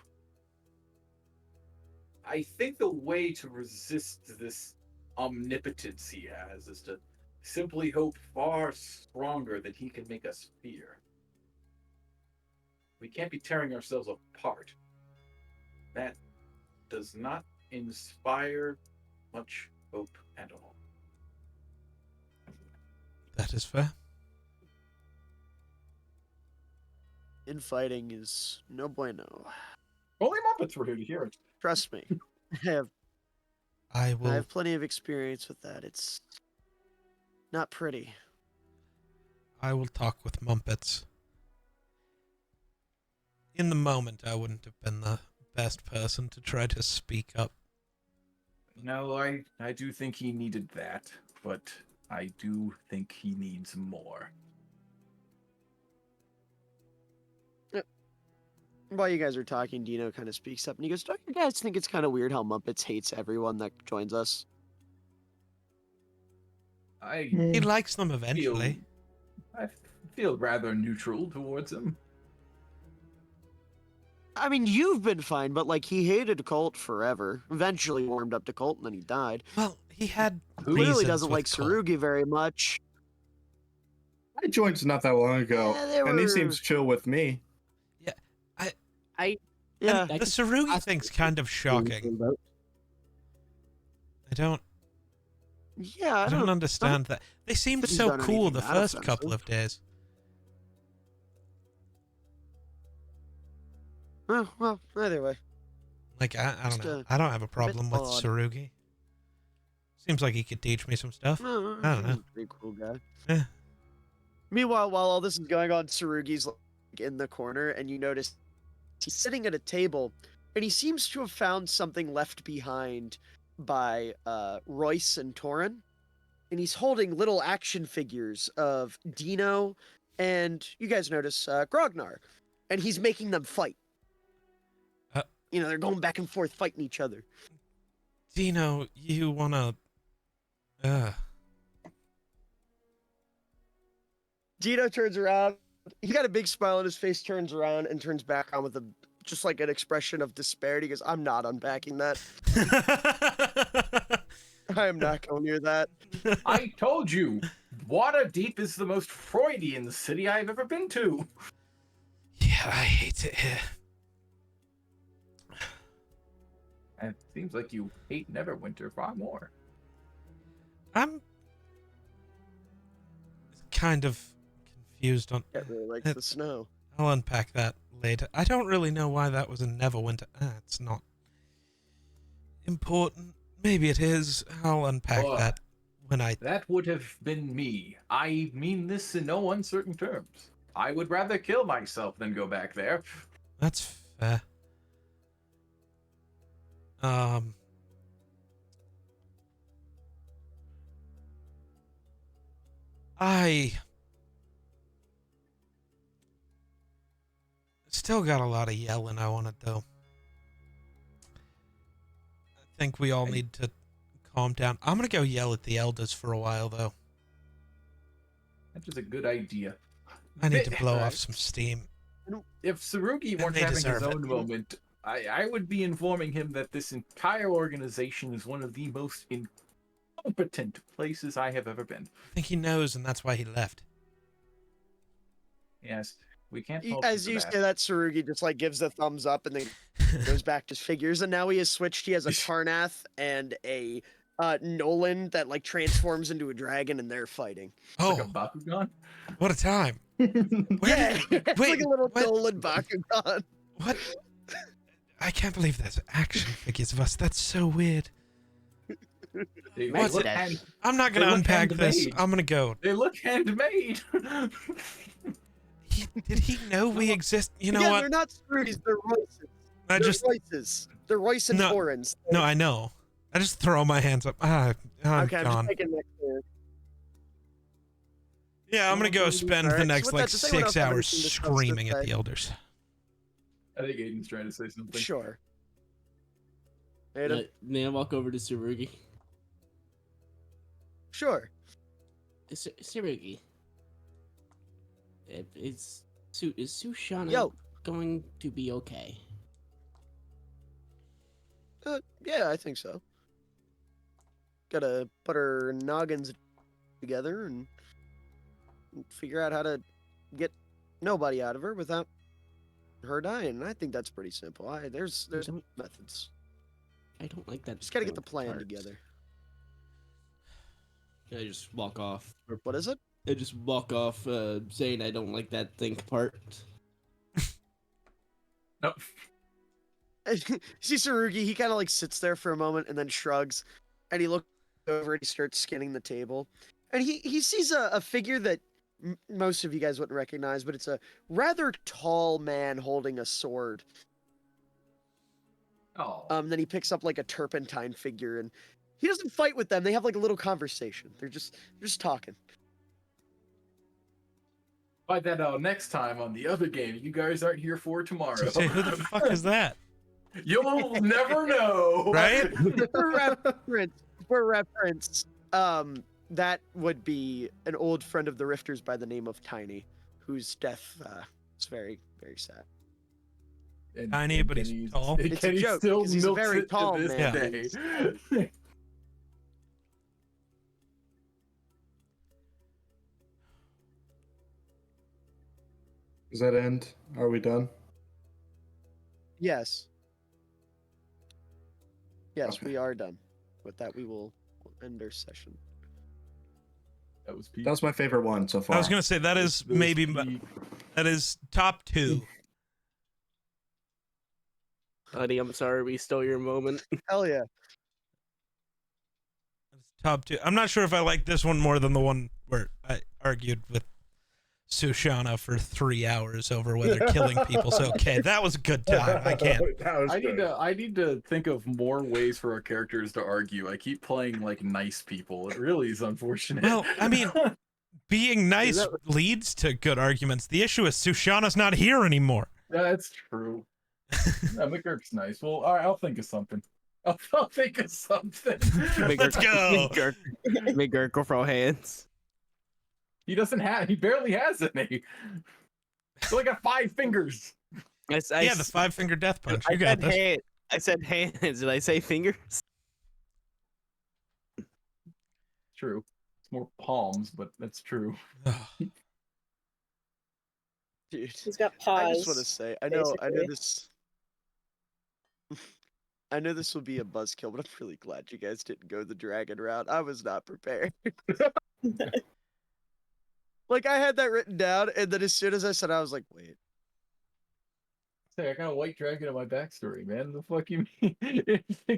K: I think the way to resist this omnipotence he has is to simply hope far stronger than he can make us fear. We can't be tearing ourselves apart. That does not inspire much hope at all.
A: That is fair.
B: Infighting is no bueno.
E: Only Muppets were here to hear it.
B: Trust me. I
A: I will.
B: have plenty of experience with that. It's Not pretty.
A: I will talk with Mumpets. In the moment, I wouldn't have been the best person to try to speak up.
E: No, I do think he needed that, but I do think he needs more.
B: While you guys are talking, Dino kind of speaks up and he goes, "Don't you guys think it's kind of weird how Muppets hates everyone that joins us?"
A: He likes them eventually.
E: I feel rather neutral towards him.
B: I mean, you've been fine, but like he hated Colt forever. Eventually warmed up to Colt and then he died.
A: Well, he had
B: Clearly
A: reasons
B: doesn't
A: with
B: like
A: Colt.
B: Tsurugi very much.
D: I joined not that long ago,
B: Yeah, they
D: and he
B: were-
D: seems chill with me.
B: Yeah.
A: And the Tsurugi thing's kind of shocking. I don't
B: Yeah,
A: I don't understand that. They seemed
B: think he's
A: so
B: done
A: cool
B: anything
A: the
B: that
A: first couple
B: offensive.
A: of days.
B: Well, either way.
A: Like I don't
B: Just,
A: know.
B: a
A: I don't have a
B: bit
A: problem with
B: odd.
A: Tsurugi. Seems like he could teach me some stuff.
B: No,
A: I don't
B: he's
A: know.
B: a pretty cool guy.
A: Eh.
B: Meanwhile, while all this is going on, Tsurugi's like in the corner, and you notice he's sitting at a table, and he seems to have found something left behind by Royce and Torin, and he's holding little action figures of Dino, and you guys notice Grognar, and he's making them fight. You know, they're going back and forth fighting each other.
A: Dino, you wanna
B: Dino turns around. He's got a big smile on his face, turns around and turns back on with just like an expression of despair. He goes, "I'm not unpacking that. I am not going near that."
E: I told you, Waterdeep is the most Freudian city I've ever been to.
A: Yeah, I hate it here.
E: And it seems like you hate Neverwinter far more.
A: I'm kind of confused on.
B: Cat really likes the snow.
A: I'll unpack that later. I don't really know why that was in Neverwinter. It's not important. Maybe it is. I'll unpack
E: Well,
A: that when I.
E: That would have been me. I mean this in no uncertain terms. I would rather kill myself than go back there.
A: That's fair. I still got a lot of yelling I want to do. I think we all need to calm down. I'm gonna go yell at the elders for a while, though.
E: That is a good idea.
A: I need to blow off some steam.
E: If Tsurugi
A: And
E: weren't
A: they
E: having his
A: deserve it.
E: own moment, I would be informing him that this entire organization is one of the most incompetent places I have ever been.
A: I think he knows, and that's why he left.
E: Yes, we can't fault him
B: As
E: for
B: you
E: that.
B: say that, Tsurugi just like gives a thumbs up and then goes back to his figures. And now he has switched. He has a Karnath and a Nolan that like transforms into a dragon, and they're fighting.
A: Oh,
E: Like a Bakugan?
A: what a time!
B: Yeah, it's
A: wait,
B: like a little
A: what?
B: Nolan Bakugan.
A: What? I can't believe there's action figures of us. That's so weird.
E: They
A: What's
E: look
A: it? I'm not gonna
E: they look
A: unpack this.
E: handmade.
A: I'm gonna go.
E: They look handmade.
A: Did he know we exist? You know
B: yeah,
A: what?
B: they're not Tsurugis, they're Royces.
A: I
B: They're
A: just
B: Royces. They're Royce and
A: No.
B: Torrens.
A: no, I know. I just throw my hands up. I'm
B: Okay, I'm
A: gone.
B: just taking next turn.
A: Yeah, I'm gonna go spend the
B: Alright,
A: next
B: so with
A: like
B: that, does anyone
A: 6
B: else have
A: hours
B: anything to discuss
A: screaming
B: this
A: at
B: day?
A: the elders.
E: I think Aiden's trying to say something.
B: Sure. Aiden?
N: May I walk over to Tsurugi?
B: Sure.
N: Tsurugi. Is Sushana
B: Yo.
N: going to be okay?
B: Yeah, I think so. Gotta put our noggins together and figure out how to get nobody out of her without her dying. And I think that's pretty simple. There's methods.
N: I don't like that.
B: Just gotta get the
N: thing
B: plan
N: part.
B: together.
N: Can I just walk off? Or
B: What is it?
N: I just walk off, saying I don't like that think part.
E: Nope.
B: See Tsurugi, he kind of like sits there for a moment and then shrugs, and he looks over and he starts skinning the table, and he sees a figure that most of you guys wouldn't recognize, but it's a rather tall man holding a sword.
E: Oh.
B: Then he picks up like a turpentine figure, and he doesn't fight with them. They have like a little conversation. They're just talking.
E: But then next time on the other game, you guys aren't here for tomorrow.
A: Say, who the fuck is that?
E: You'll never know,
A: Right?
B: For reference, that would be an old friend of the Rifters by the name of Tiny, whose death is very, very sad.
A: Tiny, but he's tall.
B: It's a joke,
E: still
B: because he's a
E: milks
B: very
E: it
B: tall
E: to this
B: man.
E: day.
D: Does that end? Are we done?
B: Yes. Yes,
D: Okay.
B: we are done. With that, we'll end our session.
E: That was
D: That was my favorite one so far.
A: I was gonna say that is maybe that is top 2.
F: Buddy, I'm sorry we stole your moment.
B: Hell yeah.
A: Top 2. I'm not sure if I like this one more than the one where I argued with Sushana for 3 hours over whether killing people's okay. That was a good time. I can't.
E: I need to think of more ways for our characters to argue. I keep playing like nice people. It really is unfortunate.
A: Well, I mean, being nice leads to good arguments. The issue is Sushana's not here anymore.
E: That's true. McGurk's nice. Well, all right, I'll think of something. I'll think of something.
A: Let's go.
F: McGurk will throw hands.
E: He barely has any. He's only got 5 fingers.
A: Yeah, the 5-finger death punch. You got this.
F: I said hands. Did I say fingers?
E: True. It's more palms, but that's true.
B: Dude,
H: He's got paws.
B: I just want to say, I know
H: basically.
B: this. I know this will be a buzzkill, but I'm really glad you guys didn't go the dragon route. I was not prepared. Like, I had that written down, and then as soon as I said it, I was like, wait.
E: Say, I got a white dragon in my backstory, man. The fuck you mean?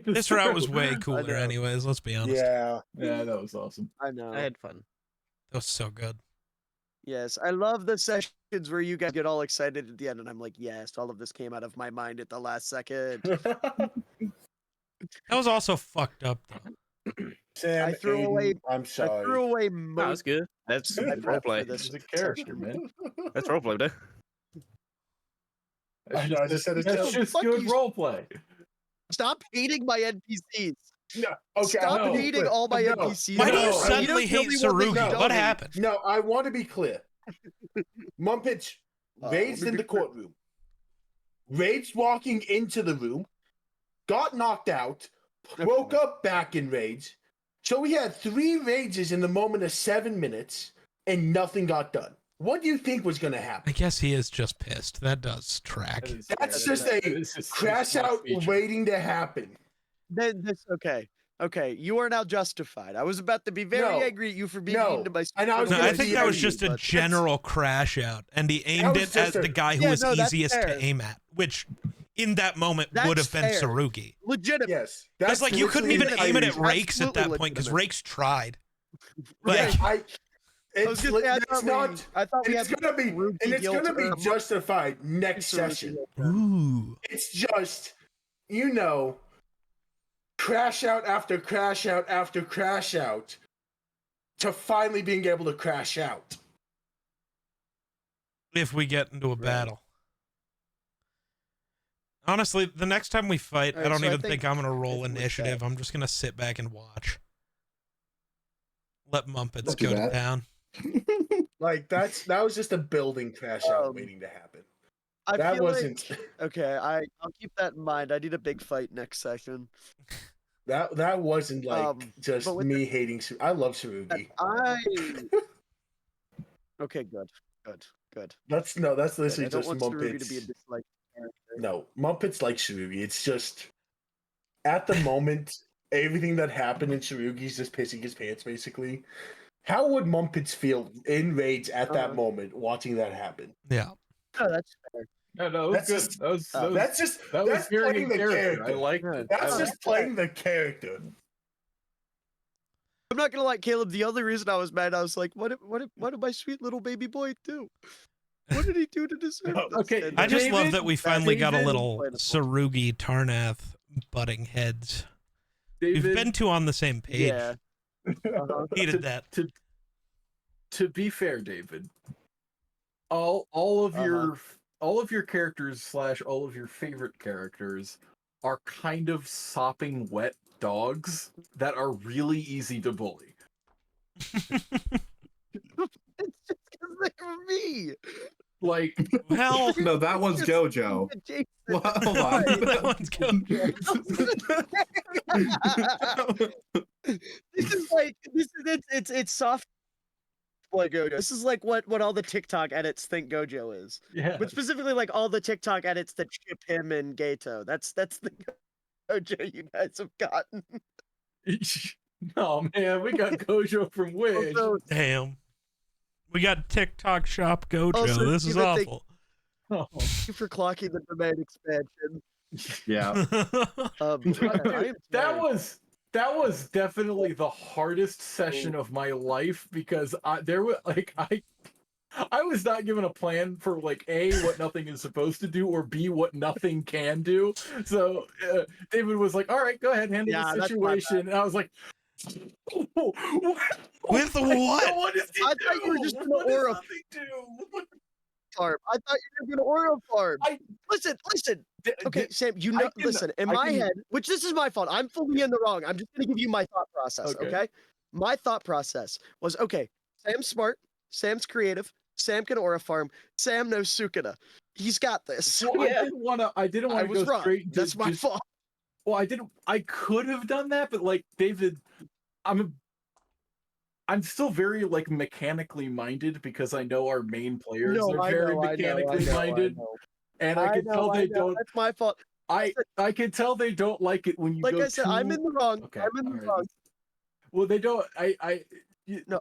A: This route was way cooler anyways, let's be honest.
E: Yeah, that was awesome.
B: I know.
F: I had fun.
A: That was so good.
B: Yes, I love the sessions where you guys get all excited at the end, and I'm like, yes, all of this came out of my mind at the last second.
A: That was also fucked up, though.
C: Sam,
B: I threw
C: Aiden,
B: away.
C: I'm
B: I
C: sorry.
B: threw away
F: That was
B: most.
F: good. That's
B: I prepped
F: roleplay.
B: for this
E: He's a character,
B: session.
E: man.
F: That's roleplay, dude.
C: I know, I just said it
E: That's
C: too.
E: just
B: Fuck
E: good
B: you.
E: roleplay.
B: Stop hating my NPCs.
C: No, okay,
B: Stop
C: no,
B: hating
C: but-
B: all my
C: no,
B: NPCs.
A: Why do you
C: No,
A: suddenly
B: don't tell
A: hate
B: me what they
A: Sarugi?
B: don't
A: What
B: hate.
A: happened?
C: No, I want to be clear. Mumpitch raged
B: let
C: in
B: me
C: the
B: be clear.
C: courtroom. Raged walking into the room, got knocked out, woke up back in rage. So we had 3 rages in the moment of 7 minutes, and nothing got done. What do you think was going to
A: I
C: happen?
A: guess he is just pissed. That does track.
C: That's just a crash out waiting to happen.
B: That's okay. Okay, you are now justified. I was about to be very
C: No.
B: angry at you for being
C: No.
B: mean to my.
C: And I was
A: No,
C: gonna
A: I think
C: be
A: that was
C: angry,
A: just a
C: but
A: general crash out, and he aimed
C: was
A: it at
C: just a-
A: the guy who
B: Yeah,
A: was
B: no, that's
A: easiest
B: fair.
A: to aim at, which in that moment
B: That's
A: would have been
B: fair.
A: Sarugi.
B: Legitimate.
C: Yes,
A: That's like you couldn't even
C: literally
A: aim it at
C: legitimate.
A: Rakes at that
B: Absolutely
A: point because
B: legitimate.
A: Rakes tried.
C: Yeah,
A: Like,
B: I was gonna say, I thought we- I thought we
C: It's
B: had
C: gonna be,
B: Sarugi
C: and it's
B: guilt
C: gonna be
B: or-
C: justified next
B: Sarugi
C: session.
B: guilt.
A: ooh.
C: It's just, you know, crash out after crash out after crash out to finally being able to crash out.
A: If we get into a battle. Honestly, the next time we fight, I
B: Alright,
A: don't
B: so I
A: even think I'm gonna roll
B: with that-
A: initiative. I'm just gonna sit back and watch. Let Mumpets
D: Don't do
A: go to
D: that.
A: town.
C: Like that was just a building crash out waiting to happen.
B: I
C: That
B: feel
C: wasn't
B: like, okay. I'll keep that in mind. I need a big fight next session.
C: that wasn't like just
B: but with
C: me hating. I love Sarugi.
B: Okay, good.
C: That's
B: Good.
C: literally
B: I don't
C: just
B: want Sarugi to be a
C: Mumpets.
B: disliked character.
C: No, Mumpets like Sarugi. It's just at the moment, everything that happened in Sarugi's just pissing his pants, basically. How would Mumpets feel in rage at that moment watching that happen?
A: Yeah.
B: No, that's fair.
E: No, that was
C: That's
E: good.
C: just-
E: That was
C: that was
E: very
C: playing
E: in
C: the
E: character.
C: character.
E: I like it.
C: That's
E: I
C: just playing the character.
B: But not gonna lie, Caleb. The other reason I was mad, I was like, what did my sweet little baby boy do? What did he do to deserve this?
E: Okay,
B: And
A: I just love
E: David-
A: that we finally got a
E: David-
A: little Sarugi Tarnath butting heads.
E: David,
A: We've been two on the same page.
B: Yeah.
A: Hated that.
E: To be fair, David, all of your characters / all of your favorite characters are kind of sopping wet dogs that are really easy to bully.
B: It's just because they're me.
E: Like,
A: well,
D: No, that one's Gojo.
B: Jason,
D: Well, hold on.
A: that one's Gojo.
B: This is like it's soft boy Gojo. This is like what all the TikTok edits think Gojo is.
E: yeah.
B: But specifically like all the TikTok edits that ship him and Gato. That's the Gojo you guys have gotten.
E: Oh man, we got Gojo from Wish.
B: Also,
A: Damn. We got TikTok shop Gojo.
B: Also,
A: This is
B: Steven,
A: awful.
B: thank you for clocking the domain expansion.
D: Yeah.
E: Dude, that was definitely the hardest session of my life because I was not given a plan for like A, what nothing is supposed to do, or B, what nothing can do. So David was like, "All right, go ahead, handle
B: Yeah,
E: the
B: that's my bad.
E: situation." And I was like,
A: With what?
E: What does he
B: I
E: do?
B: thought you were just gonna
E: What does
B: aura
E: nothing do?
B: farm. I thought you were gonna Oreo farm. Listen. Okay, Sam, you know, listen, in my head, which this is my fault. I'm fully in the wrong. I'm just gonna give you my thought process,
E: Okay.
B: okay? My thought process was, okay, Sam's smart, Sam's creative, Sam can aura farm, Sam knows Sukuna. He's got this.
E: Well, I didn't want to
B: was
E: go
B: wrong.
E: straight.
B: That's my fault.
E: Well, I could have done that, but like David, I'm still very like mechanically minded because I know our main players
B: No,
E: are
B: I
E: very
B: know, I
E: mechanically
B: know.
E: minded, and I can tell they don't.
B: That's my fault.
E: I can tell they don't like it when you
B: Like
E: go
B: I said, I'm
E: too-
B: in the wrong.
E: Okay,
B: I'm in the
E: all right.
B: wrong.
E: Well, they don't.
B: No.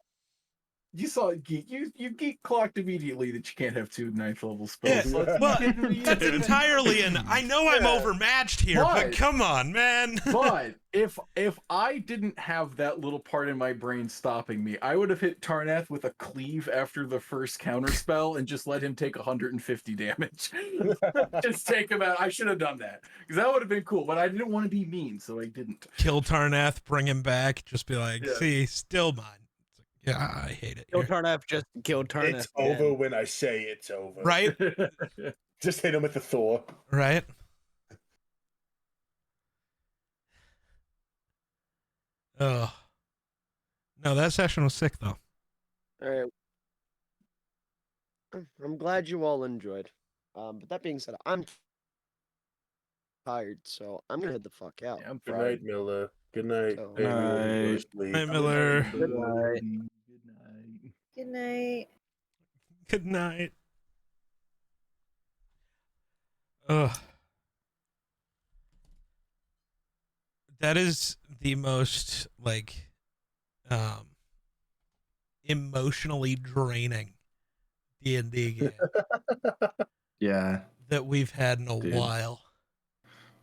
E: You saw it, Geek. You Geek clocked immediately that you can't have 2 9th level
A: Yeah,
E: spells. Let's
A: well,
E: get to the
A: that's
E: end.
A: entirely I know I'm
E: Yeah.
A: overmatched here, but
E: But-
A: come on, man.
E: But if I didn't have that little part in my brain stopping me, I would have hit Tarnath with a cleave after the first counter spell and just let him take 150 damage. Just take him out. I should have done that because that would have been cool. But I didn't want to be mean, so I didn't.
A: Kill Tarnath, bring him back, just be like,
E: Yeah.
A: see, still mine. It's like, yeah, I hate it.
L: Kill
A: here.
L: Tarnath, just kill Tarnath.
C: It's over when I say it's over.
A: Right?
C: Just hit him with the Thor.
A: Right? Oh. No, that session was sick though.
B: All right. I'm glad you all enjoyed. But that being said, I'm tired, so I'm gonna head the fuck out.
E: Yeah, I'm
C: Good
E: fried.
C: night, Miller. Good night.
B: So-
C: everyone. Go to
D: Night.
C: sleep.
A: Hey, Miller.
E: Good night. Good night.
H: Good night.
A: Good night. Ugh. That is the most like emotionally draining D&D game
D: Yeah.
A: that we've had in a
D: Dude.
A: while.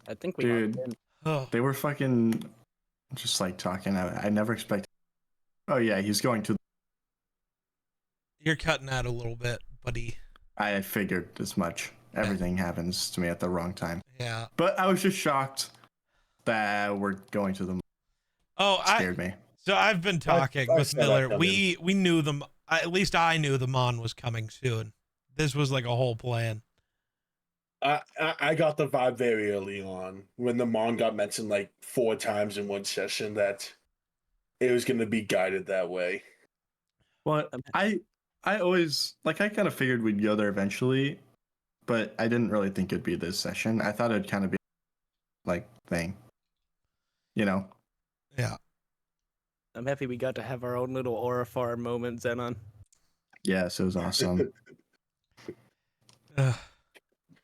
L: I think we
D: Dude,
L: locked in.
A: Oh,
D: they were fucking just like talking. I never expected. Oh yeah, he's going to.
A: you're cutting out a little bit, buddy.
D: I figured as much. Everything happens to me at the wrong time.
A: Yeah.
D: But I was just shocked that we're going to the.
A: Oh,
D: Scared me.
A: So I've been talking
C: I
A: with
C: saw that
A: Miller.
C: coming.
A: We knew them. At least I knew the Mon was coming soon. This was like a whole plan.
C: I got the vibe very early on when the Mon got mentioned like 4 times in one session that it was going to be guided that way.
D: Well, I always like I kind of figured we'd go there eventually, but I didn't really think it'd be this session. I thought it'd kind of be like thing, you know.
A: Yeah.
L: I'm happy we got to have our own little aura farm moment, Zenon.
D: Yes, it was awesome.
A: Ugh.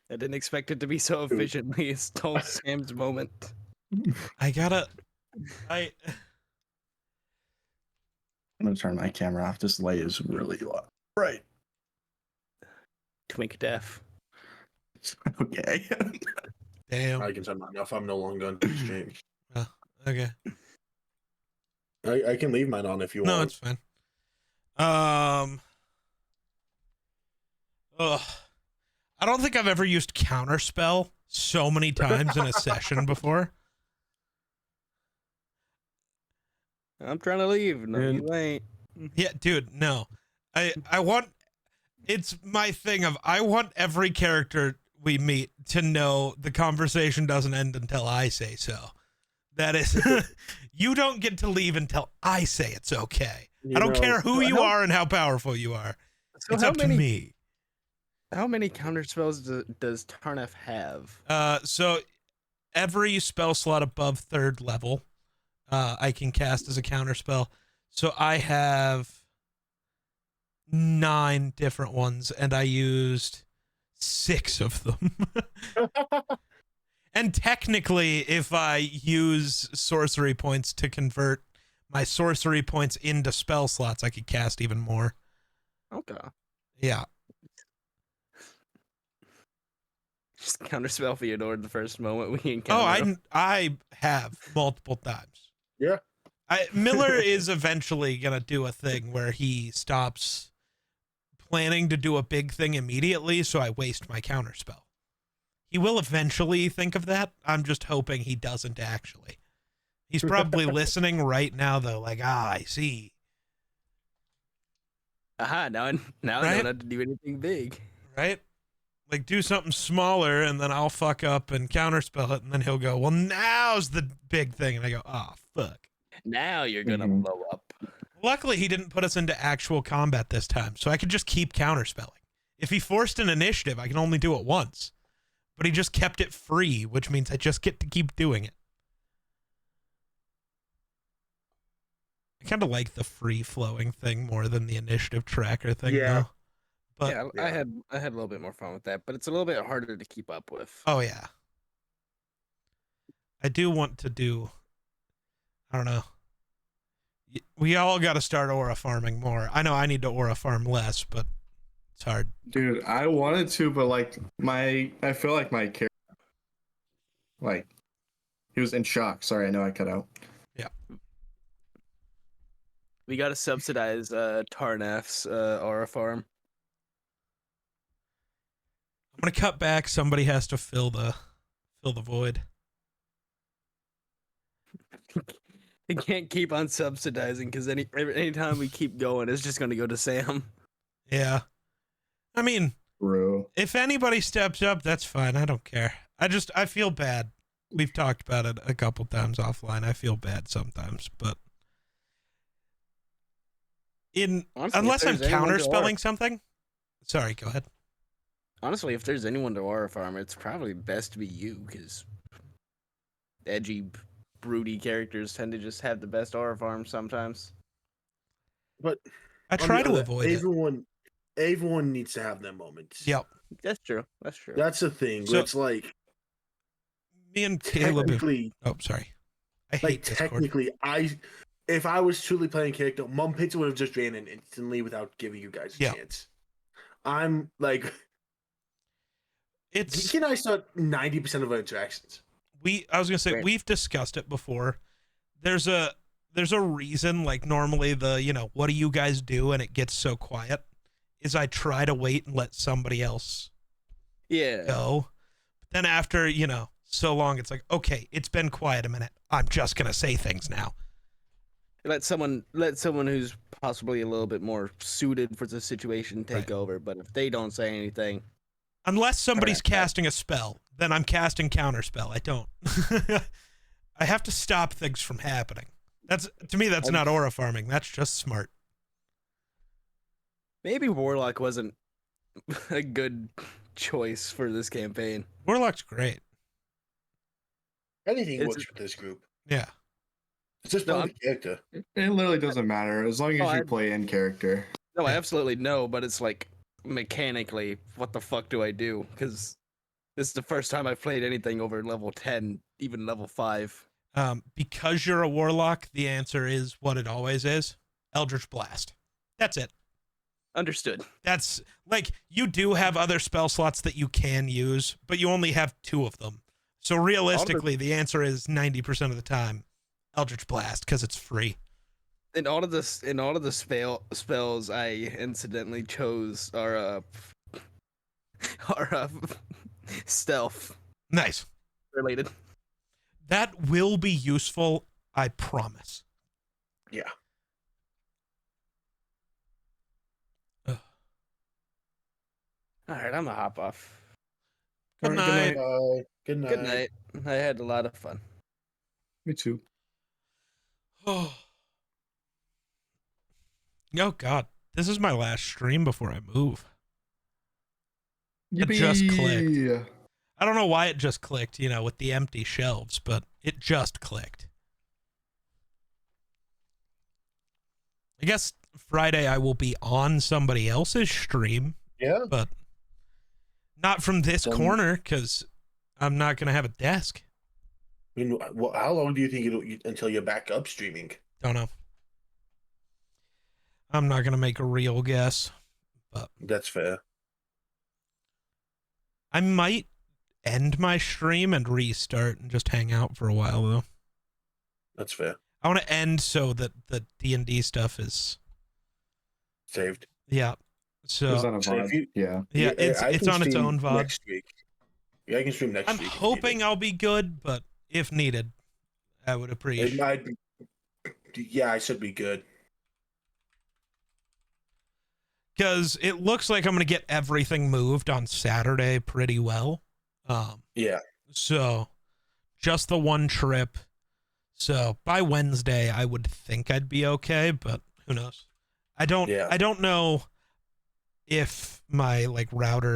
L: I didn't expect it to be so efficiently stole Sam's moment.
A: I gotta. I.
D: I'm gonna turn my camera off. This light is really low. Right.
L: Twink deaf.
D: Okay.
A: Damn.
C: I can turn mine off. I'm no longer on the stream.
A: Okay.
C: I can leave mine on if you
A: No,
C: want.
A: it's fine. Ugh. I don't think I've ever used counterspell so many times in a session before.
F: I'm trying to leave. No, you ain't.
A: Yeah, dude, no. I want, it's my thing of I want every character we meet to know the conversation doesn't end until I say so. That is, you don't get to leave until I say it's okay. I don't care who you are and how powerful you are. It's up to me.
F: How many counterspells does Tarnef have?
A: So every spell slot above 3rd level, I can cast as a counterspell. So I have 9 different ones, and I used 6 of them. And technically, if I use sorcery points to convert my sorcery points into spell slots, I could cast even more.
F: Okay.
A: Yeah.
F: Just counterspell Theodore the first moment we encounter him.
A: I have multiple times.
C: Yeah.
A: Miller is eventually going to do a thing where he stops planning to do a big thing immediately, so I waste my counterspell. He will eventually think of that. I'm just hoping he doesn't actually. He's probably listening right now, though, like, I see.
F: Aha, now I know not to do anything big.
A: Right? Like, do something smaller, and then I'll fuck up and counterspell it, and then he'll go, well, now's the big thing. And I go, oh, fuck.
F: Now you're going to blow up.
A: Luckily, he didn't put us into actual combat this time, so I could just keep counterspelling. If he forced an initiative, I can only do it once. But he just kept it free, which means I just get to keep doing it. I kind of like the free-flowing thing more than the initiative tracker thing, though. But,
F: I had a little bit more fun with that, but it's a little bit harder to keep up with.
A: Oh, yeah. I do want to do, I don't know. We all got to start aura farming more. I know I need to aura farm less, but it's hard.
D: Dude, I wanted to, but like I feel like my character, like, he was in shock. Sorry, I know I cut out.
A: Yeah.
F: We got to subsidize Tarnef's aura farm.
A: I'm gonna cut back. Somebody has to fill the void.
F: We can't keep on subsidizing because anytime we keep going, it's just gonna go to Sam.
A: Yeah. I mean,
D: bro,
A: if anybody steps up, that's fine. I don't care. I feel bad. We've talked about it a couple times offline. I feel bad sometimes, but honestly, unless I'm counterspelling something. Sorry, go ahead.
F: Honestly, if there's anyone to aura farm, it's probably best to be you, because edgy, broody characters tend to just have the best aura farm sometimes.
C: But
A: I try to avoid it.
C: Everyone needs to have their moments.
A: Yep.
F: That's true. That's true.
C: That's the thing.
A: So,
C: it's like
A: me and Caleb.
C: Technically,
A: oh, sorry. I hate
C: like
A: Discord.
C: technically, if I was truly playing character, Mum Pizza would have just ran in instantly without giving you guys a chance. I'm like, he and I start 90% of our interactions.
A: I was gonna say, we've discussed it before. There's a reason, like, normally the, what do you guys do, and it gets so quiet, is I try to wait and let somebody else go. But then after, so long, it's like, okay, it's been quiet a minute. I'm just gonna say things now.
F: Let someone who's possibly a little bit more suited for the situation take over, but if they don't say anything,
A: unless somebody's casting a spell, then I'm casting counterspell. I don't. I have to stop things from happening. To me, that's not aura farming. That's just smart.
F: Maybe Warlock wasn't a good choice for this campaign.
A: Warlock's great.
C: Anything works with this group.
A: Yeah.
C: It's just playing the character.
D: It literally doesn't matter as long as you play in character.
F: No, I absolutely know, but it's like, mechanically, what the fuck do I do? Because this is the first time I've played anything over level 10, even level 5.
A: Because you're a warlock, the answer is what it always is: Eldritch Blast. That's it.
F: Understood.
A: That's like, you do have other spell slots that you can use, but you only have 2 of them. So realistically, the answer is 90% of the time Eldritch Blast, because it's free.
F: In all of the spells, I incidentally chose our stealth
A: Nice.
F: related.
A: That will be useful, I promise.
C: Yeah.
F: All right, I'm gonna hop off.
A: Good
D: All right,
A: night.
C: Bye. Good night.
F: Good night. I had a lot of fun.
D: Me too.
A: Oh God, this is my last stream before I move. It just clicked. I don't know why it just clicked, with the empty shelves, but it just clicked. I guess Friday I will be on somebody else's stream.
C: Yeah.
A: But not from this
C: Then-
A: corner, because I'm not going to have a desk.
C: I mean, how long do you think until you're back up streaming?
A: Don't know. I'm not going to make a real guess, but
C: That's fair.
A: I might end my stream and restart and just hang out for a while, though.
C: That's fair.
A: I want to end so that the D&D stuff is
C: Saved.
A: Yeah. So,
D: It's on a
C: So if
D: VOD.
C: you-
D: Yeah.
A: yeah, it's
C: I can
A: on its
C: stream
A: own VOD.
C: next week. Yeah, I can stream next
A: I'm
C: week. if
A: hoping I'll be good, but if needed, I would
C: needed. It
A: appreciate.
C: might be. Yeah, I should be good.
A: Because it looks like I'm going to get everything moved on Saturday pretty well.
C: Yeah.
A: So just the one trip. So by Wednesday, I would think I'd be okay, but who knows? I don't know if my router